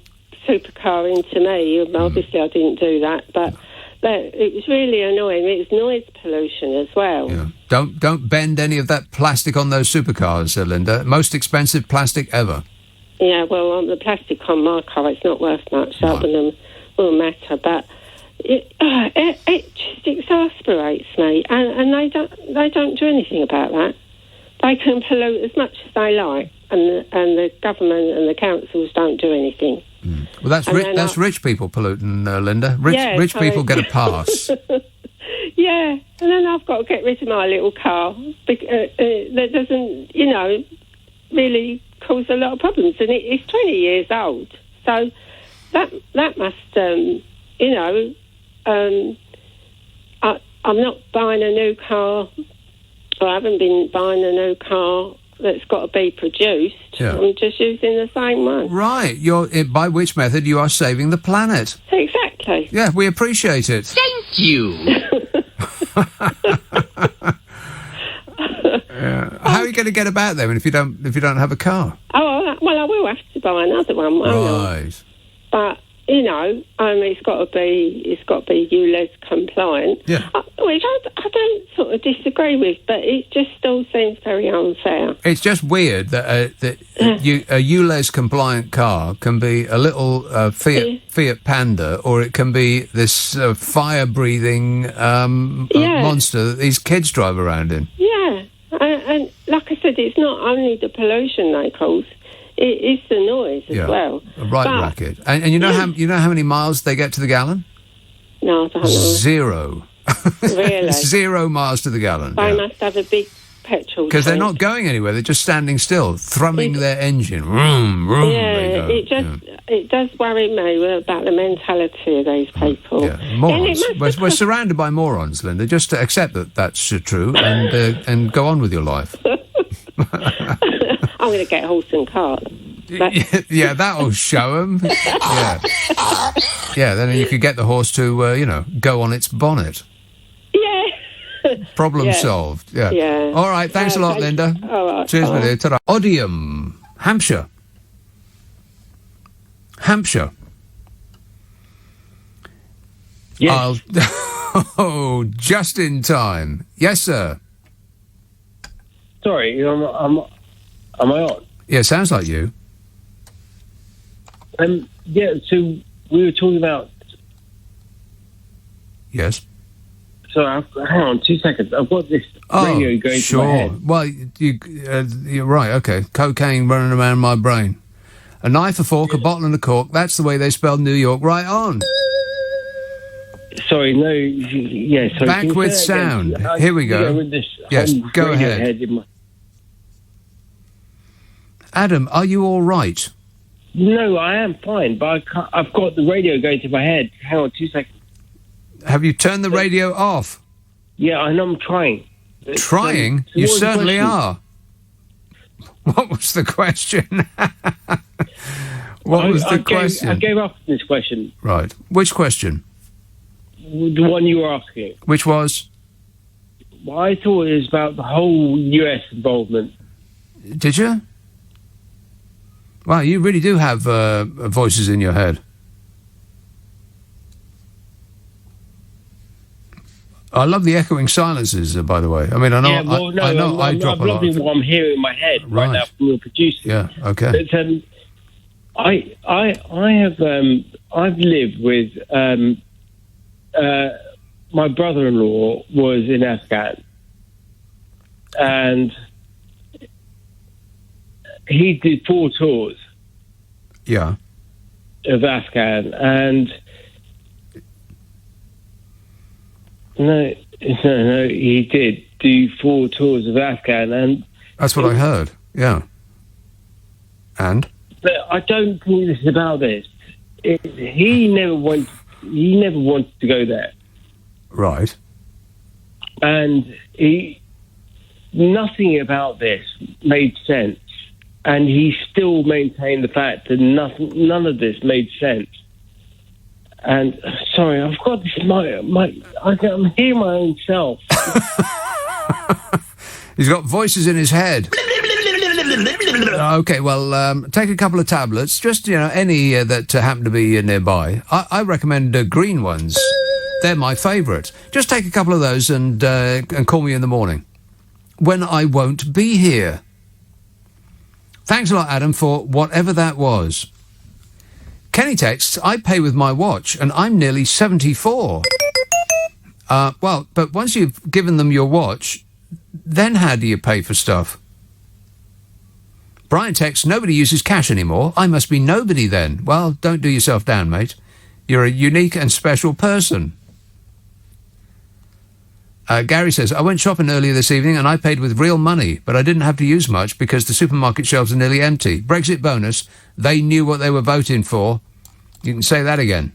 supercar into me. Obviously, I didn't do that, but it was really annoying. It was noise pollution as well. Yeah. Don't bend any of that plastic on those supercars, Linda. Most expensive plastic ever. Yeah, well, on the plastic on my car, it's not worth much. That wouldn't matter, but. It just exasperates me, and they don't do anything about that. They can pollute as much as they like, and the government and the councils don't do anything. Well, that's rich people polluting, Linda. Rich people get a pass. Yeah, and then I've got to get rid of my little car that doesn't, really cause a lot of problems, and it's 20 years old, so that must, I'm not buying a new car, or I haven't been buying a new car that's got to be produced. Yeah. I'm just using the same one. Right. By which method you are saving the planet. Exactly. Yeah, we appreciate it. Thank you. How are you going to get about then if you don't have a car? Oh, well, I will have to buy another one, won't I? Right. But it's got to be ULEZ compliant. Yeah. Which I don't sort of disagree with, but it just still seems very unfair. It's just weird that a ULEZ compliant car can be a little Fiat Panda, or it can be this fire breathing monster that these kids drive around in. Yeah, and like I said, it's not only the pollution they cause. It's the noise as well. A racket. And you know how many miles they get to the gallon? No, I don't know. 0. Really? 0 miles to the gallon. They must have a big petrol. Because they're not going anywhere. They're just standing still, thrumming their engine. Vroom, vroom. Yeah, it does worry me about the mentality of these people. Yeah, morons. We're surrounded by morons, Linda. Just to accept that that's true and go on with your life. I'm going to get a horse and cart. Yeah, that'll show them. Yeah, then you could get the horse to, go on its bonnet. Yeah. Problem solved. Yeah. All right, thanks a lot, Linda. All right. Cheers, my dear. Ta-ra. Odium, Hampshire. Yes. Oh, just in time. Yes, sir. Sorry, am I on? Yeah, sounds like you. So we were talking about... Yes. So, hang on 2 seconds. I've got this radio going through my head. Well, you're right, okay. Cocaine running around my brain. A knife, a fork, a bottle and a cork. That's the way they spell New York. Right on. Sorry, no... Yeah, sorry. Back with sound. Here we go. With this yes, go ahead. Adam, are you all right? No, I am fine, but I've got the radio going to my head. Hang on 2 seconds. Have you turned the radio off? Yeah, I know I'm trying. Trying? You certainly are. What was the question? What was the question? I gave up this question. Right. Which question? The one you were asking. Which was? Well, I thought it was about the whole US involvement. Did you? Wow, you really do have voices in your head. I love the echoing silences, by the way. I mean, I know. Yeah, well, no, I know. I I'm drop a lot. loving what I'm hearing in my head right now from your producer. Yeah. Okay. But, I have I've lived with my brother-in-law was in Afghan, and he did 4 tours. Yeah. Of Afghan, and no, he did do 4 tours of Afghan, and that's what I heard. Yeah. And but I don't think this is about this. He never wanted to go there, right? And nothing about this made sense. And he still maintained the fact that none of this made sense. And sorry, I've got this. I'm hearing my own self. He's got voices in his head. Okay, well, take a couple of tablets, just any that happen to be nearby. I recommend green ones. They're my favourite. Just take a couple of those and call me in the morning when I won't be here. Thanks a lot, Adam, for whatever that was. Kenny texts, I pay with my watch, and I'm nearly 74. Well, but once you've given them your watch, then how do you pay for stuff? Brian texts, nobody uses cash anymore. I must be nobody then. Well, don't do yourself down, mate. You're a unique and special person. Gary says, I went shopping earlier this evening and I paid with real money, but I didn't have to use much because the supermarket shelves are nearly empty. Brexit bonus, they knew what they were voting for. You can say that again.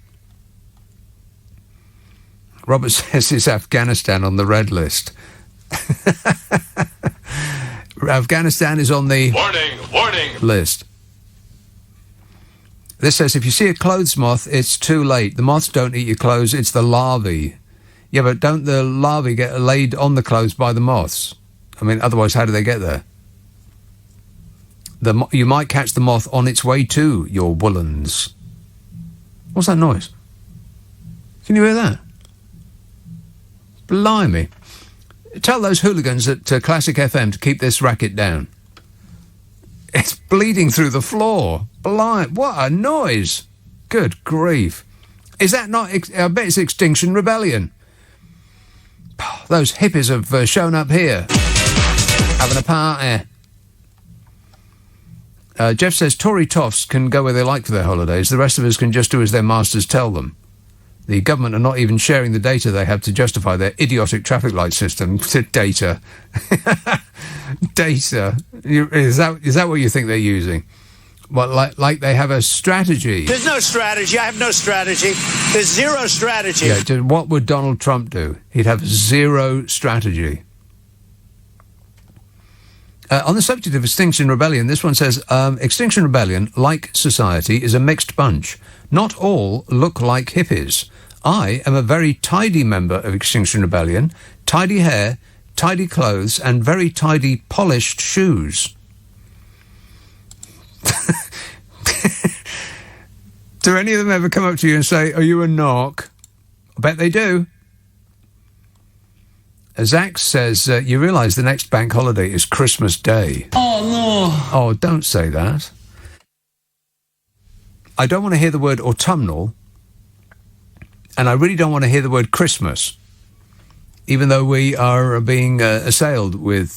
Robert says it's Afghanistan on the red list. Afghanistan is on the warning list. This says, if you see a clothes moth, it's too late. The moths don't eat your clothes, it's the larvae. Yeah, but don't the larvae get laid on the clothes by the moths? I mean, otherwise, how do they get there? You might catch the moth on its way to your woolens. What's that noise? Can you hear that? Blimey. Tell those hooligans at Classic FM to keep this racket down. It's bleeding through the floor. Blimey, what a noise. Good grief. Is that not... I bet it's Extinction Rebellion. Those hippies have shown up here. Having a party. Jeff says Tory toffs can go where they like for their holidays. The rest of us can just do as their masters tell them. The government are not even sharing the data they have to justify their idiotic traffic light system. Data. Data. Is that what you think they're using? What, like they have a strategy? There's no strategy. I have no strategy. There's zero strategy. Yeah, what would Donald Trump do? He'd have zero strategy. On the subject of Extinction Rebellion, this one says, Extinction Rebellion, like society, is a mixed bunch. Not all look like hippies. I am a very tidy member of Extinction Rebellion. Tidy hair, tidy clothes, and very tidy polished shoes. Do any of them ever come up to you and say, are you a knock? I bet they do. Zach says, you realise the next bank holiday is Christmas Day. Oh, no. Oh, don't say that. I don't want to hear the word autumnal, and I really don't want to hear the word Christmas, even though we are being assailed with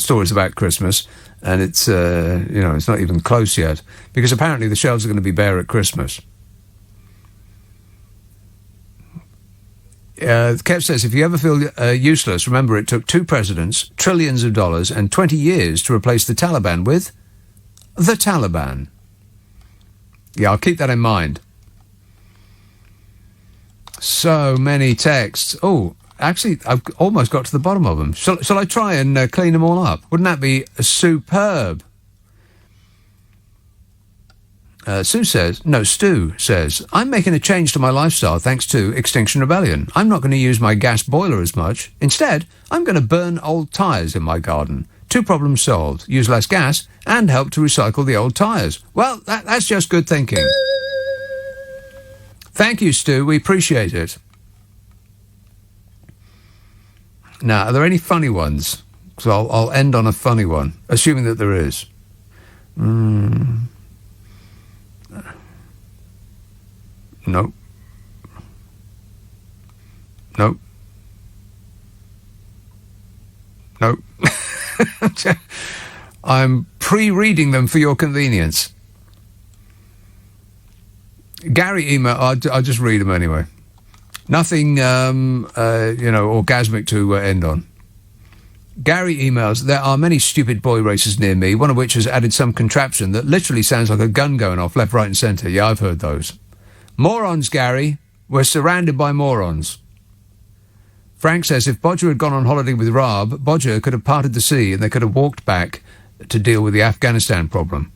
stories about Christmas, and it's, it's not even close yet, because apparently the shelves are going to be bare at Christmas. Kev says, if you ever feel useless, remember it took 2 presidents, trillions of dollars, and 20 years to replace the Taliban with the Taliban. Yeah, I'll keep that in mind. So many texts. Oh, actually, I've almost got to the bottom of them. Shall I try and clean them all up? Wouldn't that be superb? Stu says, I'm making a change to my lifestyle thanks to Extinction Rebellion. I'm not going to use my gas boiler as much. Instead, I'm going to burn old tyres in my garden. 2 problems solved. Use less gas and help to recycle the old tyres. Well, that's just good thinking. Thank you, Stu. We appreciate it. Now, are there any funny ones? So I'll end on a funny one, assuming that there is. No. Nope. Nope. I'm pre-reading them for your convenience. Gary email. I'll just read them anyway. Nothing, orgasmic to end on. Gary emails, there are many stupid boy races near me, one of which has added some contraption that literally sounds like a gun going off left, right and centre. Yeah, I've heard those. Morons, Gary. We're surrounded by morons. Frank says if Bodger had gone on holiday with Raab, Bodger could have parted the sea and they could have walked back to deal with the Afghanistan problem.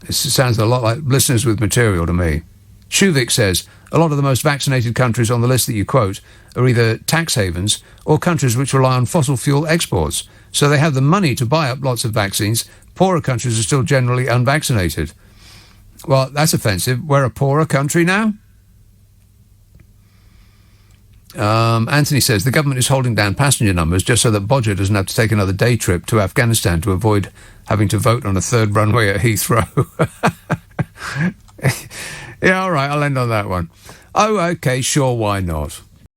This sounds a lot like listeners with material to me. Shuvik says, a lot of the most vaccinated countries on the list that you quote are either tax havens or countries which rely on fossil fuel exports. So they have the money to buy up lots of vaccines. Poorer countries are still generally unvaccinated. Well, that's offensive. We're a poorer country now? Anthony says, the government is holding down passenger numbers just so that Bodger doesn't have to take another day trip to Afghanistan to avoid having to vote on a third runway at Heathrow. Yeah, all right, I'll end on that one. Oh, OK, sure, why not?